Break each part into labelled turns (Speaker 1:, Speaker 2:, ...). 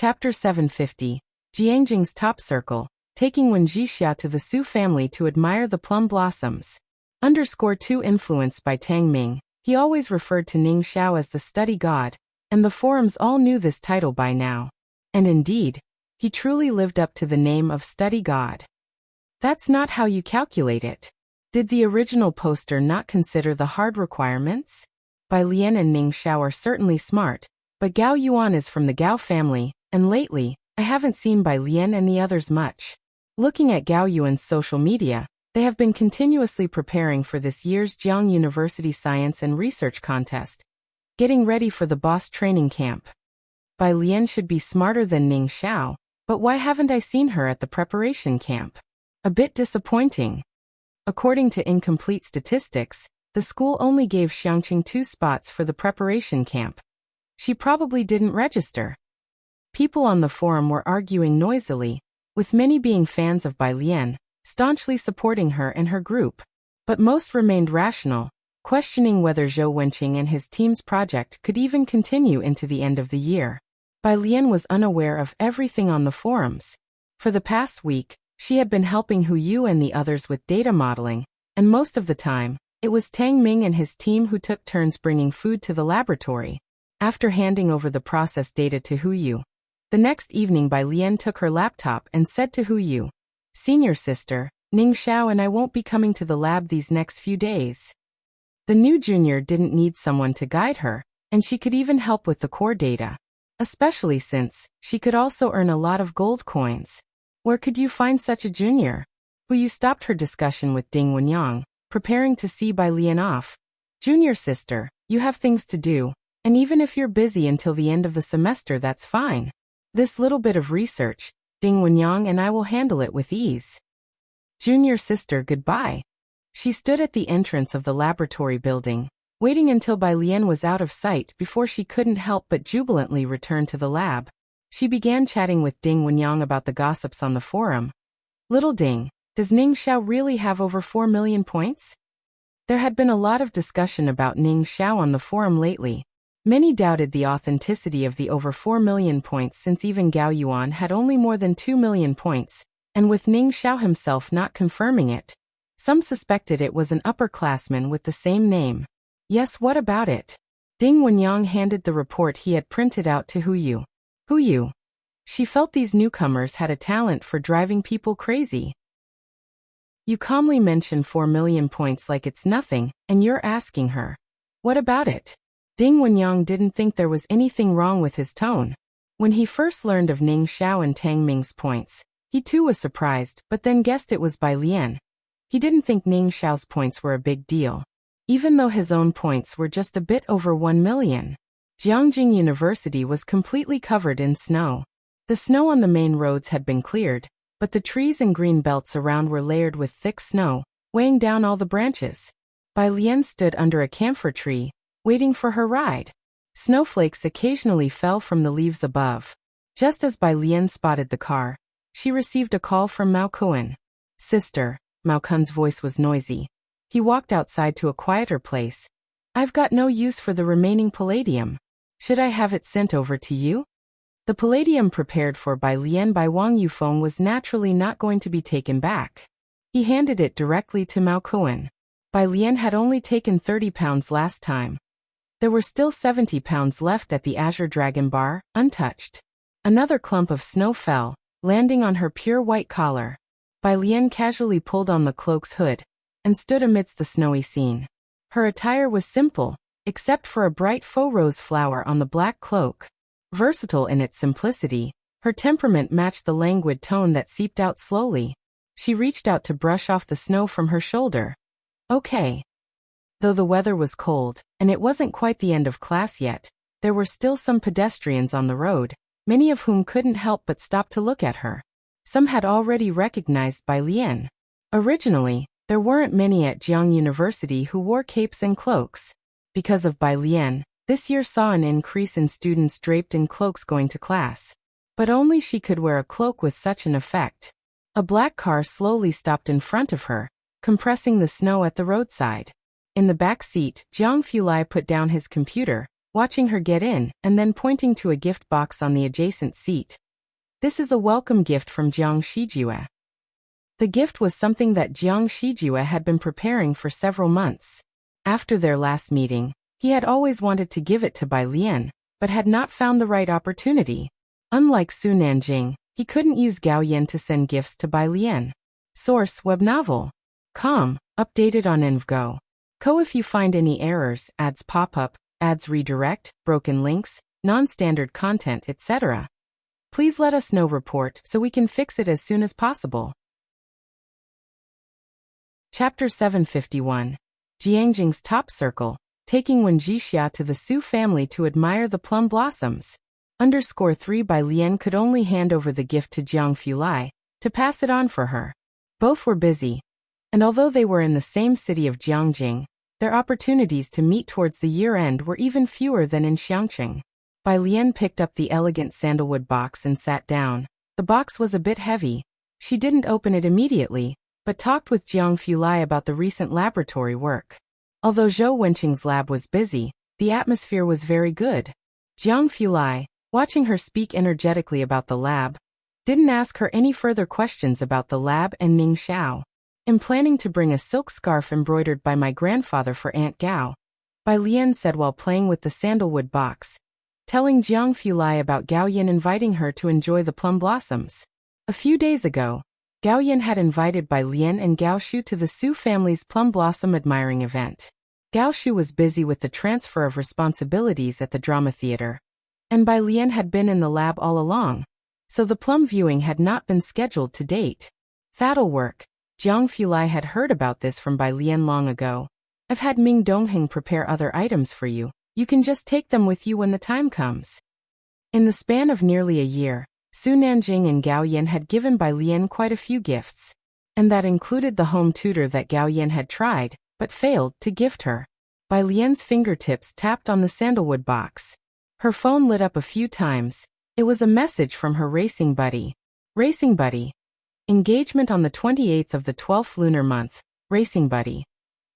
Speaker 1: Chapter 750, Jiangjing's Top Circle, taking Wen Jixia to the Su family to admire the plum blossoms. _2 Influenced by Tang Ming, he always referred to Ning Xiao as the study god, and the forums all knew this title by now. And indeed, he truly lived up to the name of study god. That's not how you calculate it. Did the original poster not consider the hard requirements? Bai Lian and Ning Xiao are certainly smart, but Gao Yuan is from the Gao family, and lately, I haven't seen Bai Lian and the others much. Looking at Gao Yuan's social media, they have been continuously preparing for this year's Jiang University Science and Research Contest, getting ready for the boss training camp. Bai Lian should be smarter than Ning Xiao, but why haven't I seen her at the preparation camp? A bit disappointing. According to incomplete statistics, the school only gave Xiangqing 2 spots for the preparation camp. She probably didn't register. People on the forum were arguing noisily, with many being fans of Bai Lian, staunchly supporting her and her group. But most remained rational, questioning whether Zhou Wenqing and his team's project could even continue into the end of the year. Bai Lian was unaware of everything on the forums. For the past week, she had been helping Hu Yu and the others with data modeling, and most of the time, it was Tang Ming and his team who took turns bringing food to the laboratory. After handing over the processed data to Hu Yu, the next evening Bai Lian took her laptop and said to Hu Yu, "Senior sister, Ning Xiao and I won't be coming to the lab these next few days." The new junior didn't need someone to guide her, and she could even help with the core data. Especially since she could also earn a lot of gold coins. Where could you find such a junior? Hu Yu stopped her discussion with Ding Wenyang, preparing to see Bai Lian off. "Junior sister, you have things to do, and even if you're busy until the end of the semester, that's fine. This little bit of research, Ding Wenyang and I will handle it with ease." "Junior sister, goodbye." She stood at the entrance of the laboratory building, waiting until Bai Lian was out of sight before she couldn't help but jubilantly return to the lab. She began chatting with Ding Wenyang about the gossips on the forum. "Little Ding, does Ning Xiao really have over 4 million points?" There had been a lot of discussion about Ning Xiao on the forum lately. Many doubted the authenticity of the over 4 million points since even Gao Yuan had only more than 2 million points, and with Ning Xiao himself not confirming it, some suspected it was an upperclassman with the same name. "Yes, what about it?" Ding Wenyang handed the report he had printed out to Hu Yu. Hu Yu. She felt these newcomers had a talent for driving people crazy. "You calmly mention 4 million points like it's nothing, and you're asking her. What about it?" Ding Wenyang didn't think there was anything wrong with his tone. When he first learned of Ning Xiao and Tang Ming's points, he too was surprised, but then guessed it was Bai Lian. He didn't think Ning Xiao's points were a big deal, even though his own points were just a bit over 1 million. Jiangjing University was completely covered in snow. The snow on the main roads had been cleared, but the trees and green belts around were layered with thick snow, weighing down all the branches. Bai Lian stood under a camphor tree, waiting for her ride. Snowflakes occasionally fell from the leaves above. Just as Bai Lian spotted the car, she received a call from Mao Kun. "Sister," Mao Kun's voice was noisy. He walked outside to a quieter place. "I've got no use for the remaining palladium. Should I have it sent over to you?" The palladium prepared for Bai Lian by Wang Yufeng was naturally not going to be taken back. He handed it directly to Mao Kun. Bai Lian had only taken 30 pounds last time. There were still 70 pounds left at the Azure Dragon Bar, untouched. Another clump of snow fell, landing on her pure white collar. Bai Lian casually pulled on the cloak's hood and stood amidst the snowy scene. Her attire was simple, except for a bright faux rose flower on the black cloak. Versatile in its simplicity, her temperament matched the languid tone that seeped out slowly. She reached out to brush off the snow from her shoulder. "Okay." Though the weather was cold, and it wasn't quite the end of class yet, there were still some pedestrians on the road, many of whom couldn't help but stop to look at her. Some had already recognized Bai Lian. Originally, there weren't many at Jiang University who wore capes and cloaks. Because of Bai Lian, this year saw an increase in students draped in cloaks going to class. But only she could wear a cloak with such an effect. A black car slowly stopped in front of her, compressing the snow at the roadside. In the back seat, Jiang Fulai put down his computer, watching her get in and then pointing to a gift box on the adjacent seat. This is a welcome gift from Jiang Shijue. The gift was something that Jiang Shijue had been preparing for several months. After their last meeting, he had always wanted to give it to Bai Lian, but had not found the right opportunity. Unlike Su Nanjing, he couldn't use Gao Yin to send gifts to Bai Lian. Source: Web Novel. Com. Updated on InvGo. If you find any errors, ads pop up, ads redirect, broken links, non-standard content, etc., please let us know. Report so we can fix it as soon as possible. Chapter 751. Jiangjing's Top Circle, taking Wen Jixia to the Su family to admire the plum blossoms. _3 Bai Lian could only hand over the gift to Jiang Fulai to pass it on for her. Both were busy, and although they were in the same city of Jiangjing, their opportunities to meet towards the year-end were even fewer than in Xiangqing. Bai Lian picked up the elegant sandalwood box and sat down. The box was a bit heavy. She didn't open it immediately, but talked with Jiang Fulai about the recent laboratory work. Although Zhou Wenqing's lab was busy, the atmosphere was very good. Jiang Fulai, watching her speak energetically about the lab, didn't ask her any further questions about the lab and Ning Xiao. "I'm planning to bring a silk scarf embroidered by my grandfather for Aunt Gao," Bai Lian said while playing with the sandalwood box, telling Jiang Fulai about Gao Yin inviting her to enjoy the plum blossoms. A few days ago, Gao Yin had invited Bai Lian and Gao Shu to the Su family's plum blossom admiring event. Gao Shu was busy with the transfer of responsibilities at the drama theater, and Bai Lian had been in the lab all along, so the plum viewing had not been scheduled to date. "That'll work." Jiang Fulai had heard about this from Bai Lian long ago. "I've had Ming Dongheng prepare other items for you. You can just take them with you when the time comes." In the span of nearly a year, Su Nanjing and Gao Yin had given Bai Lian quite a few gifts, and that included the home tutor that Gao Yin had tried, but failed, to gift her. Bai Lian's fingertips tapped on the sandalwood box. Her phone lit up a few times. It was a message from her racing buddy. "Racing buddy. Engagement on the 28th of the 12th lunar month. Racing buddy.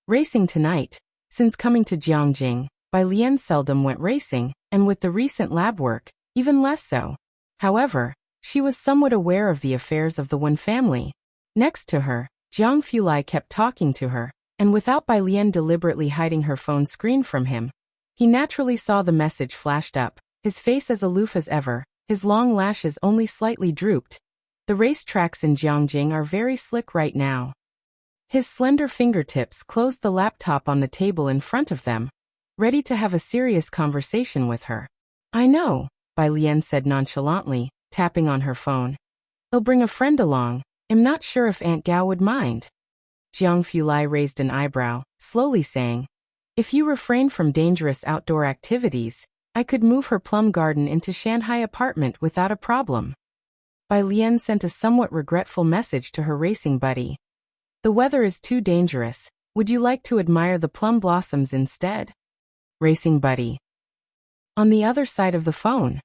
Speaker 1: Racing tonight." Since coming to Jiangjing, Bai Lian seldom went racing, and with the recent lab work, even less so. However, she was somewhat aware of the affairs of the Wen family. Next to her, Jiang Fulai kept talking to her, and without Bai Lian deliberately hiding her phone screen from him, he naturally saw the message flashed up, his face as aloof as ever, his long lashes only slightly drooped. "The race tracks in Jiangjing are very slick right now." His slender fingertips closed the laptop on the table in front of them, ready to have a serious conversation with her. "I know," Bai Lian said nonchalantly, tapping on her phone. "I'll bring a friend along. I'm not sure if Aunt Gao would mind." Jiang Fulai raised an eyebrow, slowly saying, "If you refrain from dangerous outdoor activities, I could move her plum garden into Shanghai apartment without a problem." Bai Lian sent a somewhat regretful message to her racing buddy. "The weather is too dangerous. Would you like to admire the plum blossoms instead?" Racing buddy. On the other side of the phone,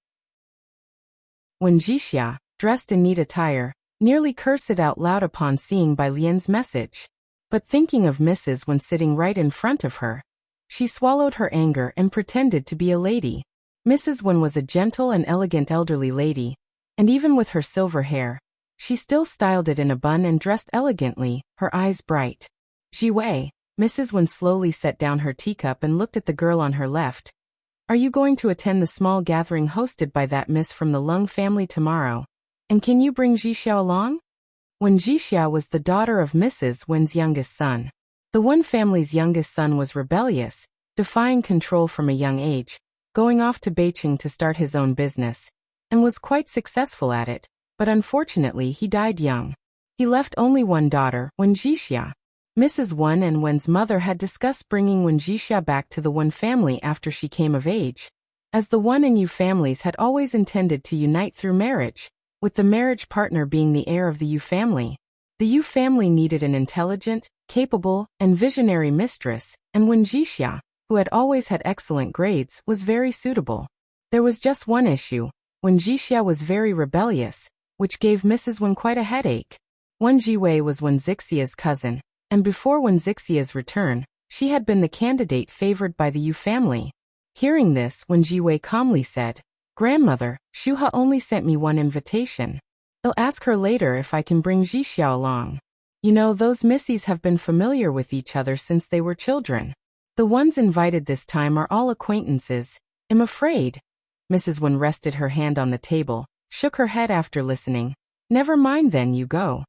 Speaker 1: Wen Jixia, dressed in neat attire, nearly cursed out loud upon seeing Bai Lian's message. But thinking of Mrs. Wen sitting right in front of her, she swallowed her anger and pretended to be a lady. Mrs. Wen was a gentle and elegant elderly lady, and even with her silver hair, she still styled it in a bun and dressed elegantly, her eyes bright. "Ji Wei." Mrs. Wen slowly set down her teacup and looked at the girl on her left. "Are you going to attend the small gathering hosted by that miss from the Lung family tomorrow? And can you bring Jixia along?" Wen Jixia was the daughter of Mrs. Wen's youngest son. The Wen family's youngest son was rebellious, defying control from a young age, going off to Beijing to start his own business, and was quite successful at it, but unfortunately he died young. He left only one daughter, Wen Jixia. Mrs. Wen and Wen's mother had discussed bringing Wen Jixia back to the Wen family after she came of age, as the Wen and Yu families had always intended to unite through marriage, with the marriage partner being the heir of the Yu family. The Yu family needed an intelligent, capable, and visionary mistress, and Wen Jixia, who had always had excellent grades, was very suitable. There was just one issue. Wen Jixia was very rebellious, which gave Mrs. Wen quite a headache. Wen Jiwei was Wen Zixia's cousin, and before Wen Zixia's return, she had been the candidate favored by the Yu family. Hearing this, Wen Jiwei calmly said, "Grandmother, Shuha only sent me one invitation. I'll ask her later if I can bring Jixiao along. You know, those missies have been familiar with each other since they were children. The ones invited this time are all acquaintances, I'm afraid." Mrs. Wen rested her hand on the table, shook her head after listening. "Never mind then, you go."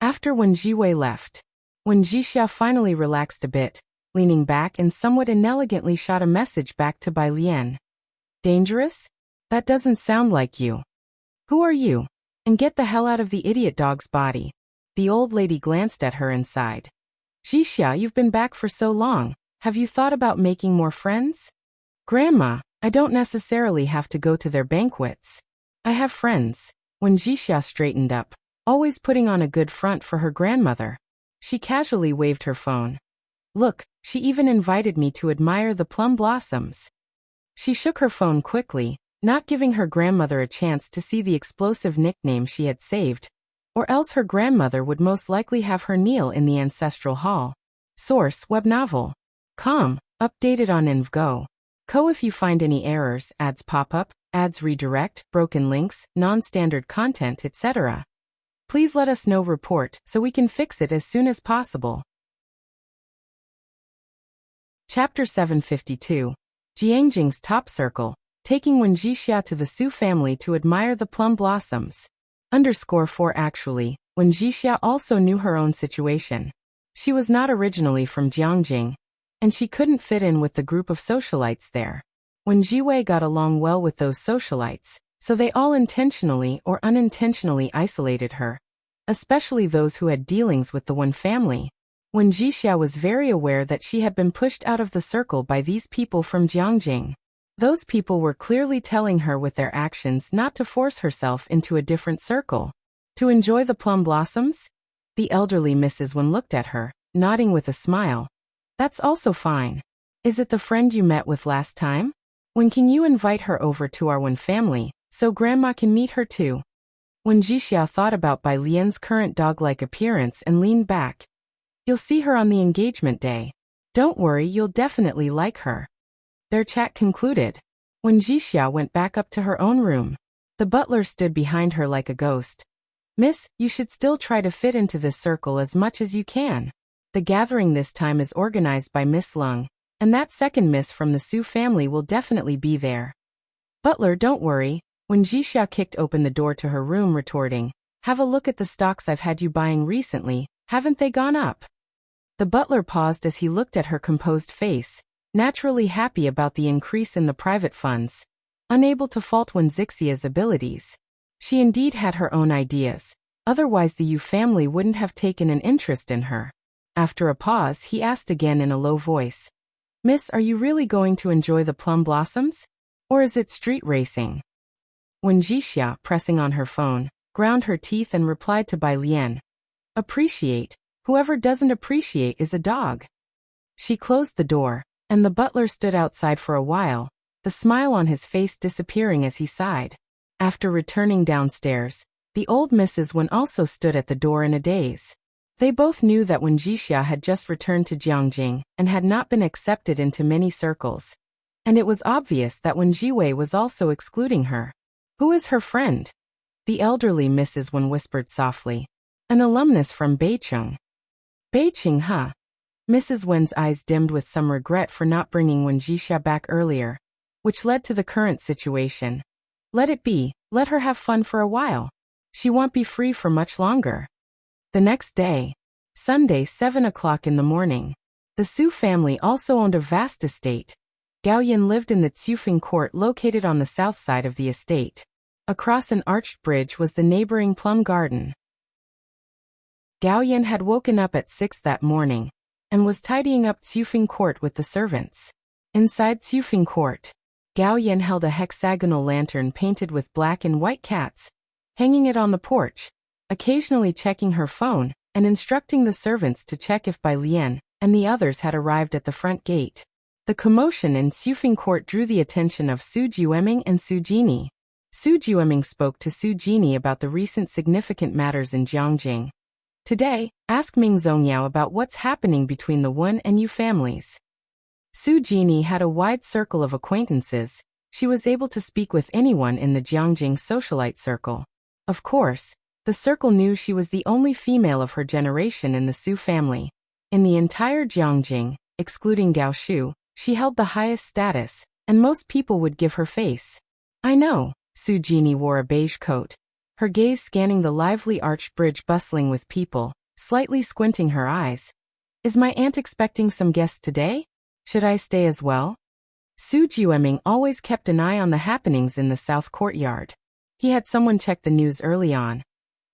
Speaker 1: After Wen Jiwei left, when Jixiao finally relaxed a bit, leaning back and somewhat inelegantly shot a message back to Bai Lian. "Dangerous? That doesn't sound like you. Who are you? And get the hell out of the idiot dog's body." The old lady glanced at her and sighed. "Jixiao, you've been back for so long. Have you thought about making more friends?" "Grandma, I don't necessarily have to go to their banquets. I have friends." When Jixiao straightened up, always putting on a good front for her grandmother, she casually waved her phone. "Look, she even invited me to admire the plum blossoms." She shook her phone quickly, not giving her grandmother a chance to see the explosive nickname she had saved, or else her grandmother would most likely have her kneel in the ancestral hall. Source: web novel. Com. Updated on InvGo. Co. If you find any errors, ads pop up, ads redirect, broken links, non-standard content, etc., please let us know. Report so we can fix it as soon as possible. Chapter 752. Jiangjing's Top Circle, taking Wen Jixia to the Su family to admire the plum blossoms. _4 Actually, Wen Jixia also knew her own situation. She was not originally from Jiangjing, and she couldn't fit in with the group of socialites there. Wen Jiwei got along well with those socialites, so they all intentionally or unintentionally isolated her, especially those who had dealings with the Wen family. Wen Jixia was very aware that she had been pushed out of the circle by these people from Jiangjing. Those people were clearly telling her with their actions not to force herself into a different circle. To enjoy the plum blossoms? The elderly Mrs. Wen looked at her, nodding with a smile. "That's also fine. Is it the friend you met with last time? When can you invite her over to our Wen family, so Grandma can meet her too?" When Jixia thought about Bai Lian's current dog-like appearance and leaned back. "You'll see her on the engagement day. Don't worry, you'll definitely like her." Their chat concluded. When Jixia went back up to her own room, the butler stood behind her like a ghost. "Miss, you should still try to fit into this circle as much as you can. The gathering this time is organized by Miss Lung, and that second miss from the Su family will definitely be there." "Butler, don't worry." When Jixia kicked open the door to her room, retorting, "Have a look at the stocks I've had you buying recently, haven't they gone up?" The butler paused as he looked at her composed face, naturally happy about the increase in the private funds, unable to fault Wen Zixia's abilities. She indeed had her own ideas, otherwise the Yu family wouldn't have taken an interest in her. After a pause, he asked again in a low voice, "Miss, are you really going to enjoy the plum blossoms? Or is it street racing?" When Jixia, pressing on her phone, ground her teeth and replied to Bai Lian, "Appreciate. Whoever doesn't appreciate is a dog." She closed the door, and the butler stood outside for a while, the smile on his face disappearing as he sighed. After returning downstairs, the old Mrs. Wen also stood at the door in a daze. They both knew that when Jixia had just returned to Jiangjing and had not been accepted into many circles, and it was obvious that Wen Jiwei was also excluding her. "Who is her friend?" The elderly Mrs. Wen whispered softly. "An alumnus from Beicheng." "Beicheng, huh?" Mrs. Wen's eyes dimmed with some regret for not bringing Wen Jixia back earlier, which led to the current situation. Let it be, let her have fun for a while. She won't be free for much longer. The next day, Sunday, 7 o'clock in the morning, the Su family also owned a vast estate. Gao Yin lived in the Tsufeng court located on the south side of the estate. Across an arched bridge was the neighboring plum garden. Gao Yin had woken up at 6 that morning and was tidying up Tsufeng court with the servants. Inside Tsufeng court, Gao Yin held a hexagonal lantern painted with black and white cats, hanging it on the porch, occasionally checking her phone and instructing the servants to check if Bai Lian and the others had arrived at the front gate. The commotion in Tsufeng court drew the attention of Su Jueming and Su Jini. Su Jueming spoke to Su Jini about the recent significant matters in Jiangjing. "Today, ask Ming Zongyao about what's happening between the Wen and Yu families." Su Jini had a wide circle of acquaintances. She was able to speak with anyone in the Jiangjing socialite circle. Of course, the circle knew she was the only female of her generation in the Su family. In the entire Jiangjing, excluding Gao Shu, she held the highest status, and most people would give her face. I know. Su Jini wore a beige coat, her gaze scanning the lively arched bridge bustling with people, slightly squinting her eyes. Is my aunt expecting some guests today? Should I stay as well? Su Jueming always kept an eye on the happenings in the south courtyard. He had someone check the news early on.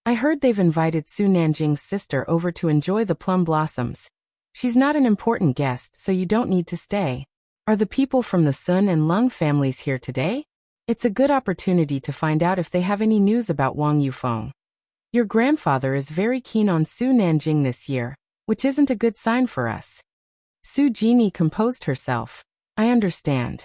Speaker 1: I heard they've invited Su Nanjing's sister over to enjoy the plum blossoms. She's not an important guest, so you don't need to stay. Are the people from the Sun and Lung families here today? It's a good opportunity to find out if they have any news about Wang Yufeng. Your grandfather is very keen on Su Nanjing this year, which isn't a good sign for us. Su Jini composed herself. I understand.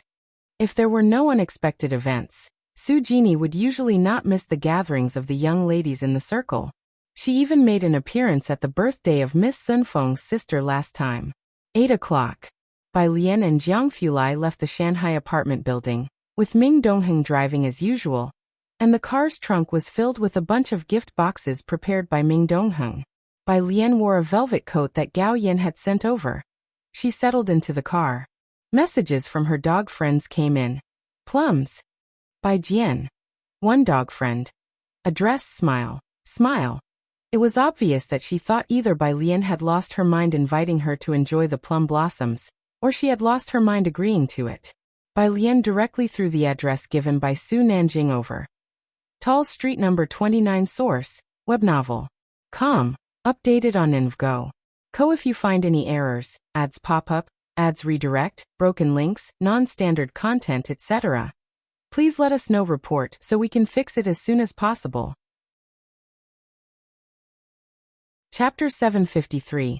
Speaker 1: If there were no unexpected events, Su Jini would usually not miss the gatherings of the young ladies in the circle. She even made an appearance at the birthday of Miss Sun Feng's sister last time. 8 o'clock. Bai Lian and Jiang Fulai left the Shanghai apartment building, with Ming Dongheng driving as usual, and the car's trunk was filled with a bunch of gift boxes prepared by Ming Dongheng. Bai Lian wore a velvet coat that Gao Yin had sent over. She settled into the car. Messages from her dog friends came in. Plums. By Jian. One dog friend. Address smile. Smile. It was obvious that she thought either Bai Lian had lost her mind inviting her to enjoy the plum blossoms, or she had lost her mind agreeing to it. Bai Lian directly threw the address given by Su Nanjing over. Tall Street number 29 source, web novel. Com. Updated on InvGo. Co if you find any errors, ads pop up, ads redirect, broken links, non-standard content, etc. Please let us know report so we can fix it as soon as possible. Chapter 753.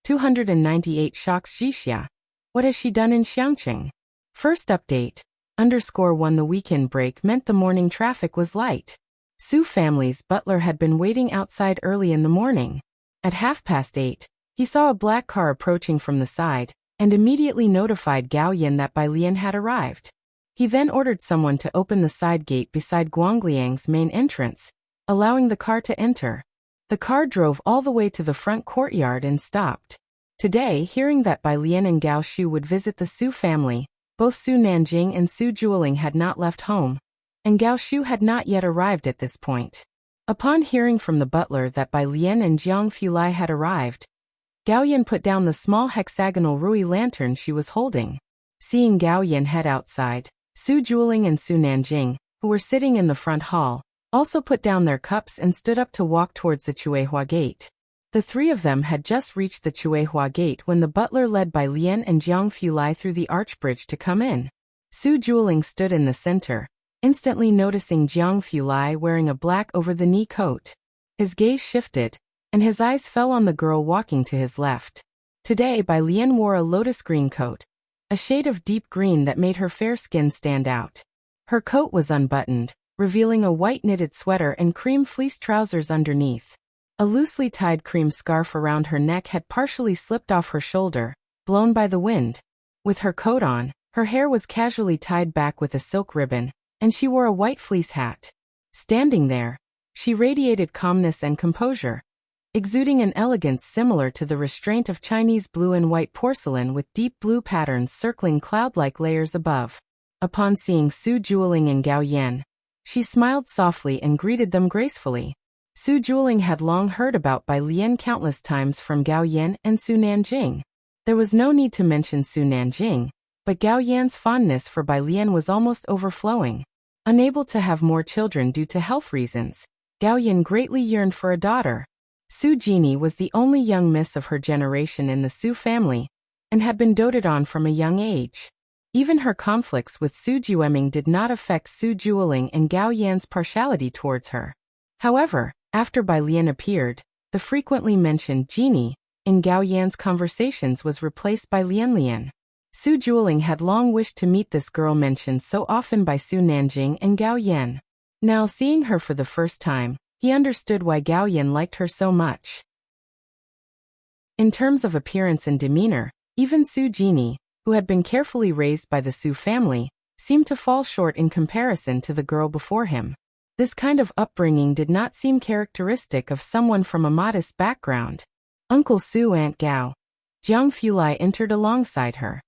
Speaker 1: 298 shocks Jixia. What has she done in Xiangqing? First update. _1 The weekend break meant the morning traffic was light. Su family's butler had been waiting outside early in the morning. At 8:30, he saw a black car approaching from the side, and immediately notified Gao Yin that Bai Lian had arrived. He then ordered someone to open the side gate beside Guangliang's main entrance, allowing the car to enter. The car drove all the way to the front courtyard and stopped. Today, hearing that Bai Lian and Gao Shu would visit the Su family, both Su Nanjing and Su Jueling had not left home, and Gao Shu had not yet arrived at this point. Upon hearing from the butler that Bai Lian and Jiang Fulai had arrived, Gao Yin put down the small hexagonal Rui lantern she was holding. Seeing Gao Yin head outside, Su Jueling and Su Nanjing, who were sitting in the front hall, also put down their cups and stood up to walk towards the Chuehua gate. The three of them had just reached the Chuehua gate when the butler led Bai Lian and Jiang Fulai through the arch bridge to come in. Su Jueling stood in the center, instantly noticing Jiang Fulai wearing a black over-the-knee coat. His gaze shifted, and his eyes fell on the girl walking to his left. Today Bai Lian wore a lotus green coat, a shade of deep green that made her fair skin stand out. Her coat was unbuttoned, revealing a white knitted sweater and cream fleece trousers underneath. A loosely tied cream scarf around her neck had partially slipped off her shoulder, blown by the wind. With her coat on, her hair was casually tied back with a silk ribbon, and she wore a white fleece hat. Standing there, she radiated calmness and composure, exuding an elegance similar to the restraint of Chinese blue and white porcelain with deep blue patterns circling cloud-like layers above. Upon seeing Su Jueling and Gao Yin, she smiled softly and greeted them gracefully. Su Jueling had long heard about Bai Lian countless times from Gao Yin and Su Nanjing. There was no need to mention Su Nanjing, but Gao Yan's fondness for Bai Lian was almost overflowing. Unable to have more children due to health reasons, Gao Yin greatly yearned for a daughter. Su Jini was the only young miss of her generation in the Su family, and had been doted on from a young age. Even her conflicts with Su Jueming did not affect Su Jueling and Gao Yan's partiality towards her. However, after Bai Lian appeared, the frequently mentioned Jini in Gao Yan's conversations was replaced by Lian Lian. Su Jueling had long wished to meet this girl mentioned so often by Su Nanjing and Gao Yan. Now seeing her for the first time, he understood why Gao Yan liked her so much. In terms of appearance and demeanor, even Su Jini, who had been carefully raised by the Su family, seemed to fall short in comparison to the girl before him. This kind of upbringing did not seem characteristic of someone from a modest background. Uncle Su, Aunt Gao. Jiang Fulai entered alongside her.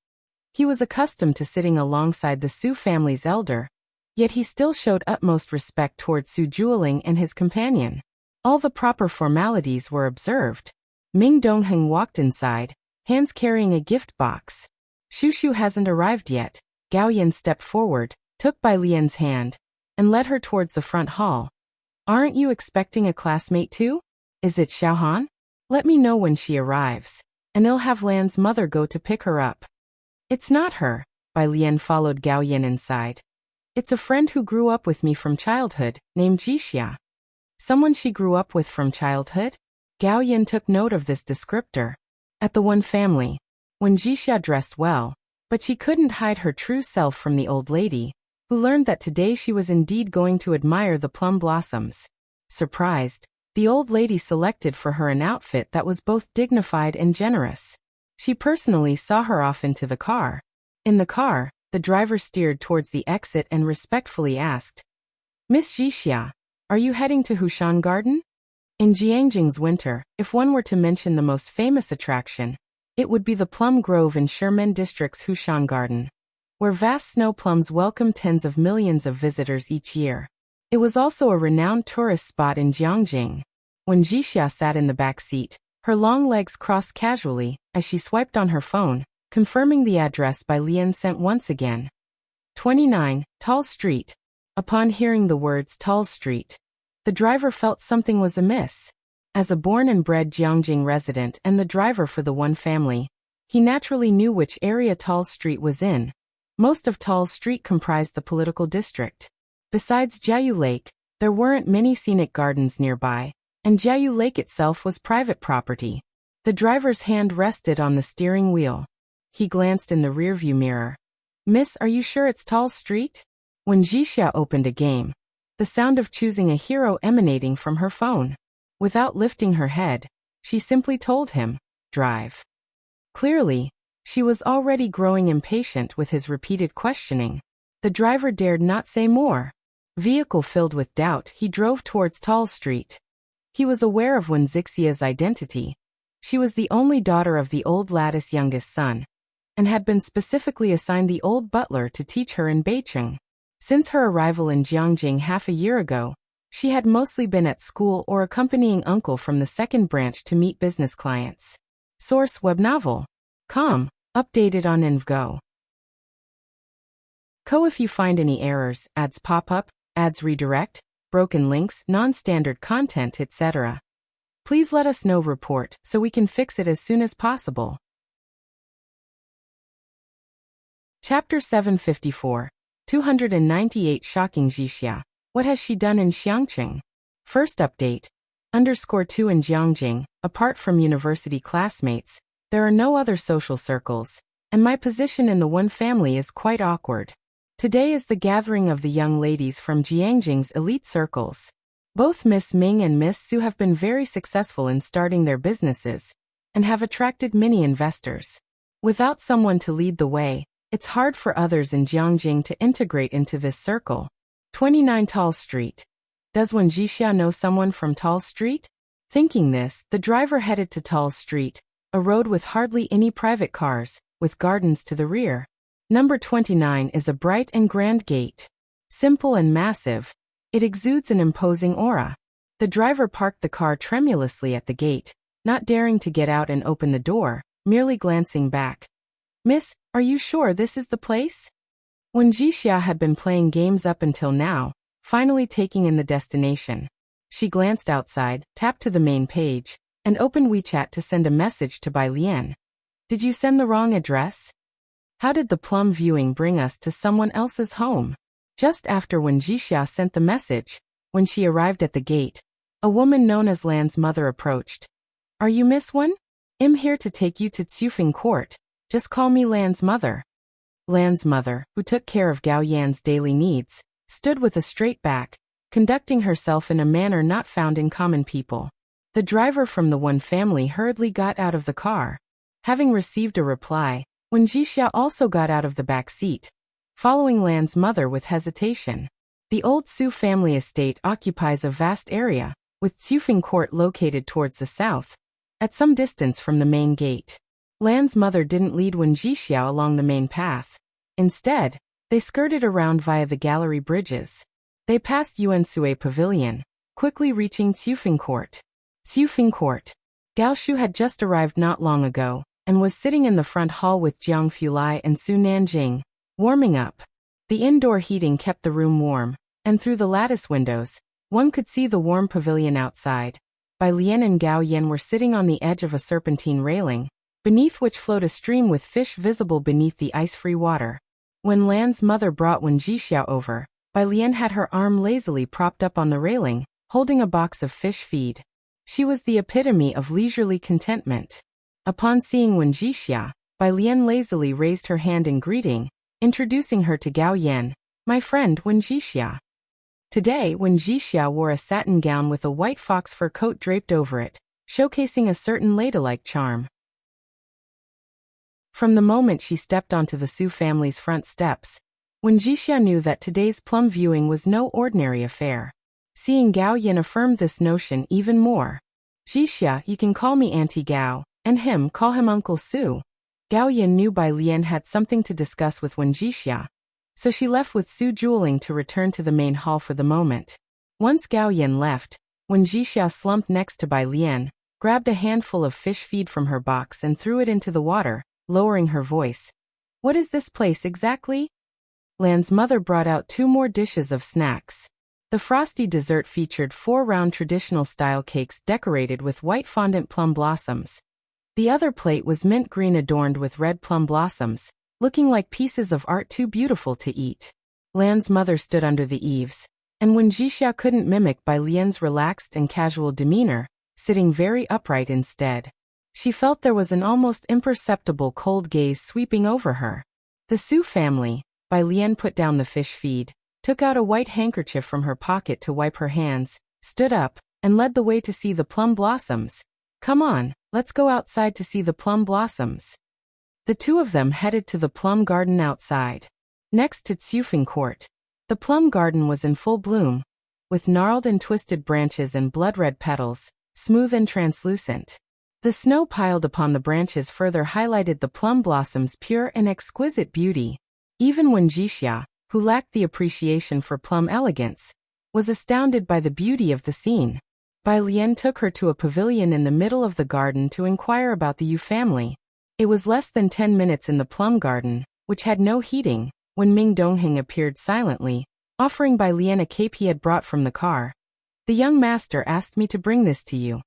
Speaker 1: He was accustomed to sitting alongside the Su family's elder, yet he still showed utmost respect toward Su Jueling and his companion. All the proper formalities were observed. Ming Dongheng walked inside, hands carrying a gift box. Shushu hasn't arrived yet. Gao Yan stepped forward, took Bai Lian's hand, and led her towards the front hall. Aren't you expecting a classmate too? Is it Xiaohan? Let me know when she arrives, and I'll have Lan's mother go to pick her up. It's not her. Bai Lian followed Gao Yan inside. It's a friend who grew up with me from childhood, named Jixia. Someone she grew up with from childhood? Gao Yan took note of this descriptor. At the One family, when Jixia dressed well, but she couldn't hide her true self from the old lady, who learned that today she was indeed going to admire the plum blossoms. Surprised, the old lady selected for her an outfit that was both dignified and generous. She personally saw her off into the car. In the car, the driver steered towards the exit and respectfully asked, Miss Jixia, are you heading to Hushan Garden? In Jiangjing's winter, if one were to mention the most famous attraction, it would be the Plum Grove in Shimen District's Hushan Garden, where vast snow plums welcome tens of millions of visitors each year. It was also a renowned tourist spot in Jiangjing. When Jixia sat in the back seat, her long legs crossed casually as she swiped on her phone, confirming the address Bai Lian sent once again. 29, Tall Street. Upon hearing the words Tall Street, the driver felt something was amiss. As a born and bred Jiangjing resident and the driver for the One family, he naturally knew which area Tall Street was in. Most of Tall Street comprised the political district. Besides Jiayu Lake, there weren't many scenic gardens nearby, and Jiayu Lake itself was private property. The driver's hand rested on the steering wheel. He glanced in the rearview mirror. Miss, are you sure it's Tall Street? When Jixia opened a game, the sound of choosing a hero emanating from her phone. Without lifting her head, she simply told him, drive. Clearly, she was already growing impatient with his repeated questioning. The driver dared not say more. Vehicle filled with doubt, he drove towards Tall Street. He was aware of Wen Zixia's identity. She was the only daughter of the old lattice youngest son, and had been specifically assigned the old butler to teach her in Beicheng. Since her arrival in Jiangjing half a year ago, she had mostly been at school or accompanying uncle from the second branch to meet business clients. Source web novel. Com. Updated on InvGo. If you find any errors, ads pop up, ads redirect, broken links, non-standard content, etc., please let us know. Report so we can fix it as soon as possible. Chapter 754. 298 Shocking Jixia. What has she done in Xiangqing? First update. _2 in Jiangjing, apart from university classmates, there are no other social circles, and my position in the One family is quite awkward. Today is the gathering of the young ladies from Jiangjing's elite circles. Both Miss Ming and Miss Su have been very successful in starting their businesses, and have attracted many investors. Without someone to lead the way, it's hard for others in Jiangjing to integrate into this circle. 29 Tall Street. Does Wen Jixia know someone from Tall Street? Thinking this, the driver headed to Tall Street, a road with hardly any private cars, with gardens to the rear. Number 29 is a bright and grand gate. Simple and massive, it exudes an imposing aura. The driver parked the car tremulously at the gate, not daring to get out and open the door, merely glancing back. Miss, are you sure this is the place? When Jixia had been playing games up until now, finally taking in the destination, she glanced outside, tapped to the main page, and opened WeChat to send a message to Bai Lian. Did you send the wrong address? How did the plum viewing bring us to someone else's home? Just after when Jixia sent the message, when she arrived at the gate, a woman known as Lan's mother approached. Are you Miss Wen? I'm here to take you to Tsufeng Court. Just call me Lan's mother. Lan's mother, who took care of Gao Yan's daily needs, stood with a straight back, conducting herself in a manner not found in common people. The driver from the One family hurriedly got out of the car. Having received a reply, Wen Jixia also got out of the back seat, following Lan's mother with hesitation. The old Su family estate occupies a vast area, with Tsufeng Court located towards the south, at some distance from the main gate. Lan's mother didn't lead Wen Jixia along the main path. Instead, they skirted around via the gallery bridges. They passed Yuansui Pavilion, quickly reaching Tsufeng Court. Tsufeng Court. Gao Shu had just arrived not long ago, and was sitting in the front hall with Jiang Fulai and Su Nanjing, warming up. The indoor heating kept the room warm, and through the lattice windows, one could see the warm pavilion outside. Bai Lian and Gao Yan were sitting on the edge of a serpentine railing, beneath which flowed a stream with fish visible beneath the ice-free water. When Lan's mother brought Wen Jixia over, Bai Lian had her arm lazily propped up on the railing, holding a box of fish feed. She was the epitome of leisurely contentment. Upon seeing Wen Jixia, Bai Lian lazily raised her hand in greeting, introducing her to Gao Yan, "My friend Wen Jixia." Today, Wen Jixia wore a satin gown with a white fox fur coat draped over it, showcasing a certain ladylike charm. From the moment she stepped onto the Su family's front steps, Wen Jixia knew that today's plum viewing was no ordinary affair. Seeing Gao Yan affirmed this notion even more. "Jixia, you can call me Auntie Gao, and him call him Uncle Su." Gao Yan knew Bai Lian had something to discuss with Wen Jixia, so she left with Su Juling to return to the main hall for the moment. Once Gao Yan left, Wen Jixia slumped next to Bai Lian, grabbed a handful of fish feed from her box and threw it into the water, lowering her voice. "What is this place exactly?" Lan's mother brought out 2 more dishes of snacks. The frosty dessert featured 4 round traditional-style cakes decorated with white fondant plum blossoms. The other plate was mint green adorned with red plum blossoms, looking like pieces of art too beautiful to eat. Lan's mother stood under the eaves, and Wen Jixia couldn't mimic Bai Lian's relaxed and casual demeanor, sitting very upright instead. She felt there was an almost imperceptible cold gaze sweeping over her. The Su family. Bai Lian put down the fish feed, took out a white handkerchief from her pocket to wipe her hands, stood up, and led the way to see the plum blossoms. "Come on, let's go outside to see the plum blossoms." The 2 of them headed to the plum garden outside. Next to Tsufeng Court, the plum garden was in full bloom, with gnarled and twisted branches and blood-red petals, smooth and translucent. The snow piled upon the branches further highlighted the plum blossoms' pure and exquisite beauty. Even Wen Jixia, who lacked the appreciation for plum elegance, was astounded by the beauty of the scene. Bai Lian took her to a pavilion in the middle of the garden to inquire about the Yu family. It was less than 10 minutes in the plum garden, which had no heating, when Ming Dongheng appeared silently, offering Bai Lian a cape he had brought from the car. "The young master asked me to bring this to you."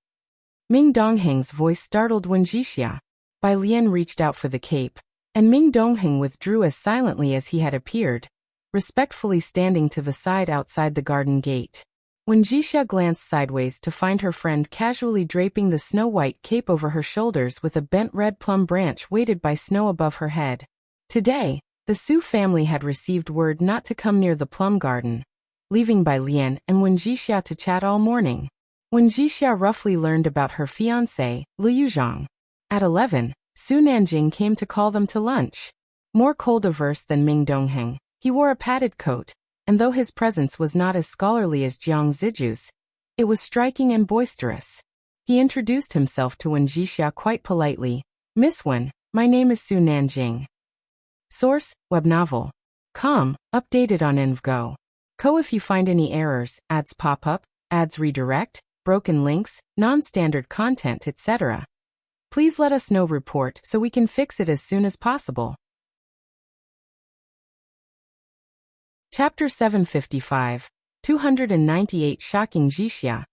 Speaker 1: Ming Dongheng's voice startled Wen Jixia. Bai Lian reached out for the cape, and Ming Dongheng withdrew as silently as he had appeared, respectfully standing to the side outside the garden gate. Wen Jixia glanced sideways to find her friend casually draping the snow-white cape over her shoulders with a bent red plum branch weighted by snow above her head. Today, the Su family had received word not to come near the plum garden, leaving Bai Lian and Wen Jixia to chat all morning. Wen Jixia roughly learned about her fiancé, Liu Yuzhang. At 11, Su Nanjing came to call them to lunch. More cold-averse than Ming Dongheng, he wore a padded coat, and though his presence was not as scholarly as Jiang Ziju's, it was striking and boisterous. He introduced himself to Wen Jixia quite politely. "Miss Wen, my name is Su Nanjing." Source: Web novel. Com, updated on InvGo. Co. If you find any errors, ads pop up, ads redirect, broken links, non-standard content, etc., please let us know. Report so we can fix it as soon as possible. Chapter 755. 298 Shocking Jixia.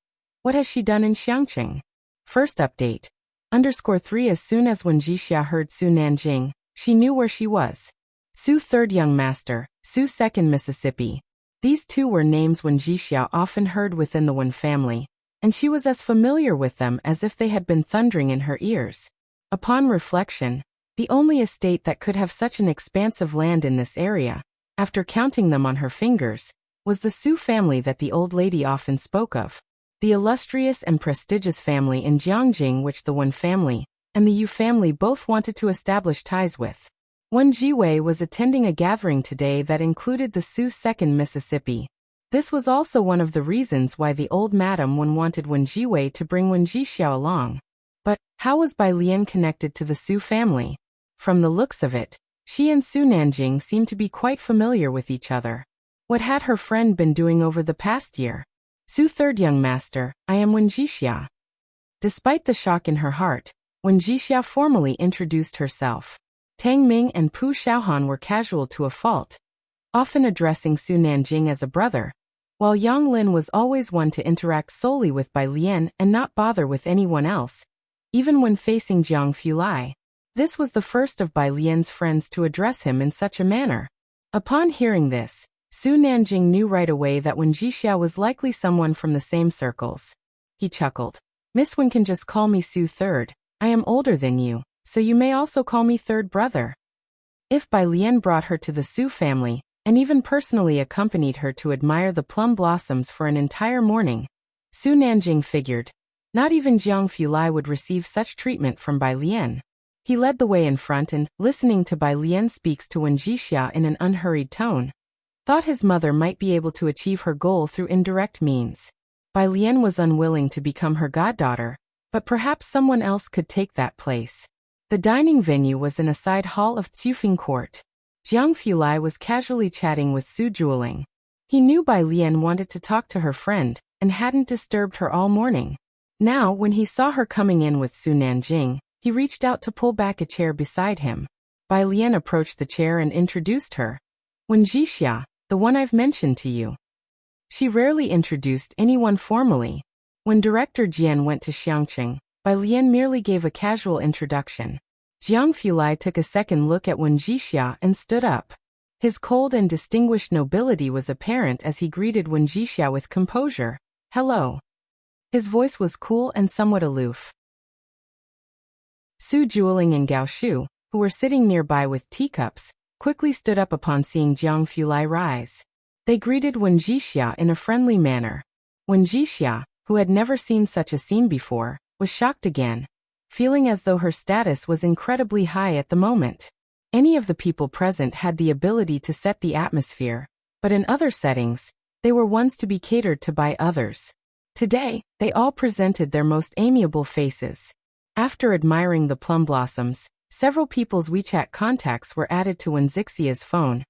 Speaker 1: What has she done in Xiangqing? First update. _3 As soon as Wen Jixia heard Su Nanjing, she knew where she was. Su third young master, Su second Mississippi. These 2 were names Wen Jixia often heard within the Wen family, and she was as familiar with them as if they had been thundering in her ears. Upon reflection, the only estate that could have such an expansive land in this area, after counting them on her fingers, was the Su family that the old lady often spoke of, the illustrious and prestigious family in Jiangjing which the Wen family and the Yu family both wanted to establish ties with. Wen Jiwei was attending a gathering today that included the Sioux 2nd Mississippi. This was also one of the reasons why the old Madam Wen wanted Wen Jiwei to bring Wen Jixiao along. But how was Bai Lian connected to the Su family? From the looks of it, she and Su Nanjing seemed to be quite familiar with each other. What had her friend been doing over the past year? Su third young master, I am Wen Jixia. Despite the shock in her heart, Wen Jixia formally introduced herself. Tang Ming and Pu Xiaohan were casual to a fault, often addressing Su Nanjing as a brother, while Yang Lin was always one to interact solely with Bai Lian and not bother with anyone else, even when facing Jiang Fulai. This was the first of Bai Lian's friends to address him in such a manner. Upon hearing this, Su Nanjing knew right away that Wen Jixia was likely someone from the same circles. He chuckled. Miss Wen can just call me Su Third. I am older than you, so you may also call me third brother. If Bai Lian brought her to the Su family, and even personally accompanied her to admire the plum blossoms for an entire morning, Su Nanjing figured, not even Jiang Fulai would receive such treatment from Bai Lian. He led the way in front and, listening to Bai Lian speaks to Wen Jixia in an unhurried tone, thought his mother might be able to achieve her goal through indirect means. Bai Lian was unwilling to become her goddaughter, but perhaps someone else could take that place. The dining venue was in a side hall of Tsufing Court. Jiang Fulai was casually chatting with Su Jueling. He knew Bai Lian wanted to talk to her friend and hadn't disturbed her all morning. Now, when he saw her coming in with Su Nanjing, he reached out to pull back a chair beside him. Bai Lian approached the chair and introduced her. Wen Jixia, the one I've mentioned to you. She rarely introduced anyone formally. When Director Jian went to Xiangqing, Bai Lian merely gave a casual introduction. Jiang Fulai took a second look at Wen Jixia and stood up. His cold and distinguished nobility was apparent as he greeted Wen Jixia with composure. Hello. His voice was cool and somewhat aloof. Su Jueling and Gao Shu, who were sitting nearby with teacups, quickly stood up upon seeing Jiang Fulai rise. They greeted Wen Jixia in a friendly manner. Wen Jixia, who had never seen such a scene before, was shocked again, feeling as though her status was incredibly high at the moment. Any of the people present had the ability to set the atmosphere, but in other settings, they were ones to be catered to by others. Today, they all presented their most amiable faces. After admiring the plum blossoms, several people's WeChat contacts were added to Wen Jixia's phone,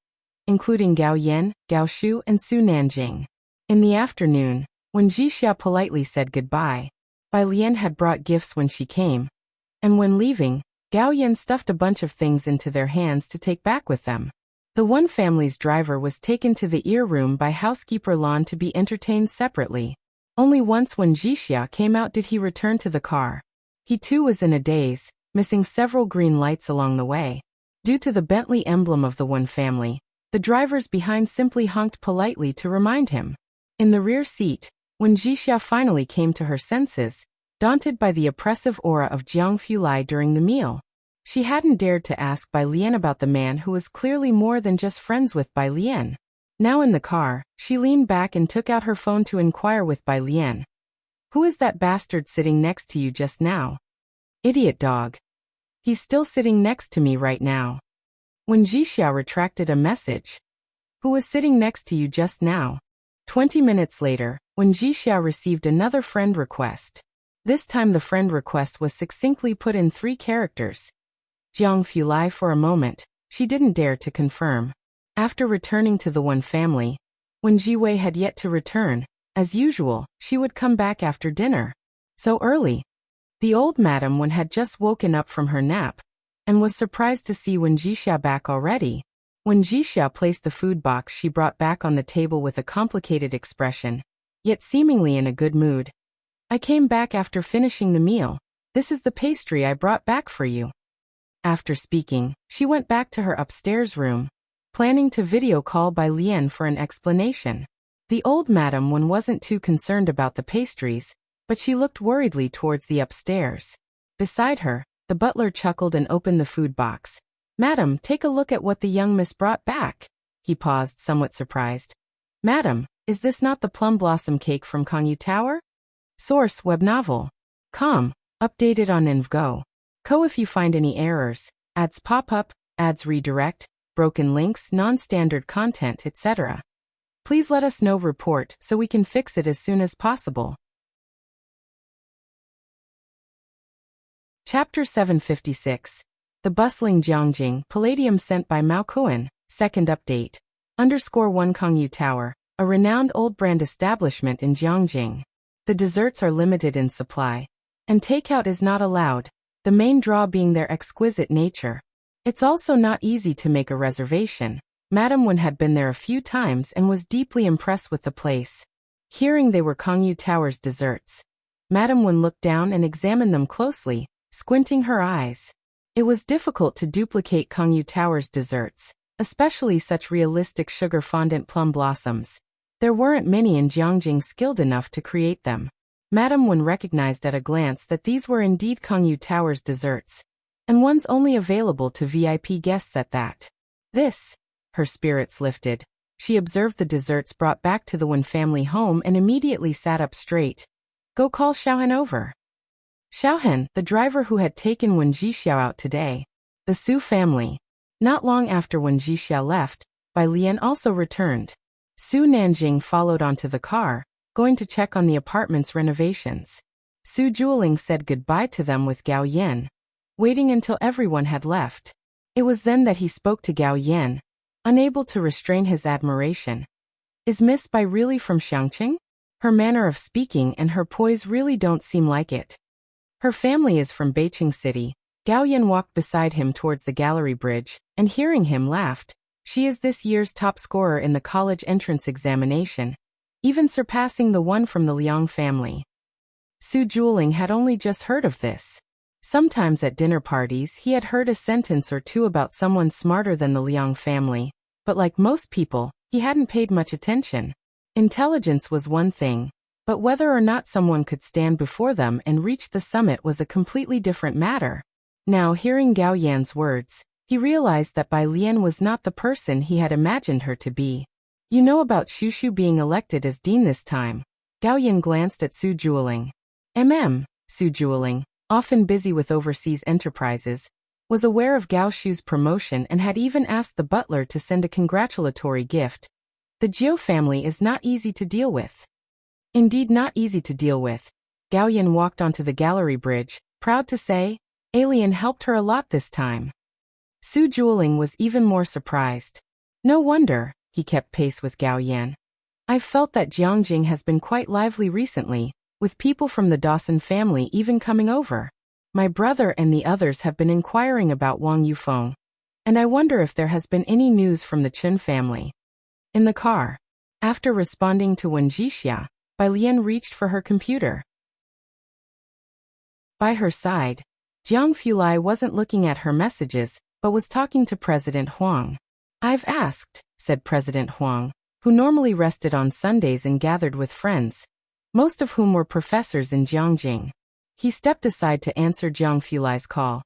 Speaker 1: including Gao Yan, Gao Shu, and Su Nanjing. In the afternoon, Wen Jixia politely said goodbye. Bai Lian had brought gifts when she came, and when leaving, Gao Yan stuffed a bunch of things into their hands to take back with them. The one family's driver was taken to the ear room by housekeeper Lan to be entertained separately. Only once when Jixia came out did he return to the car. He too was in a daze, missing several green lights along the way. Due to the Bentley emblem of the one family, the drivers behind simply honked politely to remind him. In the rear seat, when Jixia finally came to her senses, daunted by the oppressive aura of Jiang Fulai during the meal, she hadn't dared to ask Bai Lian about the man who was clearly more than just friends with Bai Lian. Now in the car, she leaned back and took out her phone to inquire with Bai Lian. Who is that bastard sitting next to you just now? Idiot dog. He's still sitting next to me right now. When Jixia retracted a message. Who was sitting next to you just now? 20 minutes later, when Jixia received another friend request. This time the friend request was succinctly put in 3 characters. Jiang Fulai. For a moment, she didn't dare to confirm. After returning to the one family, when Jiwei had yet to return, as usual, she would come back after dinner. So early. The old Madam Wen had just woken up from her nap, and was surprised to see Wen Jixia back already. When Jixia placed the food box she brought back on the table with a complicated expression, yet seemingly in a good mood. I came back after finishing the meal. This is the pastry I brought back for you. After speaking, she went back to her upstairs room, planning to video call Bai Lian for an explanation. The old Madam Wen wasn't too concerned about the pastries, but she looked worriedly towards the upstairs. Beside her, the butler chuckled and opened the food box. Madam, take a look at what the young miss brought back. He paused, somewhat surprised. Madam, is this not the plum blossom cake from Kangyu Tower? Source, web novel. Com. Updated on InvGo. Co. If you find any errors, ads pop up, ads redirect, broken links, non-standard content, etc. Please let us know report so we can fix it as soon as possible. Chapter 756. The bustling Jiangjing Palladium sent by Mao Kuan, second update. _1 Kongyu Tower, a renowned old brand establishment in Jiangjing. The desserts are limited in supply, and takeout is not allowed, the main draw being their exquisite nature. It's also not easy to make a reservation. Madam Wen had been there a few times and was deeply impressed with the place. Hearing they were Kongyu Tower's desserts, Madam Wen looked down and examined them closely, squinting her eyes. It was difficult to duplicate Kongyu Tower's desserts, especially such realistic sugar fondant plum blossoms. There weren't many in Jiangjing skilled enough to create them. Madam Wen recognized at a glance that these were indeed Kongyu Tower's desserts, and ones only available to VIP guests at that. This, her spirits lifted. She observed the desserts brought back to the Wen family home and immediately sat up straight. Go call Xiaohen over. Xiaohen, the driver who had taken Wen Jixiao out today. The Su family. Not long after Wen Jixiao left, Bai Lian also returned. Su Nanjing followed onto the car, going to check on the apartment's renovations. Su Juling said goodbye to them with Gao Yan, waiting until everyone had left. It was then that he spoke to Gao Yan, unable to restrain his admiration. Is Miss Bai really from Xiangqing? Her manner of speaking and her poise really don't seem like it. Her family is from Beiqing City. Gao Yan walked beside him towards the gallery bridge, and hearing him laughed. She is this year's top scorer in the college entrance examination, even surpassing the one from the Liang family. Su Juling had only just heard of this. Sometimes at dinner parties he had heard a sentence or two about someone smarter than the Liang family, but like most people, he hadn't paid much attention. Intelligence was one thing, but whether or not someone could stand before them and reach the summit was a completely different matter. Now, hearing Gao Yan's words, he realized that Bai Lian was not the person he had imagined her to be. You know about Shushu being elected as dean this time? Gao Yan glanced at Su Juling. Su Juling, often busy with overseas enterprises, was aware of Gao Shu's promotion and had even asked the butler to send a congratulatory gift. The Jiu family is not easy to deal with. Indeed not easy to deal with. Gao Yan walked onto the gallery bridge, proud to say, Alien helped her a lot this time. Su Juling was even more surprised. No wonder, he kept pace with Gao Yan. I've felt that Jiangjing has been quite lively recently, with people from the Dawson family even coming over. My brother and the others have been inquiring about Wang Yufeng, and I wonder if there has been any news from the Chen family. In the car, after responding to Wen Jixia, Bai Lian reached for her computer. By her side, Jiang Fulai wasn't looking at her messages, but was talking to President Huang. I've asked, said President Huang, who normally rested on Sundays and gathered with friends, most of whom were professors in Jiangjing. He stepped aside to answer Jiang Fulai's call.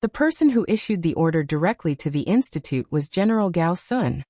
Speaker 1: The person who issued the order directly to the institute was General Gao Sun.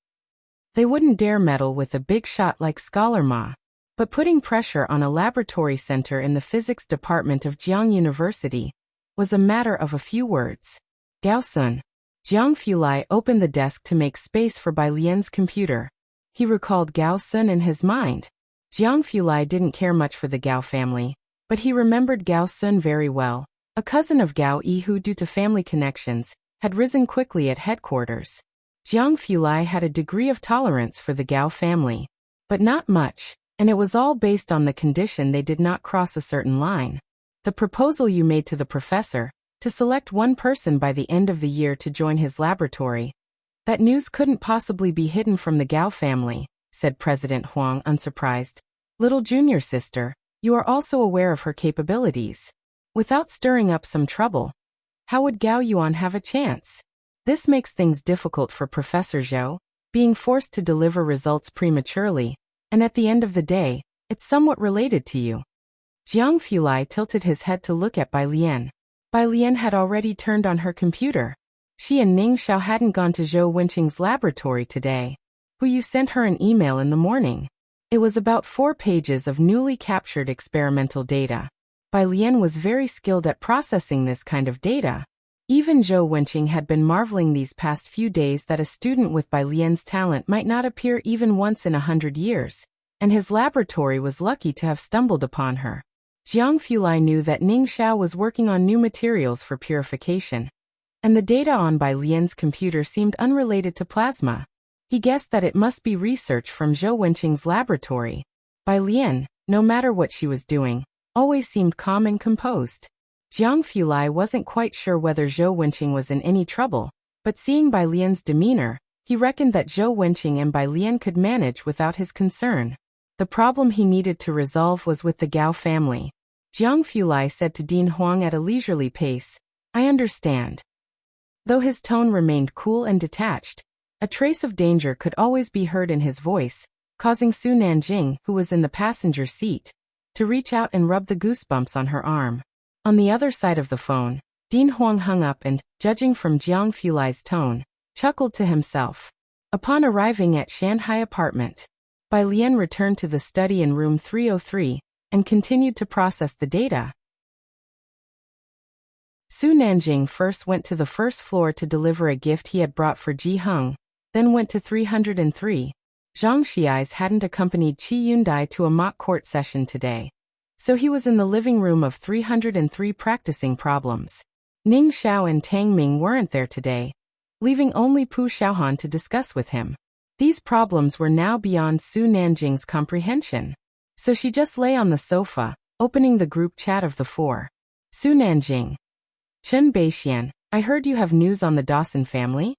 Speaker 1: They wouldn't dare meddle with a big shot like Scholar Ma, but putting pressure on a laboratory center in the physics department of Jiang University was a matter of a few words. Gao Sun. Jiang Fulai opened the desk to make space for Bai Lian's computer. He recalled Gao Sun in his mind. Jiang Fulai didn't care much for the Gao family, but he remembered Gao Sun very well. A cousin of Gao Yi who, due to family connections, had risen quickly at headquarters. Jiang Fulai had a degree of tolerance for the Gao family, but not much, and it was all based on the condition they did not cross a certain line. The proposal you made to the professor, to select one person by the end of the year to join his laboratory. That news couldn't possibly be hidden from the Gao family, said President Huang, unsurprised. Little junior sister, you are also aware of her capabilities. Without stirring up some trouble, how would Gao Yuan have a chance? This makes things difficult for Professor Zhou, being forced to deliver results prematurely, and at the end of the day, it's somewhat related to you. Jiang Fulai tilted his head to look at Bai Lian. Bai Lian had already turned on her computer. She and Ning Xiao hadn't gone to Zhou Wenqing's laboratory today. Who you sent her an email in the morning. It was about 4 pages of newly captured experimental data. Bai Lian was very skilled at processing this kind of data. Even Zhou Wenqing had been marveling these past few days that a student with Bai Lian's talent might not appear even once in 100 years, and his laboratory was lucky to have stumbled upon her. Jiang Fulai knew that Ning Xiao was working on new materials for purification, and the data on Bai Lian's computer seemed unrelated to plasma. He guessed that it must be research from Zhou Wenqing's laboratory. Bai Lian, no matter what she was doing, always seemed calm and composed. Jiang Fulai wasn't quite sure whether Zhou Wenqing was in any trouble, but seeing Bai Lian's demeanor, he reckoned that Zhou Wenqing and Bai Lian could manage without his concern. The problem he needed to resolve was with the Gao family. Jiang Fulai said to Dean Huang at a leisurely pace, "I understand." Though his tone remained cool and detached, a trace of danger could always be heard in his voice, causing Su Nanjing, who was in the passenger seat, to reach out and rub the goosebumps on her arm. On the other side of the phone, Dean Huang hung up and, judging from Jiang Fulai's tone, chuckled to himself. Upon arriving at Shanghai apartment, Bai Lian returned to the study in room 303 and continued to process the data. Su Nanjing first went to the first floor to deliver a gift he had brought for Ji Heng, then went to 303. Zhang Xiais hadn't accompanied Qi Yundai to a mock court session today, so he was in the living room of 303 practicing problems. Ning Xiao and Tang Ming weren't there today, leaving only Pu Xiaohan to discuss with him. These problems were now beyond Su Nanjing's comprehension, so she just lay on the sofa, opening the group chat of the four. Su Nanjing. Chen Beixian, I heard you have news on the Dawson family?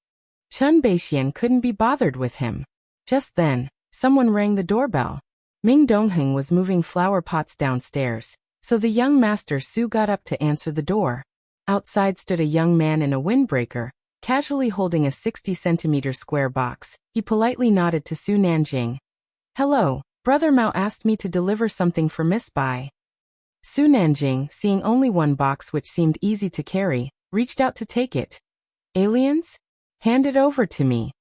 Speaker 1: Chen Beixian couldn't be bothered with him. Just then, someone rang the doorbell. Ming Dongheng was moving flower pots downstairs, so the young master Su got up to answer the door. Outside stood a young man in a windbreaker, casually holding a 60-centimeter square box. He politely nodded to Su Nanjing. Hello, Brother Mao asked me to deliver something for Miss Bai. Su Nanjing, seeing only one box which seemed easy to carry, reached out to take it. Aliens? Hand it over to me.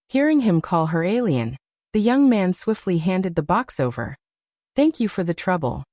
Speaker 1: Hearing him call her alien, the young man swiftly handed the box over. Thank you for the trouble.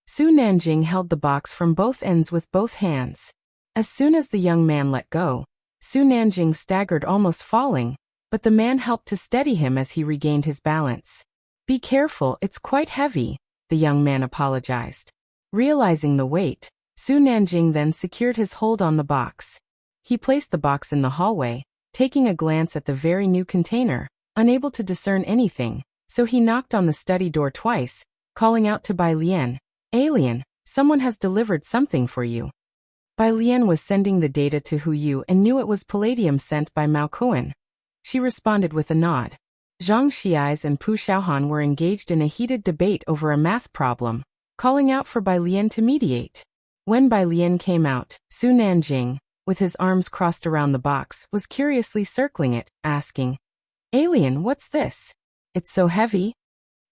Speaker 1: Su Nanjing held the box from both ends with both hands. As soon as the young man let go, Su Nanjing staggered, almost falling, but the man helped to steady him as he regained his balance. Be careful, it's quite heavy, the young man apologized. Realizing the weight, Su Nanjing then secured his hold on the box. He placed the box in the hallway, taking a glance at the very new container, unable to discern anything, so he knocked on the study door twice, calling out to Bai Lian, Alien, someone has delivered something for you. Bai Lian was sending the data to Hu Yu and knew it was palladium sent by Mao Kuan. She responded with a nod. Zhang Xiais and Pu Xiaohan were engaged in a heated debate over a math problem, calling out for Bai Lian to mediate. When Bai Lian came out, Su Nanjing, with his arms crossed around the box, was curiously circling it, asking, Alien, what's this? It's so heavy.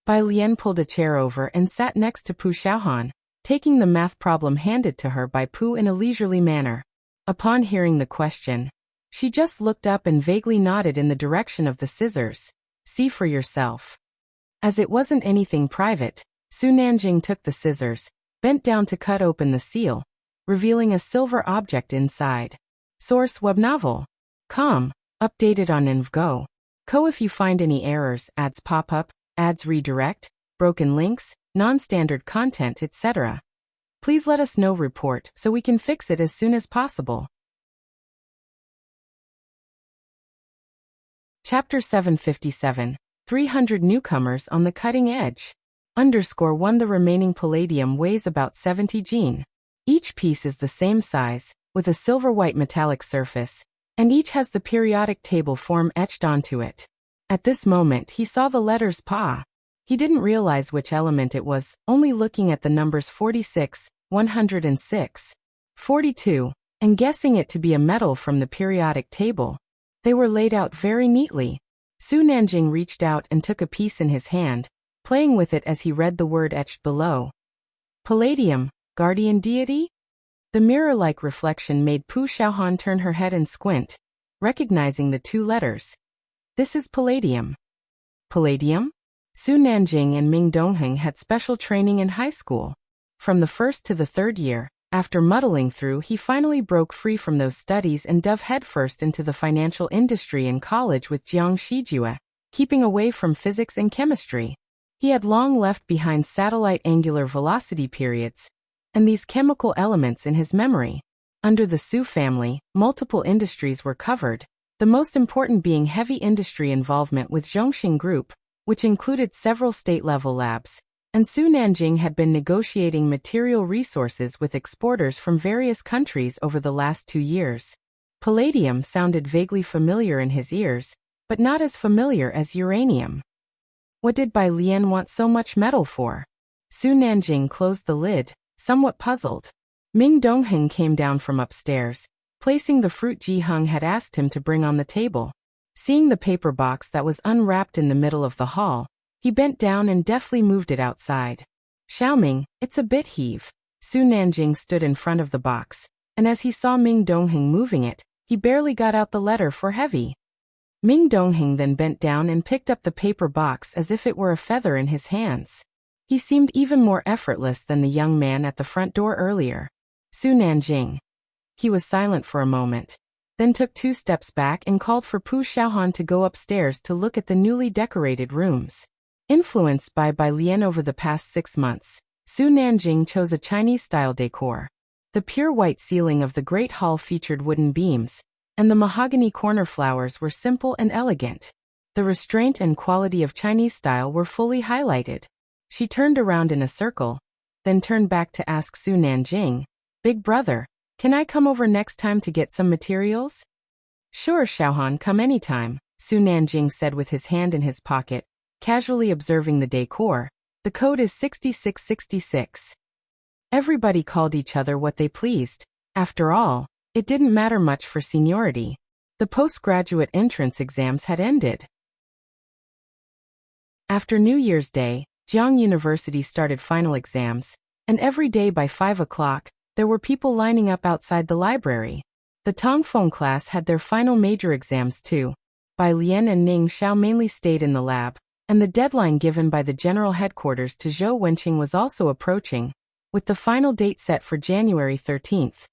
Speaker 1: Bai Lian pulled a chair over and sat next to Pu Xiaohan, taking the math problem handed to her by Pu in a leisurely manner. Upon hearing the question, she just looked up and vaguely nodded in the direction of the scissors. See for yourself. As it wasn't anything private, Su Nanjing took the scissors, bent down to cut open the seal, revealing a silver object inside. Source web novel. Com. Updated on InvGo. Co. If you find any errors, ads pop up, ads redirect, broken links, non-standard content, etc., please let us know. Report so we can fix it as soon as possible. Chapter 757. 300 newcomers on the cutting edge. _1 The remaining palladium weighs about 70 jin. Each piece is the same size, with a silver-white metallic surface, and each has the periodic table form etched onto it. At this moment he saw the letters Pa. He didn't realize which element it was, only looking at the numbers 46, 106, 42, and guessing it to be a metal from the periodic table. They were laid out very neatly. Su Nanjing reached out and took a piece in his hand, playing with it as he read the word etched below. Palladium, guardian deity? The mirror-like reflection made Pu Xiaohan turn her head and squint, recognizing the two letters. This is palladium. Palladium? Su Nanjing and Ming Dongheng had special training in high school. From the first to the third year, After muddling through, he finally broke free from those studies and dove headfirst into the financial industry in college with Jiang Shijue, keeping away from physics and chemistry. He had long left behind satellite angular velocity periods and these chemical elements in his memory. Under the Su family, multiple industries were covered, the most important being heavy industry involvement with Zhongxing Group, which included several state-level labs. And Su Nanjing had been negotiating material resources with exporters from various countries over the last 2 years. Palladium sounded vaguely familiar in his ears, but not as familiar as uranium. What did Bai Lian want so much metal for? Su Nanjing closed the lid, somewhat puzzled. Ming Dongheng came down from upstairs, placing the fruit Ji Hung had asked him to bring on the table. Seeing the paper box that was unwrapped in the middle of the hall, he bent down and deftly moved it outside. Xiaoming, it's a bit heave. Su Nanjing stood in front of the box, and as he saw Ming Dongheng moving it, he barely got out the letter for heavy. Ming Dongheng then bent down and picked up the paper box as if it were a feather in his hands. He seemed even more effortless than the young man at the front door earlier. Su Nanjing. He was silent for a moment, then took 2 steps back and called for Pu Xiaohan to go upstairs to look at the newly decorated rooms. Influenced by Bai Lian over the past 6 months, Su Nanjing chose a Chinese-style decor. The pure white ceiling of the great hall featured wooden beams, and the mahogany corner flowers were simple and elegant. The restraint and quality of Chinese style were fully highlighted. She turned around in a circle, then turned back to ask Su Nanjing, "Big brother, can I come over next time to get some materials?" "Sure, Xiaohan, come anytime," Su Nanjing said with his hand in his pocket, casually observing the decor. The code is 6666. Everybody called each other what they pleased. After all, it didn't matter much for seniority. The postgraduate entrance exams had ended. After New Year's Day, Jiang University started final exams, and every day by 5 o'clock, there were people lining up outside the library. The Tongfeng class had their final major exams too. Bai Lian and Ning Xiao mainly stayed in the lab, and the deadline given by the general headquarters to Zhou Wenqing was also approaching, with the final date set for January 13th.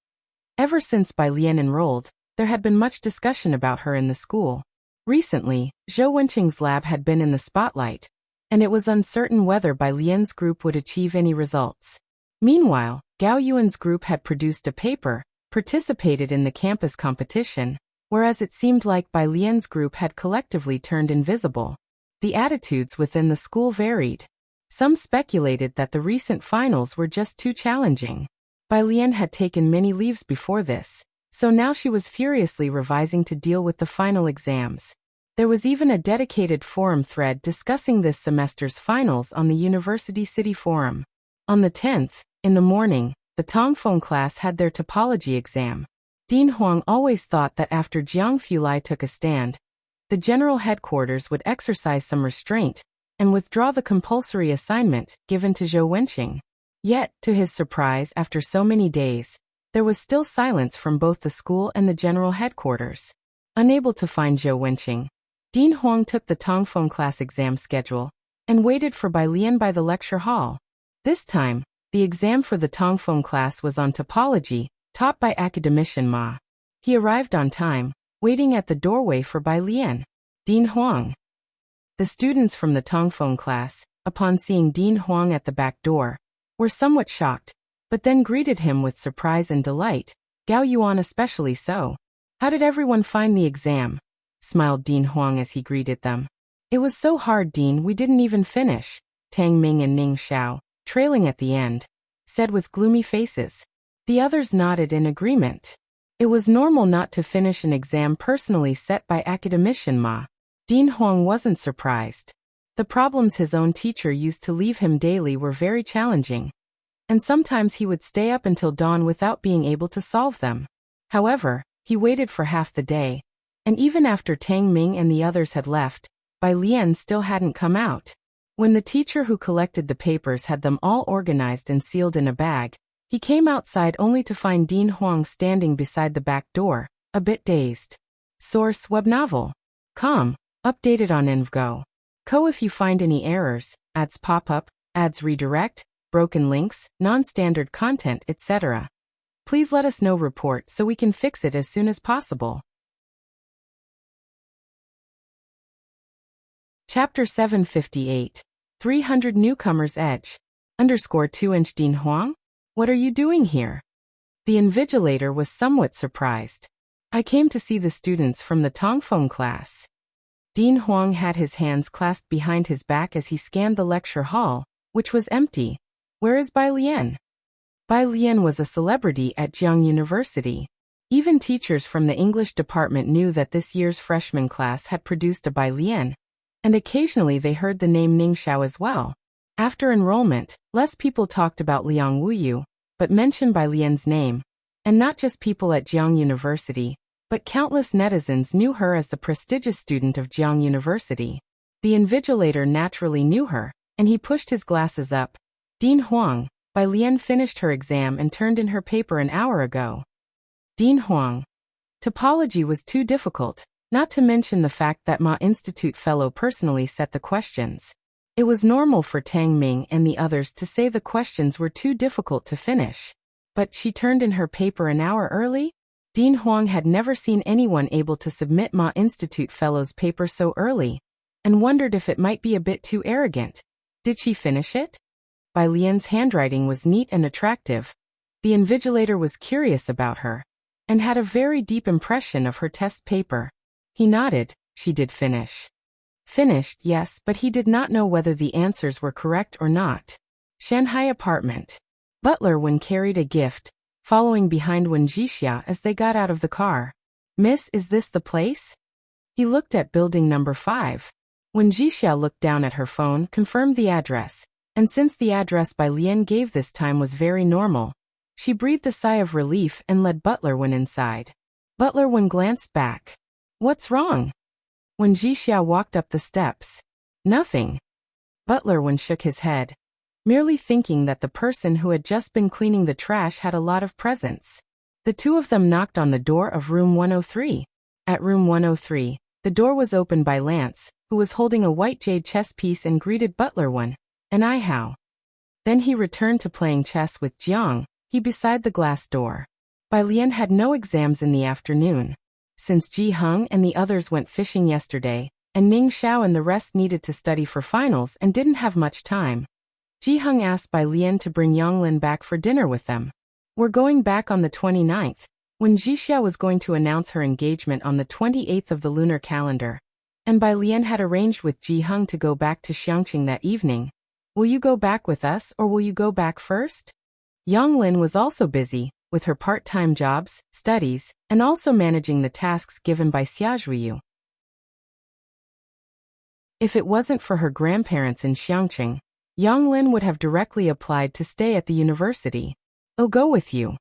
Speaker 1: Ever since Bai Lian enrolled, there had been much discussion about her in the school. Recently, Zhou Wenqing's lab had been in the spotlight, and it was uncertain whether Bai Lian's group would achieve any results. Meanwhile, Gao Yuan's group had produced a paper, participated in the campus competition, whereas it seemed like Bai Lian's group had collectively turned invisible. The attitudes within the school varied. Some speculated that the recent finals were just too challenging. Bai Lian had taken many leaves before this, so now she was furiously revising to deal with the final exams. There was even a dedicated forum thread discussing this semester's finals on the University City Forum. On the 10th, in the morning, the Tongfeng class had their topology exam. Dean Huang always thought that after Jiang Fulai took a stand, the general headquarters would exercise some restraint and withdraw the compulsory assignment given to Zhou Wenqing. Yet, to his surprise, after so many days, there was still silence from both the school and the general headquarters. Unable to find Zhou Wenqing, Dean Huang took the Tongfeng class exam schedule and waited for Bai Lian by the lecture hall. This time, the exam for the Tongfeng class was on topology, taught by academician Ma. He arrived on time, waiting at the doorway for Bai Lian. Dean Huang. The students from the Tongfeng class, upon seeing Dean Huang at the back door, were somewhat shocked, but then greeted him with surprise and delight, Gao Yuan especially so. "How did everyone find the exam?" smiled Dean Huang as he greeted them. "It was so hard, Dean, we didn't even finish," Tang Ming and Ning Xiao, trailing at the end, said with gloomy faces. The others nodded in agreement. It was normal not to finish an exam personally set by academician Ma. Dean Huang wasn't surprised. The problems his own teacher used to leave him daily were very challenging, and sometimes he would stay up until dawn without being able to solve them. However, he waited for half the day, and even after Tang Ming and the others had left, Bai Lian still hadn't come out. When the teacher who collected the papers had them all organized and sealed in a bag, he came outside only to find Dean Huang standing beside the back door, a bit dazed. Source: web novel. Com. Updated on InvGo. Co. If you find any errors, ads pop up, ads redirect, broken links, non-standard content, etc., Please let us know report so we can fix it as soon as possible. Chapter 758. 300 Newcomers Edge. _2 Dean Huang? What are you doing here? The invigilator was somewhat surprised. I came to see the students from the Tongfeng class. Dean Huang had his hands clasped behind his back as he scanned the lecture hall, which was empty. Where is Bai Lian? Bai Lian was a celebrity at Jiang University. Even teachers from the English department knew that this year's freshman class had produced a Bai Lian, and occasionally they heard the name Ning Xiao as well. After enrollment, less people talked about Liang Wuyu, but mentioned Bai Lian's name, and not just people at Jiang University, but countless netizens knew her as the prestigious student of Jiang University. The invigilator naturally knew her, and he pushed his glasses up. Dean Huang, Bai Lian finished her exam and turned in her paper an hour ago. Dean Huang. Topology was too difficult, not to mention the fact that Ma Institute fellow personally set the questions. It was normal for Tang Ming and the others to say the questions were too difficult to finish. But she turned in her paper an hour early? Dean Huang had never seen anyone able to submit Ma Institute fellow's paper so early, and wondered if it might be a bit too arrogant. Did she finish it? Bai Lian's handwriting was neat and attractive. The invigilator was curious about her, and had a very deep impression of her test paper. He nodded. She did finish. Finished, yes, but he did not know whether the answers were correct or not. Shanghai apartment. Butler Wen carried a gift, following behind Wen Jixia as they got out of the car. Miss, is this the place? He looked at building number 5. Wen Jixia looked down at her phone, confirmed the address, and since the address Bai Lian gave this time was very normal, she breathed a sigh of relief and led Butler Wen inside. Butler Wen glanced back. What's wrong? Wen Jixia walked up the steps. Nothing. Butler Wen shook his head, merely thinking that the person who had just been cleaning the trash had a lot of presents. The two of them knocked on the door of room 103. At room 103, the door was opened by Lance, who was holding a white jade chess piece and greeted Butler Wen. And I how? Then he returned to playing chess with Jiang, he beside the glass door. Bai Lian had no exams in the afternoon. Since Ji Heng and the others went fishing yesterday, and Ning Xiao and the rest needed to study for finals and didn't have much time, Ji Heng asked Bai Lian to bring Yonglin back for dinner with them. We're going back on the 29th, when Jixia was going to announce her engagement on the 28th of the lunar calendar, and Bai Lian had arranged with Ji Heng to go back to Xiangqing that evening. Will you go back with us or will you go back first? Yonglin was also busy, with her part-time jobs, studies, and also managing the tasks given by Xiaozhuiyu. If it wasn't for her grandparents in Xiangqing, Yonglin would have directly applied to stay at the university. I'll go with you.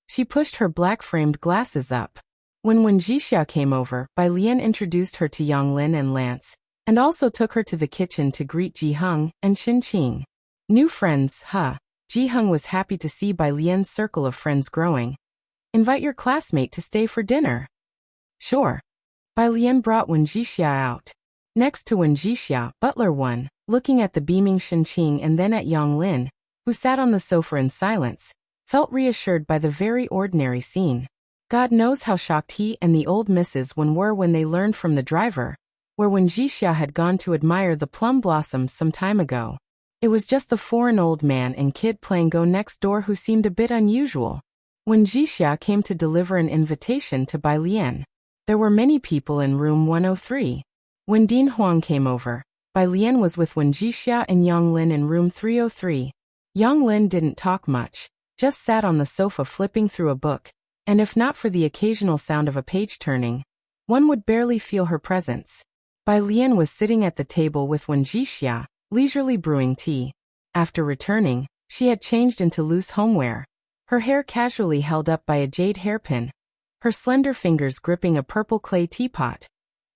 Speaker 1: She pushed her black-framed glasses up. When Jixia came over, Bai Lian introduced her to Yonglin and Lance, and also took her to the kitchen to greet Ji Heng and Xin Qing. New friends, huh? Ji Heng was happy to see Bai Lian's circle of friends growing. Invite your classmate to stay for dinner. Sure. Bai Lian brought Wen Jixia out. Next to Wen Jixia, Butler Wen, looking at the beaming Xin Qing and then at Yonglin, who sat on the sofa in silence, felt reassured by the very ordinary scene. God knows how shocked he and the old Mrs. Wen were when they learned from the driver, where Wen Jixia had gone to admire the plum blossoms some time ago. It was just the foreign old man and kid playing Go next door who seemed a bit unusual. When Jixia came to deliver an invitation to Bai Lian, there were many people in room 103. When Dean Huang came over, Bai Lian was with Wen Jixia and Yonglin in room 303. Yonglin didn't talk much, just sat on the sofa flipping through a book, and if not for the occasional sound of a page turning, one would barely feel her presence. Bai Lian was sitting at the table with Wen Jixia, leisurely brewing tea. After returning, she had changed into loose homewear, her hair casually held up by a jade hairpin, her slender fingers gripping a purple clay teapot,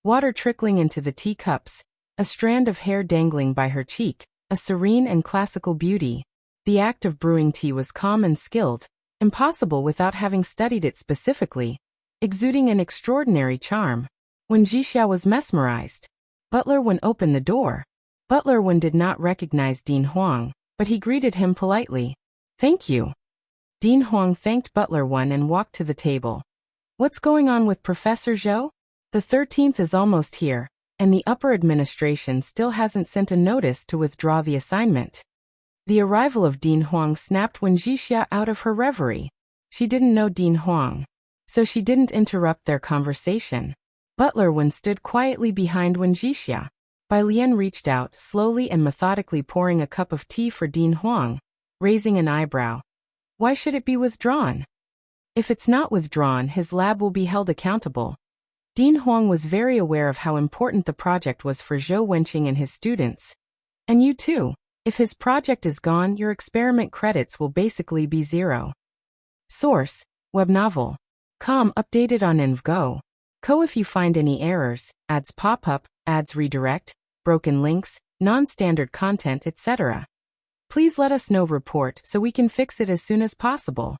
Speaker 1: water trickling into the teacups, a strand of hair dangling by her cheek, a serene and classical beauty. The act of brewing tea was calm and skilled, impossible without having studied it specifically, exuding an extraordinary charm. When Jixia was mesmerized, Butler Wen opened the door. Butler Wen did not recognize Dean Huang, but he greeted him politely. Thank you. Dean Huang thanked Butler 1 and walked to the table. What's going on with Professor Zhou? The 13th is almost here, and the upper administration still hasn't sent a notice to withdraw the assignment. The arrival of Dean Huang snapped Wen Jixia out of her reverie. She didn't know Dean Huang, so she didn't interrupt their conversation. Butler Wen stood quietly behind Wen Jixia. Bai Lian reached out, slowly and methodically pouring a cup of tea for Dean Huang, raising an eyebrow. Why should it be withdrawn? If it's not withdrawn, his lab will be held accountable. Dean Huang was very aware of how important the project was for Zhou Wenqing and his students. And you too. If his project is gone, your experiment credits will basically be zero. Source: Web novel. Com updated on InvGo. Co if you find any errors, ads pop up, ads redirect, broken links, non-standard content, etc. Please let us know. Report so we can fix it as soon as possible.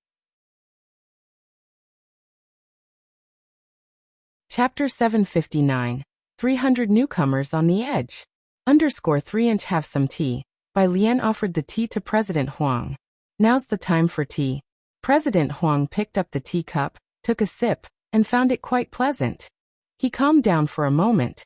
Speaker 1: Chapter 759. 300 Newcomers on the Edge. _3" Have some tea. Bai Lian offered the tea to President Huang. Now's the time for tea. President Huang picked up the teacup, took a sip, and found it quite pleasant. He calmed down for a moment.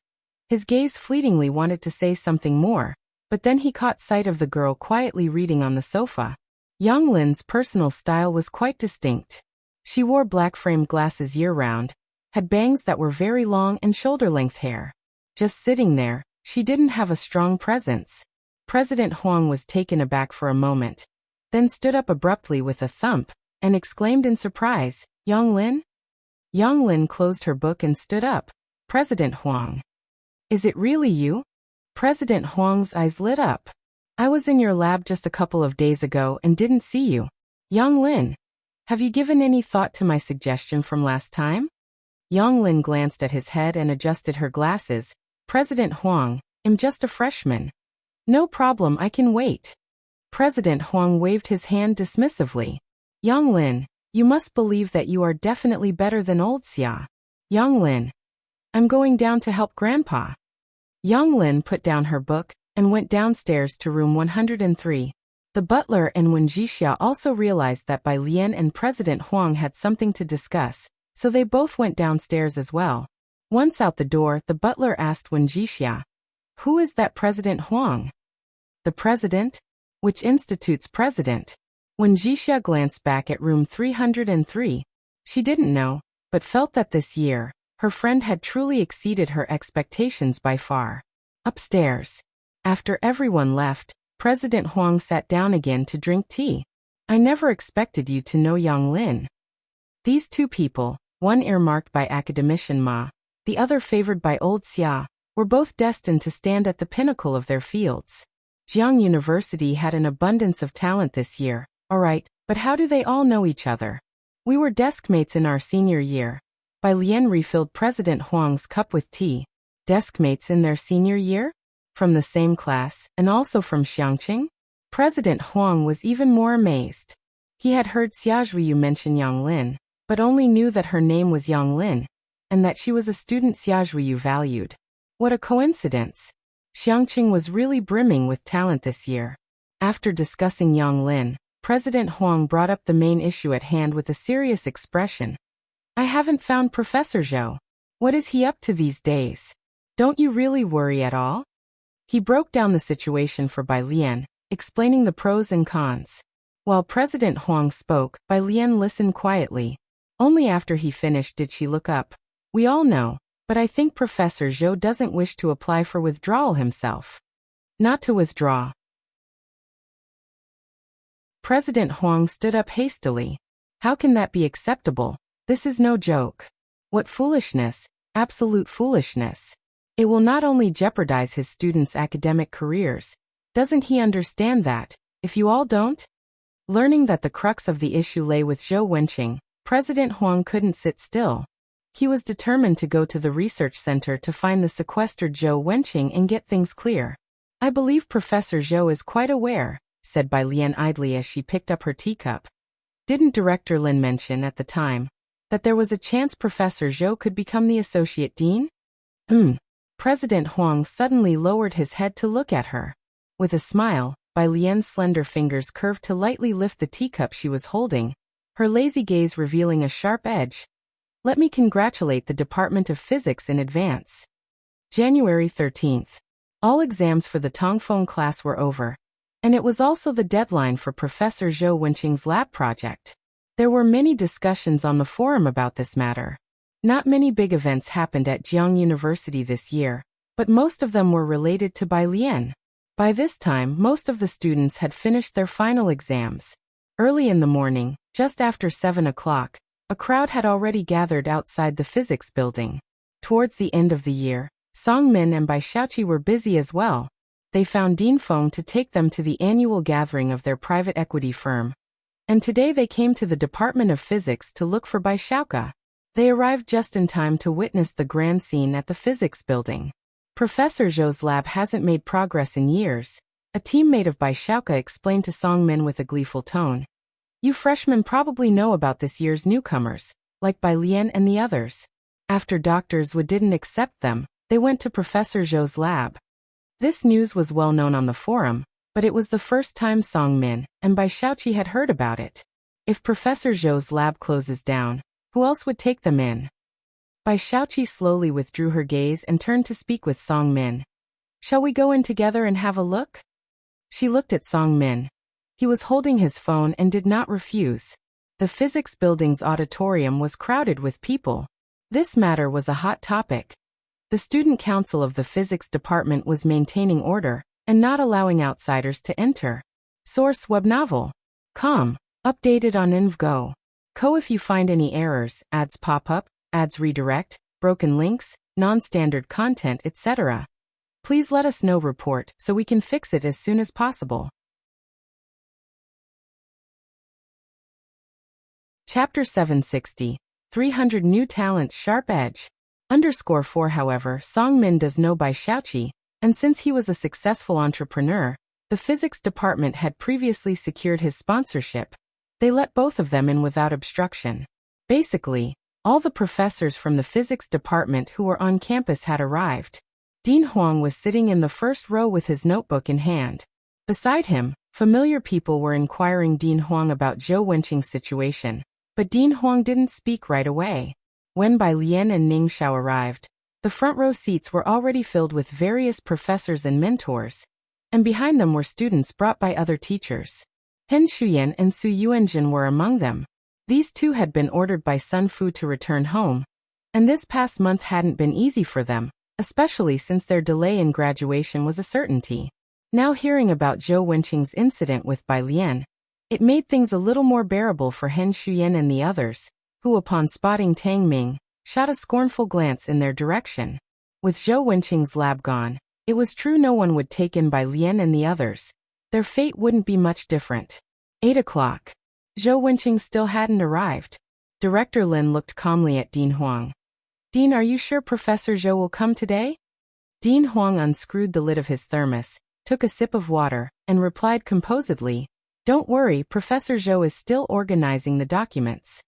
Speaker 1: His gaze fleetingly wanted to say something more, but then he caught sight of the girl quietly reading on the sofa. Yang Lin's personal style was quite distinct. She wore black-framed glasses year-round, had bangs that were very long and shoulder-length hair. Just sitting there, she didn't have a strong presence. President Huang was taken aback for a moment, then stood up abruptly with a thump, and exclaimed in surprise, "Yang Lin?" Yang Lin closed her book and stood up. President Huang. Is it really you? President Huang's eyes lit up. I was in your lab just a couple of days ago and didn't see you. Yang Lin. Have you given any thought to my suggestion from last time? Yang Lin glanced at his head and adjusted her glasses. President Huang, I'm just a freshman. No problem, I can wait. President Huang waved his hand dismissively. Yang Lin, you must believe that you are definitely better than old Xia. Yang Lin. I'm going down to help Grandpa. Yang Lin put down her book and went downstairs to room 103. The butler and Wen Jixia also realized that Bai Lian and President Huang had something to discuss, so they both went downstairs as well. Once out the door, the butler asked Wen Jixia, "Who is that President Huang?" "The president? Which institute's president?" Wen Jixia glanced back at room 303. She didn't know, but felt that this year, her friend had truly exceeded her expectations by far. Upstairs. After everyone left, President Huang sat down again to drink tea. I never expected you to know Yang Lin. These two people, one earmarked by academician Ma, the other favored by old Xia, were both destined to stand at the pinnacle of their fields. Jiang University had an abundance of talent this year, alright, but how do they all know each other? We were deskmates in our senior year. Bai Lian refilled President Huang's cup with tea. Deskmates in their senior year? From the same class, and also from Xiangqing? President Huang was even more amazed. He had heard Xia Zhuyu mention Yang Lin, but only knew that her name was Yang Lin, and that she was a student Xia Zhuyu valued. What a coincidence. Xiangqing was really brimming with talent this year. After discussing Yang Lin, President Huang brought up the main issue at hand with a serious expression. I haven't found Professor Zhou. What is he up to these days? Don't you really worry at all? He broke down the situation for Bai Lian, explaining the pros and cons. While President Huang spoke, Bai Lian listened quietly. Only after he finished did she look up. We all know, but I think Professor Zhou doesn't wish to apply for withdrawal himself. Not to withdraw. President Huang stood up hastily. How can that be acceptable? This is no joke. What foolishness, absolute foolishness. It will not only jeopardize his students' academic careers. Doesn't he understand that, if you all don't? Learning that the crux of the issue lay with Zhou Wenqing, President Huang couldn't sit still. He was determined to go to the research center to find the sequestered Zhou Wenqing and get things clear. I believe Professor Zhou is quite aware, said Bai Lian idly as she picked up her teacup. Didn't Director Lin mention at the time that there was a chance Professor Zhou could become the associate dean? President Huang suddenly lowered his head to look at her. With a smile, Bai Lian's slender fingers curved to lightly lift the teacup she was holding. her lazy gaze revealing a sharp edge. Let me congratulate the Department of Physics in advance. January 13th. All exams for the Tongfeng class were over, and it was also the deadline for Professor Zhou Wenqing's lab project. There were many discussions on the forum about this matter. Not many big events happened at Jiang University this year, but most of them were related to Bai Lian. By this time, most of the students had finished their final exams. Early in the morning, just after 7 o'clock, a crowd had already gathered outside the physics building. Towards the end of the year, Song Min and Bai Xiaoqi were busy as well. They found Dean Feng to take them to the annual gathering of their private equity firm. And today they came to the Department of Physics to look for Bai Xiaoqi. They arrived just in time to witness the grand scene at the physics building. Professor Zhou's lab hasn't made progress in years, a teammate of Bai Xiaoqi explained to Song Min with a gleeful tone. You freshmen probably know about this year's newcomers, like Bai Lian and the others. After Drs. Wu didn't accept them, they went to Professor Zhou's lab. This news was well known on the forum, but it was the first time Song Min and Bai Xiaoqi had heard about it. If Professor Zhou's lab closes down, who else would take them in? Bai Xiaoqi slowly withdrew her gaze and turned to speak with Song Min. Shall we go in together and have a look? She looked at Song Min. He was holding his phone and did not refuse. The physics building's auditorium was crowded with people. This matter was a hot topic. The student council of the physics department was maintaining order and not allowing outsiders to enter. Source web novel. Com. Updated on InvGo. Co. If you find any errors, ads pop up, ads redirect, broken links, non-standard content, etc. Please let us know. Report so we can fix it as soon as possible. Chapter 760. 300 New Talents Sharp Edge. _4 However, Song Min does know Bai Xiaoqi, and since he was a successful entrepreneur, the physics department had previously secured his sponsorship. They let both of them in without obstruction. Basically, all the professors from the physics department who were on campus had arrived. Dean Huang was sitting in the first row with his notebook in hand. Beside him, familiar people were inquiring Dean Huang about Zhou Wenqing's situation. But Dean Huang didn't speak right away. When Bai Lian and Ning Xiao arrived, the front row seats were already filled with various professors and mentors, and behind them were students brought by other teachers. Hen Shuyan and Su Yuanjin were among them. These two had been ordered by Sun Fu to return home, and this past month hadn't been easy for them, especially since their delay in graduation was a certainty. Now hearing about Zhou Wenqing's incident with Bai Lian, it made things a little more bearable for Hen Shuyan and the others, who upon spotting Tang Ming, shot a scornful glance in their direction. With Zhou Wenqing's lab gone, it was true no one would take in Bai Lian and the others. Their fate wouldn't be much different. 8 o'clock. Zhou Wenqing still hadn't arrived. Director Lin looked calmly at Dean Huang. Dean, are you sure Professor Zhou will come today? Dean Huang unscrewed the lid of his thermos, took a sip of water, and replied composedly, Don't worry, Professor Zhou is still organizing the documents.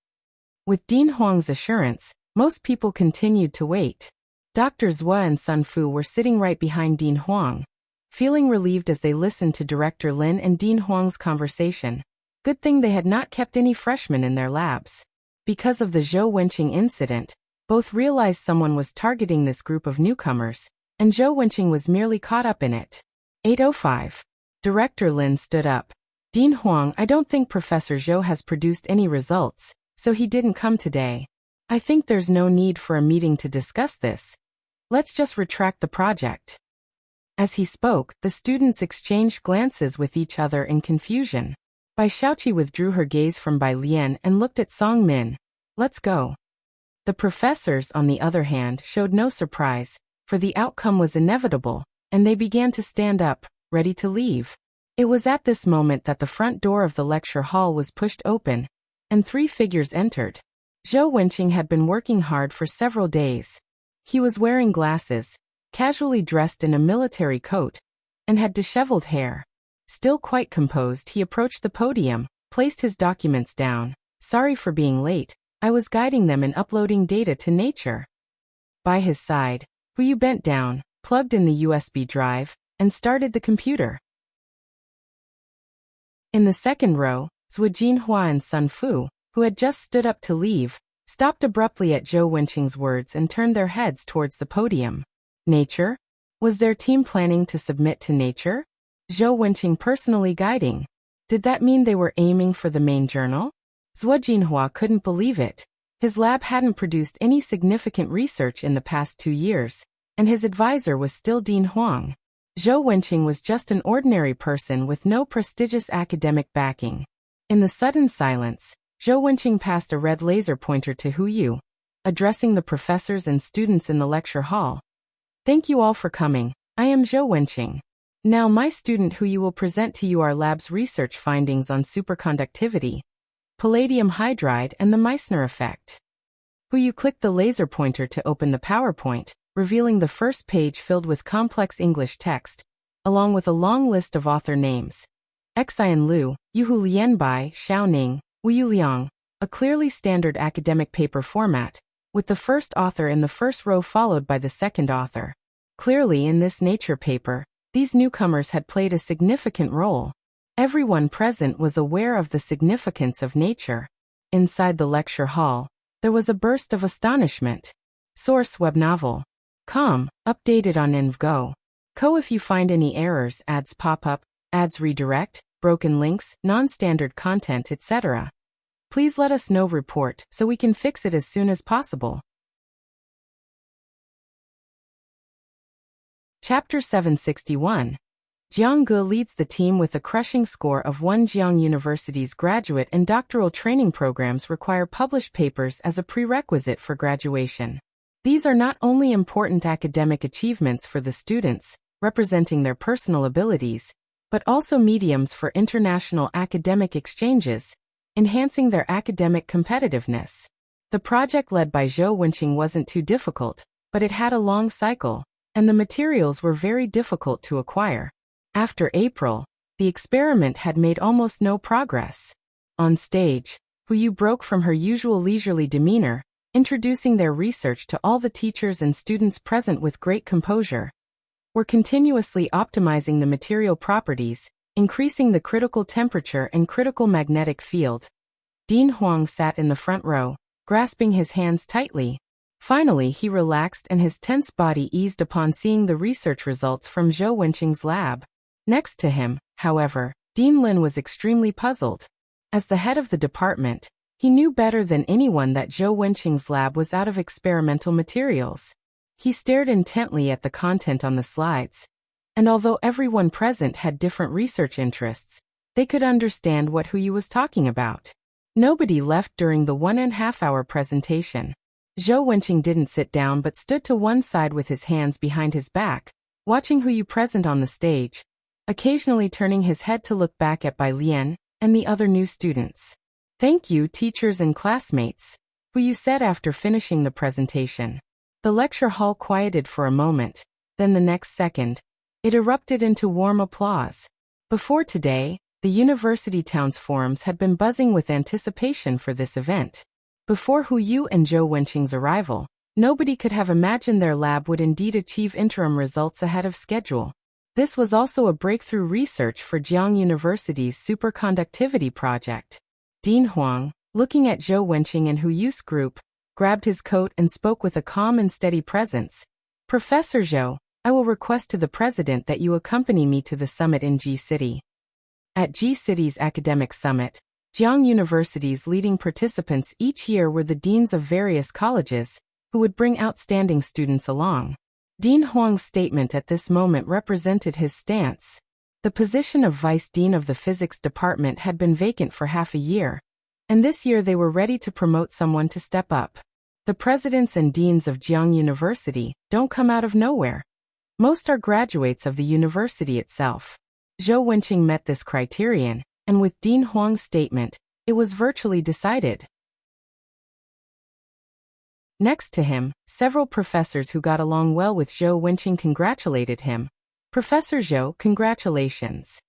Speaker 1: With Dean Huang's assurance, most people continued to wait. Drs. Wu and Sun Fu were sitting right behind Dean Huang, feeling relieved as they listened to Director Lin and Dean Huang's conversation. Good thing they had not kept any freshmen in their labs. Because of the Zhou Wenqing incident, both realized someone was targeting this group of newcomers, and Zhou Wenqing was merely caught up in it. 8:05. Director Lin stood up. Dean Huang, I don't think Professor Zhou has produced any results, so he didn't come today. I think there's no need for a meeting to discuss this. Let's just retract the project. As he spoke, the students exchanged glances with each other in confusion. Bai Xiaoqi withdrew her gaze from Bai Lian and looked at Song Min. Let's go. The professors, on the other hand, showed no surprise, for the outcome was inevitable, and they began to stand up, ready to leave. It was at this moment that the front door of the lecture hall was pushed open, and 3 figures entered. Zhou Wenqing had been working hard for several days. He was wearing glasses, casually dressed in a military coat, and had disheveled hair. Still quite composed, he approached the podium, placed his documents down. Sorry for being late, I was guiding them in uploading data to Nature. By his side, Hu bent down, plugged in the USB drive, and started the computer. In the second row, Zhu Jinhua and Sun Fu, who had just stood up to leave, stopped abruptly at Zhou Wenqing's words and turned their heads towards the podium. Nature? Was their team planning to submit to nature? Zhou Wenqing personally guiding. Did that mean they were aiming for the main journal? Zhuo Jinhua couldn't believe it. His lab hadn't produced any significant research in the past 2 years, and his advisor was still Dean Huang. Zhou Wenqing was just an ordinary person with no prestigious academic backing. In the sudden silence, Zhou Wenqing passed a red laser pointer to Hu Yu, addressing the professors and students in the lecture hall. Thank you all for coming. I am Zhou Wenqing. Now my student Hu Yu will present to you our lab's research findings on superconductivity, palladium hydride and the Meissner effect. Hu Yu clicked the laser pointer to open the PowerPoint, revealing the first page filled with complex English text, along with a long list of author names. Xian Liu, Yuhu Lianbai, Xiao Ning, Wuyu Liang, a clearly standard academic paper format, with the first author in the first row followed by the second author. Clearly in this Nature paper, these newcomers had played a significant role. Everyone present was aware of the significance of Nature. Inside the lecture hall, there was a burst of astonishment. Source web novel. Com, updated on InvGo. Co if you find any errors, ads pop up, ads redirect, broken links, non-standard content, etc. Please let us know report so we can fix it as soon as possible. Chapter 761. Jiang Ge leads the team with a crushing score of 1. Jiang University's graduate and doctoral training programs require published papers as a prerequisite for graduation. These are not only important academic achievements for the students, representing their personal abilities, but also mediums for international academic exchanges, enhancing their academic competitiveness. The project led by Zhou Wenqing wasn't too difficult, but it had a long cycle, and the materials were very difficult to acquire. After April, the experiment had made almost no progress. On stage, Hu Yu broke from her usual leisurely demeanor, introducing their research to all the teachers and students present with great composure. We're continuously optimizing the material properties, increasing the critical temperature and critical magnetic field. Dean Huang sat in the front row, grasping his hands tightly. Finally he relaxed and his tense body eased upon seeing the research results from Zhou Wenqing's lab. Next to him, however, Dean Lin was extremely puzzled. As the head of the department, he knew better than anyone that Zhou Wenqing's lab was out of experimental materials. He stared intently at the content on the slides, and although everyone present had different research interests, they could understand what Hu Yu was talking about. Nobody left during the 1.5-hour presentation. Zhou Wenqing didn't sit down but stood to one side with his hands behind his back, watching Hu Yu present on the stage, occasionally turning his head to look back at Bai Lian and the other new students. Thank you, teachers and classmates, Hu Yu said after finishing the presentation. The lecture hall quieted for a moment, then the next second, it erupted into warm applause. Before today, the university town's forums had been buzzing with anticipation for this event. Before Hu Yu and Zhou Wenqing's arrival, nobody could have imagined their lab would indeed achieve interim results ahead of schedule. This was also a breakthrough research for Jiang University's superconductivity project. Dean Huang, looking at Zhou Wenqing and Hu Yu's group, grabbed his coat and spoke with a calm and steady presence. Professor Zhou, I will request to the president that you accompany me to the summit in Ji City. At Ji City's academic summit, Jiang University's leading participants each year were the deans of various colleges, who would bring outstanding students along. Dean Huang's statement at this moment represented his stance. The position of vice dean of the physics department had been vacant for half a year, and this year they were ready to promote someone to step up. The presidents and deans of Jiang University don't come out of nowhere. Most are graduates of the university itself. Zhou Wenqing met this criterion, and with Dean Huang's statement, it was virtually decided. Next to him, several professors who got along well with Zhou Wenqing congratulated him. Professor Zhou, congratulations.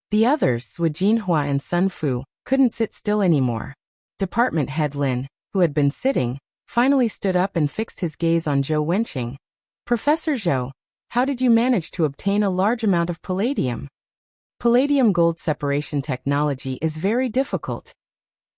Speaker 1: The others, Zhu Jinhua and Sun Fu, couldn't sit still anymore. Department head Lin, who had been sitting, finally stood up and fixed his gaze on Zhou Wenqing. Professor Zhou, how did you manage to obtain a large amount of palladium? Palladium-gold separation technology is very difficult.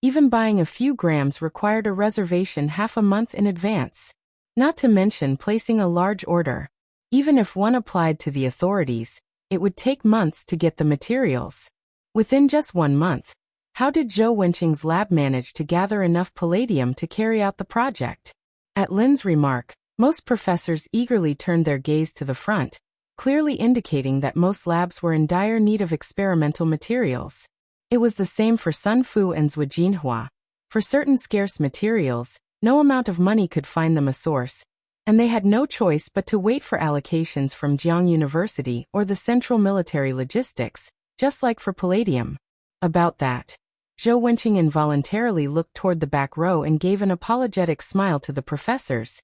Speaker 1: Even buying a few grams required a reservation half a month in advance. Not to mention placing a large order. Even if one applied to the authorities, it would take months to get the materials. Within just 1 month, how did Zhou Wenqing's lab manage to gather enough palladium to carry out the project? At Lin's remark, most professors eagerly turned their gaze to the front, clearly indicating that most labs were in dire need of experimental materials. It was the same for Sun Fu and Zhuo Jinhua. For certain scarce materials, no amount of money could find them a source, and they had no choice but to wait for allocations from Jiang University or the Central Military Logistics, just like for palladium. About that, Zhou Wenqing involuntarily looked toward the back row and gave an apologetic smile to the professors.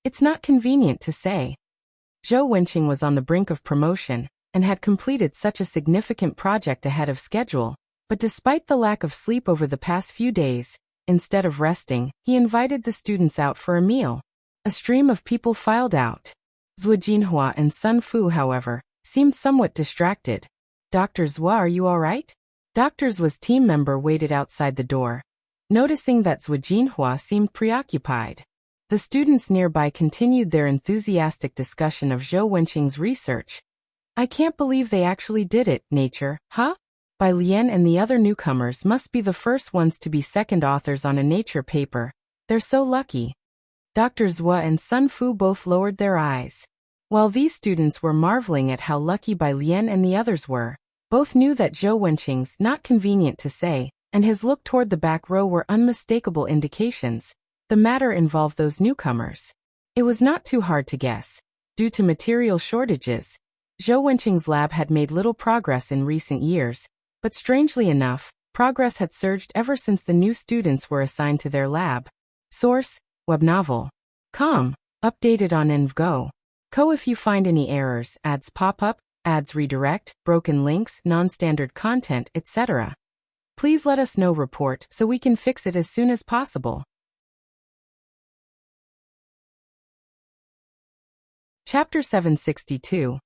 Speaker 1: It's not convenient to say. Zhou Wenqing was on the brink of promotion and had completed such a significant project ahead of schedule, but despite the lack of sleep over the past few days, instead of resting, he invited the students out for a meal. A stream of people filed out. Zhuo Jinhua and Sun Fu, however, seemed somewhat distracted. Dr. Zhuo, are you all right? Dr. Zhuo's team member waited outside the door. Noticing that Zhuo Jinhua seemed preoccupied, the students nearby continued their enthusiastic discussion of Zhou Wenqing's research. I can't believe they actually did it, Nature, huh? Bai Lian and the other newcomers must be the first ones to be second authors on a Nature paper. They're so lucky. Dr. Zhuo and Sun Fu both lowered their eyes. While these students were marveling at how lucky Bai Lian and the others were, both knew that Zhou Wenqing's, not convenient to say, and his look toward the back row were unmistakable indications. The matter involved those newcomers. It was not too hard to guess. Due to material shortages, Zhou Wenqing's lab had made little progress in recent years, but strangely enough, progress had surged ever since the new students were assigned to their lab. Source: Web novel. Com. Updated on ENVGo. Co. If you find any errors, ads pop up, ads redirect, broken links, non-standard content, etc., please let us know. Report so we can fix it as soon as possible. Chapter 762.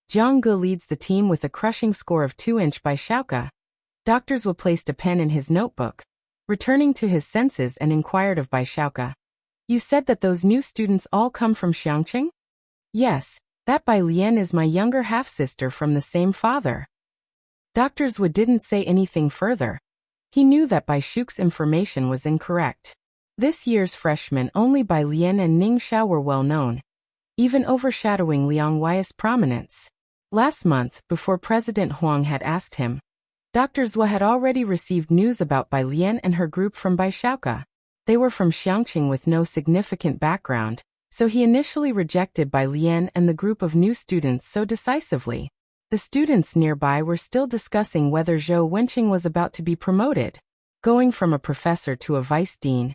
Speaker 1: Jiang Ge leads the team with a crushing score of 2-inch by Xiaoke. Dr. Zhuo placed a pen in his notebook. Returning to his senses and inquired of Bai Xiaoke. You said that those new students all come from Xiangqing? Yes, that Bai Lian is my younger half-sister from the same father. Dr. Zhuo didn't say anything further. He knew that Bai Shuke's information was incorrect. This year's freshmen only Bai Lian and Ning Xiao were well known, even overshadowing Liang Wei's prominence. Last month, before President Huang had asked him, Dr. Zhuo had already received news about Bai Lian and her group from Bai Xiaoke. They were from Xiangqing with no significant background, so he initially rejected Bai Lian and the group of new students so decisively. The students nearby were still discussing whether Zhou Wenqing was about to be promoted, going from a professor to a vice dean,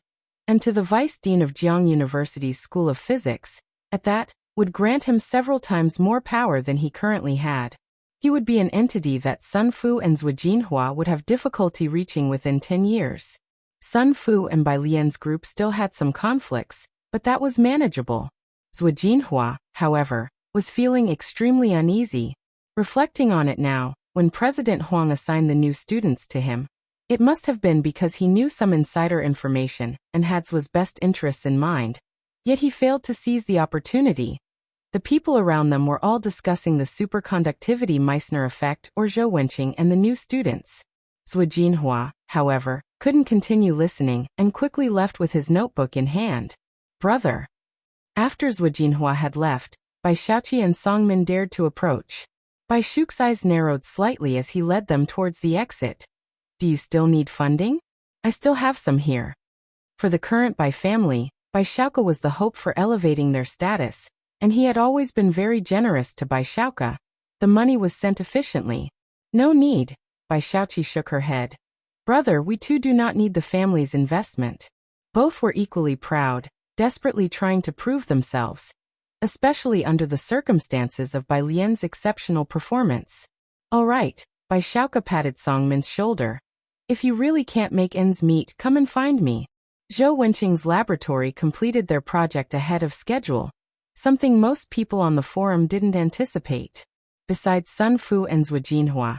Speaker 1: and to the vice dean of Jiang University's School of Physics. At that, would grant him several times more power than he currently had. He would be an entity that Sun Fu and Zhuo Jinhua would have difficulty reaching within 10 years. Sun Fu and Bai Lian's group still had some conflicts, but that was manageable. Zhuo Jinhua, however, was feeling extremely uneasy. Reflecting on it now, when President Huang assigned the new students to him, it must have been because he knew some insider information and had Zhuo's best interests in mind. Yet he failed to seize the opportunity. The people around them were all discussing the superconductivity Meissner effect or Zhou Wenqing and the new students. Zhuo Jinhua, however, couldn't continue listening and quickly left with his notebook in hand. Brother. After Zhuo Jinhua had left, Bai Xiaoqi and Songmin dared to approach. Bai Shuke's eyes narrowed slightly as he led them towards the exit. Do you still need funding? I still have some here. For the current Bai family, Bai Xiaoke was the hope for elevating their status, and he had always been very generous to Bai Xiaoke. The money was sent efficiently. No need. Bai Xiaoqi shook her head. Brother, we too do not need the family's investment. Both were equally proud, desperately trying to prove themselves, especially under the circumstances of Bai Lian's exceptional performance. All right, Bai Xiaoke patted Songmin's shoulder. If you really can't make ends meet, come and find me. Zhou Wenqing's laboratory completed their project ahead of schedule, something most people on the forum didn't anticipate. Besides Sun Fu and Zhuo Jinhua,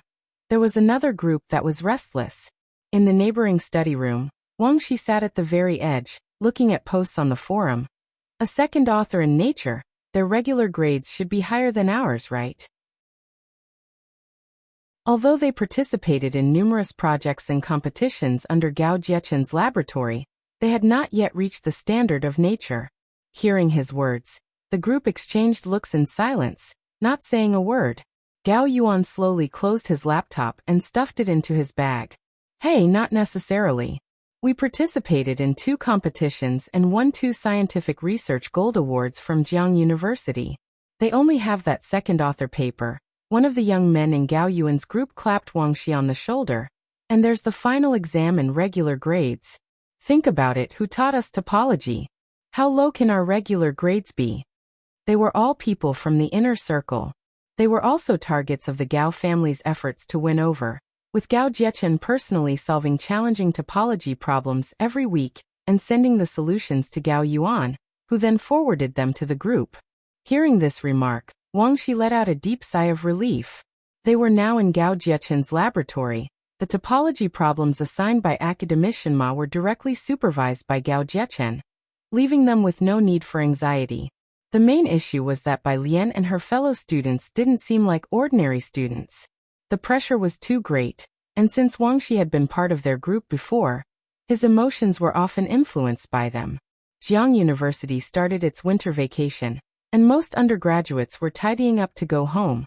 Speaker 1: there was another group that was restless. In the neighboring study room, Wang Shi sat at the very edge, looking at posts on the forum. A second author in Nature, their regular grades should be higher than ours, right? Although they participated in numerous projects and competitions under Gao Jiechen's laboratory, they had not yet reached the standard of Nature. Hearing his words, the group exchanged looks in silence, not saying a word. Gao Yuan slowly closed his laptop and stuffed it into his bag. Hey, not necessarily. We participated in 2 competitions and won 2 scientific research gold awards from Jiang University. They only have that second author paper. One of the young men in Gao Yuan's group clapped Wang Shi on the shoulder. And there's the final exam and regular grades. Think about it, who taught us topology? How low can our regular grades be? They were all people from the inner circle. They were also targets of the Gao family's efforts to win over, with Gao Jiechen personally solving challenging topology problems every week and sending the solutions to Gao Yuan, who then forwarded them to the group. Hearing this remark, Wang Shi let out a deep sigh of relief. They were now in Gao Jiechen's laboratory. The topology problems assigned by academician Ma were directly supervised by Gao Jiechen, leaving them with no need for anxiety. The main issue was that Bai Lian and her fellow students didn't seem like ordinary students. The pressure was too great, and since Wang Shi had been part of their group before, his emotions were often influenced by them. Jiang University started its winter vacation, and most undergraduates were tidying up to go home,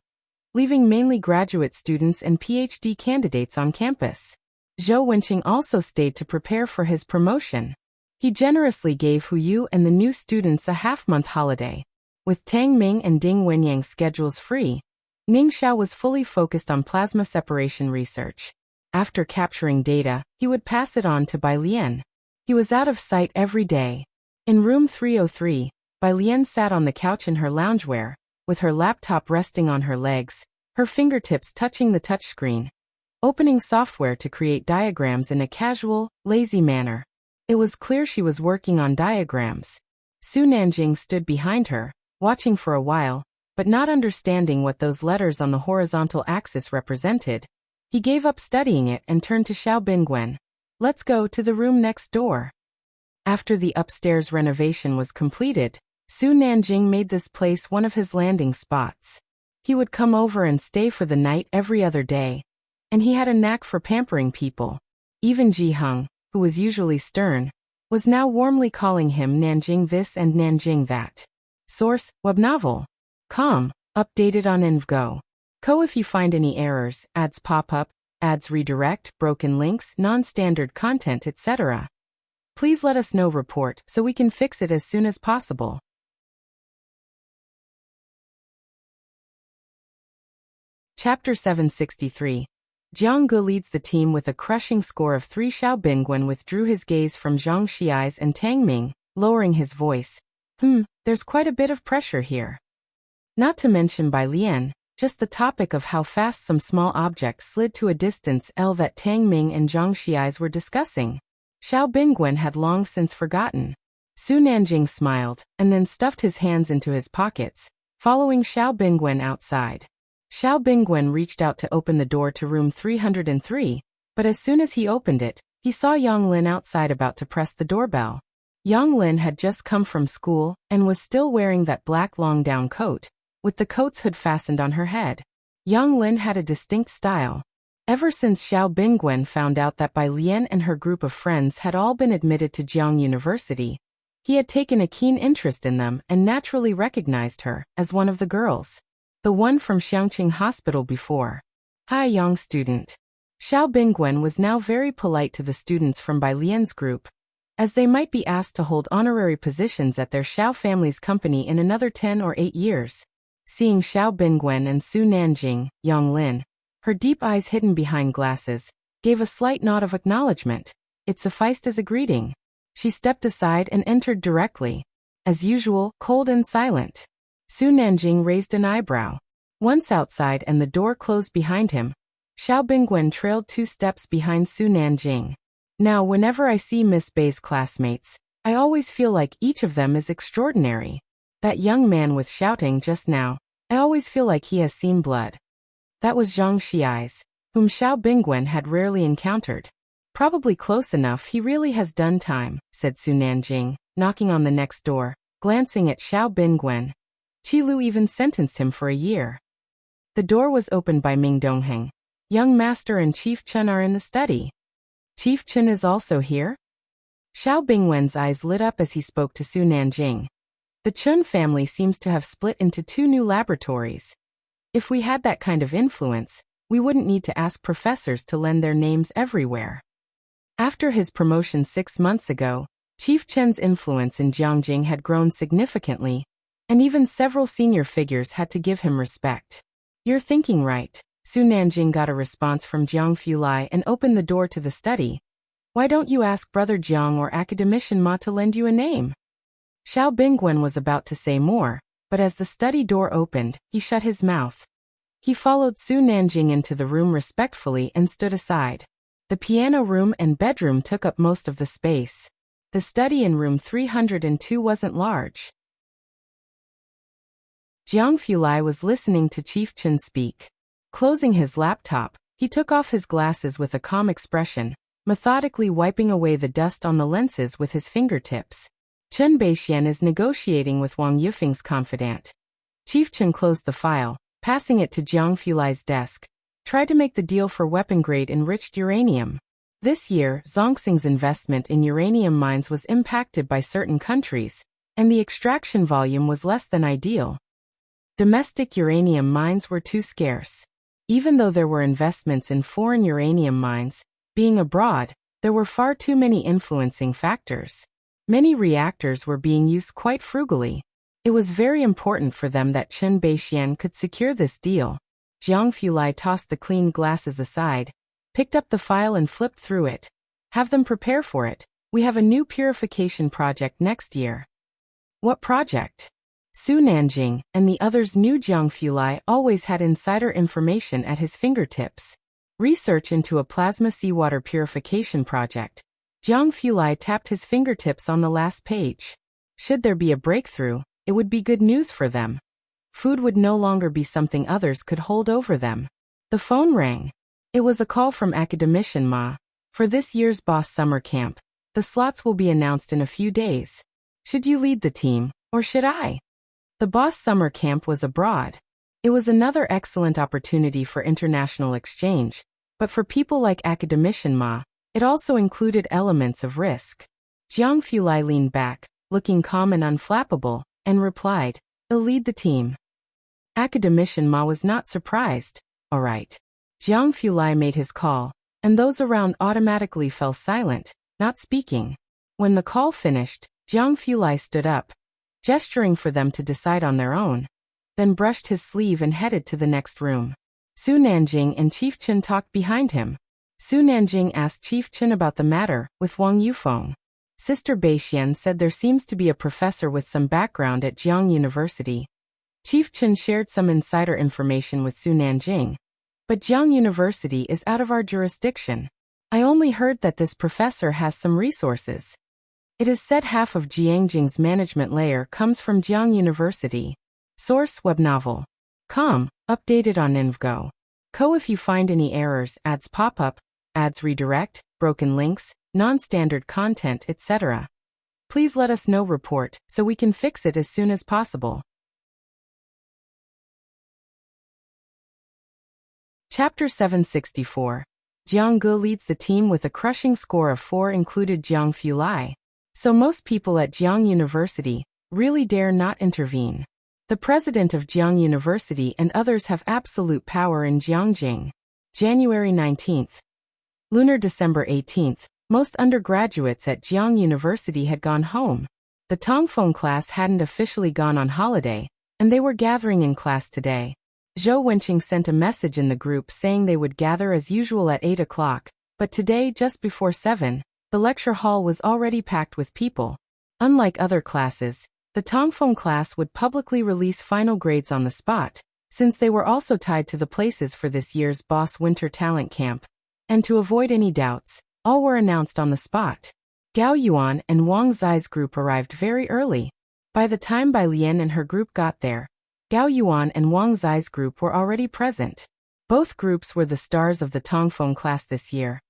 Speaker 1: leaving mainly graduate students and PhD candidates on campus. Zhou Wenqing also stayed to prepare for his promotion. He generously gave Hu Yu and the new students a half-month holiday. With Tang Ming and Ding Wenyang's schedules free, Ning Xiao was fully focused on plasma separation research. After capturing data, he would pass it on to Bai Lian. He was out of sight every day. In room 303, Bai Lian sat on the couch in her loungewear, with her laptop resting on her legs, her fingertips touching the touchscreen, opening software to create diagrams in a casual, lazy manner. It was clear she was working on diagrams. Su Nanjing stood behind her, watching for a while, but not understanding what those letters on the horizontal axis represented. He gave up studying it and turned to Xiao Bingwen. Let's go to the room next door. After the upstairs renovation was completed, Su Nanjing made this place one of his landing spots. He would come over and stay for the night every other day, and he had a knack for pampering people. Even Ji Heng, who was usually stern, was now warmly calling him Nanjing this and Nanjing that. Source, web novel. Com, updated on InvGo. Co if you find any errors, ads pop up, ads redirect, broken links, non-standard content, etc. Please let us know report so we can fix it as soon as possible. Chapter 763. Jiang Gu leads the team with a crushing score of 3. Xiao Bingwen withdrew his gaze from Zhang Xiai's and Tang Ming, lowering his voice. There's quite a bit of pressure here. Not to mention Bai Lian, just the topic of how fast some small objects slid to a distance L that Tang Ming and Zhang Xiai's were discussing. Xiao Bingwen had long since forgotten. Su Nanjing smiled, and then stuffed his hands into his pockets, following Xiao Bingwen outside. Xiao Bingwen reached out to open the door to room 303, but as soon as he opened it, he saw Yang Lin outside about to press the doorbell. Yang Lin had just come from school and was still wearing that black long-down coat, with the coat's hood fastened on her head. Yang Lin had a distinct style. Ever since Xiao Bingwen found out that Bai Lian and her group of friends had all been admitted to Jiang University, he had taken a keen interest in them and naturally recognized her as one of the girls. The one from Xiangqing Hospital before. Hi, young student. Xiao Bingwen was now very polite to the students from Bai Lian's group, as they might be asked to hold honorary positions at their Xiao family's company in another 10 or 8 years. Seeing Xiao Bingwen and Su Nanjing, Yang Lin, her deep eyes hidden behind glasses, gave a slight nod of acknowledgement. It sufficed as a greeting. She stepped aside and entered directly. As usual, cold and silent. Su Nanjing raised an eyebrow. Once outside and the door closed behind him, Xiao Bingwen trailed 2 steps behind Su Nanjing. Now whenever I see Miss Bei's classmates, I always feel like each of them is extraordinary. That young man with shouting just now, I always feel like he has seen blood. That was Zhang Xiai's, whom Xiao Bingwen had rarely encountered. Probably close enough. He really has done time, said Su Nanjing, knocking on the next door, glancing at Xiao Bingwen. Qi Lu even sentenced him for a year. The door was opened by Ming Dongheng. Young Master and Chief Chun are in the study. Chief Chun is also here? Xiao Bingwen's eyes lit up as he spoke to Su Nanjing. The Chun family seems to have split into 2 new laboratories. If we had that kind of influence, we wouldn't need to ask professors to lend their names everywhere. After his promotion 6 months ago, Chief Chen's influence in Jiangjing had grown significantly, and even several senior figures had to give him respect. You're thinking right. Su Nanjing got a response from Jiang Fulai and opened the door to the study. Why don't you ask Brother Jiang or Academician Ma to lend you a name? Xiao Bingwen was about to say more, but as the study door opened, he shut his mouth. He followed Su Nanjing into the room respectfully and stood aside. The piano room and bedroom took up most of the space. The study in room 302 wasn't large. Jiang Fulai was listening to Chief Chun speak. Closing his laptop, he took off his glasses with a calm expression, methodically wiping away the dust on the lenses with his fingertips. Chen Beixian is negotiating with Wang Yufeng's confidant. Chief Chun closed the file, passing it to Jiang Fulai's desk. Tried to make the deal for weapon-grade enriched uranium. This year, Zhongxing's investment in uranium mines was impacted by certain countries, and the extraction volume was less than ideal. Domestic uranium mines were too scarce. Even though there were investments in foreign uranium mines, being abroad, there were far too many influencing factors. Many reactors were being used quite frugally. It was very important for them that Chen Beixian could secure this deal. Jiang Fulai tossed the clean glasses aside, picked up the file and flipped through it. Have them prepare for it. We have a new purification project next year. What project? Su Nanjing and the others knew Jiang Fulai always had insider information at his fingertips. Research into a plasma seawater purification project. Jiang Fulai tapped his fingertips on the last page. Should there be a breakthrough, it would be good news for them. Food would no longer be something others could hold over them. The phone rang. It was a call from Academician Ma. For this year's Boss Summer Camp, the slots will be announced in a few days. Should you lead the team, or should I? The Boss Summer Camp was abroad. It was another excellent opportunity for international exchange, but for people like Academician Ma, it also included elements of risk. Jiang Fulai leaned back, looking calm and unflappable, and replied, I'll lead the team. Academician Ma was not surprised. All right. Jiang Fulai made his call, and those around automatically fell silent, not speaking. When the call finished, Jiang Fulai stood up, gesturing for them to decide on their own, then brushed his sleeve and headed to the next room. Su Nanjing and Chief Chun talked behind him. Su Nanjing asked Chief Chun about the matter with Wang Yufeng. Sister Beixian said there seems to be a professor with some background at Jiang University. Chief Chun shared some insider information with Su Nanjing. But Jiang University is out of our jurisdiction. I only heard that this professor has some resources. It is said half of Jiangjing's management layer comes from Jiang University. Source web novel. Com, updated on InvGo. If you find any errors, ads pop up, ads redirect, broken links, non-standard content, etc. Please let us know report so we can fix it as soon as possible. Chapter 764. Jiang Ge leads the team with a crushing score of 4 included Jiang Fulai. So most people at Jiang University really dare not intervene. The president of Jiang University and others have absolute power in Jiangjing. January 19th. Lunar December 18th. Most undergraduates at Jiang University had gone home. The Tongfeng class hadn't officially gone on holiday, and they were gathering in class today. Zhou Wenqing sent a message in the group saying they would gather as usual at 8 o'clock, but today just before 7, the lecture hall was already packed with people. Unlike other classes, the Tongfeng class would publicly release final grades on the spot, since they were also tied to the places for this year's Boss Winter Talent Camp. And to avoid any doubts, all were announced on the spot. Gao Yuan and Wang Zai's group arrived very early. By the time Bai Lian and her group got there, Gao Yuan and Wang Zai's group were already present. Both groups were the stars of the Tongfeng class this year.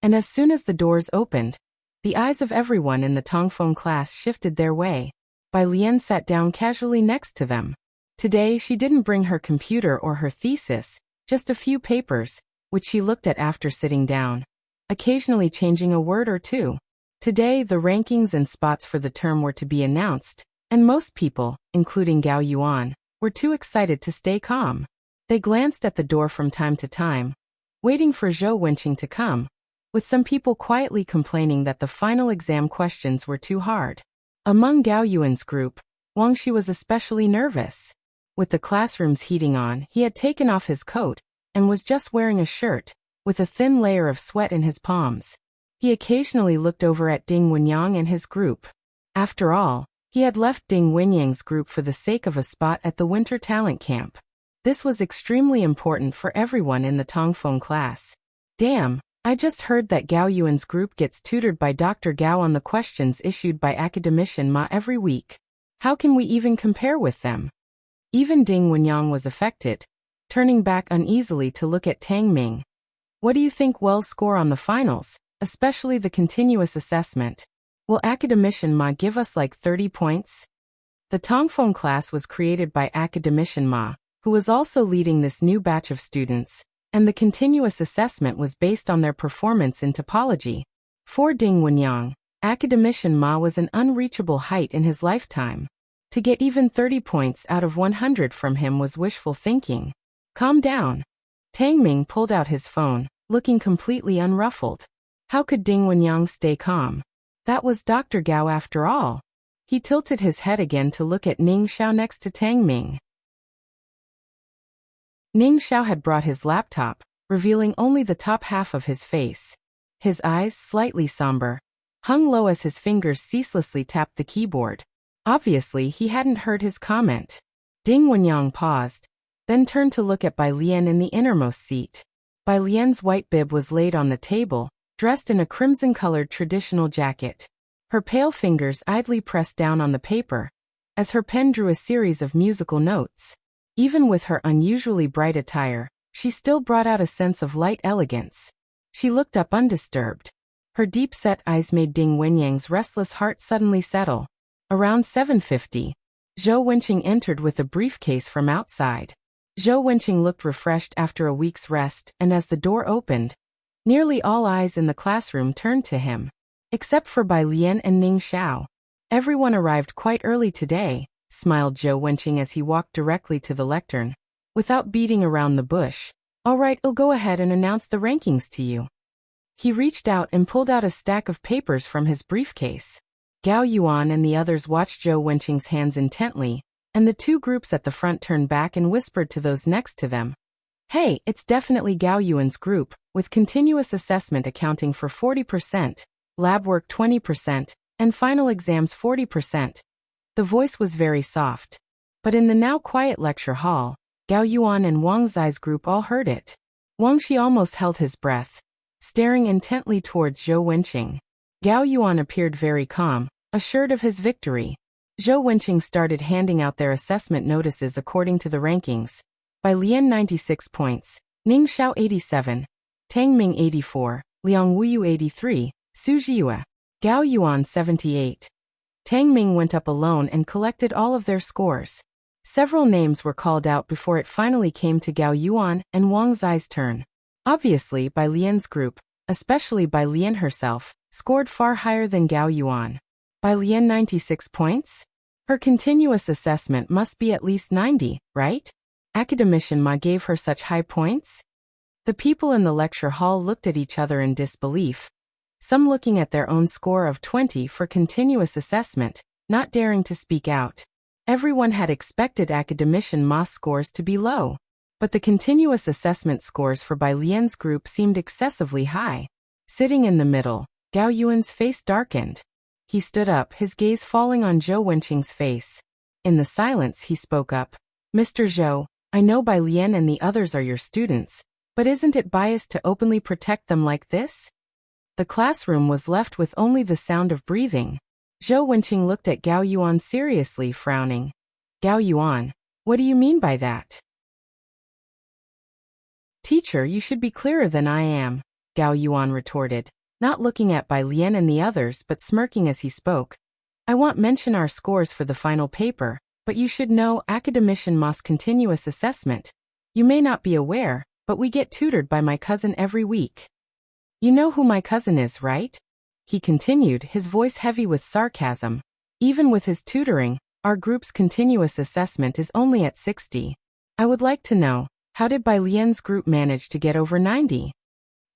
Speaker 1: And as soon as the doors opened, the eyes of everyone in the Tongfeng class shifted their way. Bai Lian sat down casually next to them. Today she didn't bring her computer or her thesis, just a few papers, which she looked at after sitting down, occasionally changing a word or two. Today the rankings and spots for the term were to be announced, and most people, including Gao Yuan, were too excited to stay calm. They glanced at the door from time to time, waiting for Zhou Wenqing to come, with some people quietly complaining that the final exam questions were too hard. Among Gao Yuan's group, Wang Shi was especially nervous. With the classrooms heating on, he had taken off his coat and was just wearing a shirt, with a thin layer of sweat in his palms. He occasionally looked over at Ding Wenyang and his group. After all, he had left Ding Wenyang's group for the sake of a spot at the winter talent camp. This was extremely important for everyone in the Tongfeng class. Damn, I just heard that Gao Yuan's group gets tutored by Dr. Gao on the questions issued by academician Ma every week. How can we even compare with them? Even Ding Wenyang was affected, turning back uneasily to look at Tang Ming. What do you think will score on the finals, especially the continuous assessment? Will academician Ma give us like 30 points? The Tongfeng class was created by academician Ma, who was also leading this new batch of students, and the continuous assessment was based on their performance in topology. For Ding Wenyang, academician Ma was an unreachable height in his lifetime. To get even 30 points out of 100 from him was wishful thinking. Calm down. Tang Ming pulled out his phone, looking completely unruffled. How could Ding Wenyang stay calm? That was Dr. Gao after all. He tilted his head again to look at Ning Xiao next to Tang Ming. Ning Xiao had brought his laptop, revealing only the top half of his face. His eyes, slightly somber, hung low as his fingers ceaselessly tapped the keyboard. Obviously, he hadn't heard his comment. Ding Wenyang paused, then turned to look at Bai Lian in the innermost seat. Bai Lian's white bib was laid on the table, dressed in a crimson-colored traditional jacket. Her pale fingers idly pressed down on the paper, as her pen drew a series of musical notes. Even with her unusually bright attire, she still brought out a sense of light elegance. She looked up undisturbed. Her deep-set eyes made Ding Wenyang's restless heart suddenly settle. Around 7:50, Zhou Wenqing entered with a briefcase from outside. Zhou Wenqing looked refreshed after a week's rest, and as the door opened, nearly all eyes in the classroom turned to him. Except for Bai Lian and Ning Xiao. Everyone arrived quite early today, smiled Zhou Wenqing as he walked directly to the lectern. Without beating around the bush. All right, I'll go ahead and announce the rankings to you. He reached out and pulled out a stack of papers from his briefcase. Gao Yuan and the others watched Zhou Wenqing's hands intently, and the two groups at the front turned back and whispered to those next to them. Hey, it's definitely Gao Yuan's group, with continuous assessment accounting for 40%, lab work 20%, and final exams 40%. The voice was very soft. But in the now quiet lecture hall, Gao Yuan and Wang Zai's group all heard it. Wang Shi almost held his breath, staring intently towards Zhou Wenqing. Gao Yuan appeared very calm, assured of his victory. Zhou Wenqing started handing out their assessment notices according to the rankings. Bai Lian 96 points, Ning Xiao 87, Tang Ming 84, Liang Wuyu 83, Su Jiyue, Gao Yuan 78. Tang Ming went up alone and collected all of their scores. Several names were called out before it finally came to Gao Yuan and Wang Zai's turn. Obviously, Bai Lian's group, especially Bai Lian herself, scored far higher than Gao Yuan. Bai Lian 96 points? Her continuous assessment must be at least 90, right? Academician Ma gave her such high points? The people in the lecture hall looked at each other in disbelief, some looking at their own score of 20 for continuous assessment, not daring to speak out. Everyone had expected academician Ma's scores to be low, but the continuous assessment scores for Bai Lian's group seemed excessively high. Sitting in the middle, Gao Yuan's face darkened. He stood up, his gaze falling on Zhou Wenqing's face. In the silence, he spoke up. Mr. Zhou, I know Bai Lian and the others are your students, but isn't it biased to openly protect them like this? The classroom was left with only the sound of breathing. Zhou Wenqing looked at Gao Yuan seriously, frowning. Gao Yuan, what do you mean by that? Teacher, you should be clearer than I am. Gao Yuan retorted, not looking at Bai Lian and the others but smirking as he spoke. I won't mention our scores for the final paper, but you should know Academician Ma's continuous assessment. You may not be aware, but we get tutored by my cousin every week. You know who my cousin is, right? He continued, his voice heavy with sarcasm. Even with his tutoring, our group's continuous assessment is only at 60. I would like to know, how did Bai Lian's group manage to get over 90?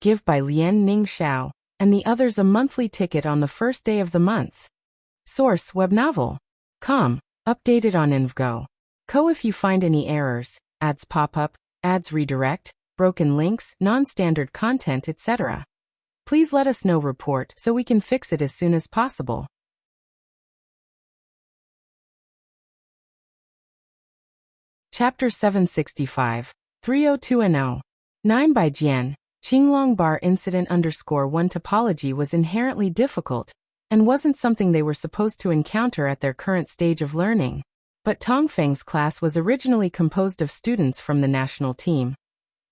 Speaker 1: Give Bai Lian Ning Xiao, and the others a monthly ticket on the first day of the month. Source: Web Novel. Com. Updated on InvGo. Co. If you find any errors, ads pop up, ads redirect, broken links, non-standard content, etc. Please let us know. Report so we can fix it as soon as possible. Chapter 765. 302-0. 9 by Jian. Qinglong Bar Incident _1 topology was inherently difficult, and wasn't something they were supposed to encounter at their current stage of learning. But Tongfeng's class was originally composed of students from the national team.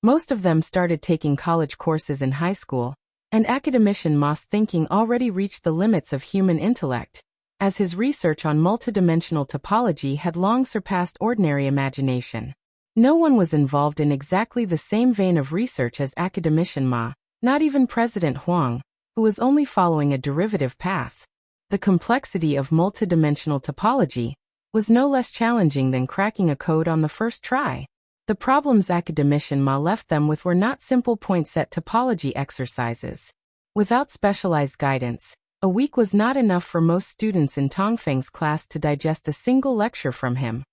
Speaker 1: Most of them started taking college courses in high school, and Academician Ma's thinking already reached the limits of human intellect, as his research on multidimensional topology had long surpassed ordinary imagination. No one was involved in exactly the same vein of research as Academician Ma, not even President Huang, who was only following a derivative path. The complexity of multidimensional topology was no less challenging than cracking a code on the first try. The problems Academician Ma left them with were not simple point-set topology exercises. Without specialized guidance, a week was not enough for most students in Tongfeng's class to digest a single lecture from him,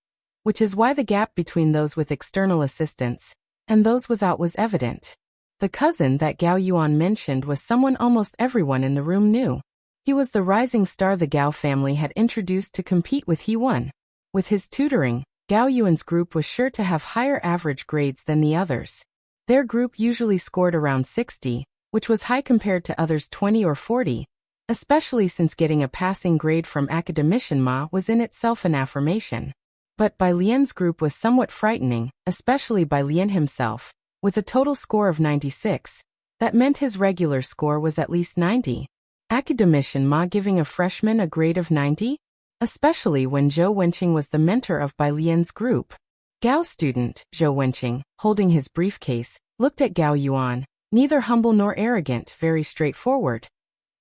Speaker 1: which is why the gap between those with external assistance and those without was evident. The cousin that Gao Yuan mentioned was someone almost everyone in the room knew. He was the rising star the Gao family had introduced to compete with He Won. With his tutoring, Gao Yuan's group was sure to have higher average grades than the others. Their group usually scored around 60, which was high compared to others' 20 or 40, especially since getting a passing grade from Academician Ma was in itself an affirmation. But Bai Lian's group was somewhat frightening, especially Bai Lian himself. With a total score of 96, that meant his regular score was at least 90. Academician Ma giving a freshman a grade of 90? Especially when Zhou Wenqing was the mentor of Bai Lian's group. Gao student, Zhou Wenqing, holding his briefcase, looked at Gao Yuan, neither humble nor arrogant, very straightforward.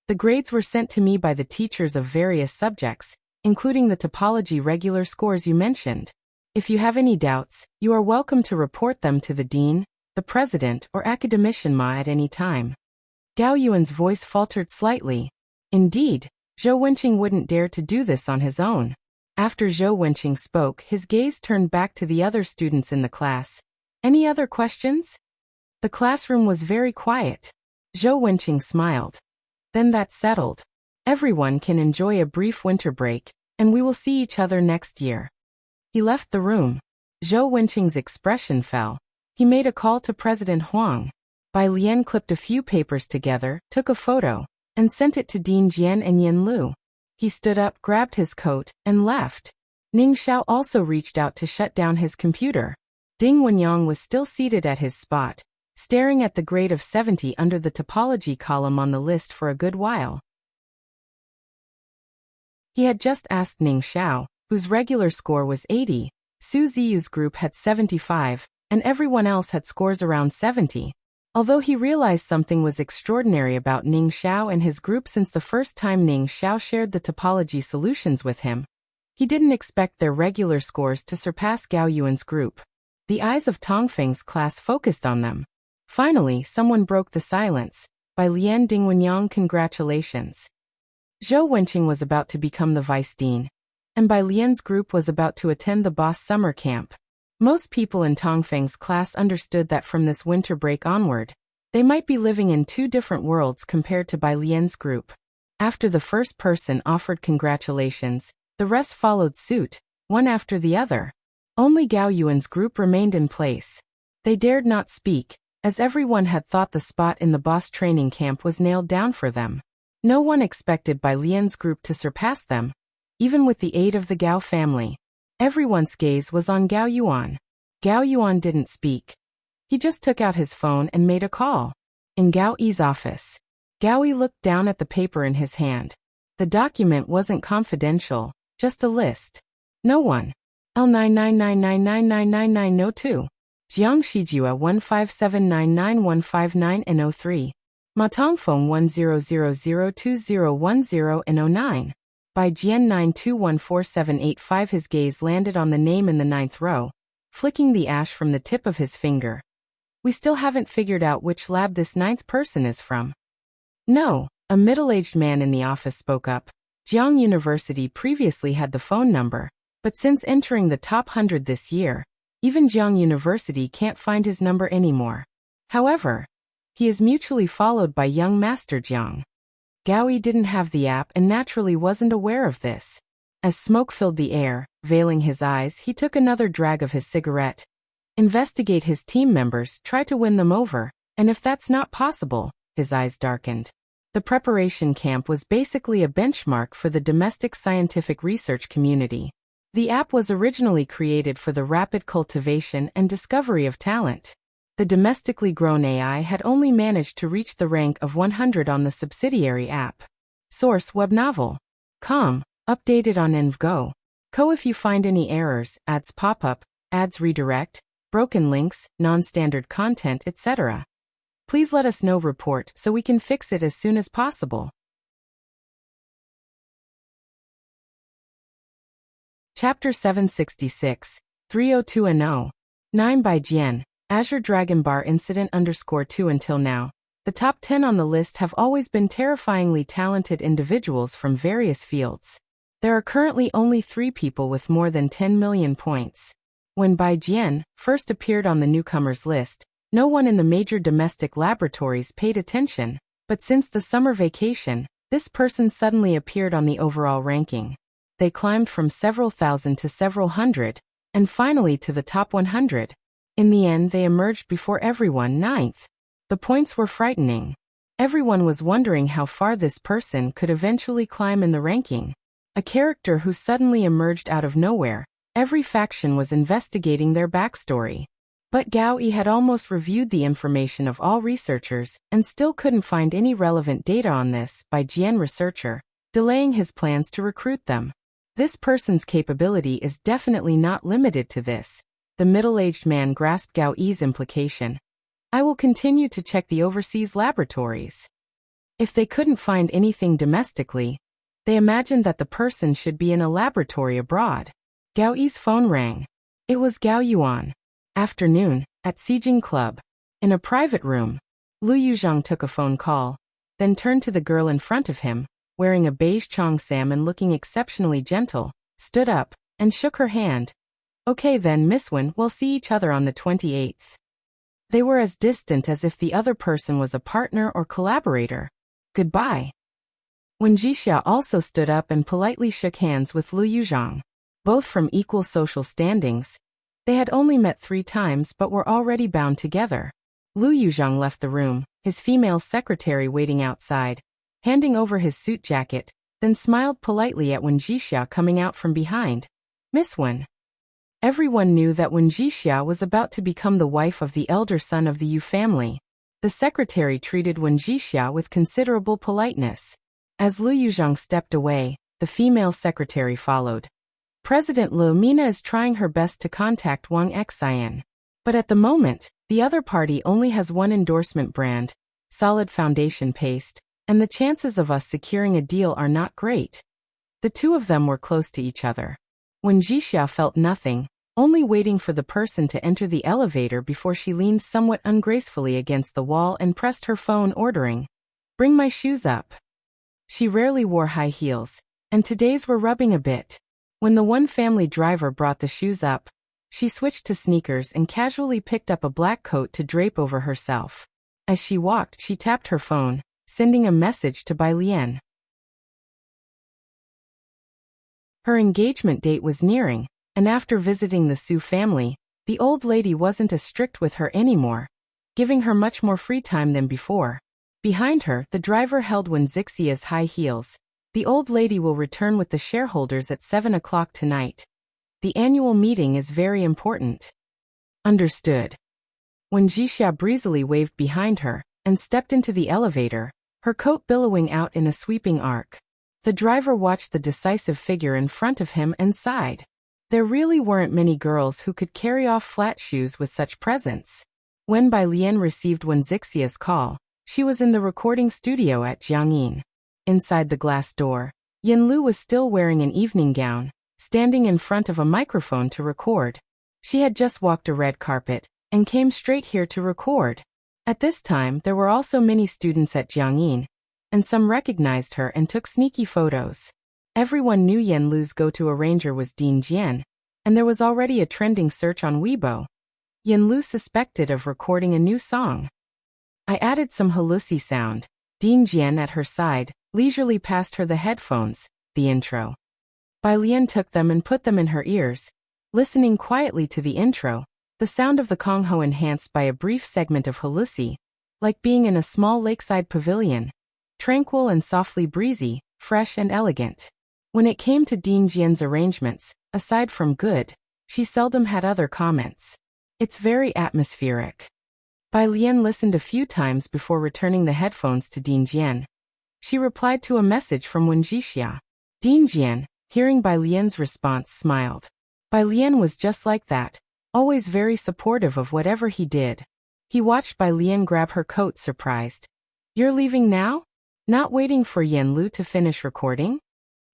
Speaker 1: The grades were sent to me by the teachers of various subjects, including the topology regular scores you mentioned. If you have any doubts, you are welcome to report them to the dean, the president, or Academician Ma at any time. Gao Yuan's voice faltered slightly. Indeed, Zhou Wenqing wouldn't dare to do this on his own. After Zhou Wenqing spoke, his gaze turned back to the other students in the class. Any other questions? The classroom was very quiet. Zhou Wenqing smiled. Then that's settled. Everyone can enjoy a brief winter break, and we will see each other next year. He left the room. Zhou Wenqing's expression fell. He made a call to President Huang. Bai Lian clipped a few papers together, took a photo, and sent it to Dean Jian and Yin Lu. He stood up, grabbed his coat, and left. Ning Xiao also reached out to shut down his computer. Ding Wenyang was still seated at his spot, staring at the grade of 70 under the topology column on the list for a good while. He had just asked Ning Xiao, whose regular score was 80. Su Ziyu's group had 75, and everyone else had scores around 70. Although he realized something was extraordinary about Ning Xiao and his group since the first time Ning Xiao shared the topology solutions with him, he didn't expect their regular scores to surpass Gao Yuan's group. The eyes of Tongfeng's class focused on them. Finally, someone broke the silence. Bai Lian Dingwenyang, congratulations. Zhou Wenqing was about to become the vice dean, and Bai Lian's group was about to attend the boss summer camp. Most people in Tongfeng's class understood that from this winter break onward, they might be living in two different worlds compared to Bai Lian's group. After the first person offered congratulations, the rest followed suit, one after the other. Only Gao Yuan's group remained in place. They dared not speak, as everyone had thought the spot in the boss training camp was nailed down for them. No one expected Bai Lian's group to surpass them, even with the aid of the Gao family. Everyone's gaze was on Gao Yuan. Gao Yuan didn't speak. He just took out his phone and made a call. In Gao Yi's office. Gao Yi looked down at the paper in his hand. The document wasn't confidential, just a list. No one. L99999999902. Jiang Shijua 157999159 and 03. Matongfeng 10002010 and 09. By Jian 9214785. His gaze landed on the name in the 9th row, flicking the ash from the tip of his finger. We still haven't figured out which lab this 9th person is from. No, a middle-aged man in the office spoke up. Jiang University previously had the phone number, but since entering the top 100 this year, even Jiang University can't find his number anymore. However, he is mutually followed by young Master Jiang. Gao Yi didn't have the app and naturally wasn't aware of this. As smoke filled the air, veiling his eyes, he took another drag of his cigarette. Investigate his team members, try to win them over, and if that's not possible, his eyes darkened. The preparation camp was basically a benchmark for the domestic scientific research community. The app was originally created for the rapid cultivation and discovery of talent. The domestically grown AI had only managed to reach the rank of 100 on the subsidiary app. Source: web novel. Com. Updated on EnvGo. Co. If you find any errors, ads pop up, ads redirect, broken links, non-standard content, etc., please let us know. Report so we can fix it as soon as possible. Chapter 766, 302 and 0. 9 by Jian. Azure Dragon Bar Incident _2. Until now, the top 10 on the list have always been terrifyingly talented individuals from various fields. There are currently only 3 people with more than 10 million points. When Bai Jian first appeared on the newcomers list, no one in the major domestic laboratories paid attention, but since the summer vacation, this person suddenly appeared on the overall ranking. They climbed from several thousand to several hundred, and finally to the top 100. In the end, they emerged before everyone, 9th. The points were frightening. Everyone was wondering how far this person could eventually climb in the ranking. A character who suddenly emerged out of nowhere. Every faction was investigating their backstory. But Gao Yi had almost reviewed the information of all researchers and still couldn't find any relevant data on this Bai Jian researcher, delaying his plans to recruit them. This person's capability is definitely not limited to this. The middle-aged man grasped Gao Yi's implication. I will continue to check the overseas laboratories. If they couldn't find anything domestically, they imagined that the person should be in a laboratory abroad. Gao Yi's phone rang. It was Gao Yuan. Afternoon, at Xijing Club. In a private room, Lu Yuzhang took a phone call, then turned to the girl in front of him, wearing a beige cheongsam and looking exceptionally gentle, stood up, and shook her hand. Okay then, Miss Wen, we'll see each other on the 28th. They were as distant as if the other person was a partner or collaborator. Goodbye. Wen Jixia also stood up and politely shook hands with Lu Yuzhang. Both from equal social standings, they had only met 3 times but were already bound together. Lu Yuzhang left the room, his female secretary waiting outside, handing over his suit jacket, then smiled politely at Wen Jixia coming out from behind. Miss Wen. Everyone knew that Wen Jixia was about to become the wife of the elder son of the Yu family. The secretary treated Wen Jixia with considerable politeness. As Lu Yuzhang stepped away, the female secretary followed. President Lu Mina is trying her best to contact Wang Xian. But at the moment, the other party only has one endorsement brand, solid foundation paste, and the chances of us securing a deal are not great. The two of them were close to each other. When Jixia felt nothing, only waiting for the person to enter the elevator before she leaned somewhat ungracefully against the wall and pressed her phone, ordering, "Bring my shoes up." She rarely wore high heels, and today's were rubbing a bit. When the one family driver brought the shoes up, she switched to sneakers and casually picked up a black coat to drape over herself. As she walked, she tapped her phone, sending a message to Bai Lian. Her engagement date was nearing, and after visiting the Su family, the old lady wasn't as strict with her anymore, giving her much more free time than before. Behind her, the driver held Wen Zixia's high heels. The old lady will return with the shareholders at 7 o'clock tonight. The annual meeting is very important. Understood. When Jixia breezily waved behind her, and stepped into the elevator, her coat billowing out in a sweeping arc. The driver watched the decisive figure in front of him and sighed. There really weren't many girls who could carry off flat shoes with such presence. When Bai Lian received Wenxixia's call, she was in the recording studio at Jiangyin. Inside the glass door, Yanlu was still wearing an evening gown, standing in front of a microphone to record. She had just walked a red carpet and came straight here to record. At this time, there were also many students at Jiangyin, and some recognized her and took sneaky photos. Everyone knew Yanlu's go-to arranger was Ding Jian, and there was already a trending search on Weibo. Yanlu suspected of recording a new song. I added some halluci sound. Ding Jian at her side leisurely passed her the headphones, the intro. Bai Lian took them and put them in her ears. Listening quietly to the intro, the sound of the Kongho enhanced by a brief segment of halluci, like being in a small lakeside pavilion. Tranquil and softly breezy, fresh and elegant. When it came to Ding Jian's arrangements, aside from good, she seldom had other comments. It's very atmospheric. Bai Lian listened a few times before returning the headphones to Ding Jian. She replied to a message from Wenjixia. Ding Jian, hearing Bai Lian's response, smiled. Bai Lian was just like that, always very supportive of whatever he did. He watched Bai Lian grab her coat, surprised. You're leaving now? Not waiting for Yanlu to finish recording?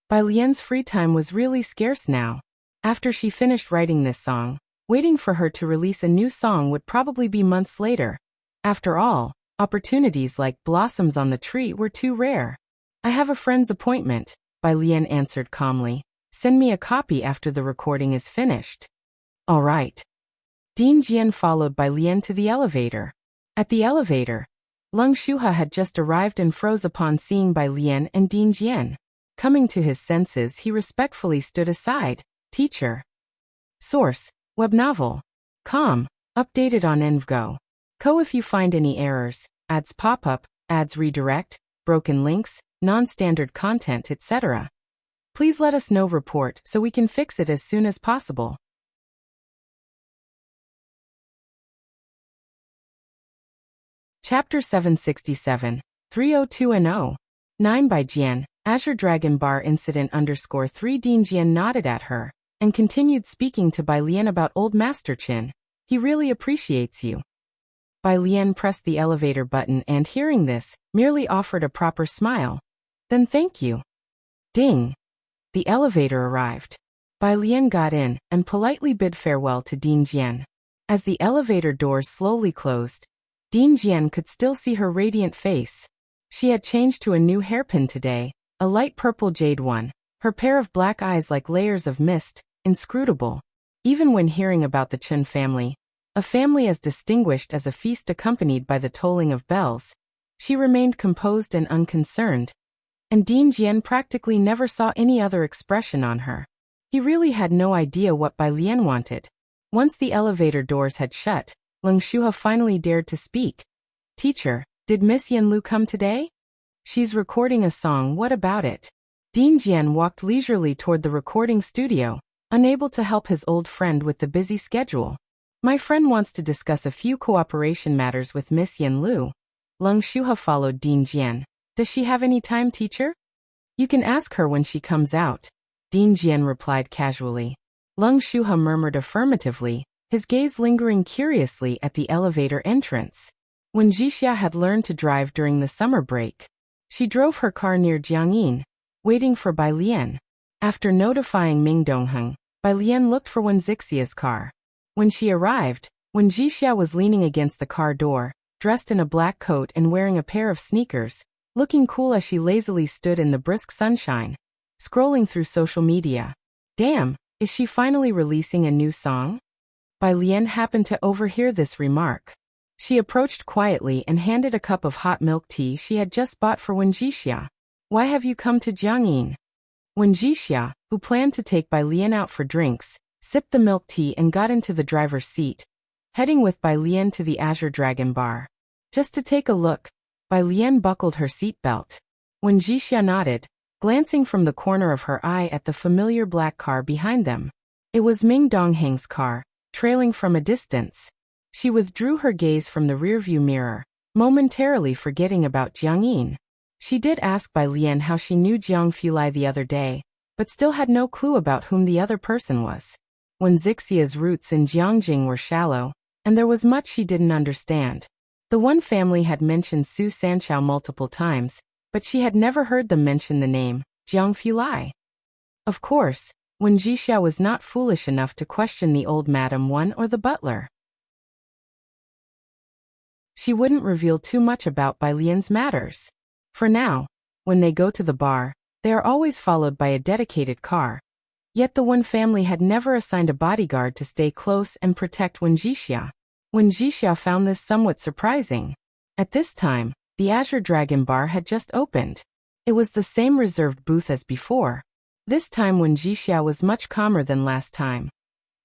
Speaker 1: Bai Lian's free time was really scarce now. After she finished writing this song, waiting for her to release a new song would probably be months later. After all, opportunities like blossoms on the tree were too rare. I have a friend's appointment, Bai Lian answered calmly. Send me a copy after the recording is finished. All right. Ding Jian followed Bai Lian to the elevator. At the elevator, Leng Shuha had just arrived and froze upon seeing Bai Lian and Ding Jian. Coming to his senses, he respectfully stood aside. Teacher. Source: Web novel. Com. Updated on Envgo. Co. If you find any errors, ads pop up, ads redirect, broken links, non-standard content, etc., please let us know. Report so we can fix it as soon as possible. Chapter 767, 302 and 0. 9 by Jian, Azure Dragon Bar Incident _3. Ding Jian nodded at her and continued speaking to Bai Lian about Old Master Qin. He really appreciates you. Bai Lian pressed the elevator button and, hearing this, merely offered a proper smile. Then thank you. Ding. The elevator arrived. Bai Lian got in and politely bid farewell to Ding Jian. As the elevator doors slowly closed, Ding Jian could still see her radiant face. She had changed to a new hairpin today, a light purple jade one, her pair of black eyes like layers of mist, inscrutable. Even when hearing about the Chen family, a family as distinguished as a feast accompanied by the tolling of bells, she remained composed and unconcerned. And Ding Jian practically never saw any other expression on her. He really had no idea what Bai Lian wanted. Once the elevator doors had shut, Leng Shuha finally dared to speak. Teacher, did Miss Yanlu come today? She's recording a song, what about it? Ding Jian walked leisurely toward the recording studio, unable to help his old friend with the busy schedule. My friend wants to discuss a few cooperation matters with Miss Yanlu. Leng Shuha followed Ding Jian. Does she have any time, teacher? You can ask her when she comes out. Ding Jian replied casually. Leng Shuha murmured affirmatively, his gaze lingering curiously at the elevator entrance. When Jixia had learned to drive during the summer break, she drove her car near Jiangyin, waiting for Bai Lian. After notifying Ming Dongheng, Bai Lian looked for Wenxixia's car. When she arrived, when Jixia was leaning against the car door, dressed in a black coat and wearing a pair of sneakers, looking cool as she lazily stood in the brisk sunshine, scrolling through social media. Damn, is she finally releasing a new song? Bai Lian happened to overhear this remark. She approached quietly and handed a cup of hot milk tea she had just bought for Wenjixia. Why have you come to Jiangyin? Wenjixia, who planned to take Bai Lian out for drinks, sipped the milk tea and got into the driver's seat, heading with Bai Lian to the Azure Dragon Bar. Just to take a look, Bai Lian buckled her seatbelt. When Jixia nodded, glancing from the corner of her eye at the familiar black car behind them. It was Ming Dongheng's car, trailing from a distance. She withdrew her gaze from the rearview mirror, momentarily forgetting about Jiang Yin. She did ask Bai Lian how she knew Jiang Fulai the other day, but still had no clue about whom the other person was. When Zixia's roots in Jiangjing were shallow, and there was much she didn't understand. The one family had mentioned Su Sanchao multiple times, but she had never heard them mention the name, Jiang Fulai. Of course, Wen Jixia was not foolish enough to question the old Madam One or the butler. She wouldn't reveal too much about Bai Lian's matters. For now, when they go to the bar, they are always followed by a dedicated car. Yet the Wen family had never assigned a bodyguard to stay close and protect Wen Jixia. Wen Jixia found this somewhat surprising. At this time, the Azure Dragon Bar had just opened. It was the same reserved booth as before. This time Wen Jixia was much calmer than last time.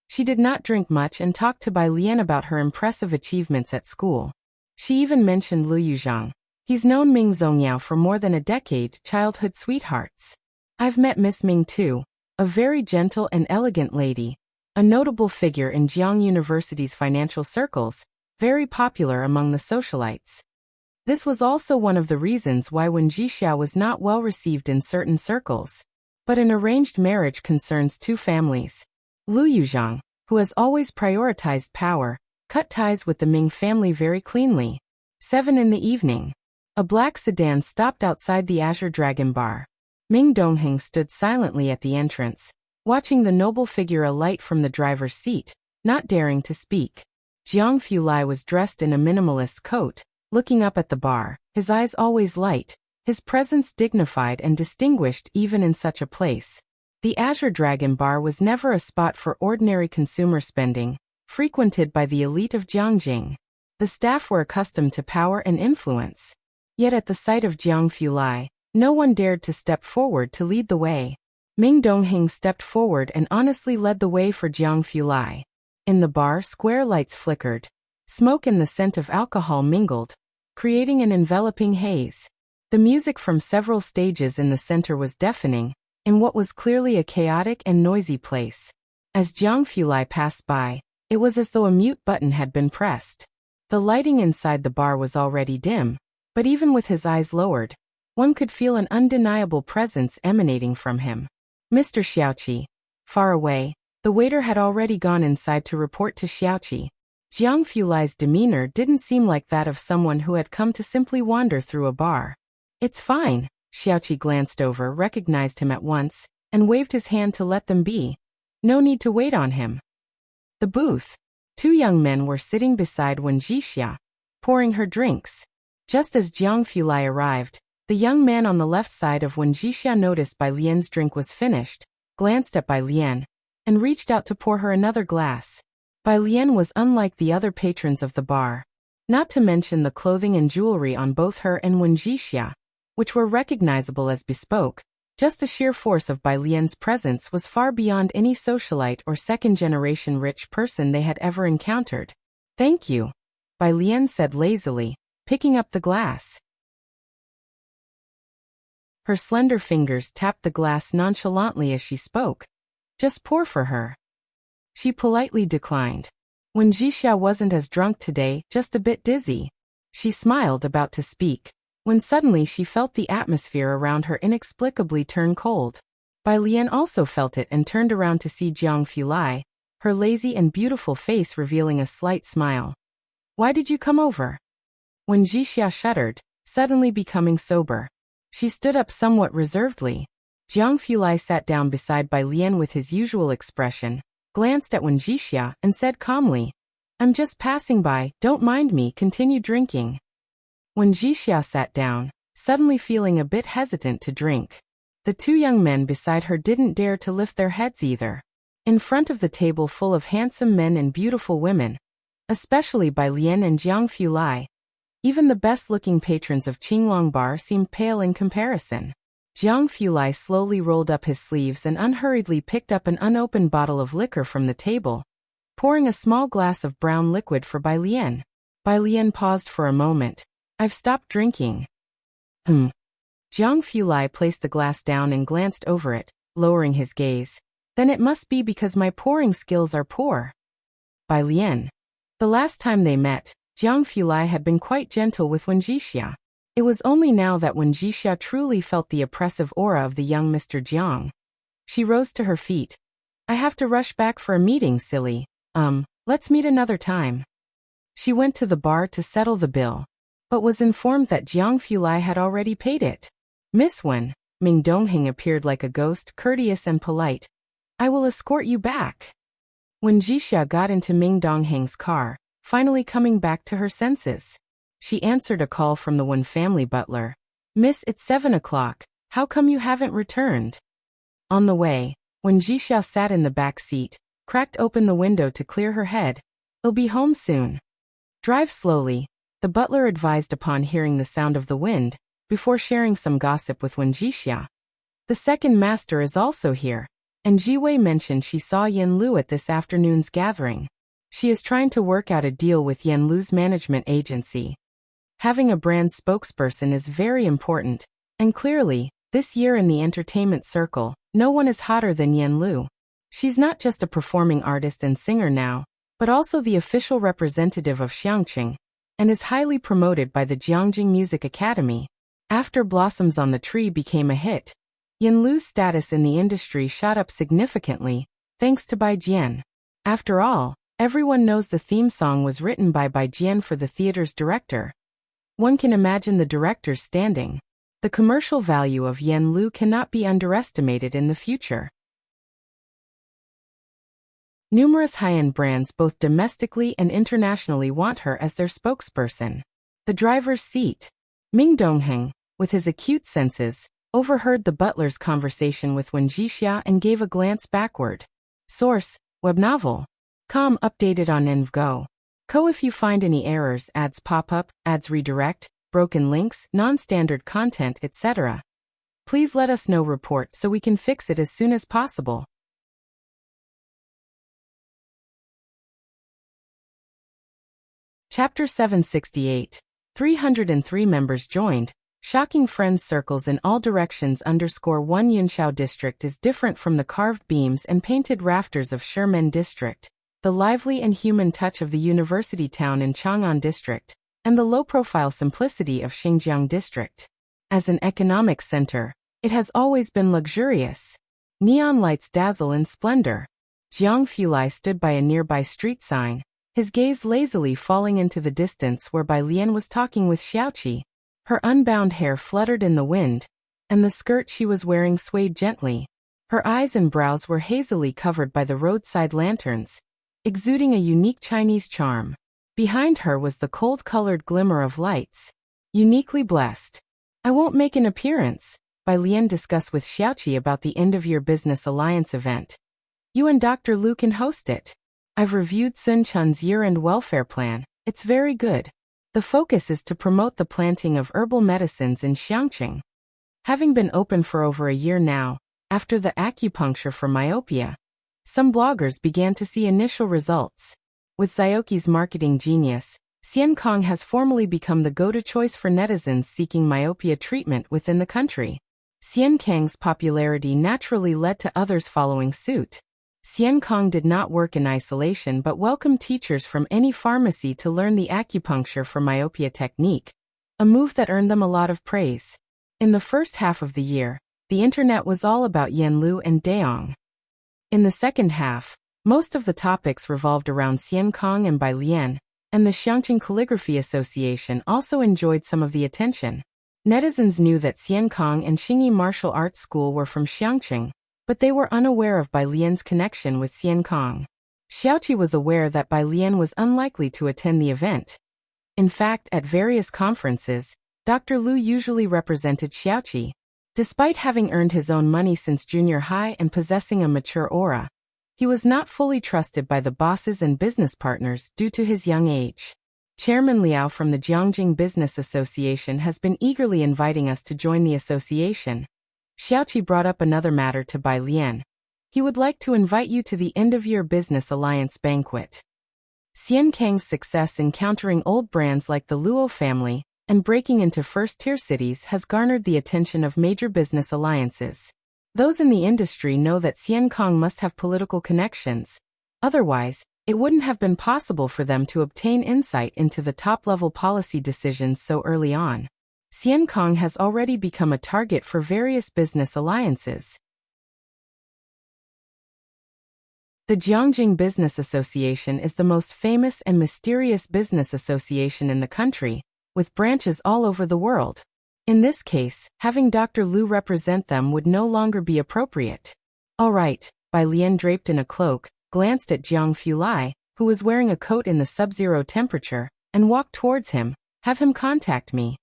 Speaker 1: She did not drink much and talked to Bai Lian about her impressive achievements at school. She even mentioned Lu Yuzhang. He's known Ming Zongyao for more than a decade, childhood sweethearts. I've met Miss Ming too, a very gentle and elegant lady, a notable figure in Jiang University's financial circles, very popular among the socialites. This was also one of the reasons why Wen Jixia was not well received in certain circles. But an arranged marriage concerns two families. Lu Yuzhang, who has always prioritized power, cut ties with the Ming family very cleanly. 7 in the evening. A black sedan stopped outside the Azure Dragon Bar. Ming Dongheng stood silently at the entrance, watching the noble figure alight from the driver's seat, not daring to speak. Jiang Fulai was dressed in a minimalist coat, looking up at the bar, his eyes always light, his presence dignified and distinguished even in such a place. The Azure Dragon Bar was never a spot for ordinary consumer spending, frequented by the elite of Jiangjing. The staff were accustomed to power and influence. Yet at the sight of Jiang Fulai, no one dared to step forward to lead the way. Ming Dongheng stepped forward and honestly led the way for Jiang Fulai. In the bar, square lights flickered. Smoke and the scent of alcohol mingled, creating an enveloping haze. The music from several stages in the center was deafening, in what was clearly a chaotic and noisy place. As Jiang Fulai passed by, it was as though a mute button had been pressed. The lighting inside the bar was already dim, but even with his eyes lowered, one could feel an undeniable presence emanating from him. Mr. Xiaoqi. Far away, the waiter had already gone inside to report to Xiaoqi. Jiang Fulai's demeanor didn't seem like that of someone who had come to simply wander through a bar. It's fine. Xiaoqi glanced over, recognized him at once, and waved his hand to let them be. No need to wait on him. The booth. 2 young men were sitting beside Wen Jixia, pouring her drinks. Just as Jiang Fulai arrived, the young man on the left side of Wen Jixia noticed Bai Lian's drink was finished, glanced at Bai Lian, and reached out to pour her another glass. Bai Lian was unlike the other patrons of the bar. Not to mention the clothing and jewelry on both her and Wen Jixia, which were recognizable as bespoke. Just the sheer force of Bai Lian's presence was far beyond any socialite or second-generation rich person they had ever encountered. Thank you, Bai Lian said lazily, picking up the glass. Her slender fingers tapped the glass nonchalantly as she spoke. Just pour for her. She politely declined. Wen Jixia wasn't as drunk today, just a bit dizzy. She smiled, about to speak, when suddenly she felt the atmosphere around her inexplicably turn cold. Bai Lian also felt it and turned around to see Jiang Fulai, her lazy and beautiful face revealing a slight smile. Why did you come over? Wen Jixia shuddered, suddenly becoming sober. She stood up somewhat reservedly. Jiang Fulai sat down beside Bai Lian with his usual expression, glanced at Wen Jixia, and said calmly, I'm just passing by, don't mind me, continue drinking. Wen Jixia sat down, suddenly feeling a bit hesitant to drink. The 2 young men beside her didn't dare to lift their heads either. In front of the table full of handsome men and beautiful women, especially Bai Lian and Jiang Fulai, even the best-looking patrons of Qinglong Bar seemed pale in comparison. Jiang Fulai slowly rolled up his sleeves and unhurriedly picked up an unopened bottle of liquor from the table, pouring a small glass of brown liquid for Bai Lian. Bai Lian paused for a moment. I've stopped drinking. Jiang Fulai placed the glass down and glanced over it, lowering his gaze. Then it must be because my pouring skills are poor. Bai Lian. The last time they met, Jiang Fulai had been quite gentle with Wen Jixia. It was only now that Wen Jixia truly felt the oppressive aura of the young Mr. Jiang. She rose to her feet. I have to rush back for a meeting, silly. Let's meet another time. She went to the bar to settle the bill, but was informed that Jiang Fulai had already paid it. Miss Wen, Ming Dongheng appeared like a ghost, courteous and polite. I will escort you back. When Jixia got into Ming Dongheng's car, finally coming back to her senses, she answered a call from the Wen family butler. Miss, it's 7 o'clock. How come you haven't returned? On the way, when Jixia sat in the back seat, cracked open the window to clear her head. I'll be home soon. Drive slowly, the butler advised upon hearing the sound of the wind, before sharing some gossip with Wen Jixia. The second master is also here, and Ji Wei mentioned she saw Yan Lu at this afternoon's gathering. She is trying to work out a deal with Yan Lu's management agency. Having a brand spokesperson is very important, and clearly, this year in the entertainment circle, no one is hotter than Yan Lu. She's not just a performing artist and singer now, but also the official representative of Xiangqing, and is highly promoted by the Jiangjing Music Academy. After Blossoms on the Tree became a hit, Yan Lu's status in the industry shot up significantly, thanks to Bai Jian. After all, everyone knows the theme song was written by Bai Jian for the theater's director. One can imagine the director's standing. The commercial value of Yan Lu cannot be underestimated in the future. Numerous high-end brands both domestically and internationally want her as their spokesperson. The driver's seat. Ming Dongheng, with his acute senses, overheard the butler's conversation with Wen Jixia and gave a glance backward. Source, web novel. Com updated on NVGO. Co if you find any errors, ads pop up, ads redirect, broken links, non-standard content, etc. Please let us know report so we can fix it as soon as possible. Chapter 768. 303 members joined. Shocking friends circles in all directions. _1 Yunshao district is different from the carved beams and painted rafters of Shimen district, the lively and human touch of the university town in Chang'an district, and the low-profile simplicity of Xinjiang district. As an economic center, it has always been luxurious. Neon lights dazzle in splendor. Jiang Fulai stood by a nearby street sign, his gaze lazily falling into the distance where Bai Lian was talking with Xiaoqi. Her unbound hair fluttered in the wind, and the skirt she was wearing swayed gently. Her eyes and brows were hazily covered by the roadside lanterns, exuding a unique Chinese charm. Behind her was the cold-colored glimmer of lights. Uniquely blessed. I won't make an appearance, Bai Lian discussed with Xiaoqi about the end-of-year business alliance event. You and Dr. Lu can host it. I've reviewed Sun Chun's year-end welfare plan. It's very good. The focus is to promote the planting of herbal medicines in Xiangqing. Having been open for over a year now, after the acupuncture for myopia, some bloggers began to see initial results. With Xiaoqi's marketing genius, Xian Kong has formally become the go-to choice for netizens seeking myopia treatment within the country. Xian Kang's popularity naturally led to others following suit. Xian Kong did not work in isolation but welcomed teachers from any pharmacy to learn the acupuncture for myopia technique, a move that earned them a lot of praise. In the first half of the year, the internet was all about Yan Lu and Daong. In the second half, most of the topics revolved around Xian Kong and Bai Lian, and the Xiangqing Calligraphy Association also enjoyed some of the attention. Netizens knew that Xian Kong and Xingyi Martial Arts School were from Xiangqing, but they were unaware of Bai Lian's connection with Xian Kong. Xiaoqi was aware that Bai Lian was unlikely to attend the event. In fact, at various conferences, Dr. Lu usually represented Xiaoqi. Despite having earned his own money since junior high and possessing a mature aura, he was not fully trusted by the bosses and business partners due to his young age. Chairman Liao from the Jiangjing Business Association has been eagerly inviting us to join the association. Xiaoqi brought up another matter to Bai Lian. He would like to invite you to the end-of-year business alliance banquet. Xian Kang's success in countering old brands like the Luo family and breaking into first-tier cities has garnered the attention of major business alliances. Those in the industry know that Xian Kong must have political connections. Otherwise, It wouldn't have been possible for them to obtain insight into the top-level policy decisions so early on. Xian Kong has already become a target for various business alliances. The Jiangjing Business Association is the most famous and mysterious business association in the country, with branches all over the world. In this case, having Dr. Liu represent them would no longer be appropriate. All right, Bai Lian, draped in a cloak, glanced at Jiang Fulai, who was wearing a coat in the sub-zero temperature, and walked towards him. Have him contact me.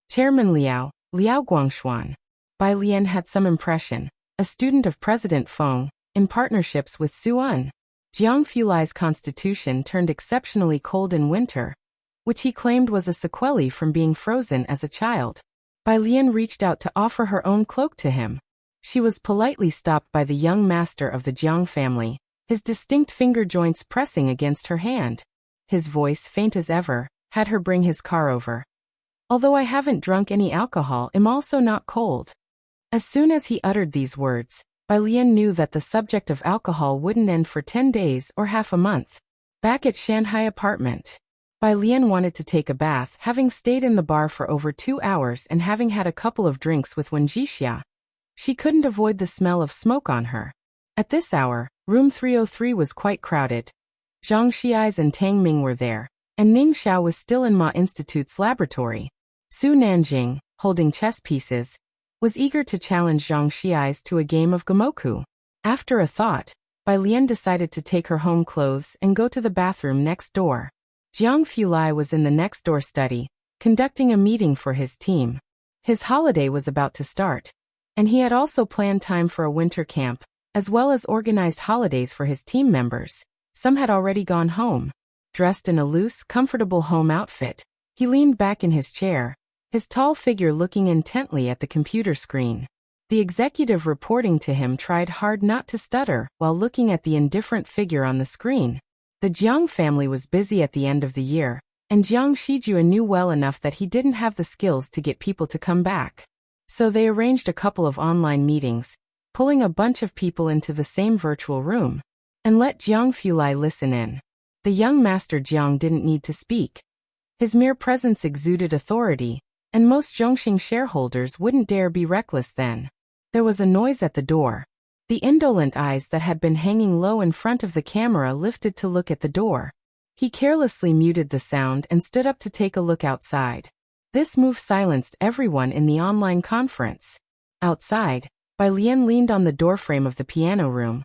Speaker 1: Chairman Liao Guangshuan. Bai Lian had some impression. A student of President Feng, in partnerships with Su Un. Jiang Fulai's constitution turned exceptionally cold in winter, which he claimed was a sequelae from being frozen as a child. Bai Lian reached out to offer her own cloak to him. She was politely stopped by the young master of the Jiang family, his distinct finger joints pressing against her hand. His voice, faint as ever, had her bring his car over. Although I haven't drunk any alcohol, I'm also not cold. As soon as he uttered these words, Bai Lian knew that the subject of alcohol wouldn't end for 10 days or half a month. Back at Shanghai apartment, Bai Lian wanted to take a bath, having stayed in the bar for over 2 hours and having had a couple of drinks with Wen Jixia. She couldn't avoid the smell of smoke on her. At this hour, room 303 was quite crowded. Zhang Xiais and Tang Ming were there, and Ning Xiao was still in Ma Institute's laboratory. Su Nanjing, holding chess pieces, was eager to challenge Zhang Xiais to a game of Gamoku. After a thought, Bai Lian decided to take her home clothes and go to the bathroom next door. Jiang Fulai was in the next door study, conducting a meeting for his team. His holiday was about to start, and he had also planned time for a winter camp, as well as organized holidays for his team members. Some had already gone home. Dressed in a loose, comfortable home outfit, he leaned back in his chair, his tall figure looking intently at the computer screen. The executive reporting to him tried hard not to stutter while looking at the indifferent figure on the screen. The Jiang family was busy at the end of the year, and Jiang Shijua knew well enough that he didn't have the skills to get people to come back. So they arranged a couple of online meetings, pulling a bunch of people into the same virtual room, and let Jiang Fulai listen in. The young master Jiang didn't need to speak. His mere presence exuded authority, and most Zhongxing shareholders wouldn't dare be reckless then. There was a noise at the door. The indolent eyes that had been hanging low in front of the camera lifted to look at the door. He carelessly muted the sound and stood up to take a look outside. This move silenced everyone in the online conference. Outside, Bai Lian leaned on the doorframe of the piano room,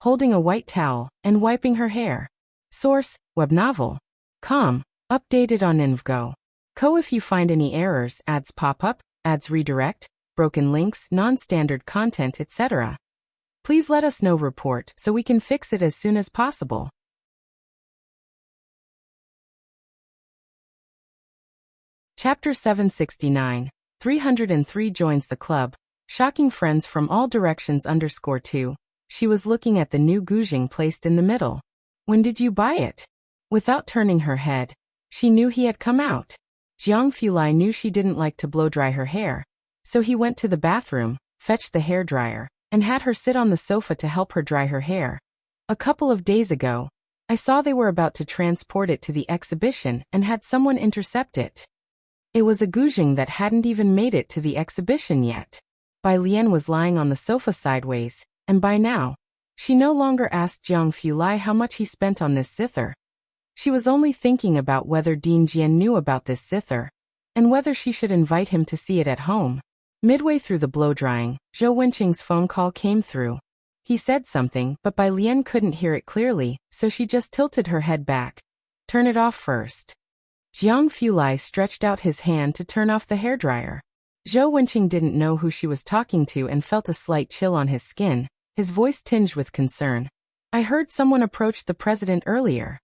Speaker 1: holding a white towel and wiping her hair. Source, web novel. Com. Updated on InvGo. Co. If you find any errors, ads pop up, ads redirect, broken links, non-standard content, etc., please let us know. Report so we can fix it as soon as possible. Chapter 769. 303 joins the club. Shocking friends from all directions _2. She was looking at the new guzheng placed in the middle. When did you buy it? Without turning her head, she knew he had come out. Jiang Fulai knew she didn't like to blow-dry her hair, so he went to the bathroom, fetched the hairdryer, and had her sit on the sofa to help her dry her hair. A couple of days ago, I saw they were about to transport it to the exhibition and had someone intercept it. It was a guzheng that hadn't even made it to the exhibition yet. Bai Lian was lying on the sofa sideways, and by now, she no longer asked Jiang Fulai how much he spent on this zither. She was only thinking about whether Dean Jian knew about this zither, and whether she should invite him to see it at home. Midway through the blow-drying, Zhou Wenqing's phone call came through. He said something, but Bai Lian couldn't hear it clearly, so she just tilted her head back. Turn it off first. Jiang Fulai stretched out his hand to turn off the hairdryer. Zhou Wenqing didn't know who she was talking to and felt a slight chill on his skin, his voice tinged with concern. I heard someone approach the president earlier.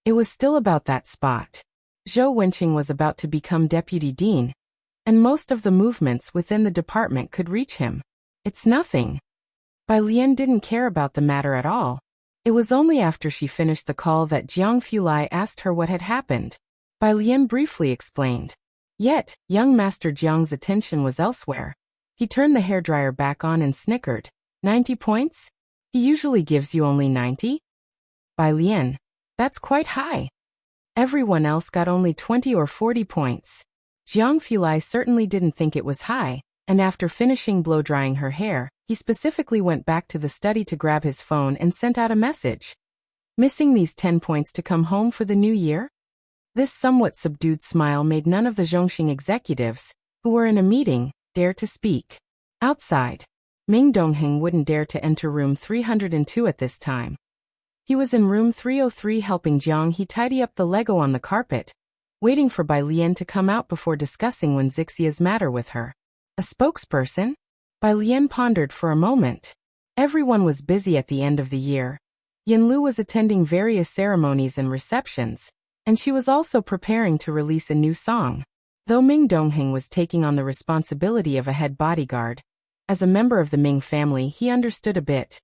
Speaker 1: It was still about that spot. Zhou Wenqing was about to become deputy dean, and most of the movements within the department could reach him. It's nothing. Bai Lian didn't care about the matter at all. It was only after she finished the call that Jiang Fulai asked her what had happened. Bai Lian briefly explained. Yet, young Master Jiang's attention was elsewhere. He turned the hairdryer back on and snickered. 90 points? He usually gives you only 90? By Lien. That's quite high. Everyone else got only 20 or 40 points. Jiang Fulai certainly didn't think it was high, and after finishing blow-drying her hair, he specifically went back to the study to grab his phone and sent out a message. Missing these 10 points to come home for the new year? This somewhat subdued smile made none of the Zhongxing executives, who were in a meeting, dare to speak. Outside, Ming Dongheng wouldn't dare to enter room 302 at this time. He was in room 303 helping Jiang He tidy up the Lego on the carpet, waiting for Bai Lian to come out before discussing Wen Zixia's matter with her. A spokesperson? Bai Lian pondered for a moment. Everyone was busy at the end of the year. Yin Lu was attending various ceremonies and receptions, and she was also preparing to release a new song. Though Ming Dongheng was taking on the responsibility of a head bodyguard, as a member of the Ming family he understood a bit.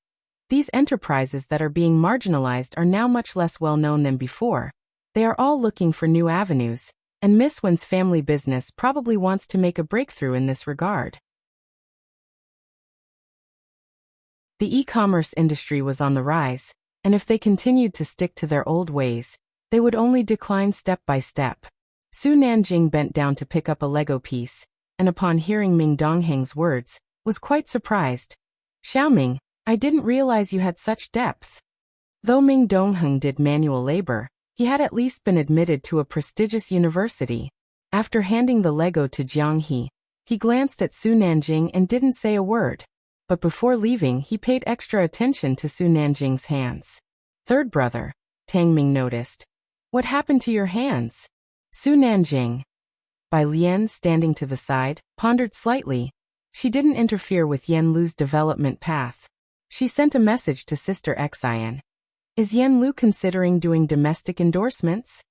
Speaker 1: These enterprises that are being marginalized are now much less well known than before. They are all looking for new avenues, and Miss Wen's family business probably wants to make a breakthrough in this regard. The e-commerce industry was on the rise, and if they continued to stick to their old ways, they would only decline step by step. Su Nanjing bent down to pick up a Lego piece, and upon hearing Ming Dongheng's words, was quite surprised. Xiaoming, I didn't realize you had such depth. Though Ming Dongheng did manual labor, he had at least been admitted to a prestigious university. After handing the Lego to Jiang he glanced at Su Nanjing and didn't say a word. But before leaving he paid extra attention to Su Nanjing's hands. Third brother, Tang Ming noticed. What happened to your hands? Su Nanjing. Bai Lian, standing to the side, pondered slightly. She didn't interfere with Yen Lu's development path. She sent a message to Sister Xian. Is Yen Lu considering doing domestic endorsements?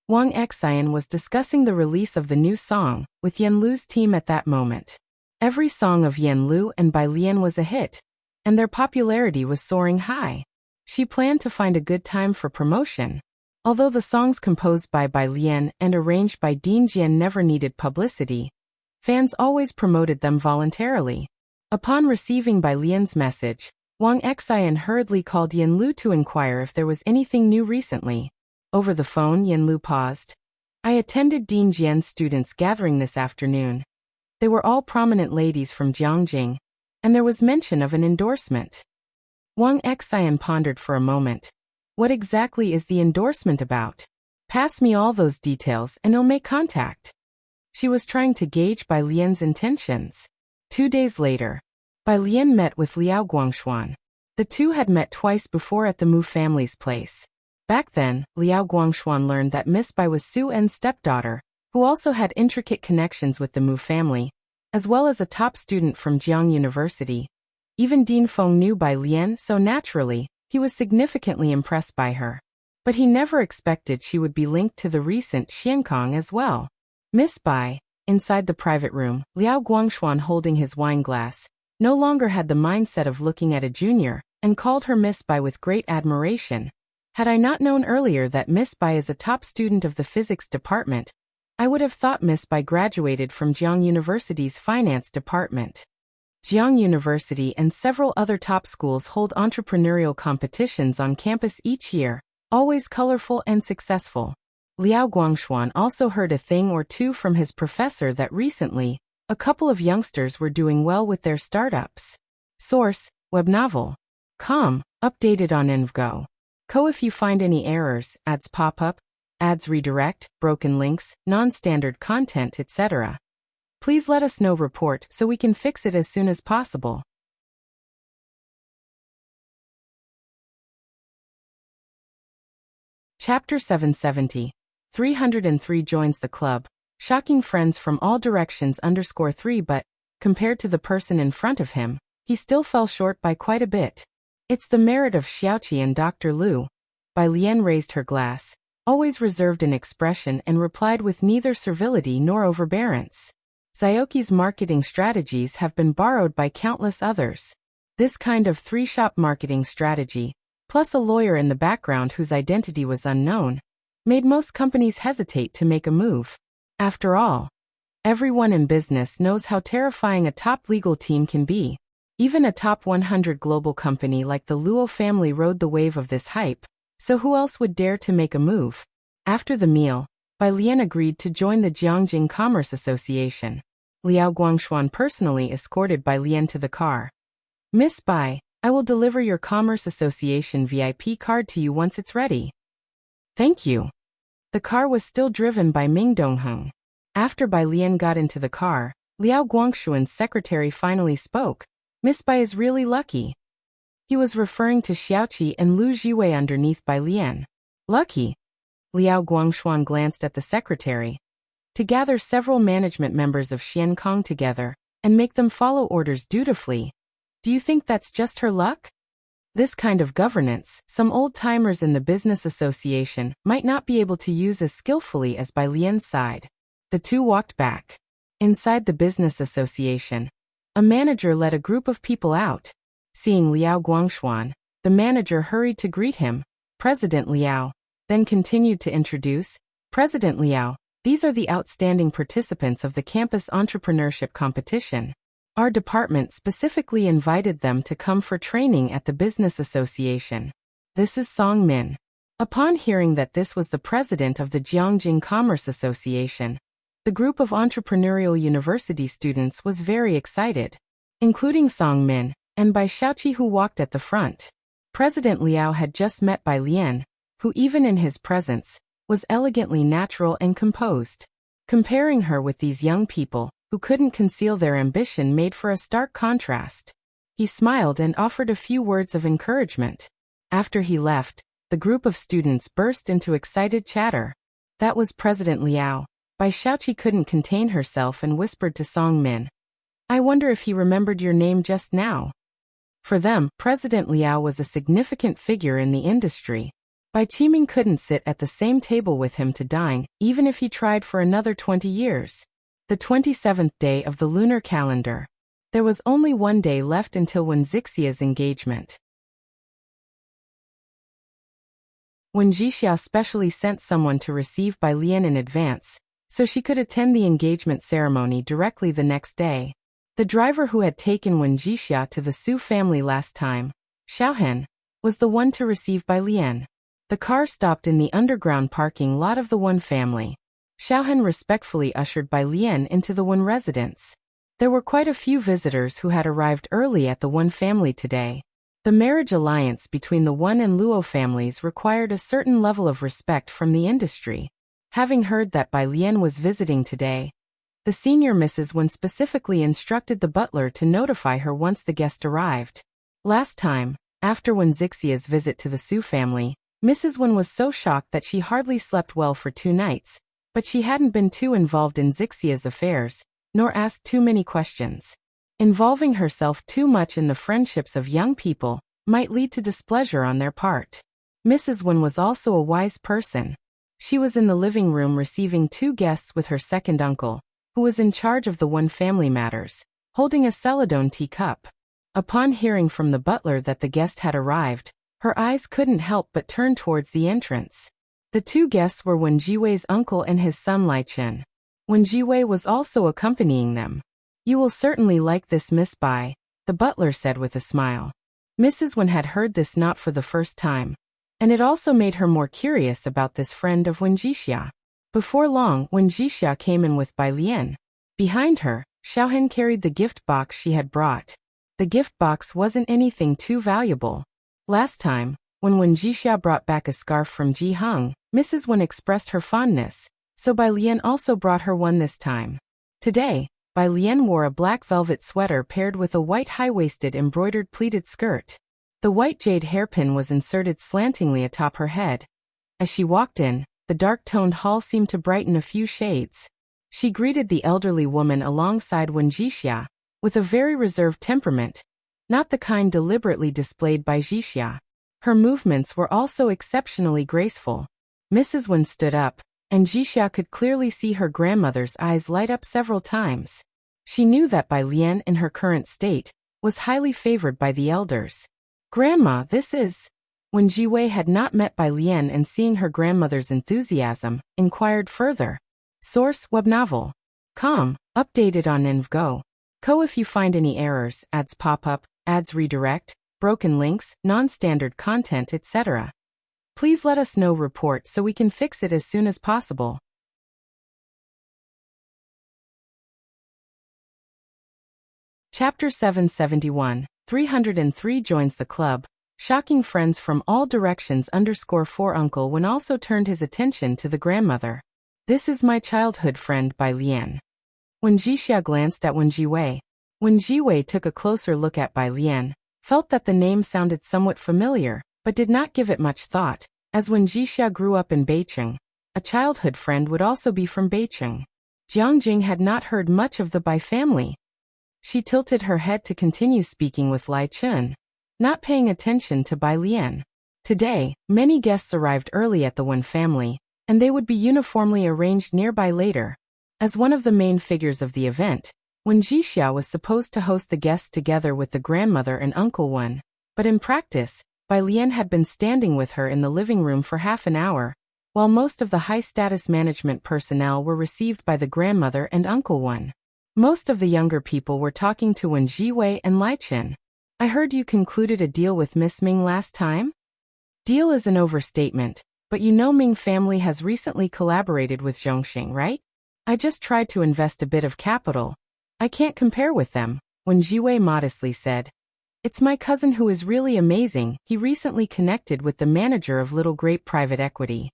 Speaker 1: Wang Xian was discussing the release of the new song with Yen Lu's team at that moment. Every song of Yen Lu and Bai Lian was a hit, and their popularity was soaring high. She planned to find a good time for promotion. Although the songs composed by Bai Lian and arranged by Dean Jian never needed publicity, fans always promoted them voluntarily. Upon receiving Bai Lian's message, Wang Xian hurriedly called Yen Lu to inquire if there was anything new recently. Over the phone, Yen Lu paused. I attended Dean Jian's students' gathering this afternoon. They were all prominent ladies from Jiangjing, and there was mention of an endorsement. Wang Xian pondered for a moment. What exactly is the endorsement about? Pass me all those details and I'll make contact. She was trying to gauge Bai Lian's intentions. 2 days later, Bai Lian met with Liao Guangshuan. The two had met twice before at the Mu family's place. Back then, Liao Guangshuan learned that Miss Bai was Su En's stepdaughter, who also had intricate connections with the Mu family, as well as a top student from Jiang University. Even Dean Feng knew Bai Lian, so naturally, he was significantly impressed by her. But he never expected she would be linked to the recent Xiankong as well. Miss Bai, inside the private room, Liao Guangshuan holding his wine glass, no longer had the mindset of looking at a junior, and called her Miss Bai with great admiration. Had I not known earlier that Miss Bai is a top student of the physics department, I would have thought Miss Bai graduated from Jiang University's finance department. Jiang University and several other top schools hold entrepreneurial competitions on campus each year, always colorful and successful. Liao Guangshuan also heard a thing or two from his professor that recently, a couple of youngsters were doing well with their startups. Source, web novel. Com, updated on InvGo. Co. If you find any errors, ads pop up, ads redirect, broken links, non-standard content, etc. Please let us know. Report so we can fix it as soon as possible. Chapter 770. 303 joins the club. Shocking friends from all directions _3 but, compared to the person in front of him, he still fell short by quite a bit. It's the merit of Xiaoqi and Dr. Lu. Bai Lian raised her glass, always reserved in expression, and replied with neither servility nor overbearance. Xiaoqi's marketing strategies have been borrowed by countless others. This kind of three-shop marketing strategy, plus a lawyer in the background whose identity was unknown, made most companies hesitate to make a move. After all, everyone in business knows how terrifying a top legal team can be. Even a top 100 global company like the Luo family rode the wave of this hype, So who else would dare to make a move? After the meal, Bai Lian agreed to join the Jiangjing Commerce Association. Liao Guangshuan personally escorted Bai Lian to the car. Miss Bai, I will deliver your Commerce Association VIP card to you once it's ready. Thank you. The car was still driven by Ming Dongheng. After Bai Lian got into the car, Liao Guangshuan's secretary finally spoke. Miss Bai is really lucky. He was referring to Xiaoqi and Lu Jiwei underneath Bai Lian. Lucky? Liao Guangshuan glanced at the secretary. To gather several management members of Xiankong together and make them follow orders dutifully. Do you think that's just her luck? This kind of governance, some old-timers in the business association might not be able to use as skillfully as Bai Lian's side. The two walked back. Inside the business association, a manager led a group of people out. Seeing Liao Guangshuan, the manager hurried to greet him. President Liao, then continued to introduce. President Liao, these are the outstanding participants of the campus entrepreneurship competition. Our department specifically invited them to come for training at the business association. This is Song Min. Upon hearing that this was the president of the Jiangjing Commerce Association, the group of entrepreneurial university students was very excited, including Song Min and Bai Xiaoqi, who walked at the front. President Liao had just met Bai Lian, who even in his presence, was elegantly natural and composed. Comparing her with these young people, who couldn't conceal their ambition, made for a stark contrast. He smiled and offered a few words of encouragement. After he left, the group of students burst into excited chatter. That was President Liao. Bai Xiaoqi couldn't contain herself and whispered to Song Min. I wonder if he remembered your name just now. For them, President Liao was a significant figure in the industry. Bai Qiming couldn't sit at the same table with him to dine, even if he tried for another 20 years. The 27th day of the lunar calendar. There was only one day left until Wen Zixia's engagement. Wen Zixia specially sent someone to receive Bai Lian in advance, so she could attend the engagement ceremony directly the next day. The driver who had taken Wen Zixia to the Su family last time, Xiaohen, was the one to receive Bai Lian. The car stopped in the underground parking lot of the Wen family. Xiaohen respectfully ushered Bai Lian into the Wen residence. There were quite a few visitors who had arrived early at the Wen family today. The marriage alliance between the Wen and Luo families required a certain level of respect from the industry. Having heard that Bai Lian was visiting today, the senior Mrs. Wen specifically instructed the butler to notify her once the guest arrived. Last time, after Wen Zixia's visit to the Su family, Mrs. Wen was so shocked that she hardly slept well for 2 nights, but she hadn't been too involved in Zixia's affairs, nor asked too many questions. Involving herself too much in the friendships of young people might lead to displeasure on their part. Mrs. Wen was also a wise person. She was in the living room receiving 2 guests with her second uncle, who was in charge of the Wen family matters, holding a celadone teacup. Upon hearing from the butler that the guest had arrived, her eyes couldn't help but turn towards the entrance. The 2 guests were Wen Jiwei's uncle and his son Lai Chen. Wen Jiwei was also accompanying them. You will certainly like this, Miss Bai, the butler said with a smile. Mrs. Wen had heard this not for the first time, and it also made her more curious about this friend of Wen Zixia. Before long, Wen Zixia came in with Bai Lian. Behind her, Xiaohen carried the gift box she had brought. The gift box wasn't anything too valuable. Last time, when Wen Zixia brought back a scarf from Ji Heng, Mrs. Wen expressed her fondness, so Bai Lian also brought her one this time. Today, Bai Lian wore a black velvet sweater paired with a white high-waisted embroidered pleated skirt. The white jade hairpin was inserted slantingly atop her head. As she walked in, the dark-toned hall seemed to brighten a few shades. She greeted the elderly woman alongside Wen Zixia, with a very reserved temperament, not the kind deliberately displayed by Zixia. Her movements were also exceptionally graceful. Mrs. Wen stood up, and Zixia could clearly see her grandmother's eyes light up several times. She knew that Bai Lian, in her current state, was highly favored by the elders. Grandma, this is... When Jiwei had not met Bai Lian and seeing her grandmother's enthusiasm, inquired further. Source: web novel. Com. Updated on InvGo. If you find any errors, ads pop up, ads redirect, broken links, non-standard content, etc. Please let us know report so we can fix it as soon as possible. Chapter 771, 303 joins the club. Shocking friends from all directions _4 Uncle Wen also turned his attention to the grandmother. This is my childhood friend Bai Lian. When Jixia glanced at Wen Jiwei. When Jiwei took a closer look at Bai Lian, felt that the name sounded somewhat familiar, but did not give it much thought, as when Jixia grew up in Beicheng, a childhood friend would also be from Beicheng. Jiang Jing had not heard much of the Bai family. She tilted her head to continue speaking with Lai Chun, not paying attention to Bai Lian. Today, many guests arrived early at the Wen family, and they would be uniformly arranged nearby later. As one of the main figures of the event, Wen Jixia was supposed to host the guests together with the grandmother and Uncle Wen, but in practice, Bai Lian had been standing with her in the living room for half an hour, while most of the high-status management personnel were received by the grandmother and Uncle Wen. Most of the younger people were talking to Wen Jiwei and Lai Chen. I heard you concluded a deal with Miss Ming last time? Deal is an overstatement, but you know Ming family has recently collaborated with Zhongxing, right? I just tried to invest a bit of capital. I can't compare with them, Wen Jiwei modestly said. It's my cousin who is really amazing. He recently connected with the manager of Little Grape Private Equity.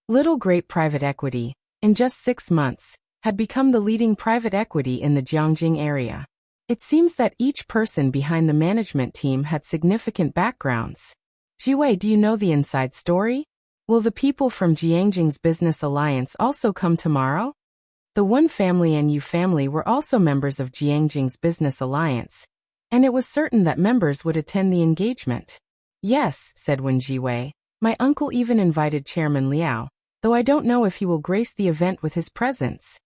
Speaker 1: Little Grape Private Equity, in just 6 months, had become the leading private equity in the Jiangjing area. It seems that each person behind the management team had significant backgrounds. Jiwei, do you know the inside story? Will the people from Jiangjing's business alliance also come tomorrow? The Wen family and Yu family were also members of Jiangjing's business alliance, and it was certain that members would attend the engagement. Yes, said Wen Jiwei. My uncle even invited Chairman Liao, though I don't know if he will grace the event with his presence.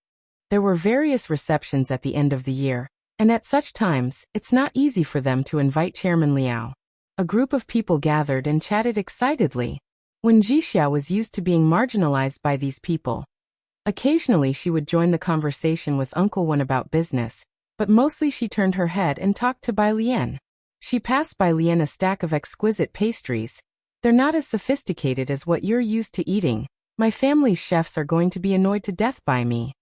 Speaker 1: There were various receptions at the end of the year, and at such times, it's not easy for them to invite Chairman Liao. A group of people gathered and chatted excitedly. When Jixia was used to being marginalized by these people. Occasionally she would join the conversation with Uncle Wen about business, but mostly she turned her head and talked to Bai Lian. She passed Bai Lian a stack of exquisite pastries. They're not as sophisticated as what you're used to eating. My family's chefs are going to be annoyed to death by me.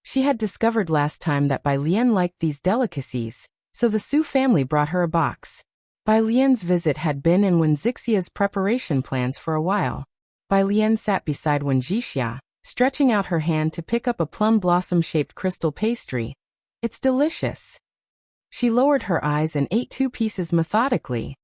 Speaker 1: She had discovered last time that Bai Lian liked these delicacies, so the Su family brought her a box. Bai Lian's visit had been in Wen Zixia's preparation plans for a while. Bai Lian sat beside Wen Jixia, stretching out her hand to pick up a plum blossom-shaped crystal pastry. It's delicious. She lowered her eyes and ate 2 pieces methodically.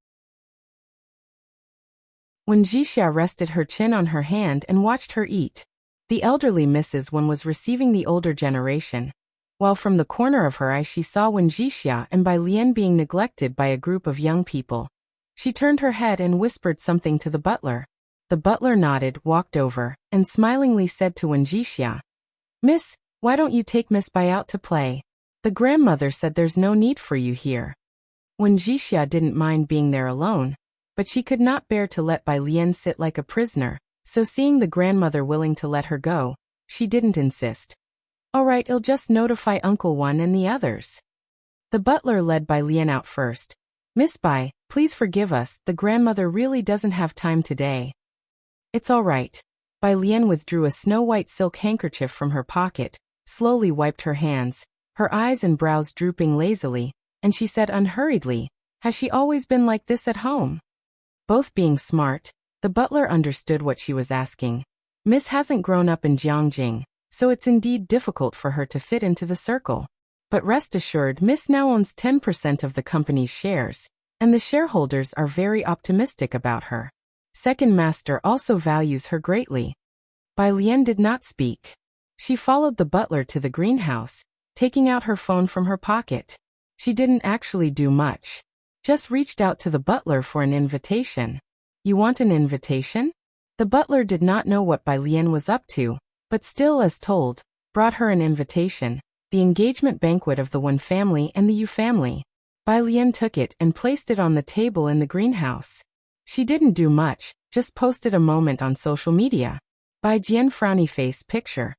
Speaker 1: When Jixia rested her chin on her hand and watched her eat. The elderly Mrs. Wen was receiving the older generation, while from the corner of her eye she saw Wen Jixia and Bai Lian being neglected by a group of young people. She turned her head and whispered something to the butler. The butler nodded, walked over, and smilingly said to Wen Jixia, Miss, why don't you take Miss Bai out to play? The grandmother said there's no need for you here. Wen Jixia didn't mind being there alone, but she could not bear to let Bai Lian sit like a prisoner. So seeing the grandmother willing to let her go, she didn't insist. All right, I'll just notify Uncle Wen and the others. The butler led Bai Lian out first. Miss Bai, please forgive us, the grandmother really doesn't have time today. It's all right. Bai Lian withdrew a snow-white silk handkerchief from her pocket, slowly wiped her hands, her eyes and brows drooping lazily, and she said unhurriedly, Has she always been like this at home? Both being smart, the butler understood what she was asking. Miss hasn't grown up in Jiangjing, so it's indeed difficult for her to fit into the circle. But rest assured, Miss now owns 10% of the company's shares, and the shareholders are very optimistic about her. Second Master also values her greatly. Bai Lian did not speak. She followed the butler to the greenhouse, taking out her phone from her pocket. She didn't actually do much. Just reached out to the butler for an invitation. You want an invitation? The butler did not know what Bai Lian was up to, but still, as told, brought her an invitation, the engagement banquet of the Wen family and the Yu family. Bai Lian took it and placed it on the table in the greenhouse. She didn't do much, just posted a moment on social media. Bai Jian frowny face picture.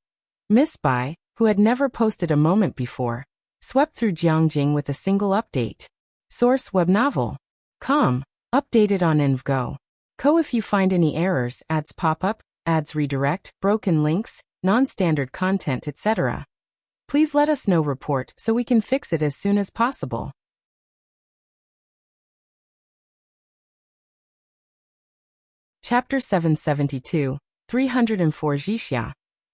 Speaker 1: Miss Bai, who had never posted a moment before, swept through Jiangjing with a single update. Source web novel. Com. Updated on InvGo. If you find any errors, ads pop up, ads redirect, broken links, non-standard content, etc. Please let us know report so we can fix it as soon as possible. Chapter 772, 304 Jixia.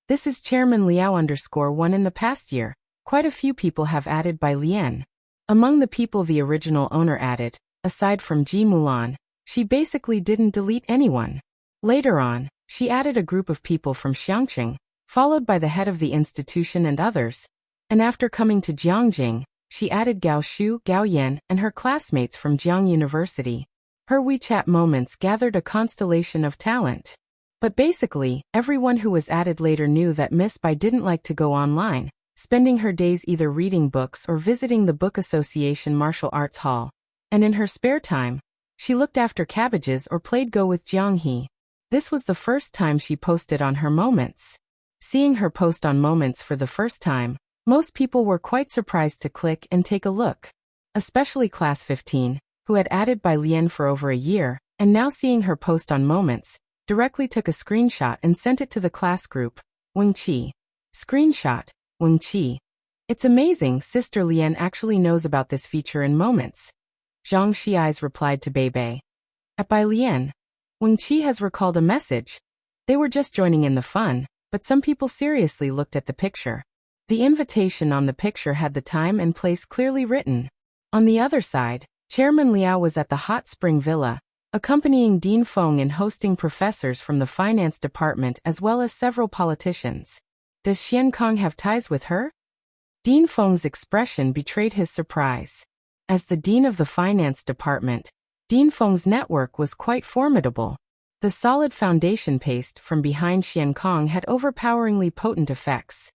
Speaker 1: This is Chairman Liao_1 in the past year. Quite a few people have added by Lian. Among the people the original owner added, aside from Ji Mulan, she basically didn't delete anyone. Later on, she added a group of people from Xiangqing, followed by the head of the institution and others. And after coming to Jiangjing, she added Gao Shu, Gao Yan, and her classmates from Jiang University. Her WeChat moments gathered a constellation of talent. But basically, everyone who was added later knew that Miss Bai didn't like to go online, spending her days either reading books or visiting the Book Association Martial Arts Hall. And in her spare time, she looked after cabbages or played Go with Jiang He. This was the first time she posted on her moments. Seeing her post on moments for the first time, most people were quite surprised to click and take a look. Especially Class 15, who had added by Lian for over a year, and now seeing her post on moments, directly took a screenshot and sent it to the class group. Wing Qi. Screenshot. Wing Qi. It's amazing Sister Lian actually knows about this feature in moments. Zhang Xiai's replied to Beibei. At Bai Lian. Wing Qi has recalled a message. They were just joining in the fun, but some people seriously looked at the picture. The invitation on the picture had the time and place clearly written. On the other side, Chairman Liao was at the Hot Spring Villa, accompanying Dean Feng and hosting professors from the finance department as well as several politicians. Does Xian Kong have ties with her? Dean Feng's expression betrayed his surprise. As the dean of the finance department, Dean Feng's network was quite formidable. The solid foundation paste from behind Xian Kong had overpoweringly potent effects.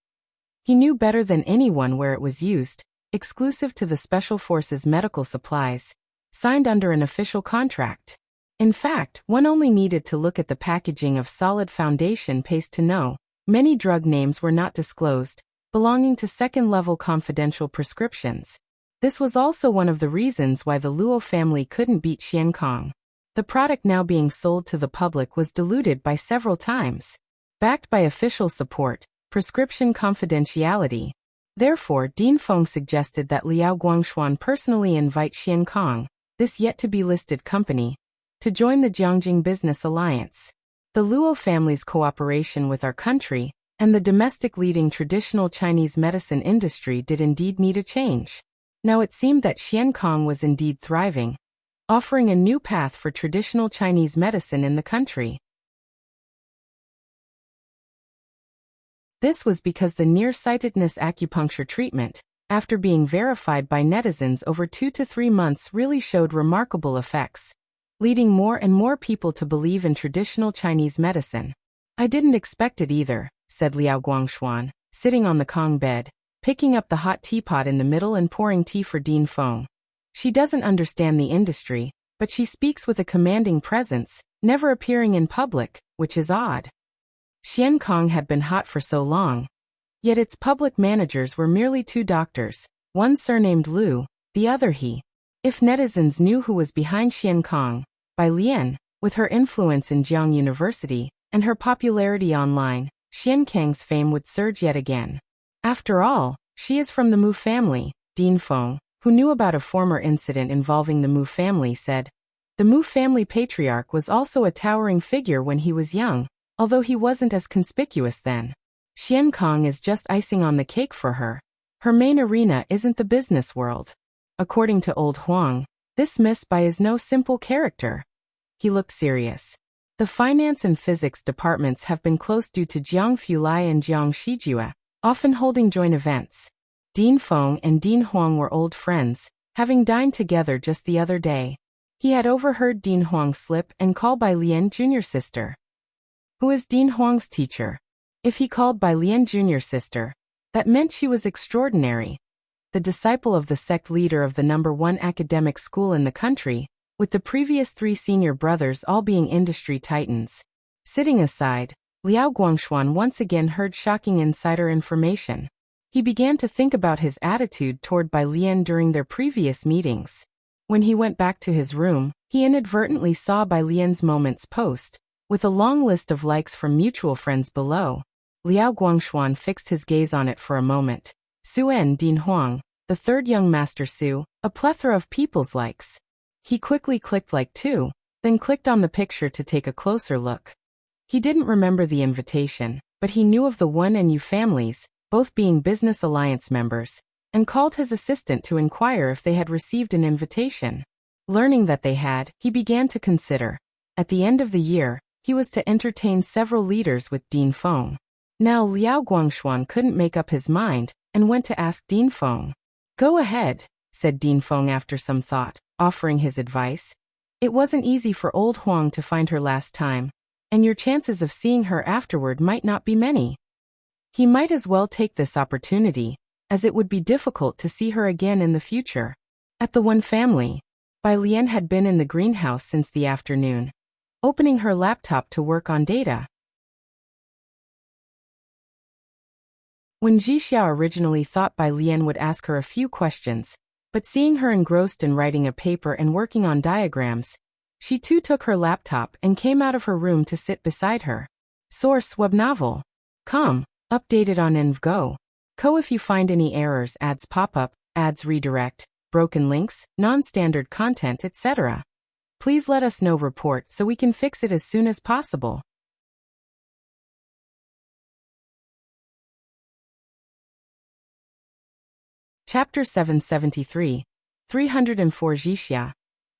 Speaker 1: He knew better than anyone where it was used, exclusive to the Special Forces medical supplies, signed under an official contract. In fact, one only needed to look at the packaging of solid foundation paste to know. Many drug names were not disclosed, belonging to second-level confidential prescriptions. This was also one of the reasons why the Luo family couldn't beat Xian Kong. The product now being sold to the public was diluted by several times. Backed by official support, prescription confidentiality. Therefore, Dean Feng suggested that Liao Guangshuan personally invite Xian Kong, this yet-to-be-listed company, to join the Jiangjing Business Alliance. The Luo family's cooperation with our country and the domestic leading traditional Chinese medicine industry did indeed need a change. Now it seemed that Xian Kong was indeed thriving, offering a new path for traditional Chinese medicine in the country. This was because the nearsightedness acupuncture treatment, after being verified by netizens over 2 to 3 months, really showed remarkable effects, leading more and more people to believe in traditional Chinese medicine. I didn't expect it either, said Liao Guangshuan, sitting on the Kong bed, picking up the hot teapot in the middle and pouring tea for Dean Feng. She doesn't understand the industry, but she speaks with a commanding presence, never appearing in public, which is odd. Xian Kong had been hot for so long. Yet its public managers were merely 2 doctors, one surnamed Lu, the other He. If netizens knew who was behind Xian Kong, Bai Lian, with her influence in Jiang University, and her popularity online, Xian Kang's fame would surge yet again. After all, she is from the Mu family, Dean Feng, who knew about a former incident involving the Mu family, said. The Mu family patriarch was also a towering figure when he was young, although he wasn't as conspicuous then. Xian Kong is just icing on the cake for her. Her main arena isn't the business world. According to Old Huang, this Miss Bai is no simple character. He looked serious. The finance and physics departments have been close due to Jiang Fulai and Jiang Shijue, often holding joint events. Dean Feng and Dean Huang were old friends, having dined together just the other day. He had overheard Dean Huang slip and call Bai Lian Jr. sister. Who is Dean Huang's teacher? If he called Bai Lian Jr. sister, that meant she was extraordinary. The disciple of the sect leader of the #1 academic school in the country, with the previous 3 senior brothers all being industry titans. Sitting aside, Liao Guangshuan once again heard shocking insider information. He began to think about his attitude toward Bai Lian during their previous meetings. When he went back to his room, He inadvertently saw Bai Lian's Moments post, with a long list of likes from mutual friends below. Liao Guangshuan fixed his gaze on it for a moment. Suen Din Huang, the third young master Su, a plethora of people's likes. He quickly clicked like too, then clicked on the picture to take a closer look. He didn't remember the invitation, but he knew of the Wen and Yu families, both being business alliance members, and called his assistant to inquire if they had received an invitation. Learning that they had, he began to consider. At the end of the year, he was to entertain several leaders with Dean Feng. Now Liao Guangshuan couldn't make up his mind, and went to ask Dean Feng. "Go ahead," said Dean Feng after some thought, offering his advice. "It wasn't easy for old Huang to find her last time, and your chances of seeing her afterward might not be many. He might as well take this opportunity, as it would be difficult to see her again in the future." At the Wen family, Bai Lian had been in the greenhouse since the afternoon, opening her laptop to work on data. When Jixia originally thought Bai Lian would ask her a few questions, but seeing her engrossed in writing a paper and working on diagrams, she too took her laptop and came out of her room to sit beside her. Source: web novel. Com. Updated on InvGo. Co. If you find any errors, ads pop up, ads redirect, broken links, non-standard content, etc., please let us know. Report so we can fix it as soon as possible. Chapter 773. 304 Jixia.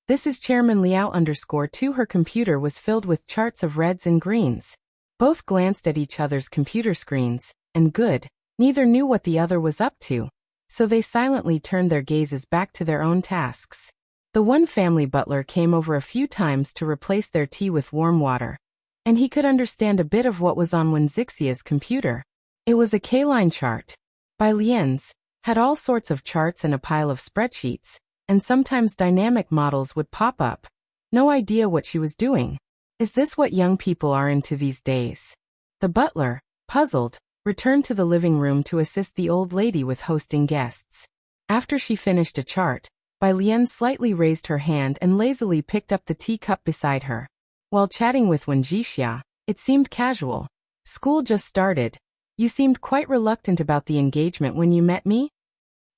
Speaker 1: This is Chairman Liao _2. Her computer was filled with charts of reds and greens. Both glanced at each other's computer screens, and good, neither knew what the other was up to, so they silently turned their gazes back to their own tasks. The one family butler came over a few times to replace their tea with warm water, and he could understand a bit of what was on Wen Zixia's computer. It was a K-line chart. Bai Lian's had all sorts of charts and a pile of spreadsheets, and sometimes dynamic models would pop up. No idea what she was doing. Is this what young people are into these days? The butler, puzzled, returned to the living room to assist the old lady with hosting guests. After she finished a chart, Bai Lian slightly raised her hand and lazily picked up the teacup beside her. While chatting with Wen Jixia, it seemed casual. "School just started. You seemed quite reluctant about the engagement when you met me?"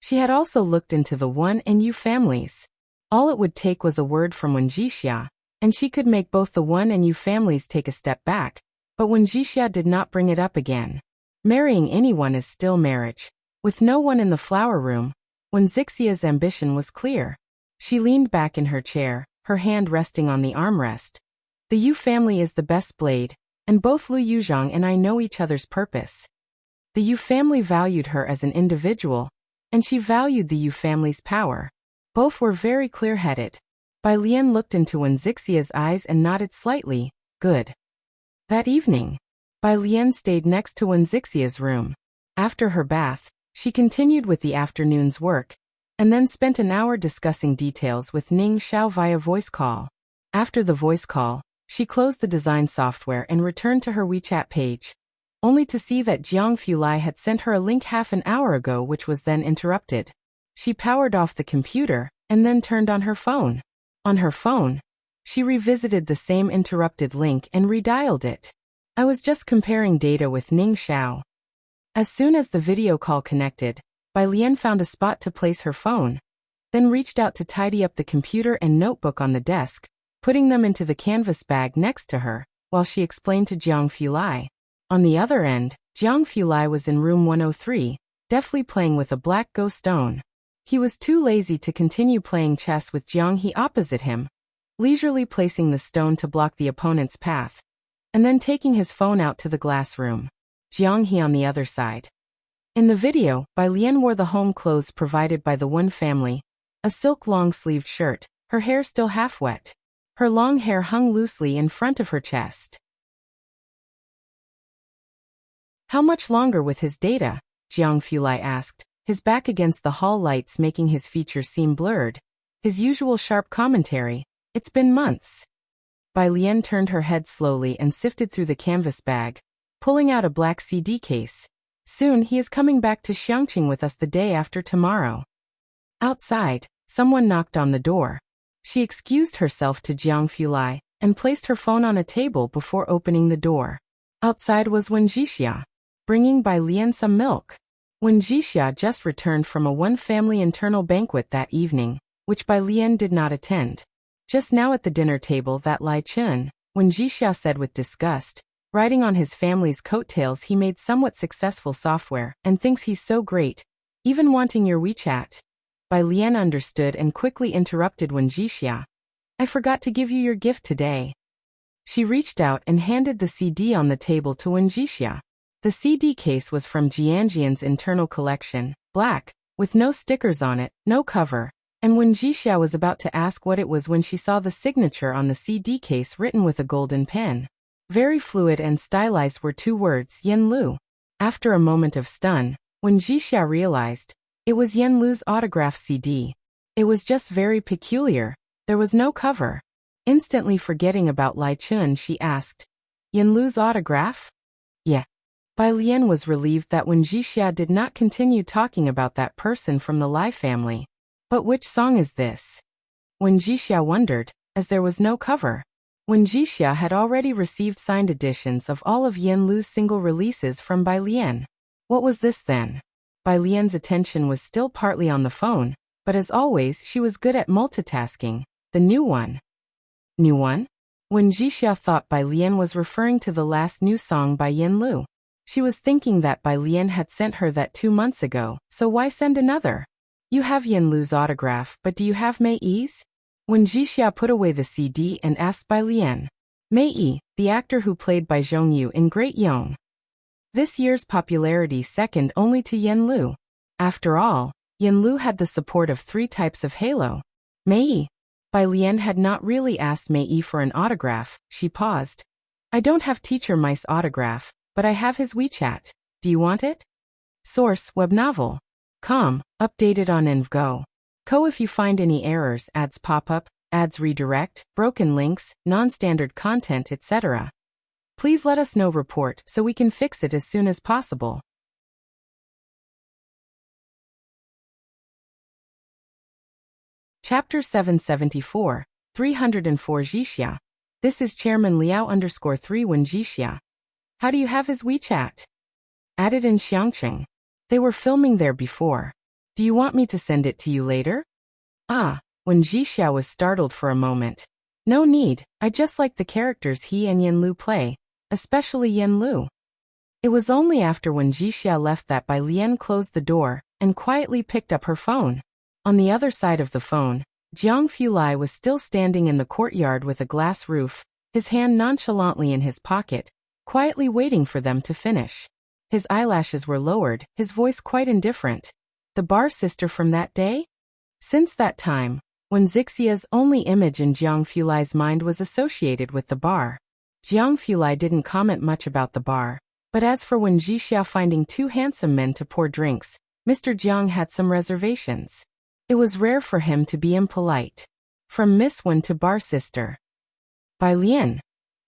Speaker 1: She had also looked into the Wen and Yu families. All it would take was a word from Wen Jixia, and she could make both the Wen and Yu families take a step back, but Wen Jixia did not bring it up again. Marrying anyone is still marriage. With no one in the flower room, Wen Zixia's ambition was clear. She leaned back in her chair, her hand resting on the armrest. "The Yu family is the best blade, and both Lu Yuzhang and I know each other's purpose." The Yu family valued her as an individual, and she valued the Yu family's power. Both were very clear-headed. Bai Lian looked into Wen Zixia's eyes and nodded slightly. "Good." That evening, Bai Lian stayed next to Wen Zixia's room. After her bath, she continued with the afternoon's work, and then spent an hour discussing details with Ning Xiao via voice call. After the voice call, she closed the design software and returned to her WeChat page, only to see that Jiang Fulai had sent her a link half an hour ago, which was then interrupted. She powered off the computer, and then turned on her phone. On her phone, she revisited the same interrupted link and redialed it. "I was just comparing data with Ning Xiao." As soon as the video call connected, Bai Lian found a spot to place her phone, then reached out to tidy up the computer and notebook on the desk, putting them into the canvas bag next to her, while she explained to Jiang Fulai. On the other end, Jiang Fulai was in room 103, deftly playing with a black ghost stone. He was too lazy to continue playing chess with Jiang He opposite him, leisurely placing the stone to block the opponent's path, and then taking his phone out to the glass room. Jiang He on the other side. In the video, Bai Lian wore the home clothes provided by the Wen family, a silk long-sleeved shirt, her hair still half wet. Her long hair hung loosely in front of her chest. "How much longer with his data?" Jiang Fulai asked, his back against the hall lights making his features seem blurred. His usual sharp commentary, "It's been months." Bai Lian turned her head slowly and sifted through the canvas bag, pulling out a black CD case. "Soon he is coming back to Xiangqing with us the day after tomorrow." Outside, someone knocked on the door. She excused herself to Jiang Fulai and placed her phone on a table before opening the door. Outside was Wen Jixia, bringing Bai Lian some milk. Wen Jixia just returned from a one-family internal banquet that evening, which Bai Lian did not attend. Just now at the dinner table that Lai Chun, Wen Jixia said with disgust, riding on his family's coattails he made somewhat successful software and thinks he's so great, even wanting your WeChat. Bai Lian understood and quickly interrupted Wen Jixia. I forgot to give you your gift today. She reached out and handed the CD on the table to Wen Jixia. The CD case was from Jianjian's internal collection, black, with no stickers on it, no cover, and Wen Jixia was about to ask what it was when she saw the signature on the CD case written with a golden pen. Very fluid and stylized were two words, Yen Lu. After a moment of stun, Wen Jixia realized, it was Yen Lu's autograph CD. It was just very peculiar. There was no cover. Instantly forgetting about Lai Chun, she asked, Yen Lu's autograph? Yeah. Bai Lian was relieved that Wen Jixia did not continue talking about that person from the Lai family. But which song is this? Wen Jixia wondered, as there was no cover. Wen Jixia had already received signed editions of all of Yen Lu's single releases from Bai Lian. What was this then? Bai Lian's attention was still partly on the phone, but as always she was good at multitasking. The new one. New one? Wen Jixia thought Bai Lian was referring to the last new song by Yen Lu. She was thinking that Bai Lian had sent her that 2 months ago, so why send another? You have Yen Lu's autograph, but do you have Mei Yi's? Wen Jixia put away the CD and asked Bai Lian. Mei Yi, the actor who played Bai Zhongyu in Great Yong. This year's popularity second only to Yen Lu. After all, Yen Lu had the support of 3 types of halo. Mei Yi. Bai Lian had not really asked Mei Yi for an autograph. She paused. I don't have Teacher Mice autograph, but I have his WeChat. Do you want it? Source, web novel. Com, updated on InvGo. Co if you find any errors, ads pop up, ads redirect, broken links, non-standard content, etc. Please let us know report so we can fix it as soon as possible. Chapter 774, 304 Jixia. This is Chairman Liao_3 Wen Jixia. How do you have his WeChat? Added in Xiangqing. They were filming there before. Do you want me to send it to you later? Ah, Wen Jixia was startled for a moment. No need, I just like the characters he and Yen Lu play, especially Yen Lu. It was only after Wen Jixia left that Bai Lian closed the door and quietly picked up her phone. On the other side of the phone, Jiang Fulai was still standing in the courtyard with a glass roof, his hand nonchalantly in his pocket, quietly waiting for them to finish. His eyelashes were lowered, his voice quite indifferent. The bar sister from that day? Since that time, Wen Jixia's only image in Jiang Fulai's mind was associated with the bar. Jiang Fulai didn't comment much about the bar, but as for Wen Jixia finding 2 handsome men to pour drinks, Mr. Jiang had some reservations. It was rare for him to be impolite. From Miss Wen to bar sister. Bai Lian.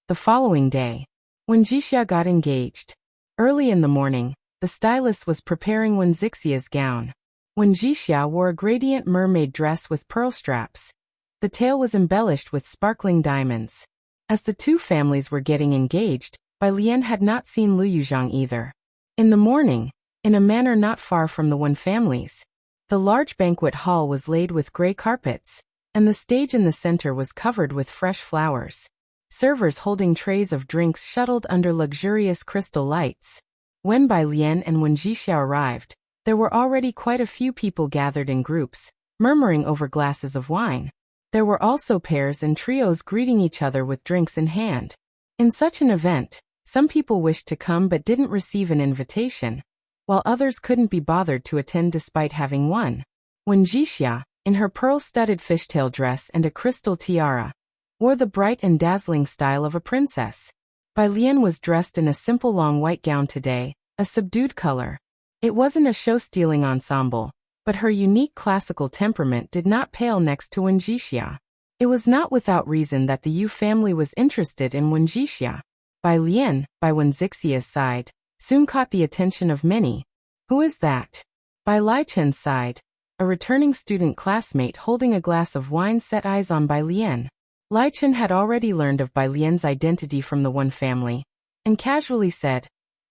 Speaker 1: The following day, Wen Jixia got engaged. Early in the morning, the stylist was preparing Wen Jixia's gown. Wen Jixia wore a gradient mermaid dress with pearl straps. The tail was embellished with sparkling diamonds. As the 2 families were getting engaged, Bai Lian had not seen Lu Yuzhang either. In the morning, in a manner not far from the Wen families, the large banquet hall was laid with gray carpets, and the stage in the center was covered with fresh flowers. Servers holding trays of drinks shuttled under luxurious crystal lights. When Bai Lian and Wen Jixia arrived, there were already quite a few people gathered in groups, murmuring over glasses of wine. There were also pairs and trios greeting each other with drinks in hand. In such an event, some people wished to come but didn't receive an invitation, while others couldn't be bothered to attend despite having one. Wen Jixia, in her pearl-studded fishtail dress and a crystal tiara, wore the bright and dazzling style of a princess. Bai Lian was dressed in a simple long white gown today, a subdued color. It wasn't a show-stealing ensemble, but her unique classical temperament did not pale next to Wen Jixia. It was not without reason that the Yu family was interested in Wen Jixia. Bai Lian, by Wen Jixia's side, soon caught the attention of many. Who is that? By Lai Chen's side, a returning student classmate holding a glass of wine set eyes on Bai Lian. Lai Chen had already learned of Bai Lian's identity from the Wen family, and casually said,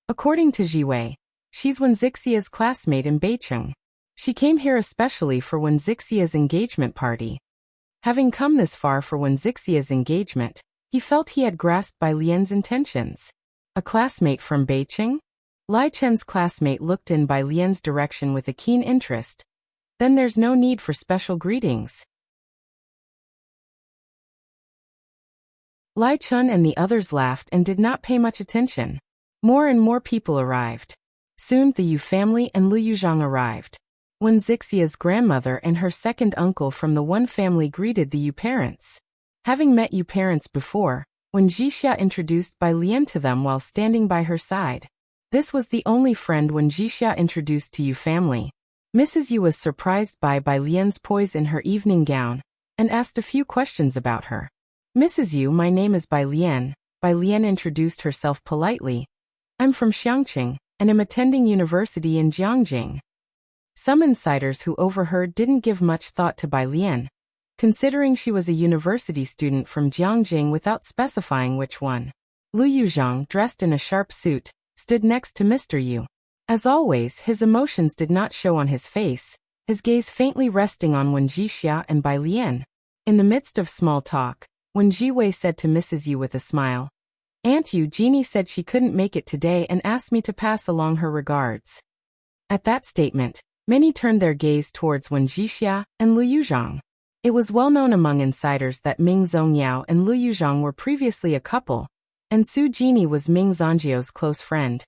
Speaker 1: "According to Jiwei, she's Wen Zixia's classmate in Beicheng. She came here especially for Wen Zixia's engagement party." Having come this far for Wen Zixia's engagement, he felt he had grasped Bai Lian's intentions. A classmate from Beicheng? Lai Chen's classmate looked in Bai Lian's direction with a keen interest. Then there's no need for special greetings. Lai Chen and the others laughed and did not pay much attention. More and more people arrived. Soon the Yu family and Lu Yuzhang arrived. Wen Zixia's grandmother and her second uncle from the Wen family greeted the Yu parents. Having met Yu parents before, Wen Jixia introduced Bai Lian to them while standing by her side. This was the only friend Wen Jixia introduced to Yu family. Mrs. Yu was surprised by Bai Lian's poise in her evening gown, and asked a few questions about her. "Mrs. Yu, my name is Bai Lian." Bai Lian introduced herself politely. "I'm from Xiangqing, and am attending university in Jiangjing." Some insiders who overheard didn't give much thought to Bai Lian, considering she was a university student from Jiangjing without specifying which one. Lu Yuzhang, dressed in a sharp suit, stood next to Mr. Yu. As always, his emotions did not show on his face, his gaze faintly resting on Wen Jixia and Bai Lian. In the midst of small talk, Wen Jiwei said to Mrs. Yu with a smile, "Aunt Eugenie said she couldn't make it today and asked me to pass along her regards." At that statement, many turned their gaze towards Wen Jixia and Lu Yuzhang. It was well known among insiders that Ming Zongyao and Lu Yuzhang were previously a couple, and Su Jini was Ming Zongjiao's close friend.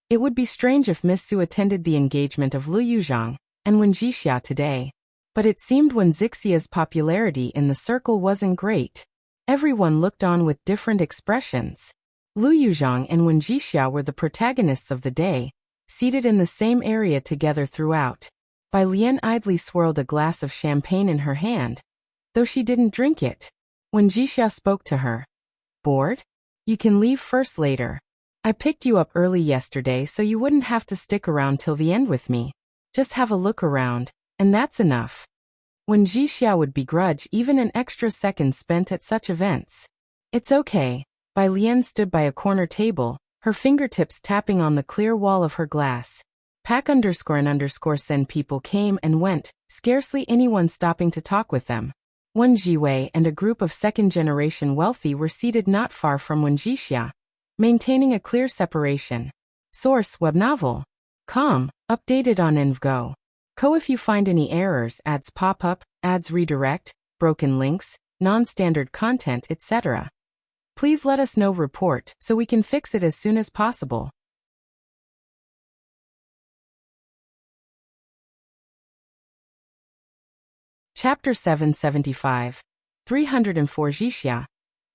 Speaker 1: It would be strange if Miss Su attended the engagement of Lu Yuzhang and Wen Jixia today. But it seemed Wen Zixia's popularity in the circle wasn't great. Everyone looked on with different expressions. Lu Yuzhang and Wen Jixia were the protagonists of the day, seated in the same area together throughout. Bai Lian idly swirled a glass of champagne in her hand, though she didn't drink it. Wen Jixia spoke to her. "Bored? You can leave first later. I picked you up early yesterday so you wouldn't have to stick around till the end with me. Just have a look around, and that's enough." Wen Jixia would begrudge even an extra second spent at such events. "It's okay." Bai Lian stood by a corner table, her fingertips tapping on the clear wall of her glass. _N_sen people came and went, scarcely anyone stopping to talk with them. Wen Jiwei and a group of second-generation wealthy were seated not far from Wen Jixia, maintaining a clear separation. Source: Web Novel. Com. Updated on InvGo. Co. If you find any errors, ads pop up, ads redirect, broken links, non-standard content, etc., please let us know. Report so we can fix it as soon as possible. Chapter 775. 304 Jixia.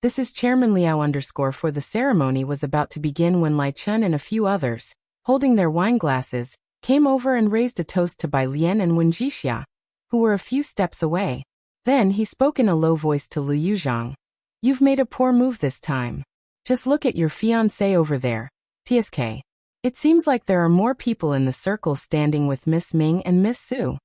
Speaker 1: This is Chairman Liao _ for the ceremony was about to begin when Lai Chen and a few others, holding their wine glasses, came over and raised a toast to Bai Lian and Wen Jixia, who were a few steps away. Then he spoke in a low voice to Lu Yuzhang. "You've made a poor move this time. Just look at your fiancé over there, TSK. It seems like there are more people in the circle standing with Miss Ming and Miss Su.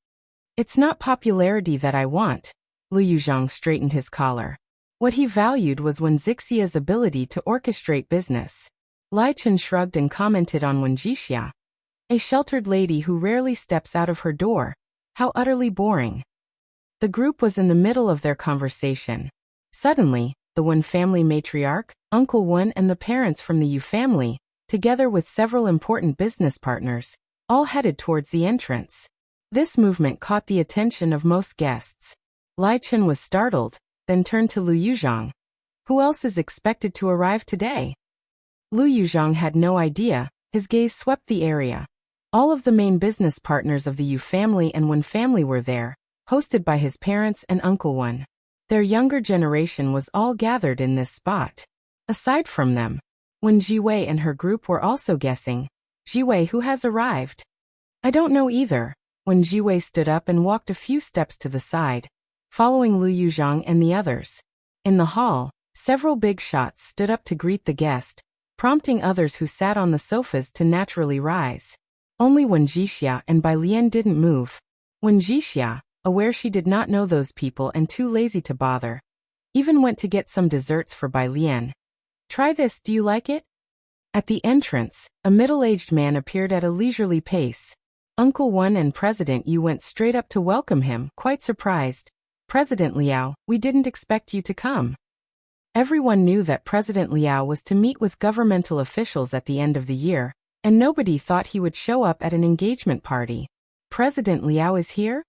Speaker 1: It's not popularity that I want." Lu Yuzhang straightened his collar. What he valued was Wen Zixia's ability to orchestrate business. Lai Chen shrugged and commented on Wen Jixia. "A sheltered lady who rarely steps out of her door. How utterly boring." The group was in the middle of their conversation. Suddenly, the Wen family matriarch, Uncle Wen, and the parents from the Yu family, together with several important business partners, all headed towards the entrance. This movement caught the attention of most guests. Lai Chen was startled, then turned to Lu Yuzhang. "Who else is expected to arrive today?" Lu Yuzhang had no idea, his gaze swept the area. All of the main business partners of the Yu family and Wen family were there, hosted by his parents and Uncle Wen. Their younger generation was all gathered in this spot. Aside from them, Wen Jiwei and her group were also guessing. "Jiwei, who has arrived?" "I don't know either." Wen Jiwei stood up and walked a few steps to the side, following Lu Yuzhang and the others. In the hall, several big shots stood up to greet the guest, prompting others who sat on the sofas to naturally rise. Only Wen Jixia and Bai Lian didn't move. When Jixia, aware she did not know those people and too lazy to bother, even went to get some desserts for Bai Lian. Try this, do you like it? At the entrance, a middle-aged man appeared at a leisurely pace. Uncle Wen and President Yu went straight up to welcome him, quite surprised. President Liao, we didn't expect you to come. Everyone knew that President Liao was to meet with governmental officials at the end of the year, and nobody thought he would show up at an engagement party. President Liao is here?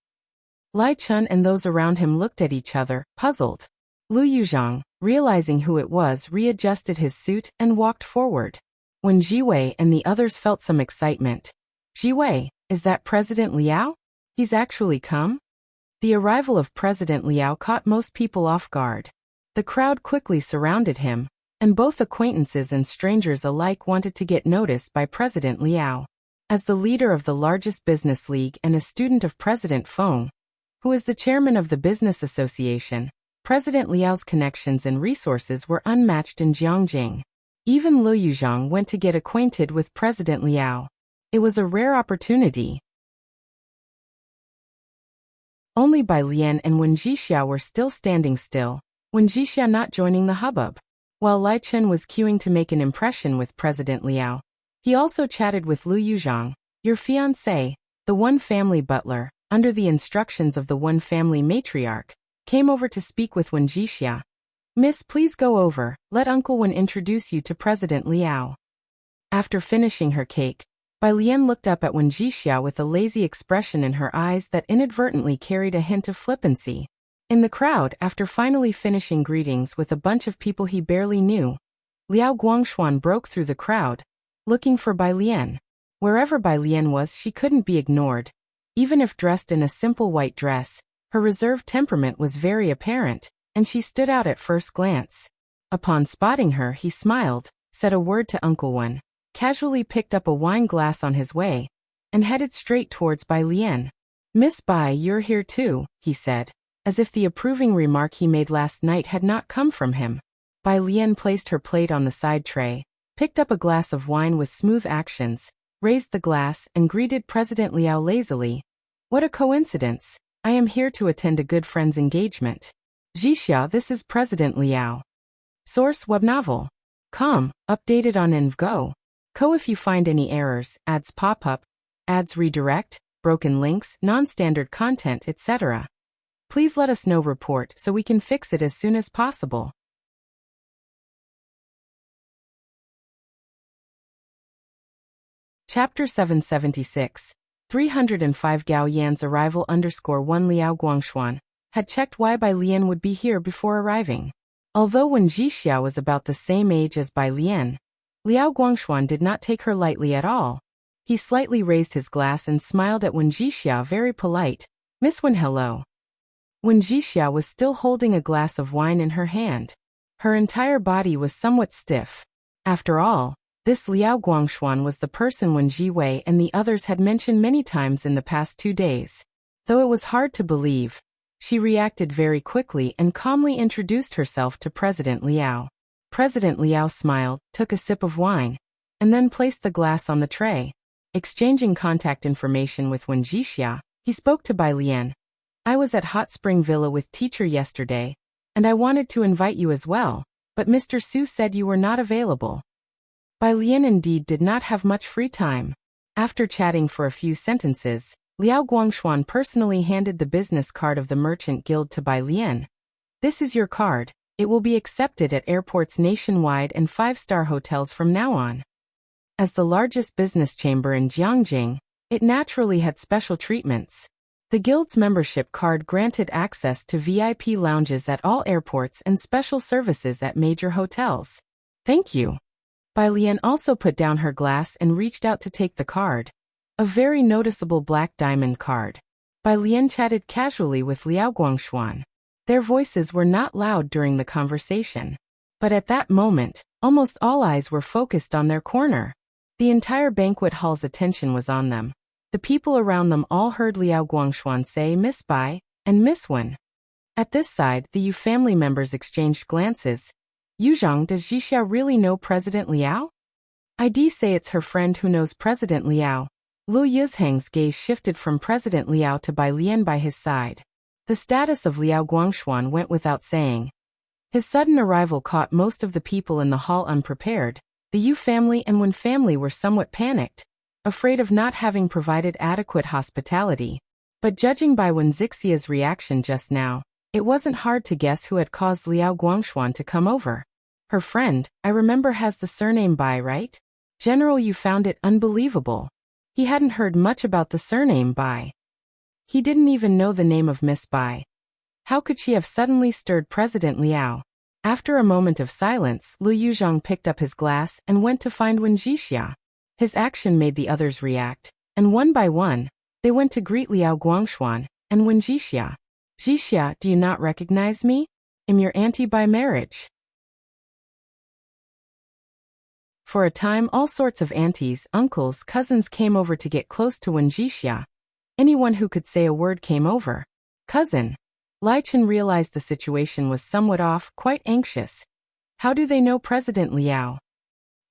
Speaker 1: Lai Chun and those around him looked at each other, puzzled. Lu Yuzhang, realizing who it was, readjusted his suit and walked forward. When Jiwei and the others felt some excitement. Jiwei, is that President Liao? He's actually come? The arrival of President Liao caught most people off guard. The crowd quickly surrounded him, and both acquaintances and strangers alike wanted to get noticed by President Liao. As the leader of the largest business league and a student of President Feng, who is the chairman of the Business Association, President Liao's connections and resources were unmatched in Jiangjing. Even Lu Yuzhang went to get acquainted with President Liao. It was a rare opportunity. Only Bai Lian and Wen Jixia were still standing still, Wen Jixia not joining the hubbub. While Lai Chen was queuing to make an impression with President Liao, he also chatted with Lu Yuzhang, your fiancé, the One family butler, under the instructions of the One family matriarch, came over to speak with Wen Jixia. Miss, please go over, let Uncle Wen introduce you to President Liao. After finishing her cake, Bai Lian looked up at Wen Jixia with a lazy expression in her eyes that inadvertently carried a hint of flippancy. In the crowd, after finally finishing greetings with a bunch of people he barely knew, Liao Guangshuan broke through the crowd, looking for Bai Lian. Wherever Bai Lian was, she couldn't be ignored. Even if dressed in a simple white dress, her reserved temperament was very apparent, and she stood out at first glance. Upon spotting her, he smiled, said a word to Uncle Wen, casually picked up a wine glass on his way, and headed straight towards Bai Lian. Miss Bai, you're here too, he said, as if the approving remark he made last night had not come from him. Bai Lian placed her plate on the side tray, picked up a glass of wine with smooth actions, raised the glass and greeted President Liao lazily. What a coincidence. I am here to attend a good friend's engagement. Jixia, this is President Liao. Source web novel. Com, updated on InvGo. Co if you find any errors, ads pop up, ads redirect, broken links, non-standard content, etc. Please let us know report so we can fix it as soon as possible. Chapter 776. 305 Gao Yan's arrival _1 Liao Guangshuan had checked why Bai Lian would be here before arriving. Although Wen Jixia was about the same age as Bai Lian, Liao Guangshuan did not take her lightly at all. He slightly raised his glass and smiled at Wen Jixia, very polite. Miss Wen, hello. Wen Jixia was still holding a glass of wine in her hand. Her entire body was somewhat stiff. After all, this Liao Guangshuan was the person Wen Jiwei and the others had mentioned many times in the past 2 days. Though it was hard to believe, she reacted very quickly and calmly introduced herself to President Liao. President Liao smiled, took a sip of wine, and then placed the glass on the tray. Exchanging contact information with Wen Jixia, he spoke to Bai Lian. I was at Hot Spring Villa with teacher yesterday, and I wanted to invite you as well, but Mr. Su said you were not available. Bai Lian indeed did not have much free time. After chatting for a few sentences, Liao Guangshuan personally handed the business card of the Merchant Guild to Bai Lian. This is your card. It will be accepted at airports nationwide and 5-star hotels from now on. As the largest business chamber in Jiangjing, it naturally had special treatments. The Guild's membership card granted access to VIP lounges at all airports and special services at major hotels. Thank you. Bai Lian also put down her glass and reached out to take the card. A very noticeable black diamond card. Bai Lian chatted casually with Liao Guangshuan. Their voices were not loud during the conversation. But at that moment, almost all eyes were focused on their corner. The entire banquet hall's attention was on them. The people around them all heard Liao Guangshuan say Miss Bai and Miss Wen. At this side, the Yu family members exchanged glances. Yuzhang, does Jixia really know President Liao? I'd say it's her friend who knows President Liao. Lu Yizhang's gaze shifted from President Liao to Bai Lian by his side. The status of Liao Guangshuan went without saying. His sudden arrival caught most of the people in the hall unprepared. The Yu family and Wen family were somewhat panicked, afraid of not having provided adequate hospitality. But judging by Wen Zixia's reaction just now, it wasn't hard to guess who had caused Liao Guangshuan to come over. Her friend, I remember, has the surname Bai, right? General Yu found it unbelievable. He hadn't heard much about the surname Bai. He didn't even know the name of Miss Bai. How could she have suddenly stirred President Liao? After a moment of silence, Lu Yuzhang picked up his glass and went to find Wen Jixia. His action made the others react, and one by one, they went to greet Liao Guangshuan and Wen Jixia. Jixia, do you not recognize me? I'm your auntie by marriage. For a time, all sorts of aunties, uncles, cousins came over to get close to Wen Jixia. Anyone who could say a word came over. Cousin. Lai Chen realized the situation was somewhat off, quite anxious. How do they know President Liao?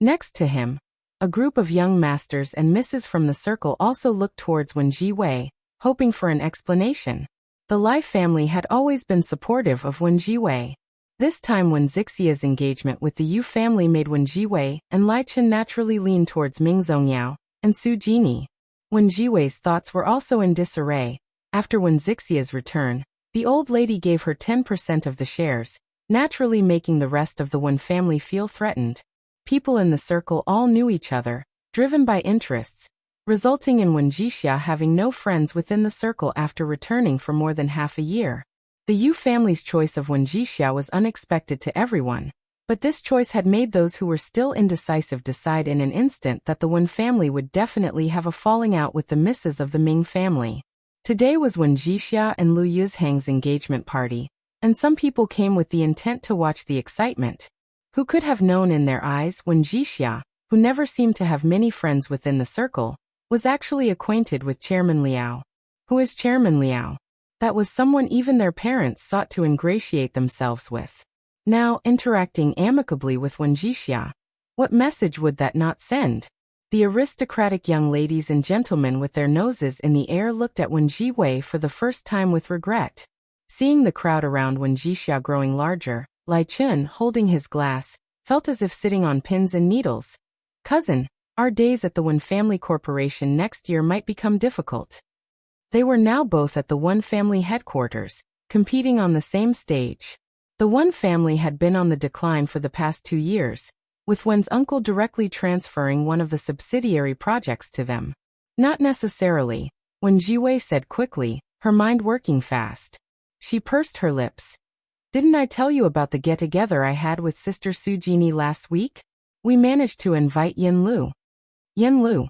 Speaker 1: Next to him, a group of young masters and misses from the circle also looked towards Wen Jiwei, hoping for an explanation. The Lai family had always been supportive of Wen Jiwei. This time Wen Zixia's engagement with the Yu family made Wen Jiwei and Lai Chen naturally lean towards Ming Zongyao and Su Jini. Wen Jiwei's thoughts were also in disarray. After Wen Zixia's return, the old lady gave her 10% of the shares, naturally making the rest of the Wen family feel threatened. People in the circle all knew each other, driven by interests, resulting in Wen Jixia having no friends within the circle after returning for more than half a year. The Yu family's choice of Wen Jixia was unexpected to everyone, but this choice had made those who were still indecisive decide in an instant that the Wen family would definitely have a falling out with the misses of the Ming family. Today was Wen Jixia and Lu Yizhang's engagement party, and some people came with the intent to watch the excitement. Who could have known in their eyes Wen Jixia, who never seemed to have many friends within the circle, was actually acquainted with Chairman Liao. Who is Chairman Liao? That was someone even their parents sought to ingratiate themselves with. Now, interacting amicably with Wen Jixia, what message would that not send? The aristocratic young ladies and gentlemen with their noses in the air looked at Wen Jiwei for the first time with regret. Seeing the crowd around Wen Jixia growing larger, Lai Chen, holding his glass, felt as if sitting on pins and needles. Cousin, our days at the Wen Family Corporation next year might become difficult. They were now both at the Wen Family headquarters, competing on the same stage. The Wen family had been on the decline for the past 2 years, with Wen's uncle directly transferring one of the subsidiary projects to them. Not necessarily, Wen Jiwei said quickly, her mind working fast. She pursed her lips. Didn't I tell you about the get-together I had with Sister Su Jini last week? We managed to invite Yin Lu. Yin Lu.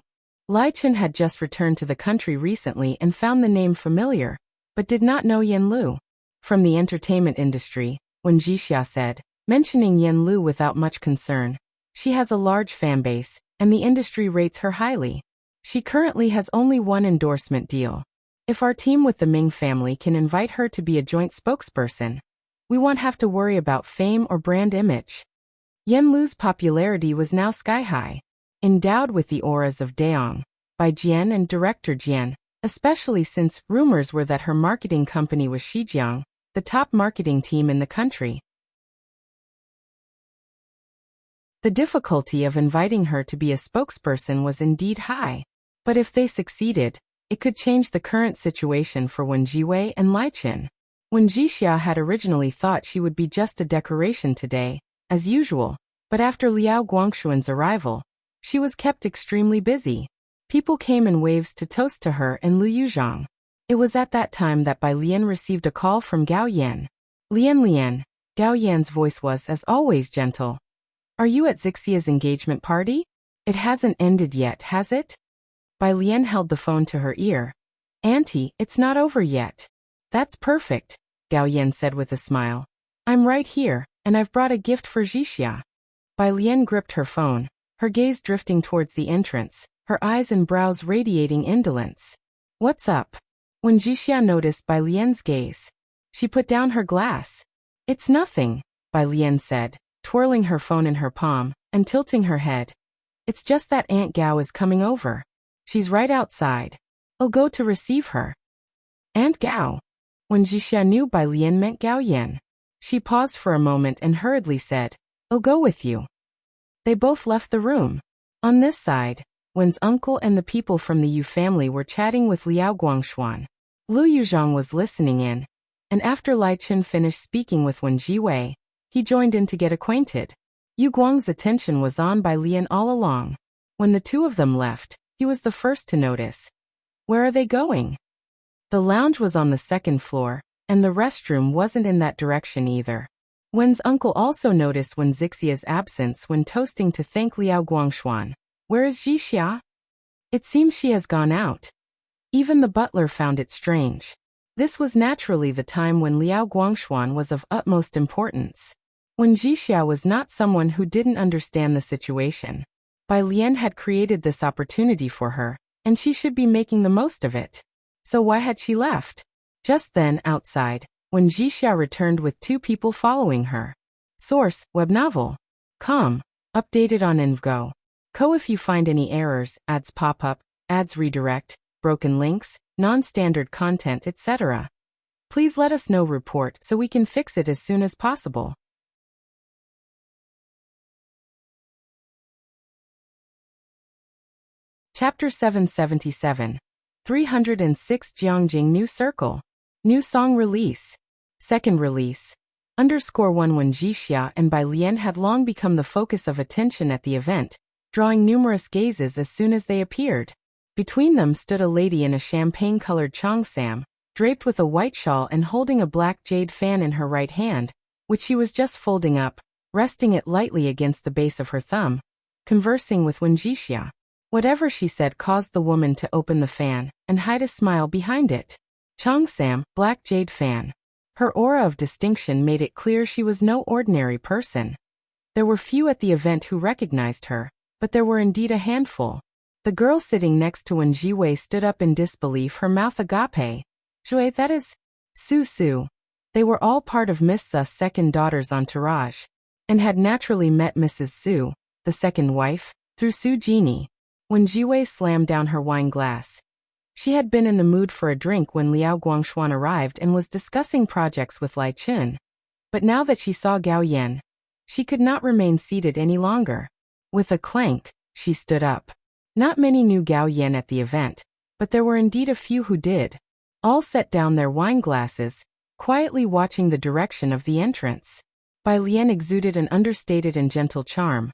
Speaker 1: Lai Chen had just returned to the country recently and found the name familiar, but did not know Yin Lu. From the entertainment industry, Wen Jixia said, mentioning Yin Lu without much concern. She has a large fan base, and the industry rates her highly. She currently has only one endorsement deal. If our team with the Ming family can invite her to be a joint spokesperson, we won't have to worry about fame or brand image. Yin Lu's popularity was now sky-high. Endowed with the auras of Daong, by Jian and director Jian, especially since rumors were that her marketing company was Shijiang, the top marketing team in the country. The difficulty of inviting her to be a spokesperson was indeed high, but if they succeeded, it could change the current situation for Wen Jiwei and Lai Chen. Wen Jixia had originally thought she would be just a decoration today, as usual, but after Liao Guangshuan's arrival, she was kept extremely busy. People came in waves to toast to her and Lu Yuzhang. It was at that time that Bai Lian received a call from Gao Yan. Lian. Gao Yan's voice was, as always, gentle. Are you at Zixia's engagement party? It hasn't ended yet, has it? Bai Lian held the phone to her ear. Auntie, it's not over yet. That's perfect, Gao Yan said with a smile. I'm right here, and I've brought a gift for Jixia. Bai Lian gripped her phone, her gaze drifting towards the entrance, her eyes and brows radiating indolence. What's up? When Jixia noticed Bai Lian's gaze, she put down her glass. It's nothing, Bai Lian said, twirling her phone in her palm and tilting her head. It's just that Aunt Gao is coming over. She's right outside. I'll go to receive her. Aunt Gao. When Jixia knew Bai Lian meant Gao Yan, she paused for a moment and hurriedly said, I'll go with you. They both left the room. On this side, Wen's uncle and the people from the Yu family were chatting with Liao Guangshuan. Lu Yuzhang was listening in, and after Lai Chen finished speaking with Wen Jiwei, he joined in to get acquainted. Yu Guang's attention was on Bai Lian all along. When the two of them left, he was the first to notice. Where are they going? The lounge was on the second floor, and the restroom wasn't in that direction either. Wen's uncle also noticed Wen Zixia's absence when toasting to thank Liao Guangshuan. Where is Jixia? It seems she has gone out. Even the butler found it strange. This was naturally the time when Liao Guangshuan was of utmost importance. When Jixia was not someone who didn't understand the situation. Bai Lian had created this opportunity for her, and she should be making the most of it. So why had she left? Just then, outside, when Jixia returned with two people following her. Source, web novel. Com. Updated on Invgo. Co. If you find any errors, ads pop up, ads redirect, broken links, non-standard content, etc. Please let us know report so we can fix it as soon as possible. Chapter 777. 306 Jiangjing New Circle. New song release. Second release. _1 When Jixia and Bai Lian had long become the focus of attention at the event, drawing numerous gazes as soon as they appeared. Between them stood a lady in a champagne-colored cheongsam, draped with a white shawl and holding a black jade fan in her right hand, which she was just folding up, resting it lightly against the base of her thumb, conversing with Wen Jixia. Whatever she said caused the woman to open the fan and hide a smile behind it. Cheongsam, black jade fan. Her aura of distinction made it clear she was no ordinary person. There were few at the event who recognized her, but there were indeed a handful. The girl sitting next to Wen Jiwei stood up in disbelief, her mouth agape. Jue, that is Su. They were all part of Miss Su's second daughter's entourage, and had naturally met Mrs. Su, the second wife, through Su Genie. When Jiwei slammed down her wine glass. She had been in the mood for a drink when Liao Guangshuan arrived and was discussing projects with Lai Chen. But now that she saw Gao Yan, she could not remain seated any longer. With a clank, she stood up. Not many knew Gao Yan at the event, but there were indeed a few who did. All set down their wine glasses, quietly watching the direction of the entrance. Bai Lian exuded an understated and gentle charm.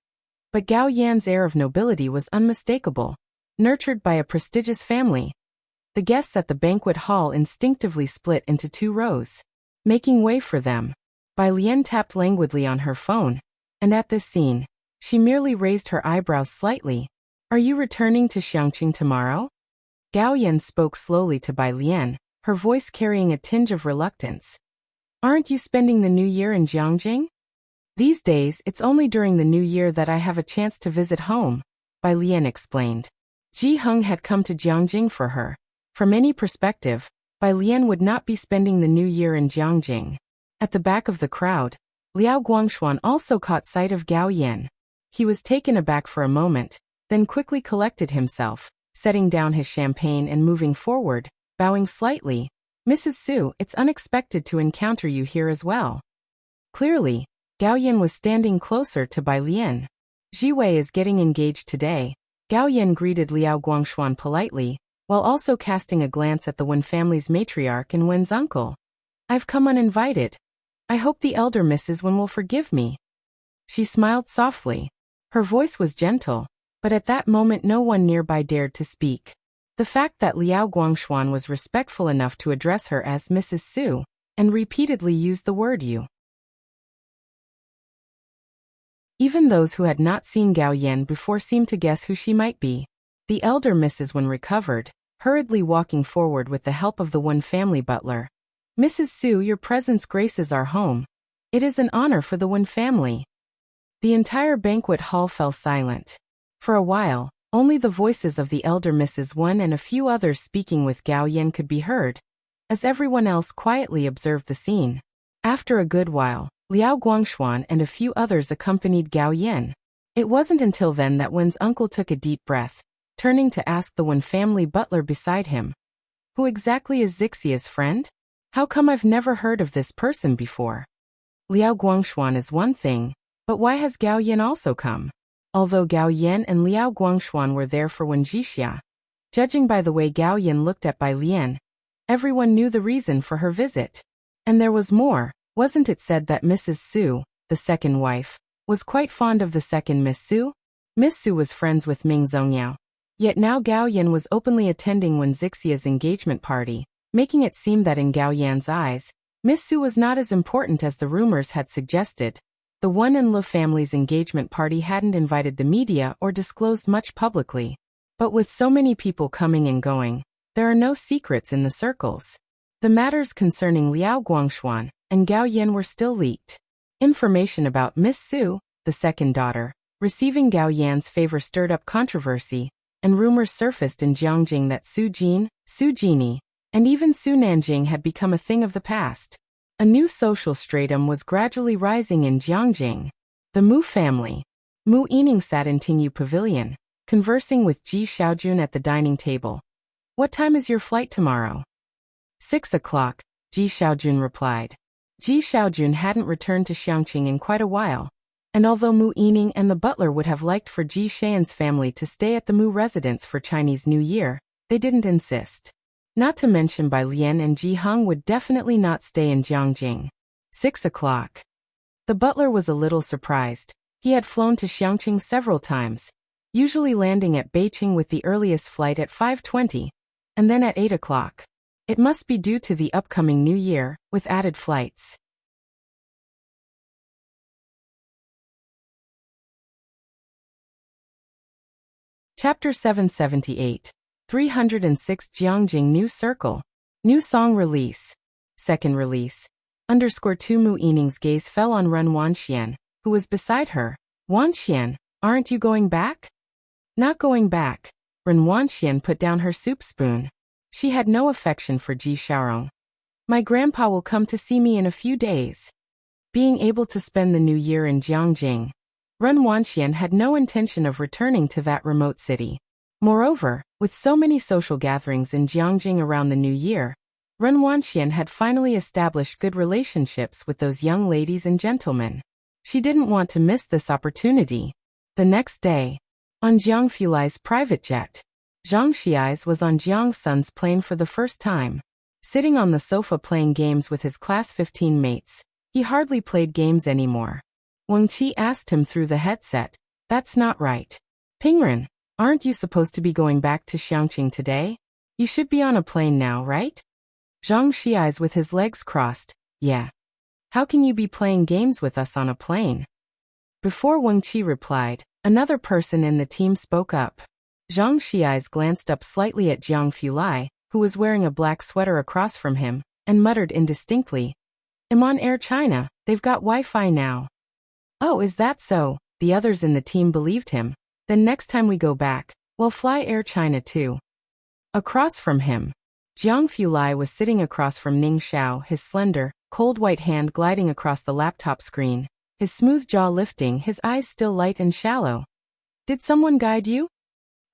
Speaker 1: But Gao Yan's air of nobility was unmistakable, nurtured by a prestigious family. The guests at the banquet hall instinctively split into two rows. Making way for them, Bai Lian tapped languidly on her phone, and at this scene, she merely raised her eyebrows slightly. Are you returning to Xiangqing tomorrow? Gao Yan spoke slowly to Bai Lian, her voice carrying a tinge of reluctance. Aren't you spending the new year in Jiangjing? These days, it's only during the new year that I have a chance to visit home, Bai Lian explained. Ji Heng had come to Jiangjing for her. From any perspective, Bai Lian would not be spending the new year in Jiangjing. At the back of the crowd, Liao Guangshuan also caught sight of Gao Yan. He was taken aback for a moment, then quickly collected himself, setting down his champagne and moving forward, bowing slightly. Mrs. Su, it's unexpected to encounter you here as well. Clearly, Gao Yan was standing closer to Bai Lian. Jiwei is getting engaged today. Gao Yan greeted Liao Guangshuan politely, while also casting a glance at the Wen family's matriarch and Wen's uncle. I've come uninvited. I hope the elder Mrs. Wen will forgive me. She smiled softly. Her voice was gentle, but at that moment no one nearby dared to speak. The fact that Liao Guangshuan was respectful enough to address her as Mrs. Su, and repeatedly used the word you. Even those who had not seen Gao Yan before seemed to guess who she might be. The elder Mrs. Wen recovered, hurriedly walking forward with the help of the Wen family butler. Mrs. Su, your presence graces our home. It is an honor for the Wen family. The entire banquet hall fell silent. For a while, only the voices of the elder Mrs. Wen and a few others speaking with Gao Yan could be heard, as everyone else quietly observed the scene. After a good while, Liao Guangshuan and a few others accompanied Gao Yan. It wasn't until then that Wen's uncle took a deep breath. turning to ask the one family butler beside him. Who exactly is Xixia's friend? How come I've never heard of this person before? Liao Guangshuan is one thing, but why has Gao Yan also come? Although Gao Yan and Liao Guangshuan were there for Wen Jixia, judging by the way Gao Yan looked at Bai Lian, everyone knew the reason for her visit. And there was more. Wasn't it said that Mrs. Su, the second wife, was quite fond of the second Miss Su? Miss Su was friends with Ming Zongyao. Yet now Gao Yan was openly attending Wen Zixia's engagement party, making it seem that in Gao Yan's eyes, Miss Su was not as important as the rumors had suggested. The Wen and Le family's engagement party hadn't invited the media or disclosed much publicly. But with so many people coming and going, there are no secrets in the circles. The matters concerning Liao Guangshuan and Gao Yan were still leaked. Information about Miss Su, the second daughter, receiving Gao Yan's favor stirred up controversy, and rumors surfaced in Jiangjing that Su Jin, Su Jini, and even Su Nanjing had become a thing of the past. A new social stratum was gradually rising in Jiangjing. The Mu family. Mu Yining sat in Tingyu Pavilion, conversing with Ji Xiaojun at the dining table. What time is your flight tomorrow? 6 o'clock, Ji Xiaojun replied. Ji Xiaojun hadn't returned to Xiangqing in quite a while, and although Mu Yining and the butler would have liked for Ji Xian's family to stay at the Mu residence for Chinese New Year, they didn't insist. Not to mention Bai Lian and Ji Heng would definitely not stay in Jiangjing. 6 o'clock. The butler was a little surprised. He had flown to Xiangqing several times, usually landing at Beijing with the earliest flight at 5:20, and then at 8 o'clock. It must be due to the upcoming New Year, with added flights. Chapter 778. 306 Jiangjing New Circle. New song release. Second release. _2 Mu Yining's gaze fell on Ren Wanxian, who was beside her. Wanxian, aren't you going back? Not going back. Ren Wanxian put down her soup spoon. She had no affection for Ji Xiaorong. My grandpa will come to see me in a few days. Being able to spend the new year in Jiangjing, Ren Wanxian had no intention of returning to that remote city. Moreover, with so many social gatherings in Jiangjing around the new year, Ren Wanxian had finally established good relationships with those young ladies and gentlemen. She didn't want to miss this opportunity. The next day, on Jiang Fulai's private jet, Zhang Xiais was on Jiang Sun's plane for the first time. Sitting on the sofa playing games with his class 15 mates, he hardly played games anymore. Wang Qi asked him through the headset, "That's not right. Pingren, aren't you supposed to be going back to Xiangqing today? You should be on a plane now, right?" Zhang Xiais with his legs crossed, "Yeah. How can you be playing games with us on a plane?" Before Wang Qi replied, another person in the team spoke up. Zhang Xiais glanced up slightly at Jiang Fulai, who was wearing a black sweater across from him, and muttered indistinctly, "I'm on Air China, they've got Wi-Fi now." "Oh, is that so?" The others in the team believed him. "Then next time we go back, we'll fly Air China too." Across from him, Jiang Fulai was sitting across from Ning Xiao, his slender, cold white hand gliding across the laptop screen, his smooth jaw lifting, his eyes still light and shallow. "Did someone guide you?"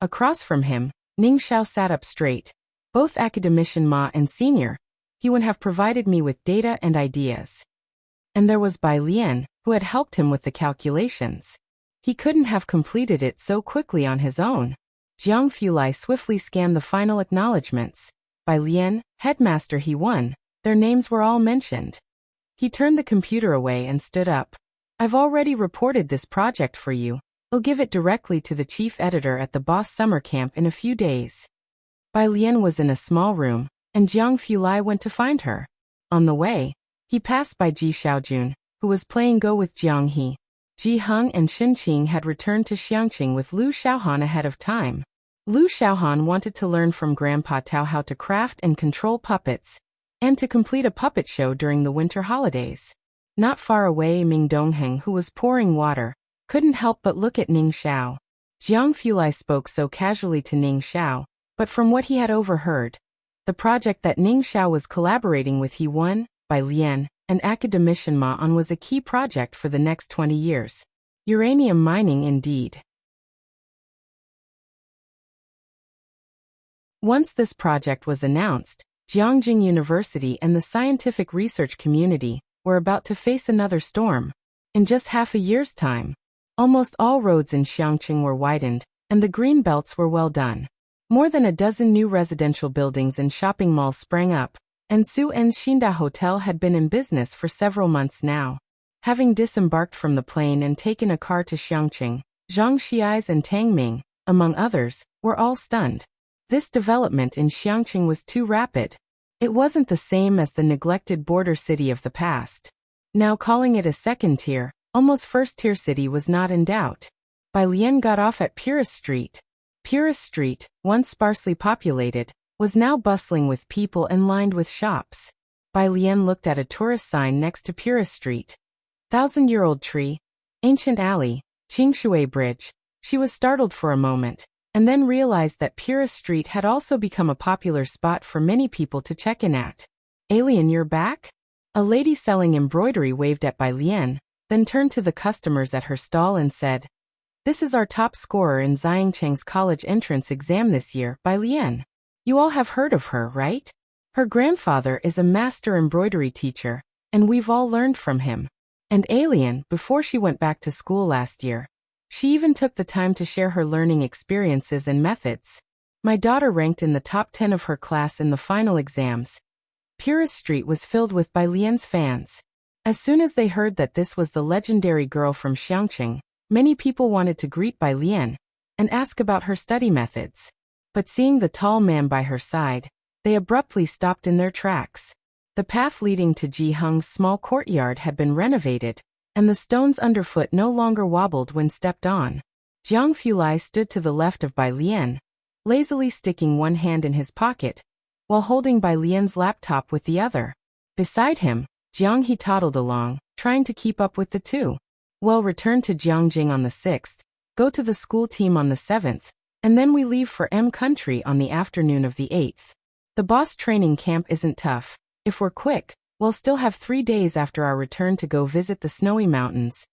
Speaker 1: Across from him, Ning Xiao sat up straight. "Both academician Ma and senior. He would have provided me with data and ideas. And there was Bai Lian, who had helped him with the calculations. He couldn't have completed it so quickly on his own." Jiang Fulai swiftly scanned the final acknowledgements. Bai Lian, headmaster He Wan, their names were all mentioned. He turned the computer away and stood up. "I've already reported this project for you. I'll give it directly to the chief editor at the Boss Summer Camp in a few days." Bai Lian was in a small room, and Jiang Fulai went to find her. On the way, he passed by Ji Xiaojun, who was playing Go with Jiang He. Ji Heng and Xin Qing had returned to Xiangqing with Lu Xiaohan ahead of time. Lu Xiaohan wanted to learn from Grandpa Tao how to craft and control puppets, and to complete a puppet show during the winter holidays. Not far away, Ming Dongheng, who was pouring water, couldn't help but look at Ning Xiao. Jiang Fulai spoke so casually to Ning Xiao, but from what he had overheard, the project that Ning Xiao was collaborating with He Wan, Bai Lian, and academician Ma on was a key project for the next 20 years. Uranium mining indeed. Once this project was announced, Jiangjing University and the scientific research community were about to face another storm. In just half a year's time, almost all roads in Xiangqing were widened, and the green belts were well done. More than a dozen new residential buildings and shopping malls sprang up, and Su En's Xinda Hotel had been in business for several months now. Having disembarked from the plane and taken a car to Xiangqing, Zhang Xiais and Tang Ming, among others, were all stunned. This development in Xiangqing was too rapid. It wasn't the same as the neglected border city of the past. Now calling it a second-tier, almost first-tier city was not in doubt. Bai Lian got off at Purist Street. Purist Street, once sparsely populated, was now bustling with people and lined with shops. Bai Lian looked at a tourist sign next to Purist Street. Thousand-year-old tree, ancient alley, Qingshui Bridge. She was startled for a moment, and then realized that Purist Street had also become a popular spot for many people to check in at. "Alien, you're back?" A lady selling embroidery waved at Bai Lian, then turned to the customers at her stall and said, "This is our top scorer in Xiangcheng's college entrance exam this year, Bai Lian. You all have heard of her, right? Her grandfather is a master embroidery teacher, and we've all learned from him. And Alien, before she went back to school last year, she even took the time to share her learning experiences and methods. My daughter ranked in the top 10 of her class in the final exams." Purist Street was filled with Bai Lian's fans. As soon as they heard that this was the legendary girl from Xiangqing, many people wanted to greet Bai Lian and ask about her study methods. But seeing the tall man by her side, they abruptly stopped in their tracks. The path leading to Ji Heng's small courtyard had been renovated, and the stones underfoot no longer wobbled when stepped on. Jiang Fulai stood to the left of Bai Lian, lazily sticking one hand in his pocket, while holding Bai Lian's laptop with the other. Beside him, Jiang He toddled along, trying to keep up with the two. "Well, return to Jiangjing on the 6th, go to the school team on the 7th, and then we leave for M Country on the afternoon of the 8th. The boss training camp isn't tough. If we're quick, we'll still have 3 days after our return to go visit the snowy mountains."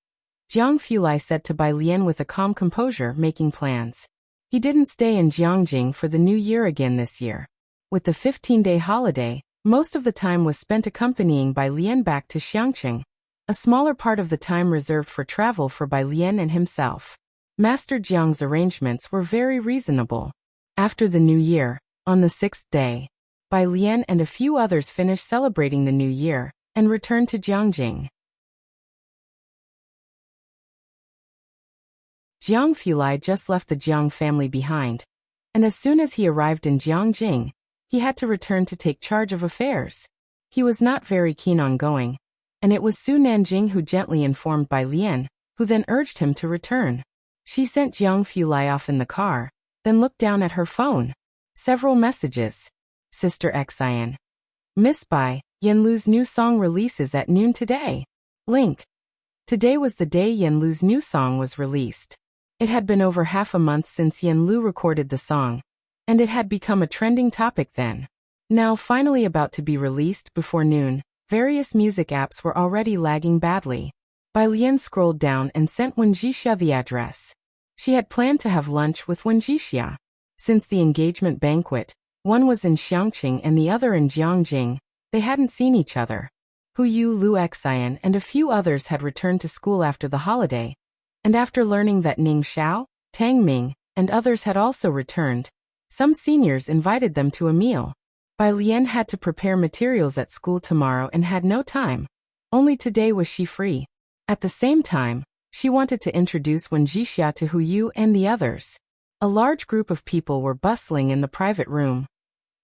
Speaker 1: Jiang Fulai said to Bai Lian with a calm composure, making plans. He didn't stay in Jiangjing for the new year again this year. With the 15-day holiday, most of the time was spent accompanying Bai Lian back to Xiangqing, a smaller part of the time reserved for travel for Bai Lian and himself. Master Jiang's arrangements were very reasonable. After the new year, on the 6th day, Bai Lian and a few others finished celebrating the new year and returned to Jiangjing. Jiang Fulai just left the Jiang family behind, and as soon as he arrived in Jiangjing, he had to return to take charge of affairs. He was not very keen on going, and it was Su Nanjing who gently informed Bai Lian, who then urged him to return. She sent Jiang Fulai off in the car, then looked down at her phone. Several messages. "Sister Xian. Miss Bai, Yanlu's new song releases at noon today. Link." Today was the day Yanlu's new song was released. It had been over half a month since Yanlu recorded the song, and it had become a trending topic then. Now finally about to be released before noon, various music apps were already lagging badly. Bai Lian scrolled down and sent Wen Jixia the address. She had planned to have lunch with Wen Jixia. Since the engagement banquet, one was in Xiangqing and the other in Jiangjing, they hadn't seen each other. Hu Yu, Lu Xian, and a few others had returned to school after the holiday, and after learning that Ning Xiao, Tang Ming, and others had also returned, some seniors invited them to a meal. Bai Lian had to prepare materials at school tomorrow and had no time. Only today was she free. At the same time, she wanted to introduce Wen Jixia to Hu Yu and the others. A large group of people were bustling in the private room.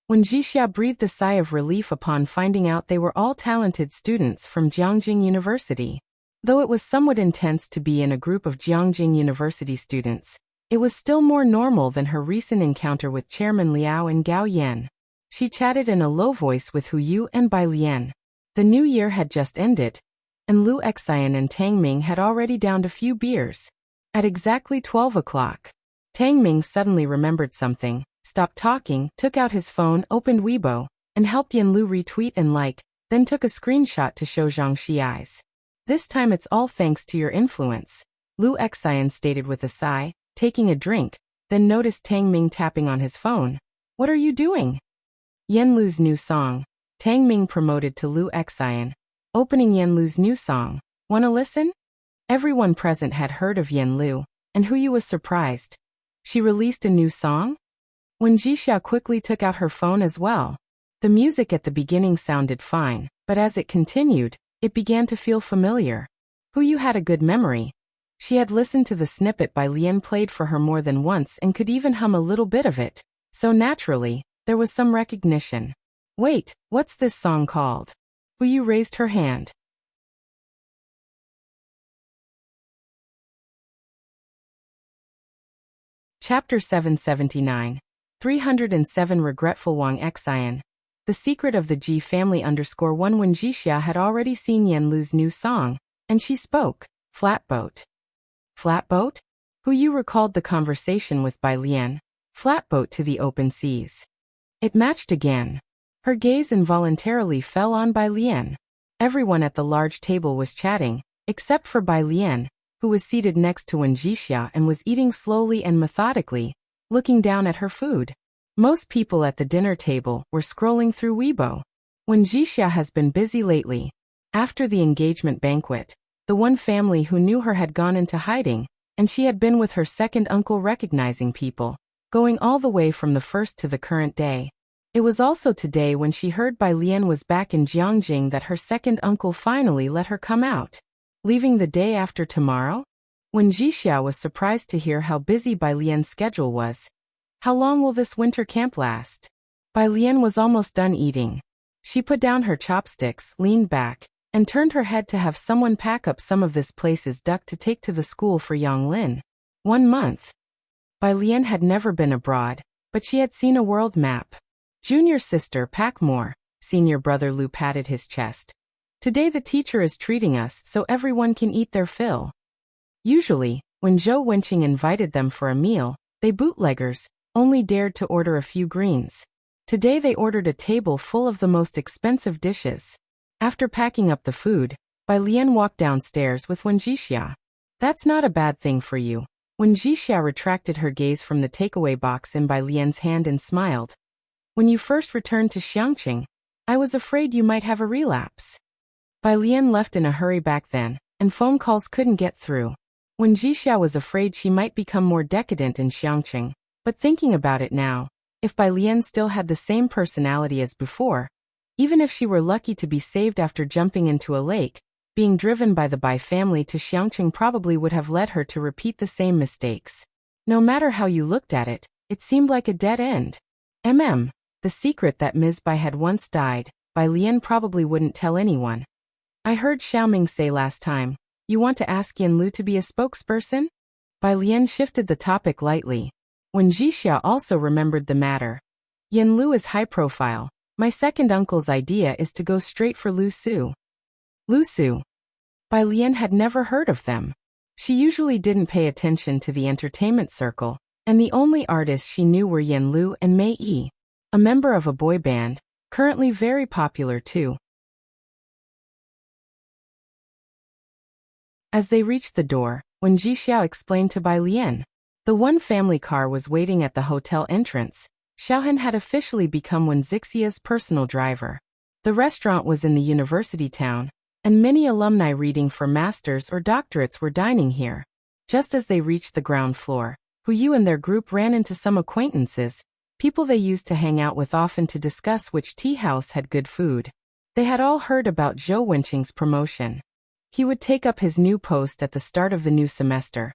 Speaker 1: Wen Jixia breathed a sigh of relief upon finding out they were all talented students from Jiangjing University. Though it was somewhat intense to be in a group of Jiangjing University students, it was still more normal than her recent encounter with Chairman Liao and Gao Yan. She chatted in a low voice with Hu Yu and Bai Lian. The new year had just ended, and Lu Xian and Tang Ming had already downed a few beers. At exactly 12 o'clock, Tang Ming suddenly remembered something, stopped talking, took out his phone, opened Weibo, and helped Yanlu retweet and like, then took a screenshot to show Zhang Xiais. "This time it's all thanks to your influence," Lu Xian stated with a sigh, taking a drink, then noticed Tang Ming tapping on his phone. What are you doing? Yenlu's new song. Tang Ming promoted to Lu Xian. Opening Yenlu's new song. Wanna listen? Everyone present had heard of Yenlu, and Huyu was surprised. She released a new song? Wen Jixia quickly took out her phone as well. The music at the beginning sounded fine, but as it continued, it began to feel familiar. Huyu had a good memory. She had listened to the snippet Bai Lian played for her more than once and could even hum a little bit of it. So naturally, there was some recognition. Wait, what's this song called? Huyu raised her hand. Chapter 779. 307 Regretful Wang Xian. The Secret of the Ji Family _1 Wen Jixia had already seen Yenlu's new song, and she spoke. Flatboat. Flatboat? Huyu recalled the conversation with Bai Lian. Flatboat to the open seas. It matched again. Her gaze involuntarily fell on Bai Lian. Everyone at the large table was chatting, except for Bai Lian, who was seated next to Wen Jixia and was eating slowly and methodically, looking down at her food. Most people at the dinner table were scrolling through Weibo. Wen Jixia has been busy lately. After the engagement banquet, the one family who knew her had gone into hiding, and she had been with her second uncle recognizing people, going all the way from the first to the current day. It was also today when she heard Bai Lian was back in Jiangjing that her second uncle finally let her come out. Leaving the day after tomorrow? Wen Jixia was surprised to hear how busy Bai Lian's schedule was. How long will this winter camp last? Bai Lian was almost done eating. She put down her chopsticks, leaned back, and turned her head to have someone pack up some of this place's duck to take to the school for Yang Lin. 1 month. Bai Lian had never been abroad, but she had seen a world map. Junior sister, pack more. Senior brother Lu patted his chest. Today the teacher is treating us so everyone can eat their fill. Usually, when Zhou Wenqing invited them for a meal, they bootleggers only dared to order a few greens. Today they ordered a table full of the most expensive dishes. After packing up the food, Bai Lian walked downstairs with Wen Jixia. That's not a bad thing for you. Wen Jixia retracted her gaze from the takeaway box in Bai Lian's hand and smiled. When you first returned to Xiangqing, I was afraid you might have a relapse. Bai Lian left in a hurry back then, and phone calls couldn't get through. Wen Jixia was afraid she might become more decadent in Xiangqing, but thinking about it now, if Bai Lian still had the same personality as before, even if she were lucky to be saved after jumping into a lake, being driven by the Bai family to Xiangqing probably would have led her to repeat the same mistakes. No matter how you looked at it, it seemed like a dead end. The secret that Ms. Bai had once died, Bai Lian probably wouldn't tell anyone. I heard Xiaoming say last time, you want to ask Yenlu to be a spokesperson? Bai Lian shifted the topic lightly. Wen Jixia also remembered the matter. Yenlu is high profile. My second uncle's idea is to go straight for Lu Su. Lu Su. Bai Lian had never heard of them. She usually didn't pay attention to the entertainment circle, and the only artists she knew were Yenlu and Mei Yi, a member of a boy band, currently very popular too. As they reached the door, Wen Jixia explained to Bai Lian. The one family car was waiting at the hotel entrance. Xiaohan had officially become Wen Zixia's personal driver. The restaurant was in the university town, and many alumni reading for masters or doctorates were dining here. Just as they reached the ground floor, Huyu and their group ran into some acquaintances, people they used to hang out with often to discuss which tea house had good food. They had all heard about Zhou Wenqing's promotion. He would take up his new post at the start of the new semester.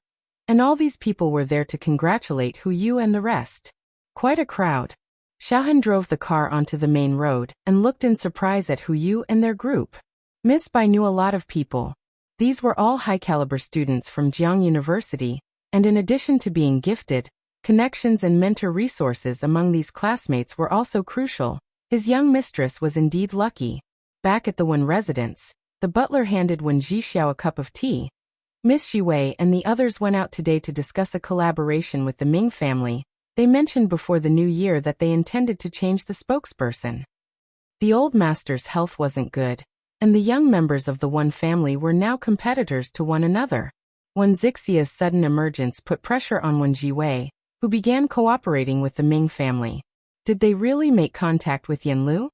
Speaker 1: And all these people were there to congratulate Huyu and the rest. Quite a crowd. Xiaohan drove the car onto the main road and looked in surprise at Huyu and their group. Miss Bai knew a lot of people. These were all high-caliber students from Jiang University, and in addition to being gifted, connections and mentor resources among these classmates were also crucial. His young mistress was indeed lucky. Back at the Wen residence, the butler handed Wen Jixia a cup of tea. Miss Shiwei and the others went out today to discuss a collaboration with the Ming family. They mentioned before the new year that they intended to change the spokesperson. The old master's health wasn't good, and the young members of the one family were now competitors to one another. Wen Zixia's sudden emergence put pressure on Wen Jiwei, who began cooperating with the Ming family. Did they really make contact with Yanlu?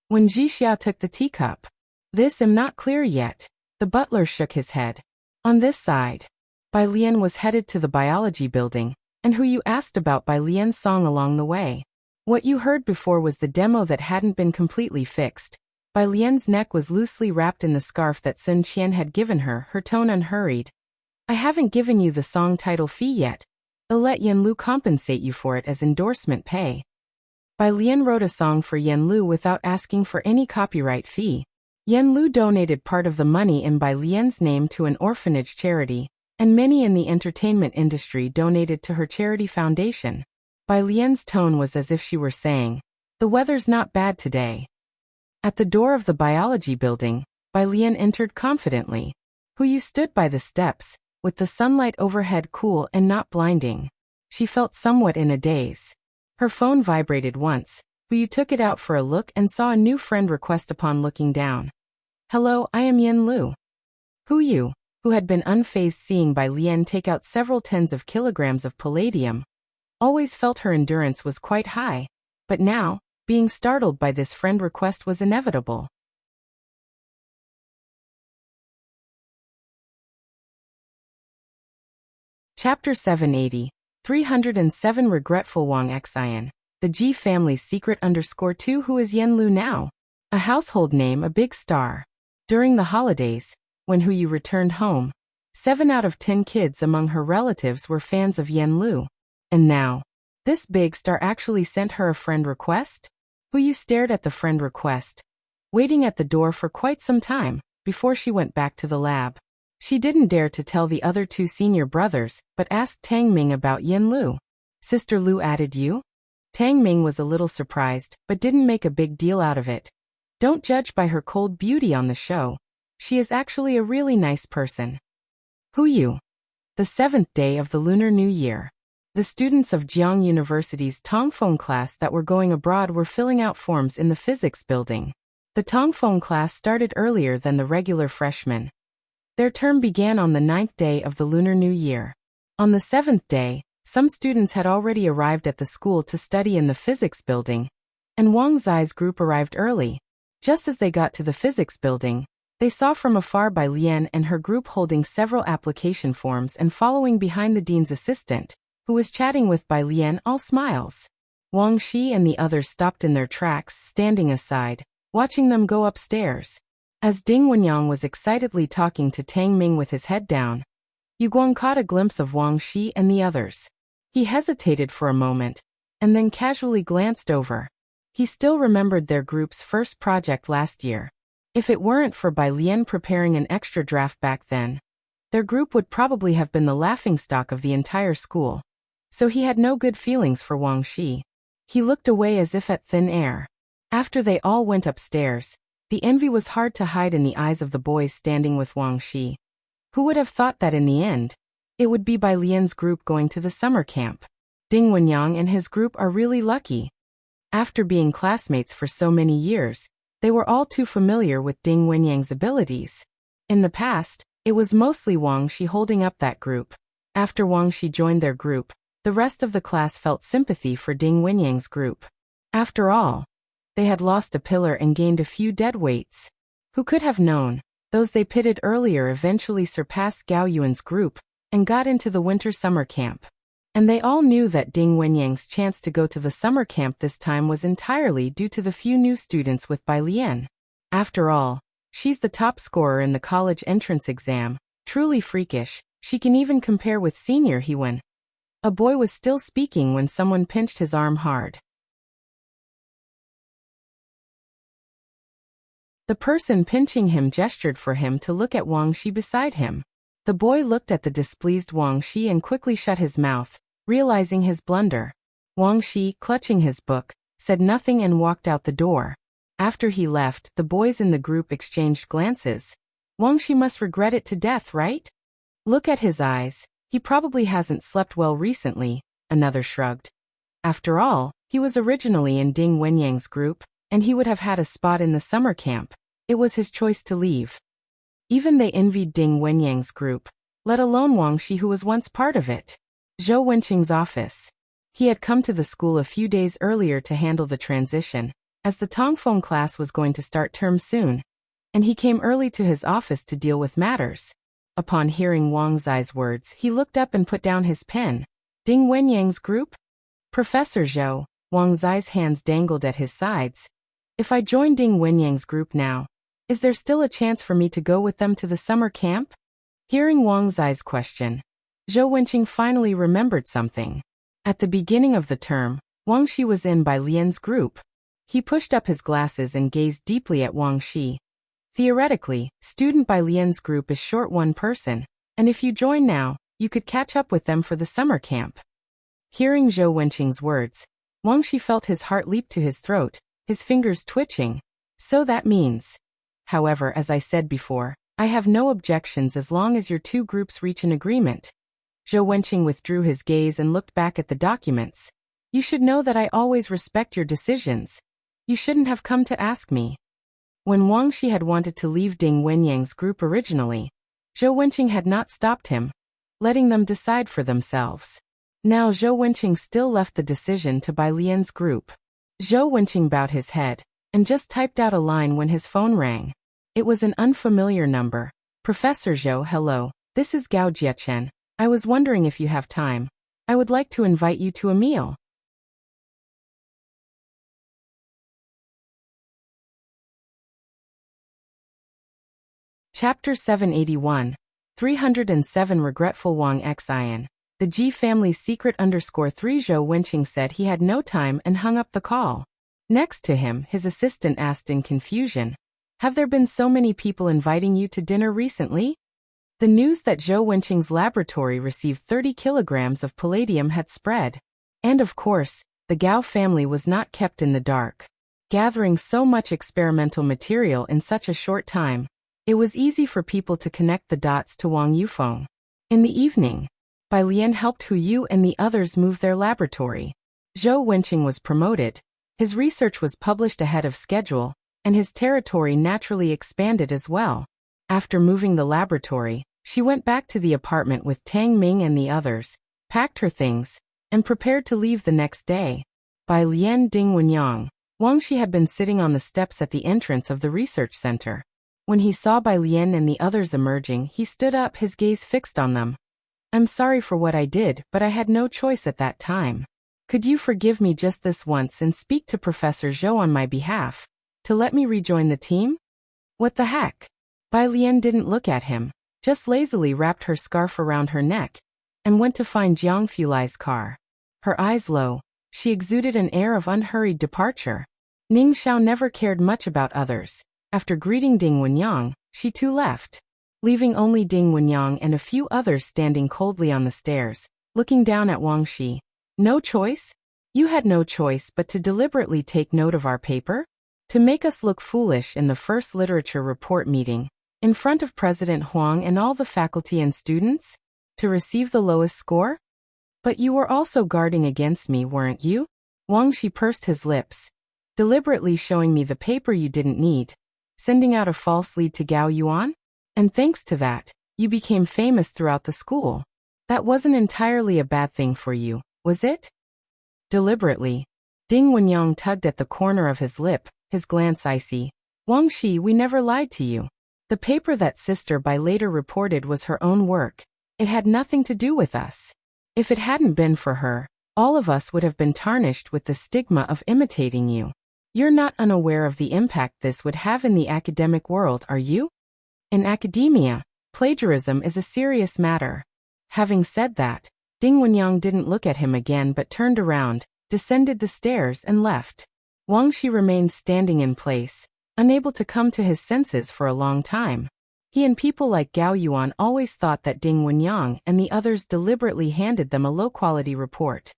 Speaker 1: When Jixia took the teacup. This am not clear yet. The butler shook his head. On this side. Bai Lian was headed to the biology building, and who you asked about Bai Lian's song along the way. What you heard before was the demo that hadn't been completely fixed. Bai Lian's neck was loosely wrapped in the scarf that Sun Qian had given her, her tone unhurried. I haven't given you the song title fee yet. I'll let Yanlu compensate you for it as endorsement pay. Bai Lian wrote a song for Yanlu without asking for any copyright fee. Yanlu donated part of the money in Bai Lian's name to an orphanage charity, and many in the entertainment industry donated to her charity foundation. Bai Lian's tone was as if she were saying, "The weather's not bad today." At the door of the biology building, Bai Lian entered confidently. Hu Yu stood by the steps, with the sunlight overhead cool and not blinding. She felt somewhat in a daze. Her phone vibrated once. Hu Yu took it out for a look and saw a new friend request upon looking down. "Hello, I am Yanlu." Hu Yu, who had been unfazed seeing Bai Lian take out several tens of kilograms of palladium, always felt her endurance was quite high, but now, being startled by this friend request was inevitable. Chapter 780, 307 Regretful Wang Xian. The Ji family's secret _2 Who is Yanlu now? A household name, a big star. During the holidays, when Hu Yu returned home, 7 out of 10 kids among her relatives were fans of Yanlu. And now, this big star actually sent her a friend request? Hu Yu stared at the friend request, waiting at the door for quite some time, before she went back to the lab. She didn't dare to tell the other 2 senior brothers, but asked Tang Ming about Yanlu. Sister Lu added you? Tang Ming was a little surprised, but didn't make a big deal out of it. Don't judge by her cold beauty on the show. She is actually a really nice person. Hu Yu. The 7th day of the Lunar New Year. The students of Jiang University's Tongfeng class that were going abroad were filling out forms in the physics building. The Tongfeng class started earlier than the regular freshmen. Their term began on the 9th day of the Lunar New Year. On the 7th day, some students had already arrived at the school to study in the physics building, and Wang Zai's group arrived early. Just as they got to the physics building, they saw from afar Bai Lian and her group holding several application forms and following behind the dean's assistant, who was chatting with Bai Lian, all smiles. Wang Shi and the others stopped in their tracks, standing aside, watching them go upstairs. As Ding Wenyang was excitedly talking to Tang Ming with his head down, Yu Guang caught a glimpse of Wang Shi and the others. He hesitated for a moment, and then casually glanced over. He still remembered their group's first project last year. If it weren't for Bai Lian preparing an extra draft back then, their group would probably have been the laughingstock of the entire school. So he had no good feelings for Wang Shi. He looked away as if at thin air. After they all went upstairs, the envy was hard to hide in the eyes of the boys standing with Wang Shi. Who would have thought that in the end, it would be Bai Lian's group going to the summer camp? Ding Wenyang and his group are really lucky. After being classmates for so many years, they were all too familiar with Ding Wenyang's abilities. In the past, it was mostly Wang Shi holding up that group. After Wang Shi joined their group, the rest of the class felt sympathy for Ding Wenyang's group. After all, they had lost a pillar and gained a few dead weights. Who could have known? Those they pitted earlier eventually surpassed Gao Yuan's group and got into the winter-summer camp. And they all knew that Ding Wenyang's chance to go to the summer camp this time was entirely due to the few new students with Bai Lian. After all, she's the top scorer in the college entrance exam, truly freakish. She can even compare with senior Hewen. A boy was still speaking when someone pinched his arm hard. The person pinching him gestured for him to look at Wang Shi beside him. The boy looked at the displeased Wang Shi and quickly shut his mouth, realizing his blunder. Wang Shi, clutching his book, said nothing and walked out the door. After he left, the boys in the group exchanged glances. Wang Shi must regret it to death, right? Look at his eyes. He probably hasn't slept well recently, another shrugged. After all, he was originally in Ding Wenyang's group, and he would have had a spot in the summer camp. It was his choice to leave. Even they envied Ding Wenyang's group, let alone Wang Shi who was once part of it. Zhou Wenqing's office. He had come to the school a few days earlier to handle the transition, as the Tongfeng class was going to start term soon, and he came early to his office to deal with matters. Upon hearing Wang Zai's words, he looked up and put down his pen. Ding Wenyang's group? Professor Zhou, Wang Zai's hands dangled at his sides. If I join Ding Wenyang's group now, is there still a chance for me to go with them to the summer camp? Hearing Wang Zai's question, Zhou Wenqing finally remembered something. At the beginning of the term, Wang Shi was in Bai Lian's group. He pushed up his glasses and gazed deeply at Wang Shi. Theoretically, student Bai Lian's group is short one person, and if you join now, you could catch up with them for the summer camp. Hearing Zhou Wenqing's words, Wang Shi felt his heart leap to his throat, his fingers twitching. So that means. However, as I said before, I have no objections as long as your two groups reach an agreement. Zhou Wenqing withdrew his gaze and looked back at the documents. You should know that I always respect your decisions. You shouldn't have come to ask me. When Wang Shi had wanted to leave Ding Wenyang's group originally, Zhou Wenqing had not stopped him, letting them decide for themselves. Now Zhou Wenqing still left the decision to Bai Lian's group. Zhou Wenqing bowed his head, and just typed out a line when his phone rang. It was an unfamiliar number. Professor Zhou, hello, this is Gao Jiechen. I was wondering if you have time. I would like to invite you to a meal. Chapter 781. 307 Regretful Wang Xian. The Ji family's secret _3 Zhou Wenqing said he had no time and hung up the call. Next to him, his assistant asked in confusion, have there been so many people inviting you to dinner recently? The news that Zhou Wenqing's laboratory received 30 kilograms of palladium had spread. And of course, the Gao family was not kept in the dark. Gathering so much experimental material in such a short time, it was easy for people to connect the dots to Wang Yufeng. In the evening, Bai Lian helped Hu Yu and the others move their laboratory. Zhou Wenqing was promoted. His research was published ahead of schedule, and his territory naturally expanded as well. After moving the laboratory, she went back to the apartment with Tang Ming and the others, packed her things, and prepared to leave the next day. Bai Lian Ding Wenyang, Wang Shi had been sitting on the steps at the entrance of the research center. When he saw Bai Lian and the others emerging, he stood up, his gaze fixed on them. I'm sorry for what I did, but I had no choice at that time. Could you forgive me just this once and speak to Professor Zhou on my behalf, to let me rejoin the team? What the heck? Bai Lian didn't look at him, just lazily wrapped her scarf around her neck, and went to find Jiang Fulai's car. Her eyes low, she exuded an air of unhurried departure. Ning Xiao never cared much about others. After greeting Ding Wenyang, she too left, leaving only Ding Wenyang and a few others standing coldly on the stairs, looking down at Wang Shi. No choice? You had no choice but to deliberately take note of our paper? To make us look foolish in the first literature report meeting, in front of President Huang and all the faculty and students? To receive the lowest score? But you were also guarding against me, weren't you? Wang Shi pursed his lips. Deliberately showing me the paper you didn't need. Sending out a false lead to Gao Yuan? And thanks to that, you became famous throughout the school. That wasn't entirely a bad thing for you, was it? Deliberately. Ding Wenyang tugged at the corner of his lip, his glance icy. Wang Shi, we never lied to you. The paper that Sister Bai later reported was her own work. It had nothing to do with us. If it hadn't been for her, all of us would have been tarnished with the stigma of imitating you. You're not unaware of the impact this would have in the academic world, are you? In academia, plagiarism is a serious matter. Having said that, Ding Wenyang didn't look at him again but turned around, descended the stairs and left. Wang Shi remained standing in place, unable to come to his senses for a long time. He and people like Gao Yuan always thought that Ding Wenyang and the others deliberately handed them a low-quality report.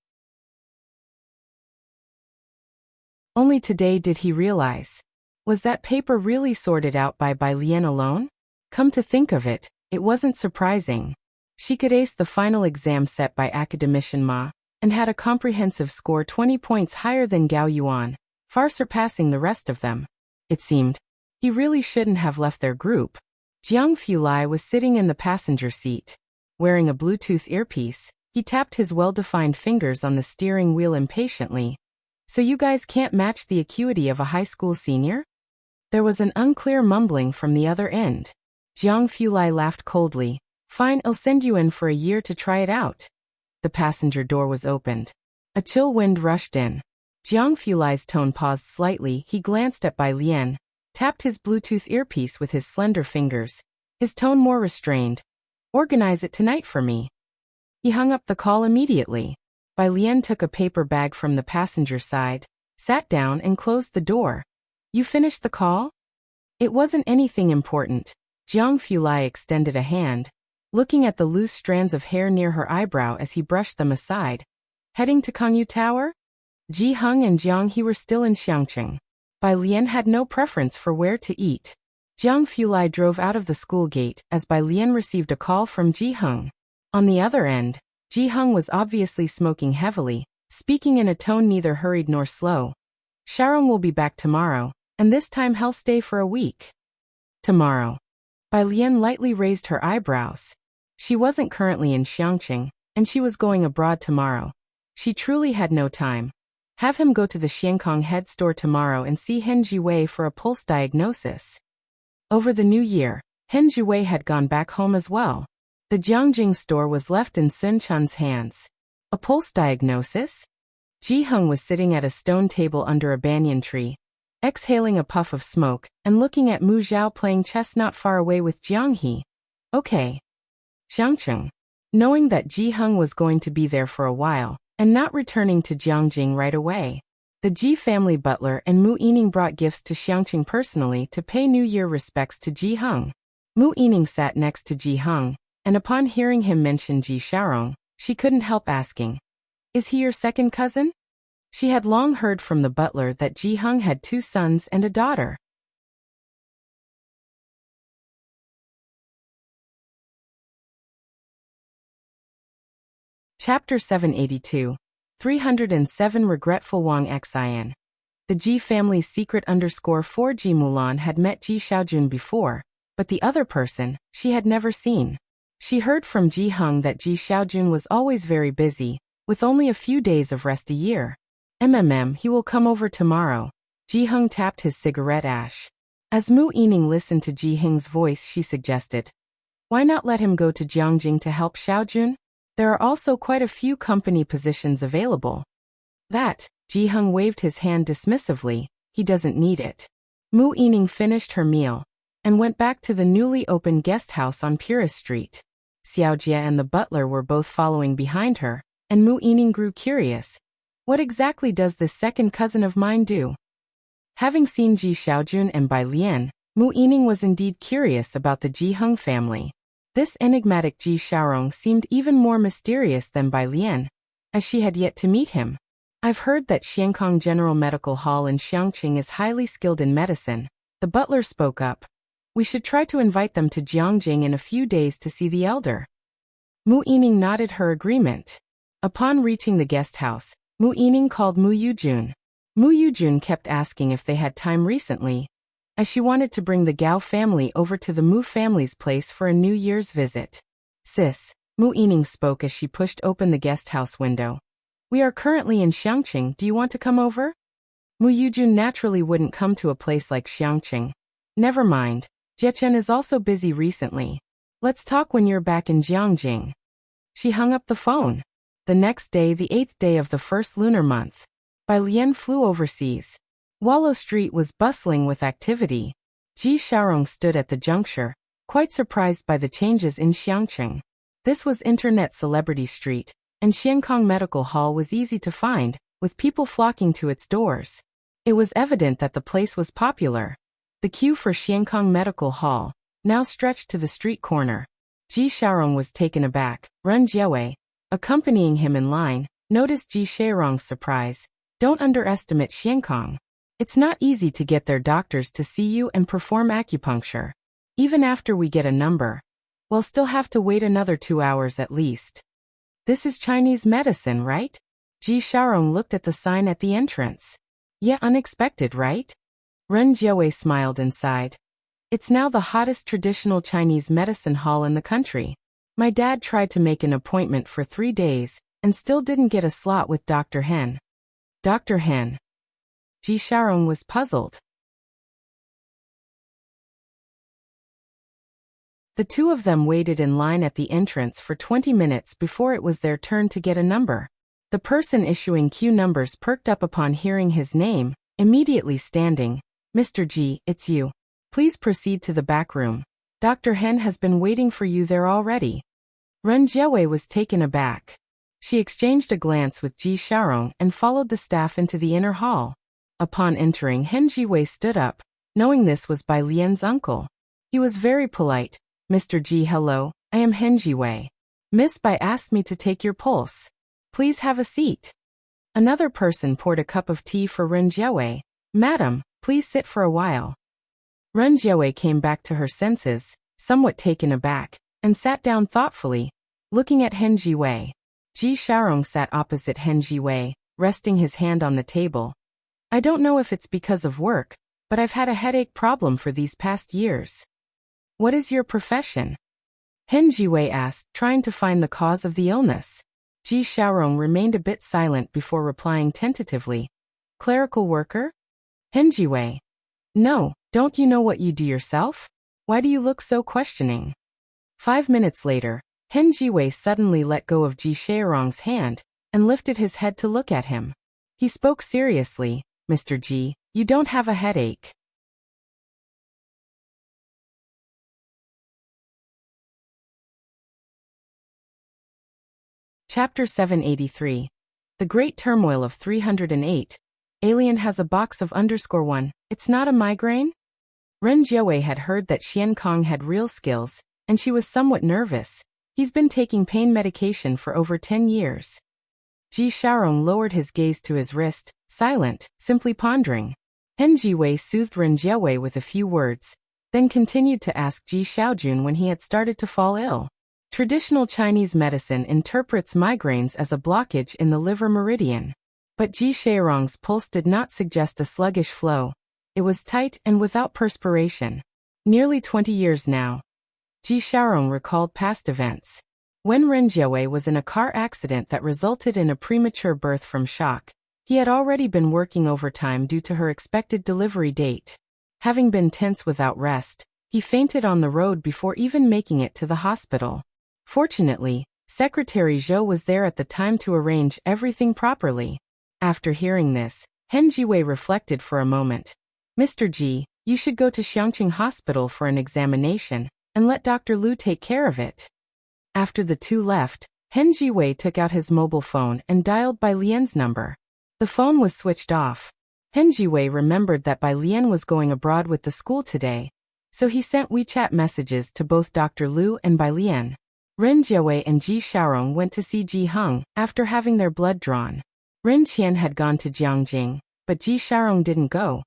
Speaker 1: Only today did he realize. Was that paper really sorted out by Bai Lian alone? Come to think of it, it wasn't surprising. She could ace the final exam set by academician Ma, and had a comprehensive score 20 points higher than Gao Yuan, far surpassing the rest of them. It seemed. He really shouldn't have left their group. Jiang Fulai was sitting in the passenger seat. Wearing a Bluetooth earpiece, He tapped his well-defined fingers on the steering wheel impatiently. So you guys can't match the acuity of a high school senior? There was an unclear mumbling from the other end. Jiang Fulai laughed coldly. Fine, I'll send you in for a year to try it out. The passenger door was opened. A chill wind rushed in. Jiang Fulai's tone paused slightly. He glanced at Bai Lian, tapped his Bluetooth earpiece with his slender fingers, his tone more restrained. Organize it tonight for me. He hung up the call immediately. Bai Lian took a paper bag from the passenger side, sat down and closed the door. You finished the call? It wasn't anything important. Jiang Fulai extended a hand, looking at the loose strands of hair near her eyebrow as he brushed them aside. Heading to Kangyu Tower? Ji Heng and Jiang He were still in Xiangqing. Bai Lian had no preference for where to eat. Jiang Fulai drove out of the school gate as Bai Lian received a call from Ji Heng. On the other end, Ji Heng was obviously smoking heavily, speaking in a tone neither hurried nor slow. Xiaorong will be back tomorrow, and this time he'll stay for a week. Tomorrow. Bai Lian lightly raised her eyebrows. She wasn't currently in Xiangqing, and she was going abroad tomorrow. She truly had no time. Have him go to the Xiankong head store tomorrow and see Hen Jiwei for a pulse diagnosis. Over the new year, Hen Jiwei had gone back home as well. The Jiangjing store was left in Sun Chun's hands. A pulse diagnosis? Ji Heng was sitting at a stone table under a banyan tree, exhaling a puff of smoke and looking at Mu Zhao playing chess not far away with Jiang He. Okay. Xiangqing. Knowing that Ji Heng was going to be there for a while and not returning to Jiangjing right away, the Ji family butler and Mu Yining brought gifts to Xiangqing personally to pay New Year respects to Ji Heng. Mu Yining sat next to Ji Heng, and upon hearing him mention Ji Xiaorong, she couldn't help asking, "Is he your second cousin?" She had long heard from the butler that Ji Heng had 2 sons and a daughter. Chapter 782. 307 Regretful Wang Xian. The Ji family's secret _4 Ji Mulan had met Ji Xiaojun before, but the other person, she had never seen. She heard from Ji Heng that Ji Xiaojun was always very busy, with only a few days of rest a year. He will come over tomorrow. Ji Heng tapped his cigarette ash. As Mu Yining listened to Ji Heng's voice, she suggested, "Why not let him go to Jiangjing to help Xiaojun? There are also quite a few company positions available." That, Ji Heng waved his hand dismissively, he doesn't need it. Mu Yining finished her meal and went back to the newly opened guest house on Purist Street. Xiao Jie and the butler were both following behind her, and Mu Yining grew curious. What exactly does this second cousin of mine do? Having seen Ji Xiaojun and Bai Lian, Mu Yining was indeed curious about the Ji Heng family. This enigmatic Ji Xiaorong seemed even more mysterious than Bai Lian, as she had yet to meet him. I've heard that Xiankong General Medical Hall in Xiangqing is highly skilled in medicine. The butler spoke up. We should try to invite them to Jiangjing in a few days to see the elder. Mu Yining nodded her agreement. Upon reaching the guest house, Mu Yining called Mu Yujun. Mu Yujun kept asking if they had time recently, as she wanted to bring the Gao family over to the Mu family's place for a New Year's visit. Sis, Mu Yining spoke as she pushed open the guest house window. We are currently in Xiangqing, do you want to come over? Mu Yujun naturally wouldn't come to a place like Xiangqing. Never mind, Jiechen is also busy recently. Let's talk when you're back in Jiangjing. She hung up the phone. The next day, the 8th day of the first lunar month, Bai Lian flew overseas. Wallow Street was bustling with activity. Ji Xiaorong stood at the juncture, quite surprised by the changes in Xiangqing. This was Internet Celebrity Street, and Xiankong Medical Hall was easy to find, with people flocking to its doors. It was evident that the place was popular. The queue for Xiankong Medical Hall now stretched to the street corner. Ji Xiaorong was taken aback. Ren Jiewei, accompanying him in line, noticed Ji Xiaorong's surprise. Don't underestimate Xiankong. It's not easy to get their doctors to see you and perform acupuncture. Even after we get a number, we'll still have to wait another 2 hours at least. This is Chinese medicine, right? Ji Xiaorong looked at the sign at the entrance. Yeah, unexpected, right? Ren Jiewei smiled and sighed. It's now the hottest traditional Chinese medicine hall in the country. My dad tried to make an appointment for 3 days, and still didn't get a slot with Dr. Hen. Dr. Hen. Ji Xiaorong was puzzled. The two of them waited in line at the entrance for 20 minutes before it was their turn to get a number. The person issuing queue numbers perked up upon hearing his name, immediately standing. Mr. Ji, it's you. Please proceed to the back room. Dr. Hen has been waiting for you there already. Ren Jiawei was taken aback. She exchanged a glance with Ji Xiaorong and followed the staff into the inner hall. Upon entering, Hen Jiwei stood up, knowing this was Bai Lian's uncle. He was very polite. Mr. Ji, hello, I am Hen Jiwei. Miss Bai asked me to take your pulse. Please have a seat. Another person poured a cup of tea for Ren Jiawei. Madam, please sit for a while. Ren Jiawei came back to her senses, somewhat taken aback, and sat down thoughtfully, looking at Hen Jiwei. Ji Xiaorong sat opposite Hen Jiwei, resting his hand on the table. I don't know if it's because of work, but I've had a headache problem for these past years. What is your profession? Hen Jiwei asked, trying to find the cause of the illness. Ji Xiaorong remained a bit silent before replying tentatively. Clerical worker? Hen Jiwei. No, don't you know what you do yourself? Why do you look so questioning? 5 minutes later, Hen Jiwei suddenly let go of Ji Xiaorong's hand and lifted his head to look at him. He spoke seriously. Mr. Ji, you don't have a headache. Chapter 783. The Great Turmoil of 308. Alien has a box of _1. It's not a migraine? Ren Jiawei had heard that Xian Kong had real skills, and she was somewhat nervous. He's been taking pain medication for over 10 years. Ji Xiaorong lowered his gaze to his wrist, silent, simply pondering. Hen Jiwei soothed Ren Jiawei with a few words, then continued to ask Ji Xiaojun when he had started to fall ill. Traditional Chinese medicine interprets migraines as a blockage in the liver meridian. But Ji Xiaorong's pulse did not suggest a sluggish flow. It was tight and without perspiration. Nearly 20 years now. Ji Xiaorong recalled past events. When Ren Jiawei was in a car accident that resulted in a premature birth from shock, he had already been working overtime due to her expected delivery date. Having been tense without rest, he fainted on the road before even making it to the hospital. Fortunately, Secretary Zhou was there at the time to arrange everything properly. After hearing this, Hen Jiwei reflected for a moment. Mr. Ji, you should go to Xiangqing Hospital for an examination, and let Dr. Lu take care of it. After the two left, Hen Jiwei took out his mobile phone and dialed Bai Lian's number. The phone was switched off. Hen Jiwei remembered that Bai Lian was going abroad with the school today, so he sent WeChat messages to both Dr. Lu and Bai Lian. Ren Jiawei and Ji Xiaorong went to see Ji Heng after having their blood drawn. Ren Qian had gone to Jiangjing, but Ji Xiaorong didn't go.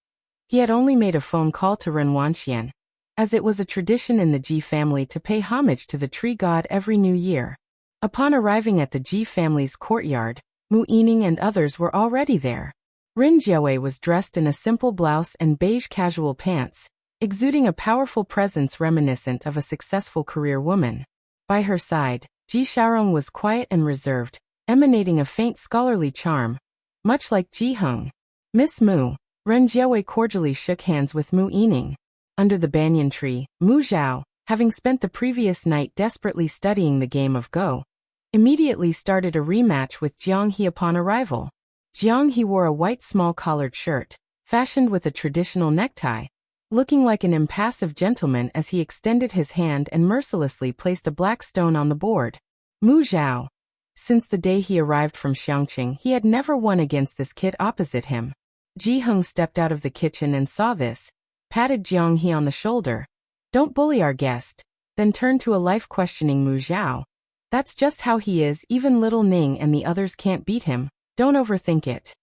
Speaker 1: He had only made a phone call to Ren Wanxian, as it was a tradition in the Ji family to pay homage to the tree god every new year. Upon arriving at the Ji family's courtyard, Mu Yining and others were already there. Ren Jiawei was dressed in a simple blouse and beige casual pants, exuding a powerful presence reminiscent of a successful career woman. By her side, Ji Xiaorong was quiet and reserved, emanating a faint scholarly charm, much like Ji Heng. Miss Mu. Ren Jiawei cordially shook hands with Mu Yining. Under the banyan tree, Mu Zhao, having spent the previous night desperately studying the game of Go, immediately started a rematch with Jiang He upon arrival. Jiang He wore a white small-collared shirt, fashioned with a traditional necktie, looking like an impassive gentleman as he extended his hand and mercilessly placed a black stone on the board. Mu Zhao. Since the day he arrived from Xiangqing, he had never won against this kid opposite him. Ji Heng stepped out of the kitchen and saw this, patted Jiang He on the shoulder. Don't bully our guest, then turned to a life-questioning Mu Zhao. That's just how he is, even little Ning and the others can't beat him, don't overthink it.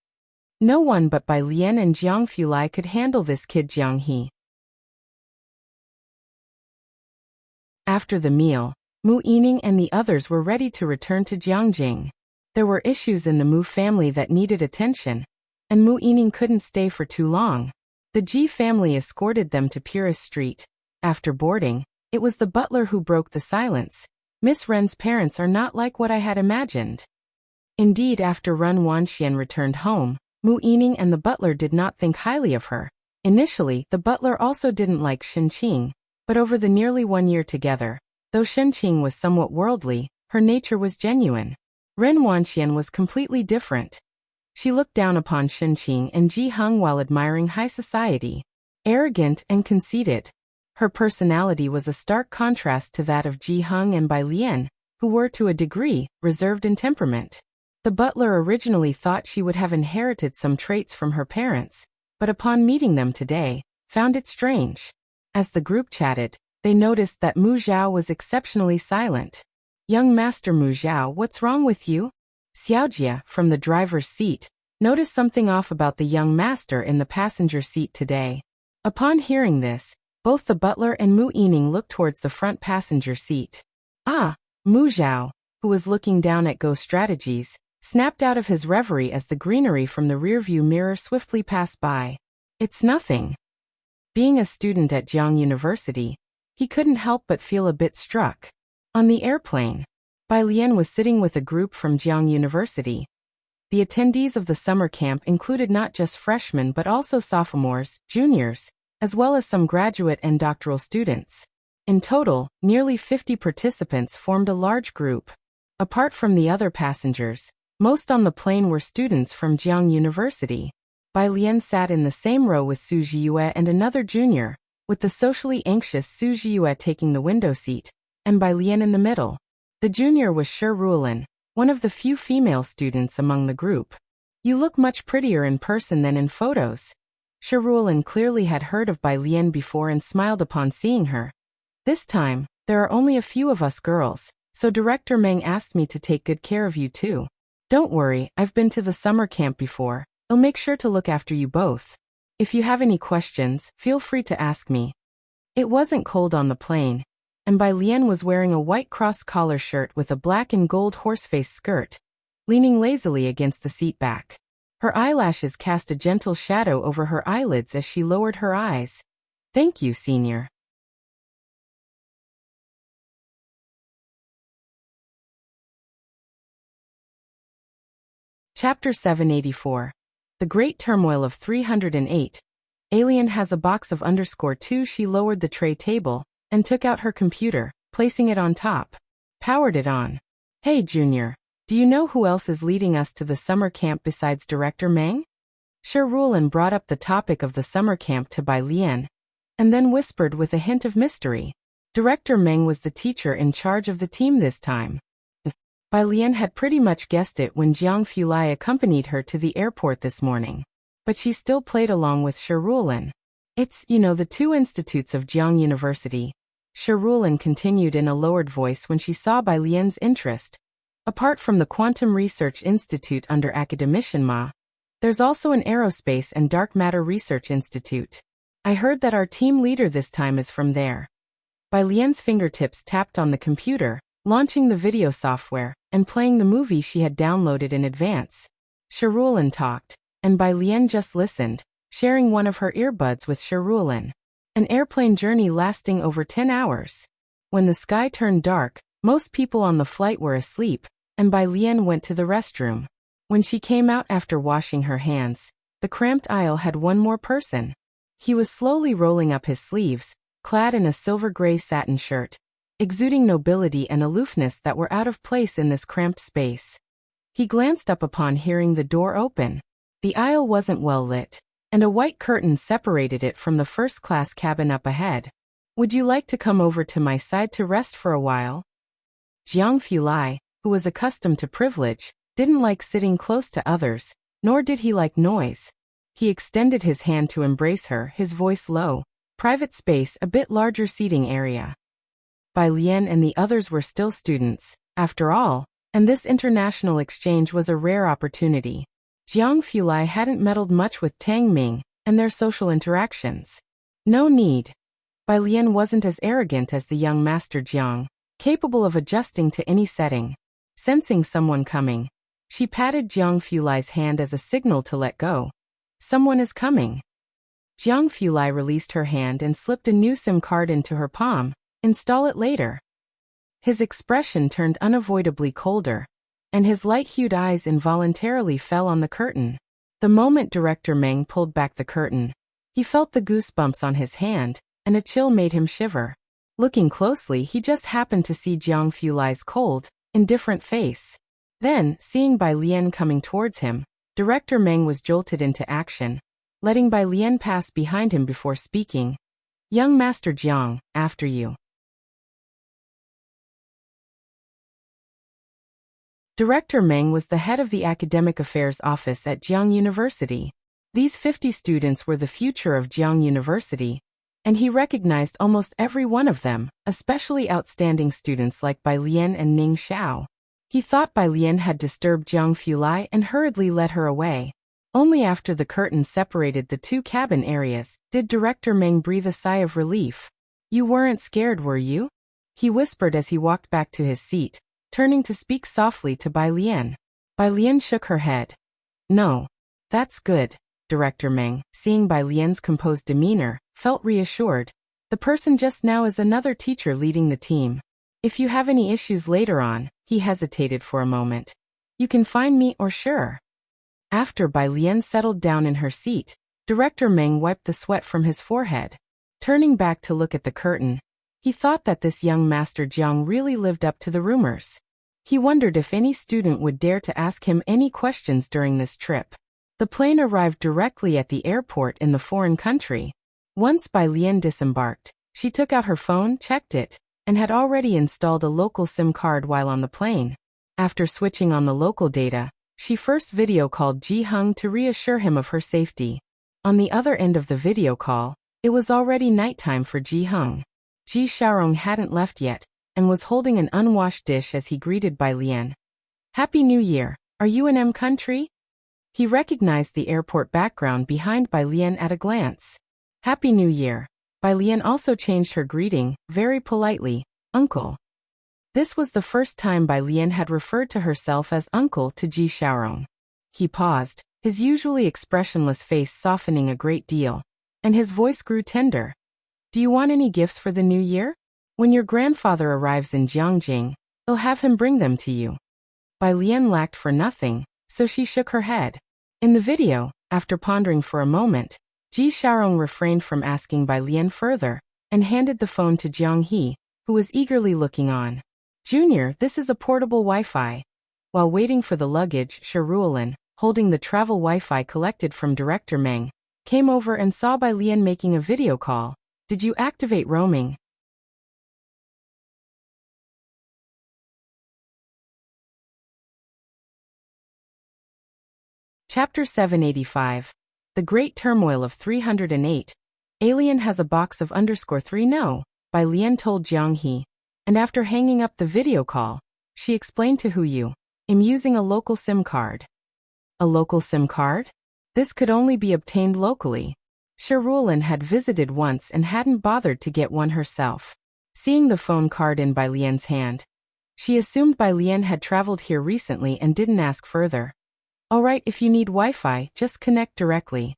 Speaker 1: No one but Bai Lian and Jiang Fulai could handle this kid Jiang He. After the meal, Mu Yining and the others were ready to return to Jiangjing. There were issues in the Mu family that needed attention, and Mu Yining couldn't stay for too long. The Ji family escorted them to Purist Street. After boarding, it was the butler who broke the silence. Miss Ren's parents are not like what I had imagined. Indeed, after Ren Wanxian returned home, Mu Yining and the butler did not think highly of her. Initially, the butler also didn't like Shenqing, but over the nearly 1 year together, though Shenqing was somewhat worldly, her nature was genuine. Ren Wanxian was completely different. She looked down upon Shenqing and Ji Heng while admiring high society. Arrogant and conceited. Her personality was a stark contrast to that of Ji Heng and Bai Lian, who were to a degree reserved in temperament. The butler originally thought she would have inherited some traits from her parents, but upon meeting them today, found it strange. As the group chatted, they noticed that Mu Zhao was exceptionally silent. "Young Master Mu Zhao, what's wrong with you?" Xiaojia, from the driver's seat, noticed something off about the young master in the passenger seat today. Upon hearing this, both the butler and Mu Yining looked towards the front passenger seat. Ah! Mu Zhao, who was looking down at Go Strategies, snapped out of his reverie as the greenery from the rearview mirror swiftly passed by. "It's nothing." Being a student at Jiang University, he couldn't help but feel a bit struck. On the airplane, Bai Lian was sitting with a group from Jiang University. The attendees of the summer camp included not just freshmen but also sophomores, juniors, as well as some graduate and doctoral students. In total, nearly 50 participants formed a large group. Apart from the other passengers, most on the plane were students from Jiang University. Bai Lian sat in the same row with Su Zhiyue and another junior, with the socially anxious Su Zhiyue taking the window seat, and Bai Lian in the middle. The junior was Shi Ruolin, one of the few female students among the group. "You look much prettier in person than in photos." Shi Ruolin clearly had heard of Bai Lian before and smiled upon seeing her. "This time, there are only a few of us girls, so Director Meng asked me to take good care of you too. Don't worry, I've been to the summer camp before. I'll make sure to look after you both. If you have any questions, feel free to ask me." It wasn't cold on the plane, and Bai Lian was wearing a white cross-collar shirt with a black and gold horseface skirt, leaning lazily against the seat back. Her eyelashes cast a gentle shadow over her eyelids as she lowered her eyes. "Thank you, senior." Chapter 784. The Great Turmoil of 308. Alien has a box of _2. She lowered the tray table and took out her computer, placing it on top. Powered it on. "Hey, Junior, do you know who else is leading us to the summer camp besides Director Meng?" Shi Ruolin brought up the topic of the summer camp to Bai Lian, and then whispered with a hint of mystery. Director Meng was the teacher in charge of the team this time. Bai Lian had pretty much guessed it when Jiang Fulai accompanied her to the airport this morning. But she still played along with Shi Ruolin. "It's, the two institutes of Jiang University." Shi Ruolin continued in a lowered voice when she saw Bai Lian's interest. "Apart from the Quantum Research Institute under Academician Ma, there's also an Aerospace and Dark Matter Research Institute. I heard that our team leader this time is from there." Bai Lian's fingertips tapped on the computer, launching the video software, and playing the movie she had downloaded in advance. Shi Ruolin talked, and Bai Lian just listened, sharing one of her earbuds with Shi Ruolin. An airplane journey lasting over 10 hours. When the sky turned dark, most people on the flight were asleep, and Bai Lian went to the restroom. When she came out after washing her hands, the cramped aisle had one more person. He was slowly rolling up his sleeves, clad in a silver-gray satin shirt, exuding nobility and aloofness that were out of place in this cramped space. He glanced up upon hearing the door open. The aisle wasn't well lit, and a white curtain separated it from the first-class cabin up ahead. "Would you like to come over to my side to rest for a while?" Jiang Fulai, who was accustomed to privilege, didn't like sitting close to others, nor did he like noise. He extended his hand to embrace her, his voice low. Private space, a bit larger seating area. Bai Lian and the others were still students, after all, and this international exchange was a rare opportunity. Jiang Fulai hadn't meddled much with Tang Ming and their social interactions. No need. Bai Lian wasn't as arrogant as the young master Jiang, capable of adjusting to any setting. Sensing someone coming, she patted Jiang Fulai's hand as a signal to let go. "Someone is coming." Jiang Fulai released her hand and slipped a new SIM card into her palm. "Install it later." His expression turned unavoidably colder, and his light-hued eyes involuntarily fell on the curtain. The moment Director Meng pulled back the curtain, he felt the goosebumps on his hand, and a chill made him shiver. Looking closely, he just happened to see Jiang Fulai's cold, indifferent face. Then, seeing Bai Lian coming towards him, Director Meng was jolted into action, letting Bai Lian pass behind him before speaking. "Young Master Jiang, after you." Director Meng was the head of the Academic Affairs Office at Jiang University. These 50 students were the future of Jiang University, and he recognized almost every one of them, especially outstanding students like Bai Lian and Ning Xiao. He thought Bai Lian had disturbed Jiang Fulai and hurriedly led her away. Only after the curtain separated the two cabin areas did Director Meng breathe a sigh of relief. "You weren't scared, were you?" he whispered as he walked back to his seat, turning to speak softly to Bai Lian. Bai Lian shook her head. "No. That's good." Director Meng, seeing Bai Lian's composed demeanor, felt reassured. The person just now is another teacher leading the team. "If you have any issues later on," he hesitated for a moment, "you can find me or sure." After Bai Lian settled down in her seat, Director Meng wiped the sweat from his forehead. Turning back to look at the curtain, he thought that this young Master Jiang really lived up to the rumors. He wondered if any student would dare to ask him any questions during this trip. The plane arrived directly at the airport in the foreign country. Once Bai Lian disembarked, she took out her phone, checked it, and had already installed a local SIM card while on the plane. After switching on the local data, she first video called Ji Heng to reassure him of her safety. On the other end of the video call, it was already nighttime for Ji Heng. Ji Xiaorong hadn't left yet, and was holding an unwashed dish as he greeted Bai Lian. "Happy New Year, are you in M country?" He recognized the airport background behind Bai Lian at a glance. "Happy New Year." Bai Lian also changed her greeting, very politely, "Uncle." This was the first time Bai Lian had referred to herself as uncle to Ji Xiaorong. He paused, his usually expressionless face softening a great deal, and his voice grew tender. "Do you want any gifts for the new year? When your grandfather arrives in Jiangjing, I'll have him bring them to you." Bai Lian lacked for nothing, so she shook her head. In the video, after pondering for a moment, Ji Xiaorong refrained from asking Bai Lian further, and handed the phone to Jiang He, who was eagerly looking on. "Junior, this is a portable Wi-Fi." While waiting for the luggage, Shiruolin, holding the travel Wi-Fi collected from Director Meng, came over and saw Bai Lian making a video call. "Did you activate roaming?" Chapter 785. The Great Turmoil of 308. "Alien has a box of _3 no," Bai Lian told Jiang He, and after hanging up the video call, she explained to Hu Yu, "I'm using a local SIM card." A local SIM card? This could only be obtained locally. Shiruolin had visited once and hadn't bothered to get one herself. Seeing the phone card in Bai Lian's hand, she assumed Bai Lian had traveled here recently and didn't ask further. "Alright, if you need Wi-Fi, just connect directly."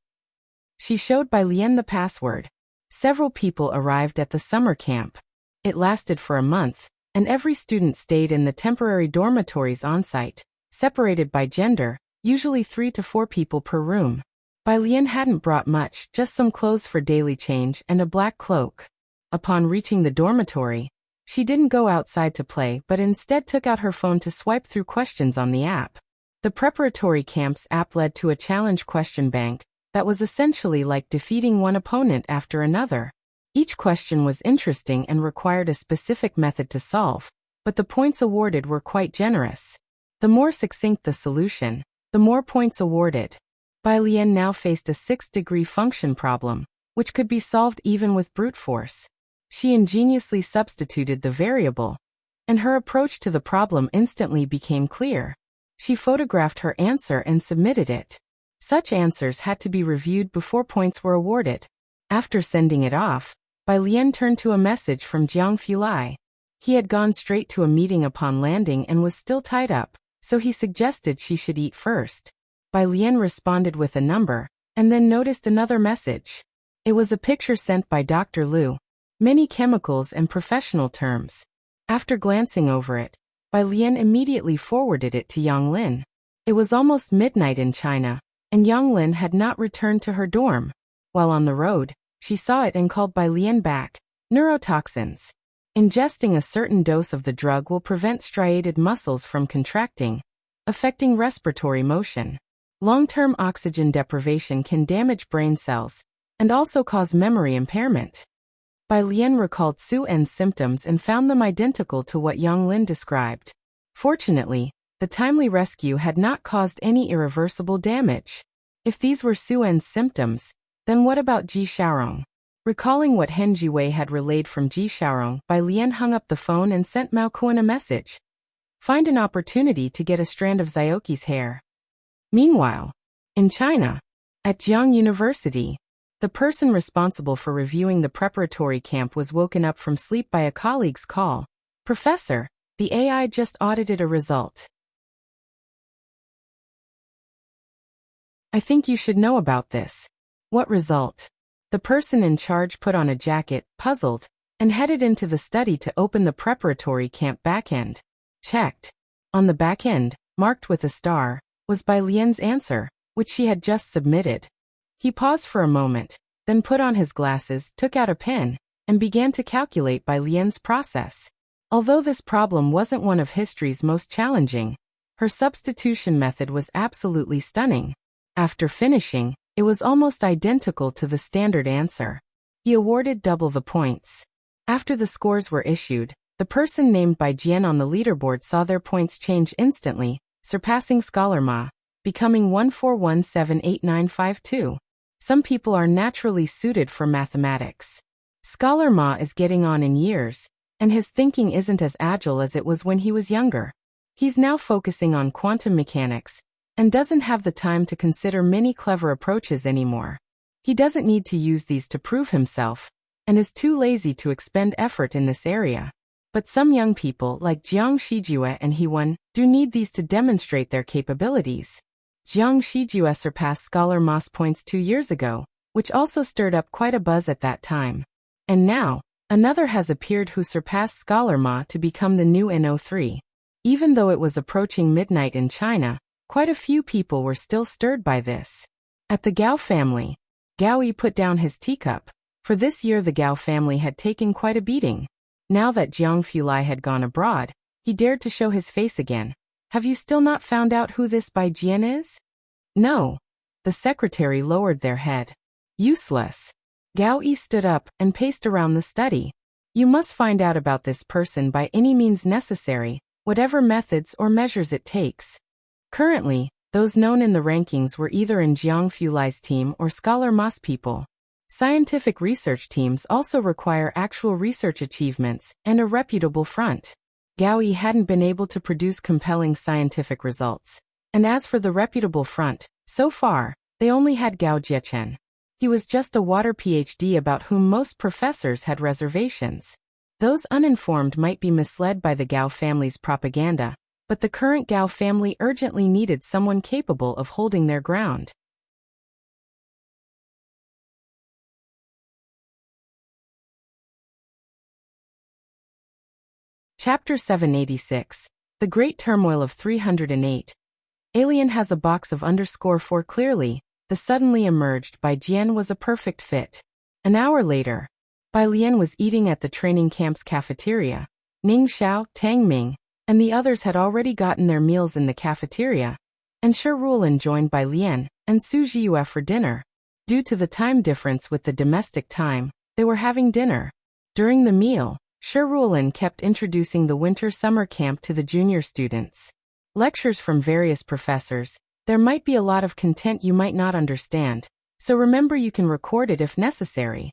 Speaker 1: She showed Bai Lian the password. Several people arrived at the summer camp. It lasted for a month, and every student stayed in the temporary dormitories on-site, separated by gender, usually 3 to 4 people per room. Bai Lian hadn't brought much, just some clothes for daily change and a black cloak. Upon reaching the dormitory, she didn't go outside to play but instead took out her phone to swipe through questions on the app. The preparatory camps app led to a challenge question bank that was essentially like defeating one opponent after another. Each question was interesting and required a specific method to solve, but the points awarded were quite generous. The more succinct the solution, the more points awarded. Bai Lian now faced a 6th-degree function problem, which could be solved even with brute force. She ingeniously substituted the variable, and her approach to the problem instantly became clear. She photographed her answer and submitted it. Such answers had to be reviewed before points were awarded. After sending it off, Bai Lian turned to a message from Jiang Fulai. He had gone straight to a meeting upon landing and was still tied up, so he suggested she should eat first. Bai Lian responded with a number, and then noticed another message. It was a picture sent by Dr. Liu. Many chemicals and professional terms. After glancing over it, Bai Lian immediately forwarded it to Yang Lin. It was almost midnight in China, and Yang Lin had not returned to her dorm. While on the road, she saw it and called Bai Lian back. Neurotoxins. Ingesting a certain dose of the drug will prevent striated muscles from contracting, affecting respiratory motion. Long-term oxygen deprivation can damage brain cells and also cause memory impairment. Bai Lian recalled Su En's symptoms and found them identical to what Yang Lin described. Fortunately, the timely rescue had not caused any irreversible damage. If these were Su En's symptoms, then what about Ji Xiaorong? Recalling what Hen Jiwei had relayed from Ji Xiaorong, Bai Lian hung up the phone and sent Mao Kuan a message. Find an opportunity to get a strand of Xiaoqi's hair. Meanwhile, in China, at Jiang University, the person responsible for reviewing the preparatory camp was woken up from sleep by a colleague's call. Professor, the AI just audited a result. I think you should know about this. What result? The person in charge put on a jacket, puzzled, and headed into the study to open the preparatory camp backend. Checked. On the backend, marked with a star, was Bai Lian's answer, which she had just submitted. He paused for a moment, then put on his glasses, took out a pen, and began to calculate Bai Lian's process. Although this problem wasn't one of history's most challenging, her substitution method was absolutely stunning. After finishing, it was almost identical to the standard answer. He awarded double the points. After the scores were issued, the person named by Jian on the leaderboard saw their points change instantly, surpassing Scholar Ma, becoming 1417892. Some people are naturally suited for mathematics. Scholar Ma is getting on in years, and his thinking isn't as agile as it was when he was younger. He's now focusing on quantum mechanics, and doesn't have the time to consider many clever approaches anymore. He doesn't need to use these to prove himself, and is too lazy to expend effort in this area. But some young people like Jiang Shijue and Hewan do need these to demonstrate their capabilities. Jiang Shijue surpassed Scholar Ma's points 2 years ago, which also stirred up quite a buzz at that time. And now, another has appeared who surpassed Scholar Ma to become the new NO3. Even though it was approaching midnight in China, quite a few people were still stirred by this. At the Gao family, Gao Yi put down his teacup. For this year the Gao family had taken quite a beating. Now that Jiang Fulai had gone abroad, he dared to show his face again. Have you still not found out who this Bai Jian is? No. The secretary lowered their head. Useless. Gao Yi stood up and paced around the study. You must find out about this person by any means necessary, whatever methods or measures it takes. Currently, those known in the rankings were either in Jiang Fulai's team or Scholar Ma's people. Scientific research teams also require actual research achievements and a reputable front. Gao Yi hadn't been able to produce compelling scientific results. And as for the reputable front, so far, they only had Gao Jiechen. He was just a water PhD about whom most professors had reservations. Those uninformed might be misled by the Gao family's propaganda, but the current Gao family urgently needed someone capable of holding their ground. Chapter 786. The Great Turmoil of 308. Alien has a box of _4 clearly. The suddenly emerged Bai Jian was a perfect fit. An hour later, Bai Lian was eating at the training camp's cafeteria. Ning Xiao, Tang Ming, and the others had already gotten their meals in the cafeteria, and Shi Ruolin joined Bai Lian and Su Jiyue for dinner. Due to the time difference with the domestic time, they were having dinner. During the meal, Shi Ruolin kept introducing the winter-summer camp to the junior students. Lectures from various professors. There might be a lot of content you might not understand, so remember you can record it if necessary.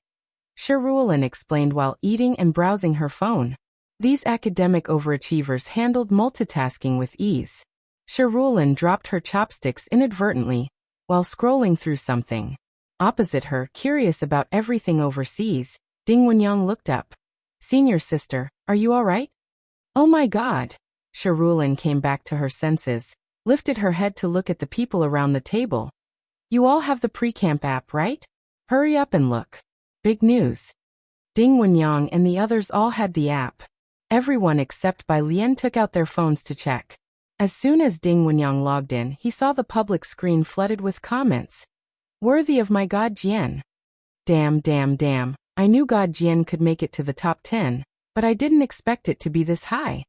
Speaker 1: Shi Ruolin explained while eating and browsing her phone. These academic overachievers handled multitasking with ease. Shi Ruolin dropped her chopsticks inadvertently while scrolling through something. Opposite her, curious about everything overseas, Ding Wenyang looked up. Senior sister, are you all right? Oh my God! Shi Ruolin came back to her senses, lifted her head to look at the people around the table. You all have the pre-camp app, right? Hurry up and look. Big news. Ding Wenyang and the others all had the app. Everyone except Bai Lian took out their phones to check. As soon as Ding Wenyang logged in, he saw the public screen flooded with comments. Worthy of my God Jian. Damn. I knew God Jian could make it to the top 10, but I didn't expect it to be this high.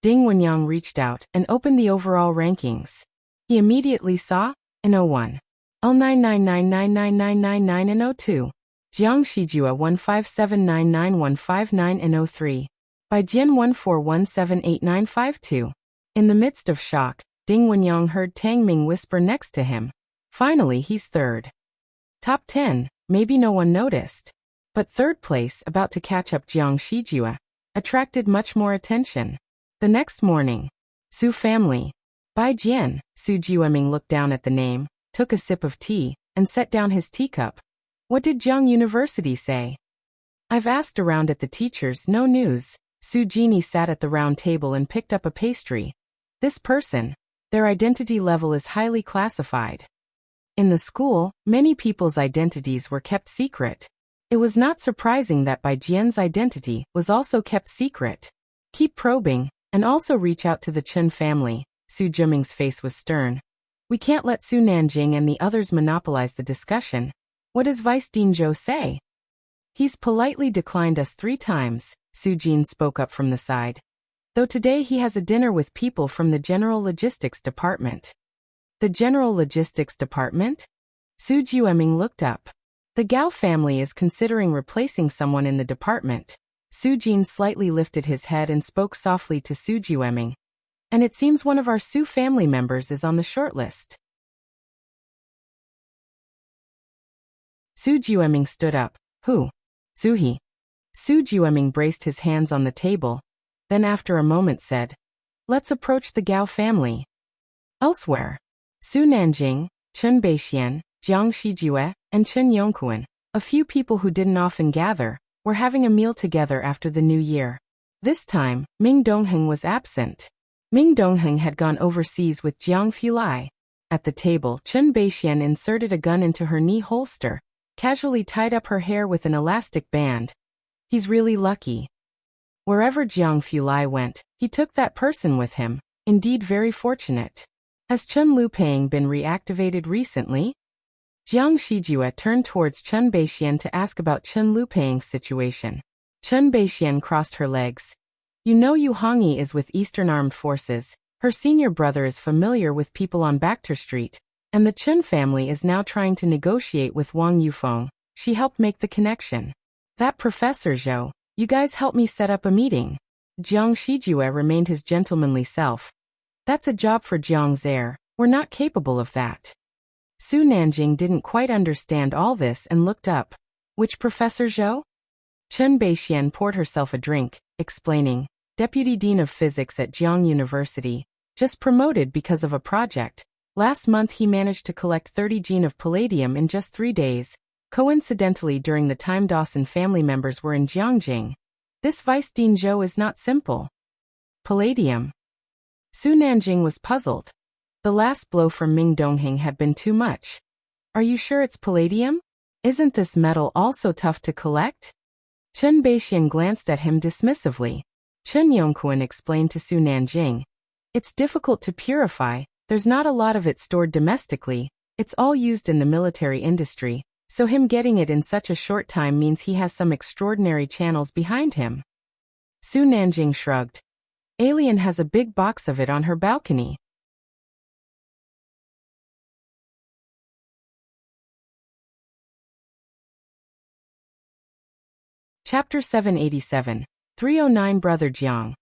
Speaker 1: Ding Wenyang reached out and opened the overall rankings. He immediately saw, in 01, L9999999 in 02, Jiang Shijua 157999159 in 03, Bai Jian 14178952. In the midst of shock, Ding Wenyang heard Tang Ming whisper next to him. Finally, he's third. Top 10, maybe no one noticed. But third place, about to catch up Jiang Shijua, attracted much more attention. The next morning, Su family. Bai Jian, Su Jiweming looked down at the name, took a sip of tea, and set down his teacup. What did Jiang University say? I've asked around at the teachers, no news. Su Jini sat at the round table and picked up a pastry. This person, their identity level is highly classified. In the school, many people's identities were kept secret. It was not surprising that Bai Jian's identity was also kept secret. Keep probing, and also reach out to the Chen family. Su Jiming's face was stern. We can't let Su Nanjing and the others monopolize the discussion. What does Vice Dean Zhou say? He's politely declined us 3 times, Su Jin spoke up from the side. Though today he has a dinner with people from the General Logistics Department. The General Logistics Department? Su Jiweming looked up. The Gao family is considering replacing someone in the department. Su Jin slightly lifted his head and spoke softly to Su Jiweming. And it seems one of our Su family members is on the shortlist. Su Jiweming stood up. Who? Suhi. Su Jiweming braced his hands on the table, then after a moment said, let's approach the Gao family. Elsewhere, Su Nanjing, Chen Beixian, Jiang Shijue, and Chen Yongquan, a few people who didn't often gather, were having a meal together after the new year. This time, Ming Dongheng was absent. Ming Dongheng had gone overseas with Jiang Fulai. At the table, Chen Beixian inserted a gun into her knee holster, casually tied up her hair with an elastic band. He's really lucky. Wherever Jiang Fulai went, he took that person with him, indeed very fortunate. Has Chen Lupang been reactivated recently? Jiang Shijue turned towards Chen Beixian to ask about Chen Lupang's situation. Chen Beixian crossed her legs. You know Yu Hongyi is with Eastern Armed Forces, her senior brother is familiar with people on Bacter Street, and the Chen family is now trying to negotiate with Wang Yufeng. She helped make the connection. That Professor Zhou, you guys help me set up a meeting. Jiang Shijue remained his gentlemanly self. That's a job for Jiang's heir, we're not capable of that. Su Nanjing didn't quite understand all this and looked up. Which Professor Zhou? Chen Beixian poured herself a drink, explaining, Deputy Dean of Physics at Jiang University, just promoted because of a project. Last month he managed to collect 30 gene of palladium in just 3 days, coincidentally during the time Dawson family members were in Jiangjing. This Vice Dean Zhou is not simple. Palladium. Su Nanjing was puzzled. The last blow from Ming Dongheng had been too much. Are you sure it's palladium? Isn't this metal also tough to collect? Chen Beixian glanced at him dismissively. Chen Yongquan explained to Su Nanjing. It's difficult to purify, there's not a lot of it stored domestically, it's all used in the military industry, so him getting it in such a short time means he has some extraordinary channels behind him. Su Nanjing shrugged. Alien has a big box of it on her balcony. Chapter 787, 309 Brother Jiang.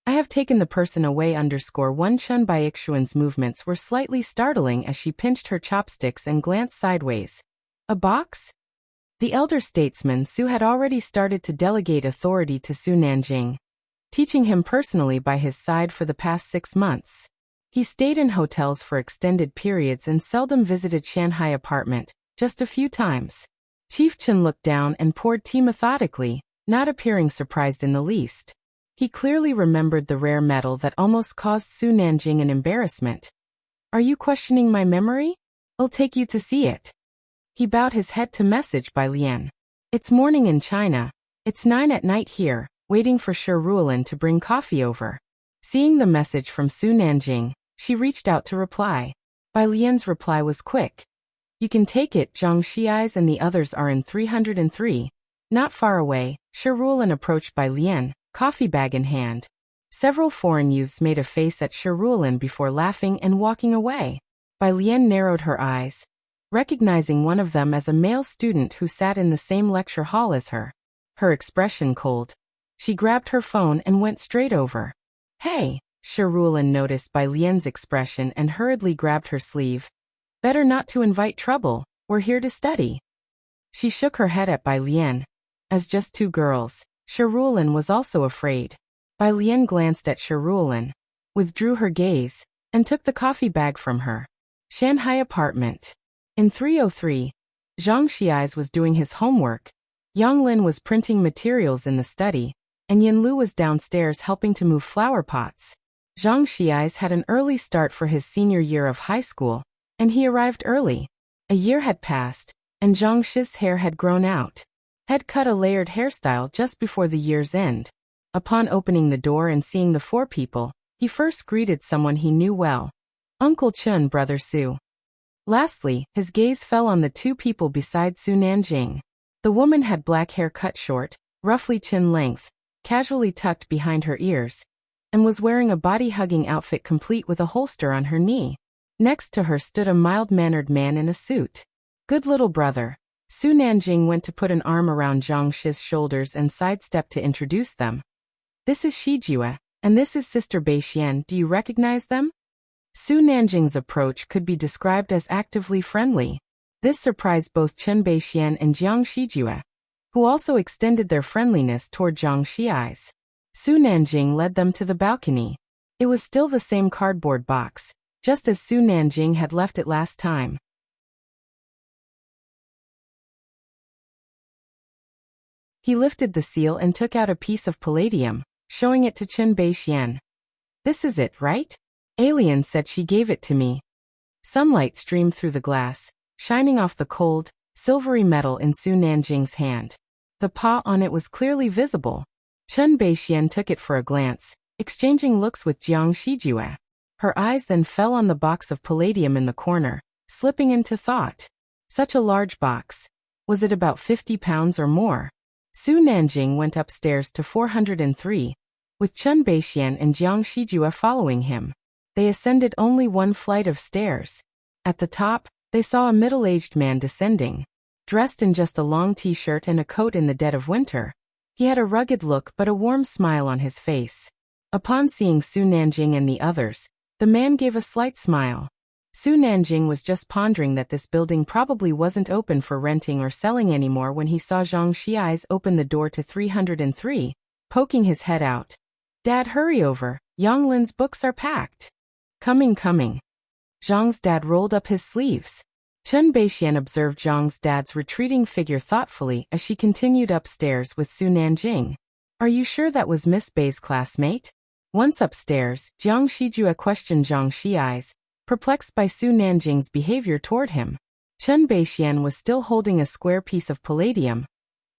Speaker 1: I have taken the person away _1 Chen Baixuan's movements were slightly startling as she pinched her chopsticks and glanced sideways. A box? The elder statesman Su had already started to delegate authority to Su Nanjing, teaching him personally by his side for the past 6 months. He stayed in hotels for extended periods and seldom visited Shanghai apartment, just a few times. Chief Chen looked down and poured tea methodically, not appearing surprised in the least. He clearly remembered the rare metal that almost caused Su Nanjing an embarrassment. Are you questioning my memory? I'll take you to see it. He bowed his head to message by Lian. It's morning in China. It's 9 at night here. waiting for Shi Ruolin to bring coffee over. Seeing the message from Su Nanjing, she reached out to reply. Bai Lian's reply was quick. You can take it, Zhang Xiais and the others are in 303. Not far away, Shi Ruolin approached Bai Lian, coffee bag in hand. Several foreign youths made a face at Shi Ruolin before laughing and walking away. Bai Lian narrowed her eyes, recognizing one of them as a male student who sat in the same lecture hall as her. Her expression cold. She grabbed her phone and went straight over. Hey, Shi Ruolin noticed Bai Lian's expression and hurriedly grabbed her sleeve. Better not to invite trouble, we're here to study. She shook her head at Bai Lian. As just two girls, Shi Ruolin was also afraid. Bai Lian glanced at Shi Ruolin, withdrew her gaze, and took the coffee bag from her. Shanghai apartment. In 303, Zhang Xiais was doing his homework. Yang Lin was printing materials in the study, and Yin Lu was downstairs helping to move flower pots. Zhang Xiais had an early start for his senior year of high school, and he arrived early. A year had passed, and Zhang Shi's hair had grown out. Had cut a layered hairstyle just before the year's end. Upon opening the door and seeing the four people, he first greeted someone he knew well. Uncle Chun, Brother Su. Lastly, his gaze fell on the two people beside Su Nanjing. The woman had black hair cut short, roughly chin length, casually tucked behind her ears, and was wearing a body-hugging outfit complete with a holster on her knee. Next to her stood a mild-mannered man in a suit. Good little brother. Su Nanjing went to put an arm around Zhang Shi's shoulders and sidestepped to introduce them. This is Shijue, and this is Sister Beixian. Do you recognize them? Su Nanjing's approach could be described as actively friendly. This surprised both Chen Beixian and Jiang Shijue, who also extended their friendliness toward Zhang Xiais. Su Nanjing led them to the balcony. It was still the same cardboard box, just as Su Nanjing had left it last time. He lifted the seal and took out a piece of palladium, showing it to Chen Beixian. This is it, right? Alien said she gave it to me. Sunlight streamed through the glass, shining off the cold, silvery metal in Su Nanjing's hand. The paw on it was clearly visible. Chen Beixian took it for a glance, exchanging looks with Jiang Shijue. Her eyes then fell on the box of palladium in the corner, slipping into thought. Such a large box. Was it about 50 pounds or more? Su Nanjing went upstairs to 403, with Chen Beixian and Jiang Shijue following him. They ascended only one flight of stairs. At the top, they saw a middle-aged man descending. Dressed in just a long t-shirt and a coat in the dead of winter, he had a rugged look but a warm smile on his face. Upon seeing Su Nanjing and the others, the man gave a slight smile. Su Nanjing was just pondering that this building probably wasn't open for renting or selling anymore when he saw Zhang Xiais open the door to 303, poking his head out. Dad, hurry over, Yang Lin's books are packed. Coming. Zhang's dad rolled up his sleeves. Chen Beixian observed Zhang's dad's retreating figure thoughtfully as she continued upstairs with Su Nanjing. Are you sure that was Miss Bei's classmate? Once upstairs, Jiang Shijue questioned Zhang Xiais, perplexed by Su Nanjing's behavior toward him. Chen Beixian was still holding a square piece of palladium,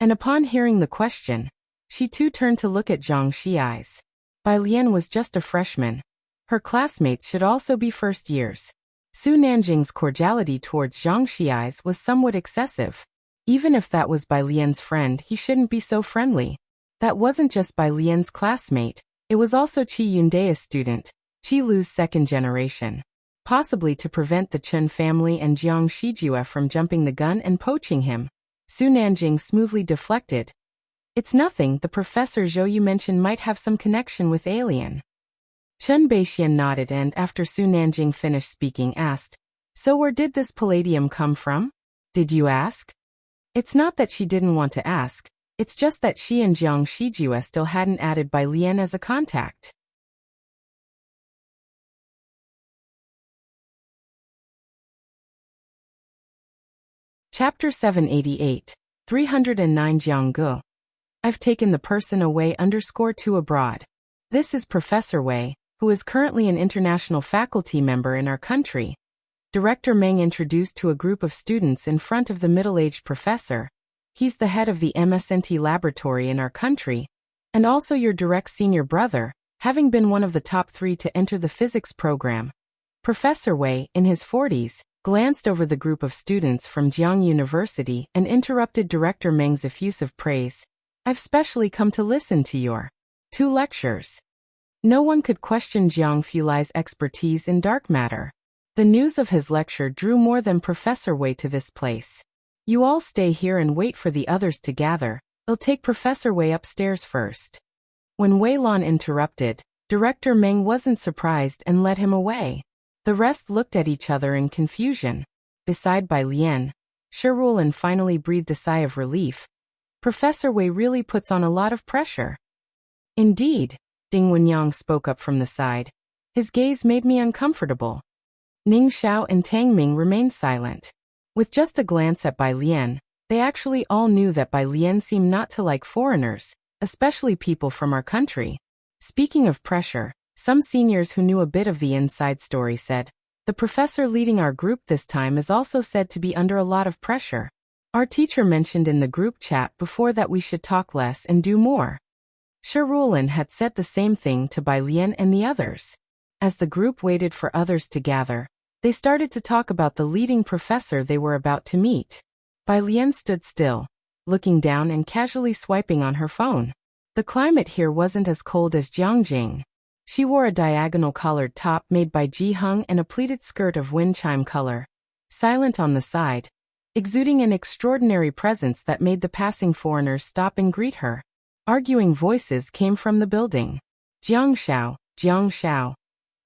Speaker 1: and upon hearing the question, she too turned to look at Zhang Xiais. Bai Lian was just a freshman. Her classmates should also be first years. Su Nanjing's cordiality towards Zhang Xiais was somewhat excessive. Even if that was Bai Lian's friend, he shouldn't be so friendly. That wasn't just Bai Lian's classmate, it was also Qi Yunde's student, Qi Lu's second generation. Possibly to prevent the Chen family and Jiang Shijue from jumping the gun and poaching him. Su Nanjing smoothly deflected. It's nothing, the Professor Zhou you mentioned might have some connection with Alien. Chen Beixian nodded and, after Su Nanjing finished speaking, asked, So where did this palladium come from? Did you ask? It's not that she didn't want to ask, it's just that she and Jiang Shijue still hadn't added Bai Lian as a contact. Chapter 788, 309 Jianggu. I've taken the person away _2 abroad. This is Professor Wei, who is currently an international faculty member in our country. Director Meng introduced to a group of students in front of the middle-aged professor. He's the head of the MSNT laboratory in our country, And also your direct senior brother, having been one of the top 3 to enter the physics program. Professor Wei, in his 40s, glanced over the group of students from Jiang University and interrupted Director Meng's effusive praise. I've specially come to listen to your 2 lectures. No one could question Jiang Fulai's expertise in dark matter. The news of his lecture drew more than Professor Wei to this place. You all stay here and wait for the others to gather. I'll take Professor Wei upstairs first. When Wei Lan interrupted, Director Meng wasn't surprised and led him away. The rest looked at each other in confusion. Beside Bai Lian, Shi Rulin finally breathed a sigh of relief. Professor Wei really puts on a lot of pressure. Indeed, Ding Wenyang spoke up from the side. His gaze made me uncomfortable. Ning Xiao and Tang Ming remained silent. With just a glance at Bai Lian, they actually all knew that Bai Lian seemed not to like foreigners, especially people from our country. Speaking of pressure, some seniors who knew a bit of the inside story said, the professor leading our group this time is also said to be under a lot of pressure. Our teacher mentioned in the group chat before that we should talk less and do more. Shi Rulin had said the same thing to Bai Lian and the others. As the group waited for others to gather, they started to talk about the leading professor they were about to meet. Bai Lian stood still, looking down and casually swiping on her phone. The climate here wasn't as cold as Jiangjing. She wore a diagonal collared top made by Ji Heng and a pleated skirt of wind chime color, silent on the side, exuding an extraordinary presence that made the passing foreigners stop and greet her. Arguing voices came from the building. Jiang Xiao.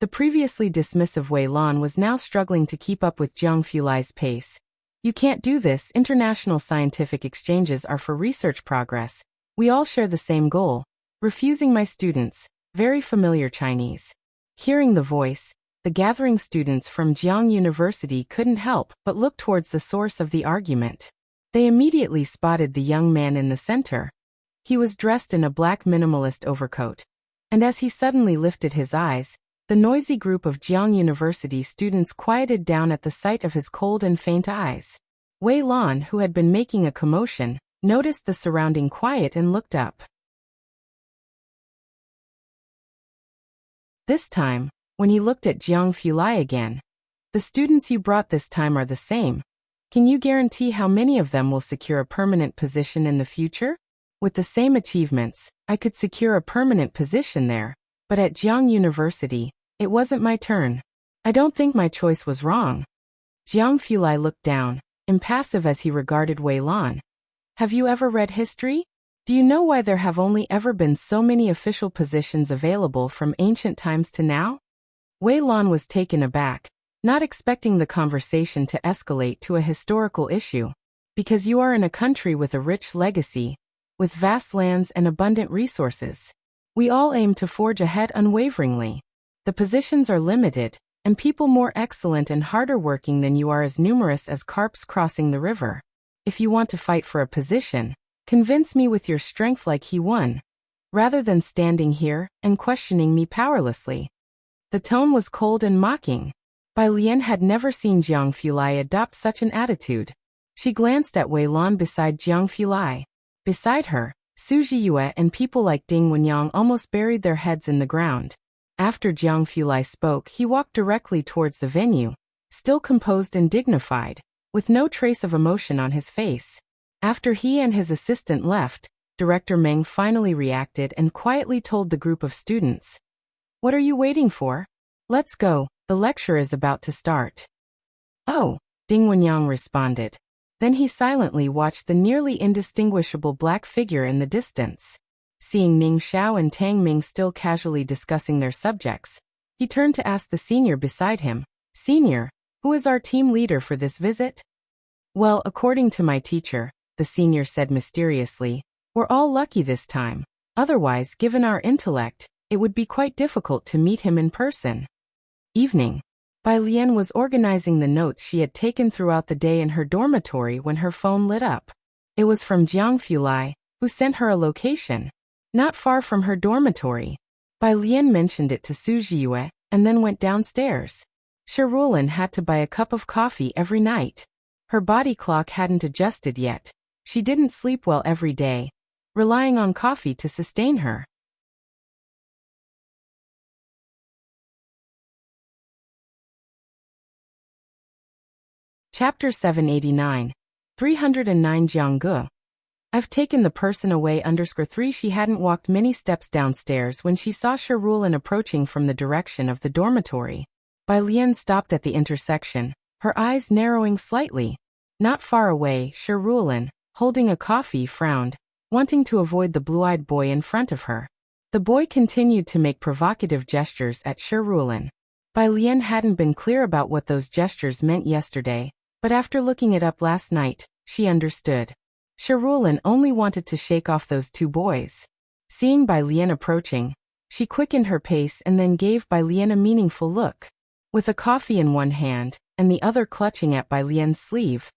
Speaker 1: The previously dismissive Wei Lan was now struggling to keep up with Jiang Fulai's pace. You can't do this. International scientific exchanges are for research progress. We all share the same goal. Refusing my students. Very familiar Chinese. Hearing the voice, the gathering students from Jiang University couldn't help but look towards the source of the argument. They immediately spotted the young man in the center. He was dressed in a black minimalist overcoat. And as he suddenly lifted his eyes, the noisy group of Jiang University students quieted down at the sight of his cold and faint eyes. Wei Lan, who had been making a commotion, noticed the surrounding quiet and looked up. This time, when he looked at Jiang Fulai again, the students you brought this time are the same. Can you guarantee how many of them will secure a permanent position in the future? With the same achievements, I could secure a permanent position there, but at Jiang University, it wasn't my turn. I don't think my choice was wrong. Jiang Fulai looked down, impassive as he regarded Wei Lan. Have you ever read history? Do you know why there have only ever been so many official positions available from ancient times to now? Wei Lan was taken aback, not expecting the conversation to escalate to a historical issue. Because you are in a country with a rich legacy, with vast lands and abundant resources. We all aim to forge ahead unwaveringly. The positions are limited, and people more excellent and harder working than you are as numerous as carps crossing the river. If you want to fight for a position, convince me with your strength like he won, rather than standing here and questioning me powerlessly. The tone was cold and mocking. Bai Lian had never seen Jiang Fulai adopt such an attitude. She glanced at Wei Lan beside Jiang Fulai. Beside her, Su Jiyue and people like Ding Wenyang almost buried their heads in the ground. After Jiang Fulai spoke, he walked directly towards the venue, still composed and dignified, with no trace of emotion on his face. After he and his assistant left, Director Meng finally reacted and quietly told the group of students, "What are you waiting for? Let's go, the lecture is about to start." "Oh," Ding Wenyang responded. Then he silently watched the nearly indistinguishable black figure in the distance. Seeing Ning Xiao and Tang Ming still casually discussing their subjects, he turned to ask the senior beside him, "Senior, who is our team leader for this visit?" "Well, according to my teacher," the senior said mysteriously, "we're all lucky this time. Otherwise, given our intellect, it would be quite difficult to meet him in person." Evening. Bai Lian was organizing the notes she had taken throughout the day in her dormitory when her phone lit up. It was from Jiang Fulai, who sent her a location, not far from her dormitory. Bai Lian mentioned it to Su Jiyue, and then went downstairs. Shi Rulin had to buy a cup of coffee every night. Her body clock hadn't adjusted yet. She didn't sleep well every day. relying on coffee to sustain her. Chapter 789. 309 Jiangge. I've taken the person away _3. She hadn't walked many steps downstairs when she saw Sherulin approaching from the direction of the dormitory. Bai Lian stopped at the intersection, her eyes narrowing slightly. Not far away, Sherulin, holding a coffee, frowned, wanting to avoid the blue-eyed boy in front of her. The boy continued to make provocative gestures at Sherulin. Bai Lian hadn't been clear about what those gestures meant yesterday, but after looking it up last night, she understood. Sherulin only wanted to shake off those two boys. Seeing Bai Lian approaching, she quickened her pace and then gave Bai Lian a meaningful look. With a coffee in one hand, and the other clutching at Bai Lian's sleeve,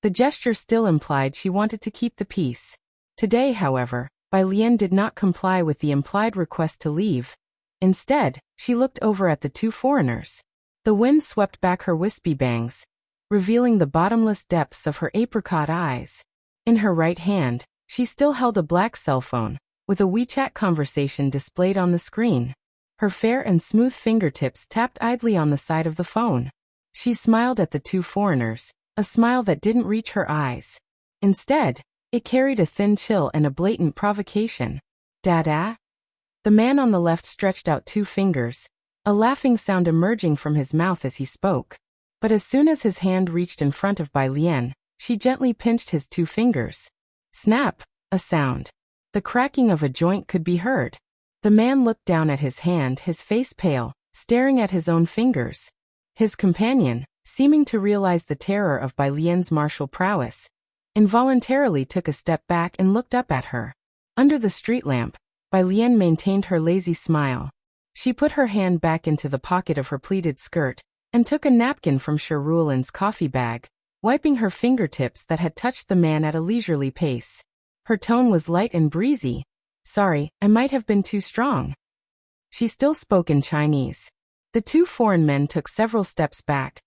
Speaker 1: the gesture still implied she wanted to keep the peace. Today, however, Bai Lian did not comply with the implied request to leave. Instead, she looked over at the two foreigners. The wind swept back her wispy bangs, revealing the bottomless depths of her apricot eyes. In her right hand, she still held a black cell phone, with a WeChat conversation displayed on the screen. Her fair and smooth fingertips tapped idly on the side of the phone. She smiled at the two foreigners, a smile that didn't reach her eyes. Instead, it carried a thin chill and a blatant provocation. Dada? The man on the left stretched out two fingers, a laughing sound emerging from his mouth as he spoke. But as soon as his hand reached in front of Bai Lian, she gently pinched his two fingers. Snap, a sound. The cracking of a joint could be heard. The man looked down at his hand, his face pale, staring at his own fingers. His companion, seeming to realize the terror of Bai Lian's martial prowess, involuntarily took a step back and looked up at her. Under the street lamp, Bai Lian maintained her lazy smile. She put her hand back into the pocket of her pleated skirt, and took a napkin from Sherulin's coffee bag, wiping her fingertips that had touched the man at a leisurely pace. Her tone was light and breezy. Sorry, I might have been too strong. She still spoke in Chinese. The two foreign men took several steps back,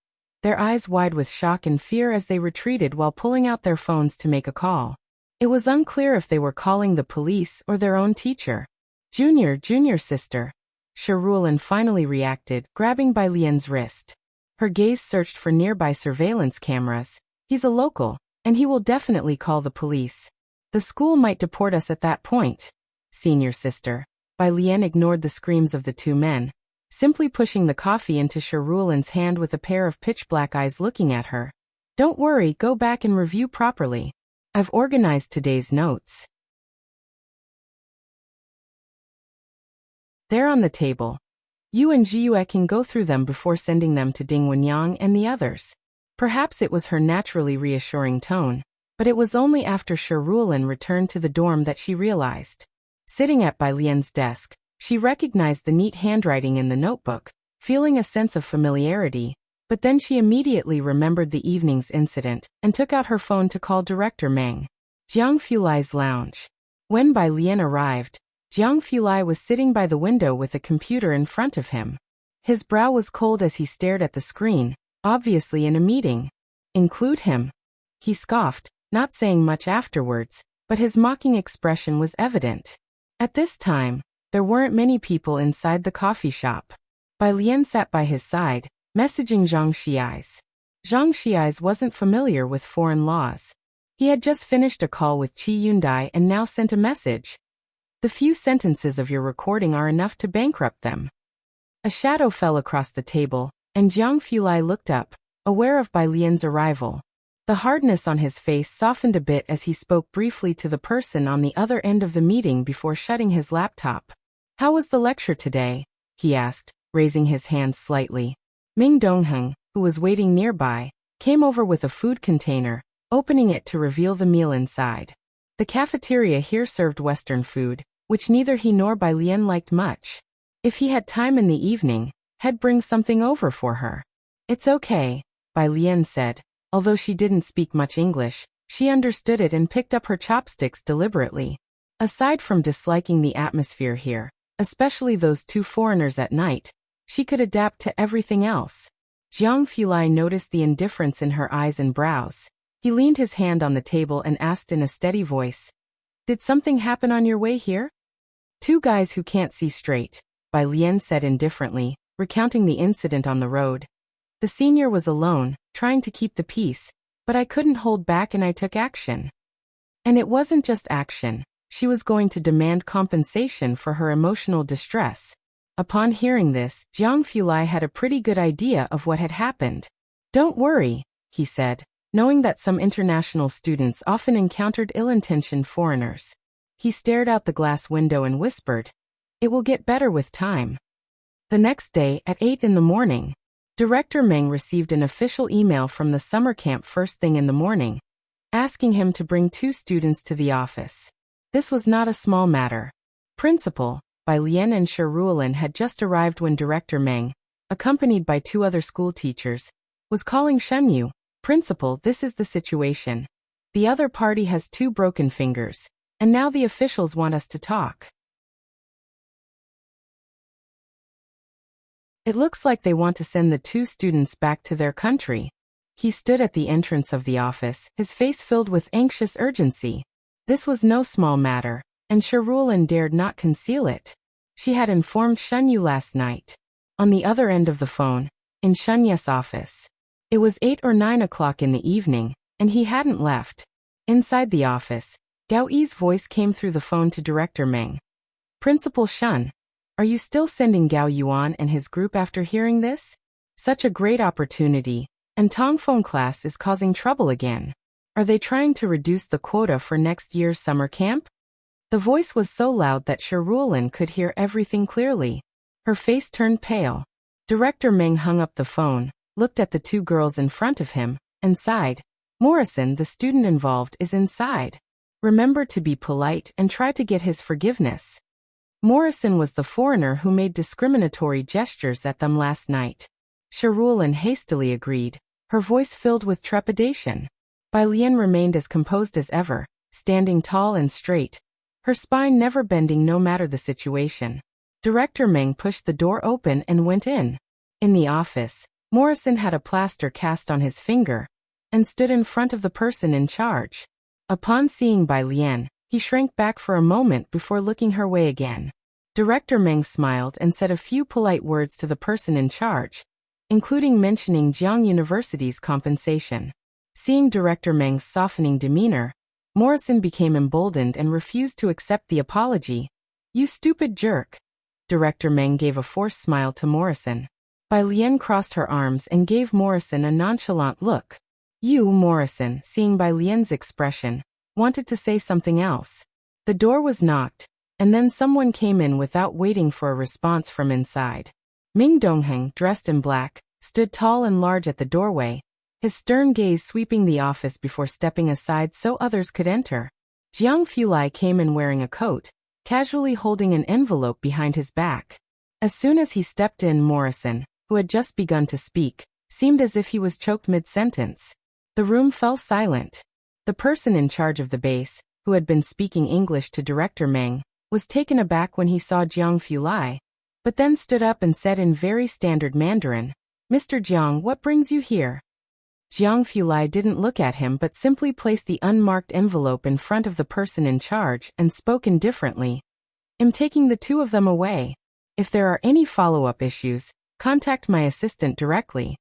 Speaker 1: their eyes wide with shock and fear as they retreated while pulling out their phones to make a call. It was unclear if they were calling the police or their own teacher. Junior sister. Sherulin finally reacted, grabbing Bai Lian's wrist. Her gaze searched for nearby surveillance cameras. He's a local, and he will definitely call the police. The school might deport us at that point. Senior sister. Bai Lian ignored the screams of the two men, simply pushing the coffee into Sherulin's hand with a pair of pitch-black eyes looking at her. Don't worry, go back and review properly. I've organized today's notes. They're on the table. You and Jiue can go through them before sending them to Ding Wenyang and the others. Perhaps it was her naturally reassuring tone, but it was only after Sherulin returned to the dorm that she realized. Sitting at Bai Lian's desk, she recognized the neat handwriting in the notebook, feeling a sense of familiarity, but then she immediately remembered the evening's incident and took out her phone to call Director Meng. Jiang Fulai's lounge. When Bai Lian arrived, Jiang Fulai was sitting by the window with a computer in front of him. His brow was cold as he stared at the screen, obviously in a meeting. Include him? He scoffed, not saying much afterwards, but his mocking expression was evident. At this time, there weren't many people inside the coffee shop. Bai Lian sat by his side, messaging Zhang Xiais. Zhang Xiais wasn't familiar with foreign laws. He had just finished a call with Qi Yundai and now sent a message. The few sentences of your recording are enough to bankrupt them. A shadow fell across the table, and Jiang Fulai looked up, aware of Bai Lian's arrival. The hardness on his face softened a bit as he spoke briefly to the person on the other end of the meeting before shutting his laptop. How was the lecture today? He asked, raising his hand slightly. Ming Dongheng, who was waiting nearby, came over with a food container, opening it to reveal the meal inside. The cafeteria here served Western food, which neither he nor Bai Lian liked much. If he had time in the evening, he'd bring something over for her. It's okay, Bai Lian said. Although she didn't speak much English, she understood it and picked up her chopsticks deliberately. Aside from disliking the atmosphere here, especially those two foreigners at night, she could adapt to everything else. Jiang Fulai noticed the indifference in her eyes and brows. He leaned his hand on the table and asked in a steady voice, Did something happen on your way here? Two guys who can't see straight, Bai Lian said indifferently, recounting the incident on the road. The senior was alone, trying to keep the peace, but I couldn't hold back and I took action. And it wasn't just action. She was going to demand compensation for her emotional distress. Upon hearing this, Jiang Fulai had a pretty good idea of what had happened. Don't worry, he said, knowing that some international students often encountered ill-intentioned foreigners. He stared out the glass window and whispered, "It will get better with time." The next day, at 8 in the morning, Director Meng received an official email from the summer camp first thing in the morning, asking him to bring 2 students to the office. This was not a small matter. Principal, Bai Lian and Shi Ruolin had just arrived when Director Meng, accompanied by 2 other school teachers, was calling Shen Yu. "Principal, this is the situation. The other party has 2 broken fingers, and now the officials want us to talk. It looks like they want to send the 2 students back to their country." He stood at the entrance of the office, his face filled with anxious urgency. This was no small matter, and Shi Ruolin dared not conceal it. She had informed Shen Yu last night. On the other end of the phone, in Shen Ye's office. It was 8 or 9 o'clock in the evening, and he hadn't left. Inside the office, Gao Yi's voice came through the phone to Director Meng. "Principal Shen, are you still sending Gao Yuan and his group after hearing this? Such a great opportunity, and Tongfeng class is causing trouble again. Are they trying to reduce the quota for next year's summer camp?" The voice was so loud that Shi Ruolin could hear everything clearly. Her face turned pale. Director Meng hung up the phone, looked at the 2 girls in front of him, and sighed. "Morrison, the student involved, is inside. Remember to be polite and try to get his forgiveness." Morrison was the foreigner who made discriminatory gestures at them last night. Shi Ruolin hastily agreed, her voice filled with trepidation. Bai Lian remained as composed as ever, standing tall and straight, her spine never bending no matter the situation. Director Meng pushed the door open and went in. In the office, Morrison had a plaster cast on his finger and stood in front of the person in charge. Upon seeing Bai Lian, he shrank back for a moment before looking her way again. Director Meng smiled and said a few polite words to the person in charge, including mentioning Jiang University's compensation. Seeing Director Meng's softening demeanor, Morrison became emboldened and refused to accept the apology. "You stupid jerk." Director Meng gave a forced smile to Morrison. Bai Lian crossed her arms and gave Morrison a nonchalant look. You, Morrison, seeing Bai Lian's expression, wanted to say something else. The door was knocked, and then someone came in without waiting for a response from inside. Ming Dongheng, dressed in black, stood tall and large at the doorway, his stern gaze sweeping the office before stepping aside so others could enter. Jiang Fulai came in wearing a coat, casually holding an envelope behind his back. As soon as he stepped in, Morrison, who had just begun to speak, seemed as if he was choked mid-sentence. The room fell silent. The person in charge of the base, who had been speaking English to Director Meng, was taken aback when he saw Jiang Fulai, but then stood up and said in very standard Mandarin, "Mr. Jiang, what brings you here?" Jiang Fulai didn't look at him but simply placed the unmarked envelope in front of the person in charge and spoke indifferently. "I'm taking the 2 of them away. If there are any follow-up issues, contact my assistant directly."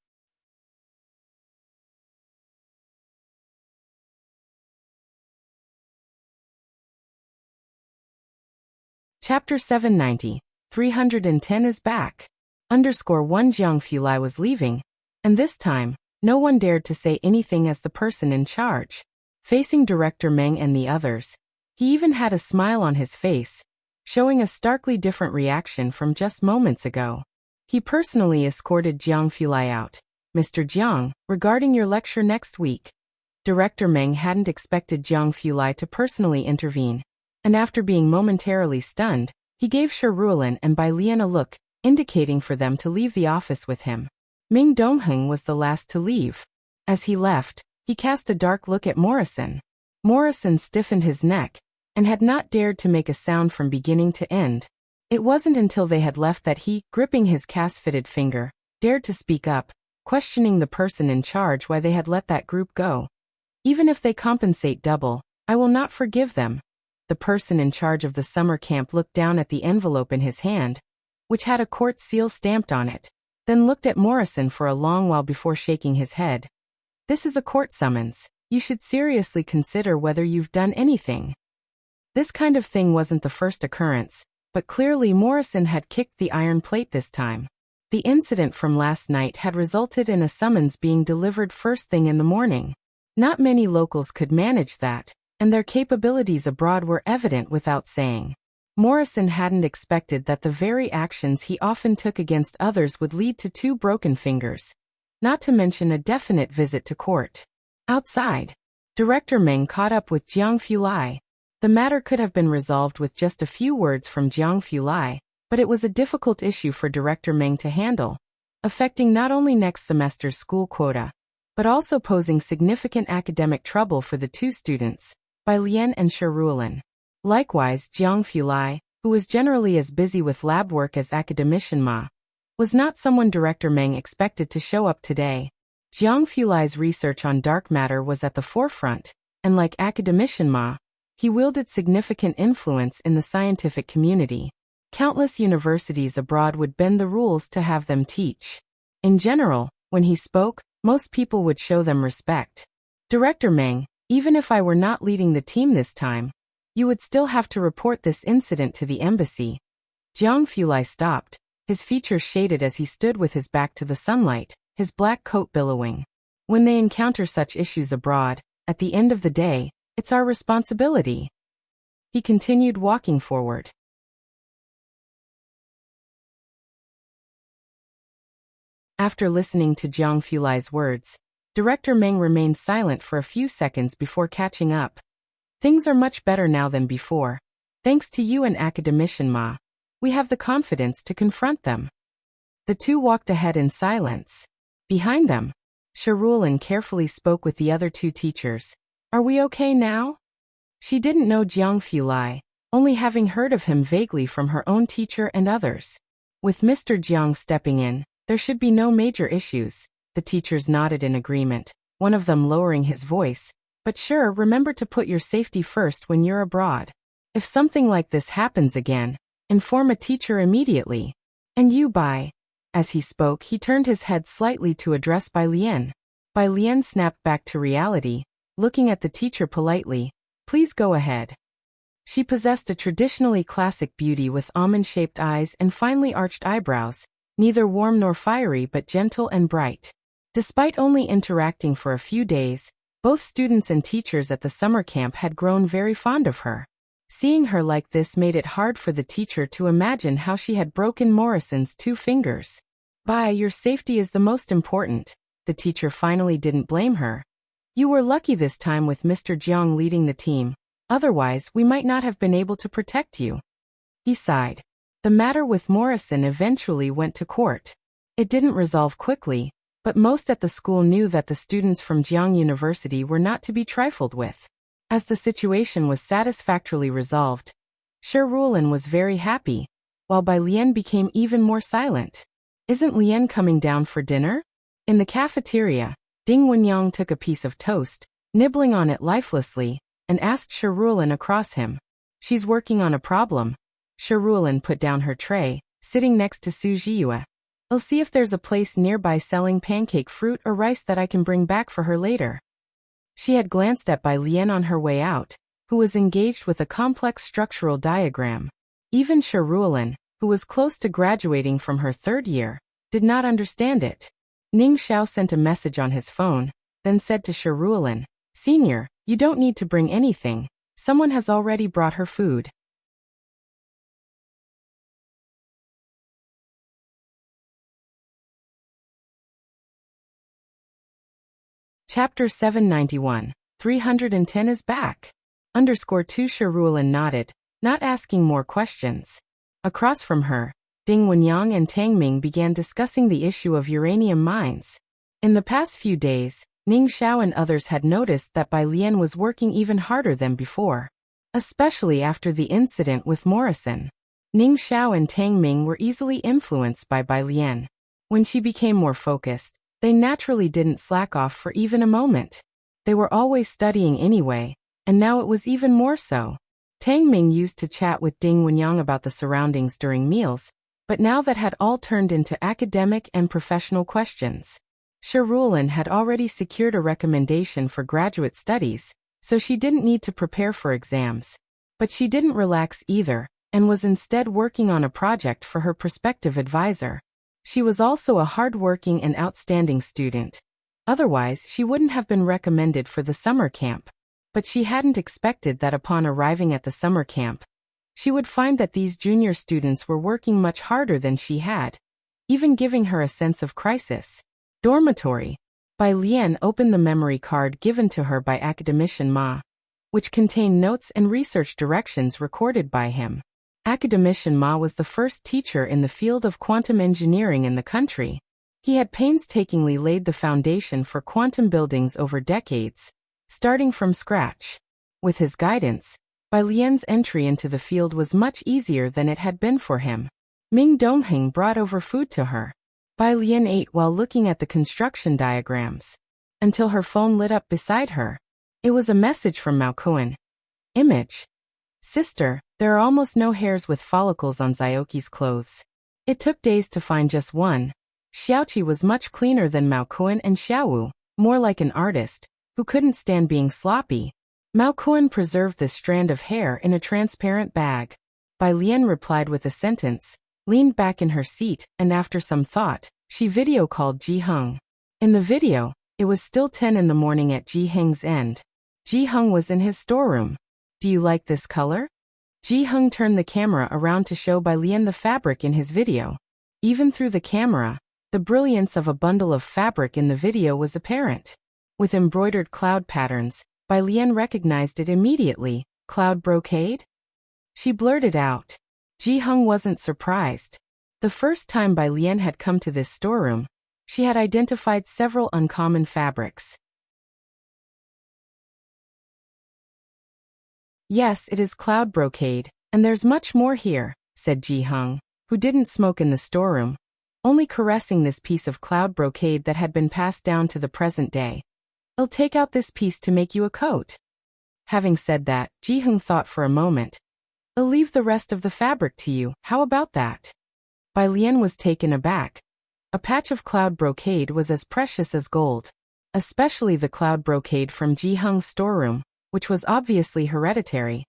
Speaker 1: Chapter 790, 310 is back. _1 Jiang Fulai was leaving, and this time, no one dared to say anything as the person in charge. Facing Director Meng and the others, he even had a smile on his face, showing a starkly different reaction from just moments ago. He personally escorted Jiang Fulai out. "Mr. Jiang, regarding your lecture next week." Director Meng hadn't expected Jiang Fulai to personally intervene, and after being momentarily stunned, he gave Shi Ruolin and Bai Lian a look, indicating for them to leave the office with him. Ming Dongheng was the last to leave. As he left, he cast a dark look at Morrison. Morrison stiffened his neck, and had not dared to make a sound from beginning to end. It wasn't until they had left that he, gripping his cast-fitted finger, dared to speak up, questioning the person in charge why they had let that group go. "Even if they compensate double, I will not forgive them." The person in charge of the summer camp looked down at the envelope in his hand, which had a court seal stamped on it, then looked at Morrison for a long while before shaking his head. "This is a court summons. You should seriously consider whether you've done anything." This kind of thing wasn't the first occurrence, but clearly Morrison had kicked the iron plate this time. The incident from last night had resulted in a summons being delivered first thing in the morning. Not many locals could manage that, and their capabilities abroad were evident without saying. Morrison hadn't expected that the very actions he often took against others would lead to 2 broken fingers, not to mention a definite visit to court. Outside, Director Meng caught up with Jiang Fulai. The matter could have been resolved with just a few words from Jiang Fulai, but it was a difficult issue for Director Meng to handle, affecting not only next semester's school quota, but also posing significant academic trouble for the 2 students, Bai Lian and Shi Ruolin. Likewise, Jiang Fulai, who was generally as busy with lab work as academician Ma, was not someone Director Meng expected to show up today. Jiang Fulai's research on dark matter was at the forefront, and like academician Ma, he wielded significant influence in the scientific community. Countless universities abroad would bend the rules to have them teach. In general, when he spoke, most people would show them respect. "Director Meng, even if I were not leading the team this time, you would still have to report this incident to the embassy." Jiang Fulai stopped, his features shaded as he stood with his back to the sunlight, his black coat billowing. "When they encounter such issues abroad, at the end of the day, it's our responsibility." He continued walking forward. After listening to Jiang Fulai's words, Director Meng remained silent for a few seconds before catching up. "Things are much better now than before. Thanks to you and academician Ma, we have the confidence to confront them." The 2 walked ahead in silence. Behind them, Shi Ruolin carefully spoke with the other 2 teachers. "Are we okay now?" She didn't know Jiang Fulai, only having heard of him vaguely from her own teacher and others. With Mr. Jiang stepping in, there should be no major issues. The teachers nodded in agreement, one of them lowering his voice. "But sure, remember to put your safety first when you're abroad. If something like this happens again, inform a teacher immediately. And you, Bai." As he spoke, he turned his head slightly to address Bai Lian. Bai Lian snapped back to reality, looking at the teacher politely. "Please go ahead." She possessed a traditionally classic beauty with almond-shaped eyes and finely arched eyebrows, neither warm nor fiery but gentle and bright. Despite only interacting for a few days, both students and teachers at the summer camp had grown very fond of her. Seeing her like this made it hard for the teacher to imagine how she had broken Morrison's 2 fingers. "Bai, your safety is the most important." The teacher finally didn't blame her. "You were lucky this time with Mr. Jiang leading the team. Otherwise, we might not have been able to protect you." He sighed. The matter with Morrison eventually went to court. It didn't resolve quickly, but most at the school knew that the students from Jiang University were not to be trifled with. As the situation was satisfactorily resolved, Shi Ruolin was very happy, while Bai Lian became even more silent. "Isn't Lian coming down for dinner?" In the cafeteria, Ding Wenyang took a piece of toast, nibbling on it lifelessly, and asked Shi Ruolin across him. "She's working on a problem." Shi Ruolin put down her tray, sitting next to Su Jiyue. "I'll see if there's a place nearby selling pancake fruit or rice that I can bring back for her later." She had glanced at Bai Lian on her way out, who was engaged with a complex structural diagram. Even Shi Ruolin, who was close to graduating from her 3rd year, did not understand it. Ning Xiao sent a message on his phone, then said to Shi Ruolin, "Senior, you don't need to bring anything. Someone has already brought her food." Chapter 791, 310 is back. _2 Shi Ruolin nodded, not asking more questions. Across from her, Ding Wenyang and Tang Ming began discussing the issue of uranium mines. In the past few days, Ning Xiao and others had noticed that Bai Lian was working even harder than before, especially after the incident with Morrison. Ning Xiao and Tang Ming were easily influenced by Bai Lian. When she became more focused, they naturally didn't slack off for even a moment. They were always studying anyway, and now it was even more so. Tang Ming used to chat with Ding Wenyang about the surroundings during meals, but now that had all turned into academic and professional questions. Shi Rulin had already secured a recommendation for graduate studies, so she didn't need to prepare for exams. But she didn't relax either, and was instead working on a project for her prospective advisor. She was also a hard-working and outstanding student. Otherwise, she wouldn't have been recommended for the summer camp. But she hadn't expected that upon arriving at the summer camp, she would find that these junior students were working much harder than she had, even giving her a sense of crisis. Dormitory. Bai Lian opened the memory card given to her by Academician Ma, which contained notes and research directions recorded by him. Academician Ma was the first teacher in the field of quantum engineering in the country. He had painstakingly laid the foundation for quantum buildings over decades, starting from scratch. With his guidance, Bai Lian's entry into the field was much easier than it had been for him. Ming Dongheng brought over food to her. Bai Lian ate while looking at the construction diagrams, until her phone lit up beside her. It was a message from Mao Kuan. Image. Sister, there are almost no hairs with follicles on Xiaoqi's clothes. It took days to find just one. Xiaoqi was much cleaner than Mao Kuan and Xiaowu, more like an artist, who couldn't stand being sloppy. Mao Kuan preserved this strand of hair in a transparent bag. Bai Lian replied with a sentence, leaned back in her seat, and after some thought, she video called Ji Heng. In the video, it was still 10 in the morning at Ji Heng's end. Ji Heng was in his storeroom. Do you like this color? Ji Heng turned the camera around to show Bai Lian the fabric in his video. Even through the camera, the brilliance of a bundle of fabric in the video was apparent. With embroidered cloud patterns, Bai Lian recognized it immediately. Cloud brocade? She blurted out. Ji Heng wasn't surprised. The first time Bai Lian had come to this storeroom, she had identified several uncommon fabrics. Yes, it is cloud brocade, and there's much more here, said Ji Heng, who didn't smoke in the storeroom, only caressing this piece of cloud brocade that had been passed down to the present day. I'll take out this piece to make you a coat. Having said that, Ji Heng thought for a moment. I'll leave the rest of the fabric to you, how about that? Bai Lian was taken aback. A patch of cloud brocade was as precious as gold, especially the cloud brocade from Ji Heng's storeroom, which was obviously hereditary.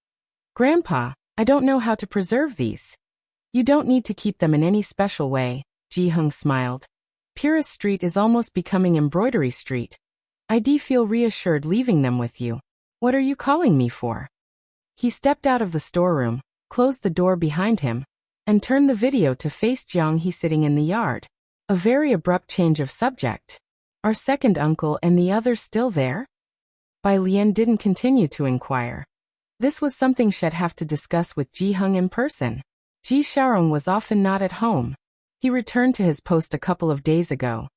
Speaker 1: Grandpa, I don't know how to preserve these. You don't need to keep them in any special way, Ji Heng smiled. Purist Street is almost becoming Embroidery Street. I do feel reassured leaving them with you. What are you calling me for? He stepped out of the storeroom, closed the door behind him, and turned the video to face Jiang He sitting in the yard. A very abrupt change of subject. Are second uncle and the others still there? Bai Lian didn't continue to inquire. This was something she'd have to discuss with Ji Heng in person. Ji Xiaorong was often not at home. He returned to his post a couple of days ago.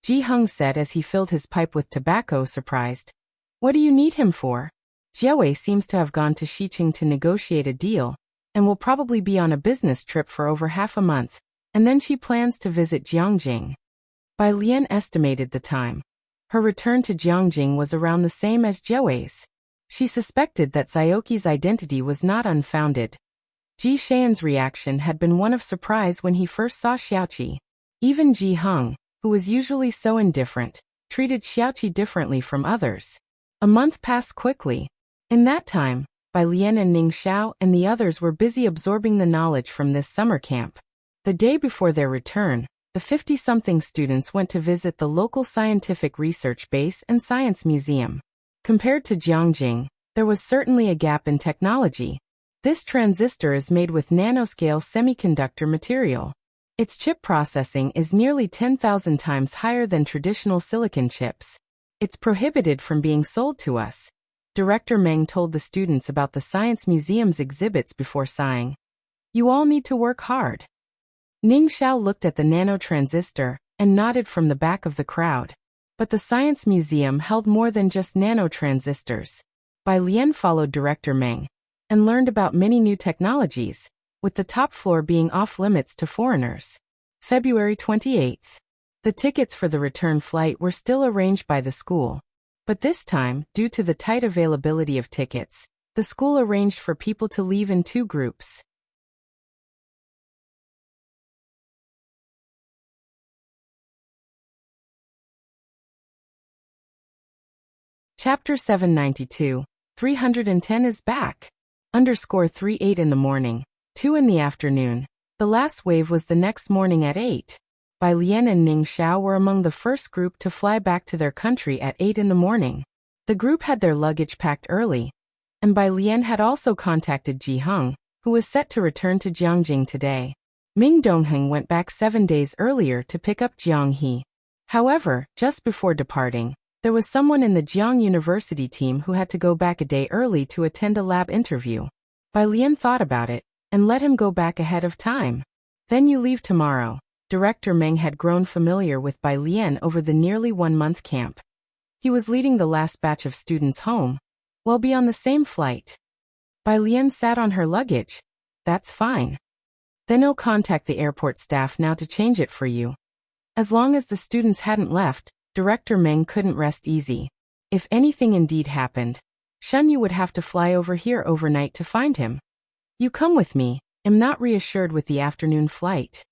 Speaker 1: Ji Heng said as he filled his pipe with tobacco, surprised. What do you need him for? Jiawei seems to have gone to Xiqing to negotiate a deal, and will probably be on a business trip for over half a month, and then she plans to visit Jiangjing. Bai Lian estimated the time. Her return to Jiangjing was around the same as Jiawei's. She suspected that Xiaoqi's identity was not unfounded. Ji Xian's reaction had been one of surprise when he first saw Xiaoqi. Even Ji Heng, who was usually so indifferent, treated Xiaoqi differently from others. A month passed quickly. In that time, Bai Lian and Ning Xiao and the others were busy absorbing the knowledge from this summer camp. The day before their return, the 50-something students went to visit the local scientific research base and science museum. Compared to Jiangjing, there was certainly a gap in technology. This transistor is made with nanoscale semiconductor material. Its chip processing is nearly 10,000 times higher than traditional silicon chips. It's prohibited from being sold to us. Director Meng told the students about the Science Museum's exhibits before sighing. You all need to work hard. Ning Xiao looked at the nanotransistor and nodded from the back of the crowd. But the Science Museum held more than just nanotransistors. Bai Lian followed Director Meng and learned about many new technologies, with the top floor being off-limits to foreigners. February 28th. The tickets for the return flight were still arranged by the school. But this time, due to the tight availability of tickets, The school arranged for people to leave in 2 groups. Chapter 792. 310 is back. _38 in the morning, 2 in the afternoon. The last wave was the next morning at 8. Bai Lian and Ning Xiao were among the first group to fly back to their country at 8 in the morning. The group had their luggage packed early, and Bai Lian had also contacted Ji Heng, who was set to return to Jiangjing today. Ming Dongheng went back 7 days earlier to pick up Jiang He. However, just before departing, there was someone in the Jiang University team who had to go back a day early to attend a lab interview. Bai Lian thought about it and let him go back ahead of time. Then you leave tomorrow. Director Meng had grown familiar with Bai Lian over the nearly 1-month camp. He was leading the last batch of students home. We'll be on the same flight. Bai Lian sat on her luggage. That's fine. Then I'll contact the airport staff now to change it for you. As long as the students hadn't left, Director Meng couldn't rest easy. If anything indeed happened, Shen Yu would have to fly over here overnight to find him. You come with me. I'm not reassured with the afternoon flight.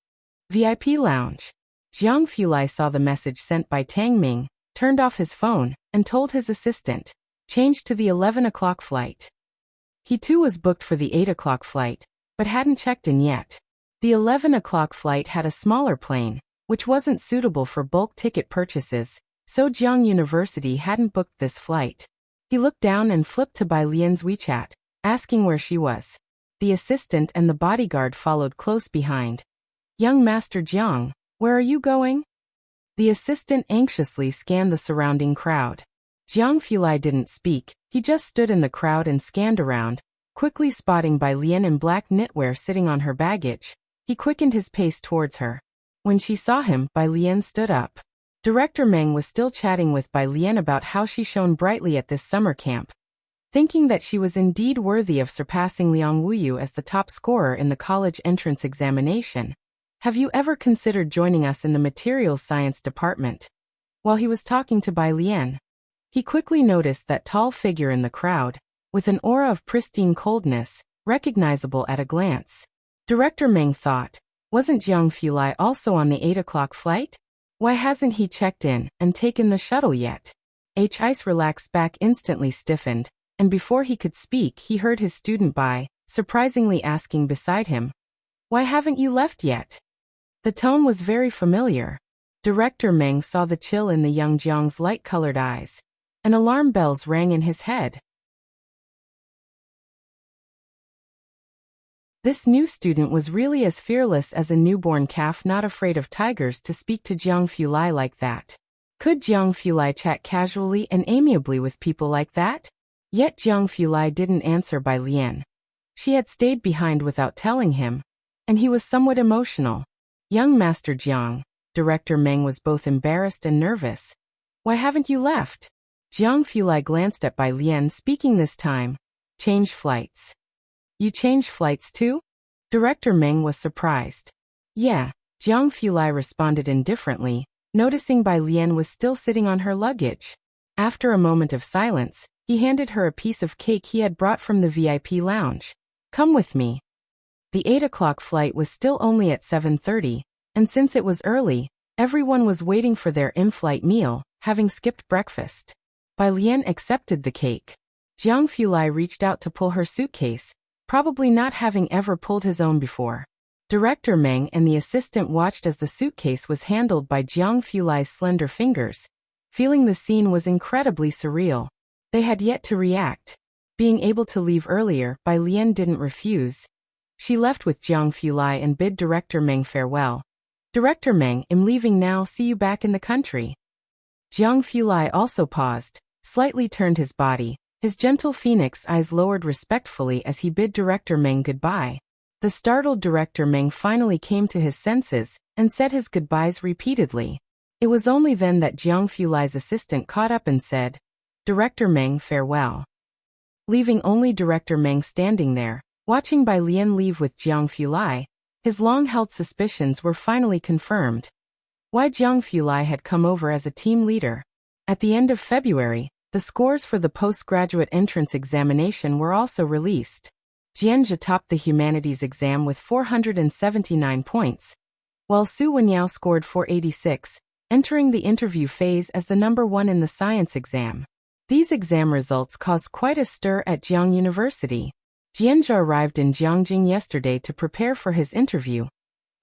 Speaker 1: VIP lounge. Jiang Fulai saw the message sent by Tang Ming, turned off his phone, and told his assistant, change to the 11 o'clock flight. He too was booked for the 8 o'clock flight, but hadn't checked in yet. The 11 o'clock flight had a smaller plane, which wasn't suitable for bulk ticket purchases, so Jiang University hadn't booked this flight. He looked down and flipped to Bai Lian's WeChat, asking where she was. The assistant and the bodyguard followed close behind. Young Master Jiang, where are you going? The assistant anxiously scanned the surrounding crowd. Jiang Fulai didn't speak, he just stood in the crowd and scanned around, quickly spotting Bai Lian in black knitwear sitting on her baggage. He quickened his pace towards her. When she saw him, Bai Lian stood up. Director Meng was still chatting with Bai Lian about how she shone brightly at this summer camp. Thinking that she was indeed worthy of surpassing Liang Wuyu as the top scorer in the college entrance examination. Have you ever considered joining us in the materials science department? While he was talking to Bai Lian, he quickly noticed that tall figure in the crowd, with an aura of pristine coldness, recognizable at a glance. Director Meng thought, wasn't Jiang Fulai also on the 8 o'clock flight? Why hasn't he checked in and taken the shuttle yet? Ice relaxed back instantly stiffened, and before he could speak he heard his student Bai, surprisingly asking beside him, why haven't you left yet? The tone was very familiar. Director Meng saw the chill in the young Jiang's light-colored eyes, and alarm bells rang in his head. This new student was really as fearless as a newborn calf not afraid of tigers to speak to Jiang Fulai like that. Could Jiang Fulai chat casually and amiably with people like that? Yet Jiang Fulai didn't answer Bai Lian. She had stayed behind without telling him, and he was somewhat emotional. Young Master Jiang, Director Meng was both embarrassed and nervous. Why haven't you left? Jiang Fulai glanced at Bai Lian, speaking this time. Change flights. You change flights too? Director Meng was surprised. Yeah, Jiang Fulai responded indifferently, noticing Bai Lian was still sitting on her luggage. After a moment of silence, he handed her a piece of cake he had brought from the VIP lounge. Come with me. The 8 o'clock flight was still only at 7:30, and since it was early, everyone was waiting for their in-flight meal, having skipped breakfast. Bai Lian accepted the cake. Jiang Fulai reached out to pull her suitcase, probably not having ever pulled his own before. Director Meng and the assistant watched as the suitcase was handled by Jiang Fulai's slender fingers. Feeling the scene was incredibly surreal. They had yet to react. Being able to leave earlier, Bai Lian didn't refuse. She left with Jiang Fulai and bid Director Meng farewell. Director Meng, I'm leaving now, see you back in the country. Jiang Fulai also paused, slightly turned his body. His gentle phoenix eyes lowered respectfully as he bid Director Meng goodbye. The startled Director Meng finally came to his senses and said his goodbyes repeatedly. It was only then that Jiang Fulai's assistant caught up and said, Director Meng, farewell. Leaving only Director Meng standing there, watching Bai Lian leave with Jiang Fulai, his long-held suspicions were finally confirmed. Why Jiang Fulai had come over as a team leader. At the end of February, The scores for the postgraduate entrance examination were also released. Jianzhe topped the humanities exam with 479 points, while Su Wenyao scored 486, entering the interview phase as the number one in the science exam. These exam results caused quite a stir at Jiang University. Jianzhe arrived in Jiangjing yesterday to prepare for his interview,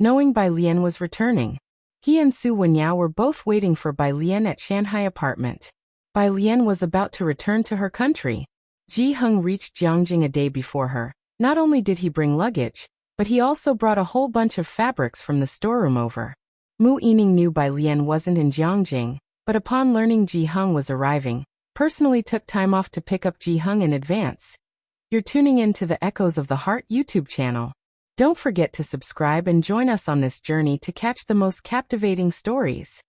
Speaker 1: knowing Bai Lian was returning. He and Su Wenyao were both waiting for Bai Lian at Shanghai apartment. Bai Lian was about to return to her country. Ji Heng reached Jiangjing a day before her. Not only did he bring luggage, but he also brought a whole bunch of fabrics from the storeroom over. Mu Yining knew Bai Lian wasn't in Jiangjing, but upon learning Ji Heng was arriving, personally took time off to pick up Ji Heng in advance. You're tuning in to the Echoes of the Heart YouTube channel. Don't forget to subscribe and join us on this journey to catch the most captivating stories.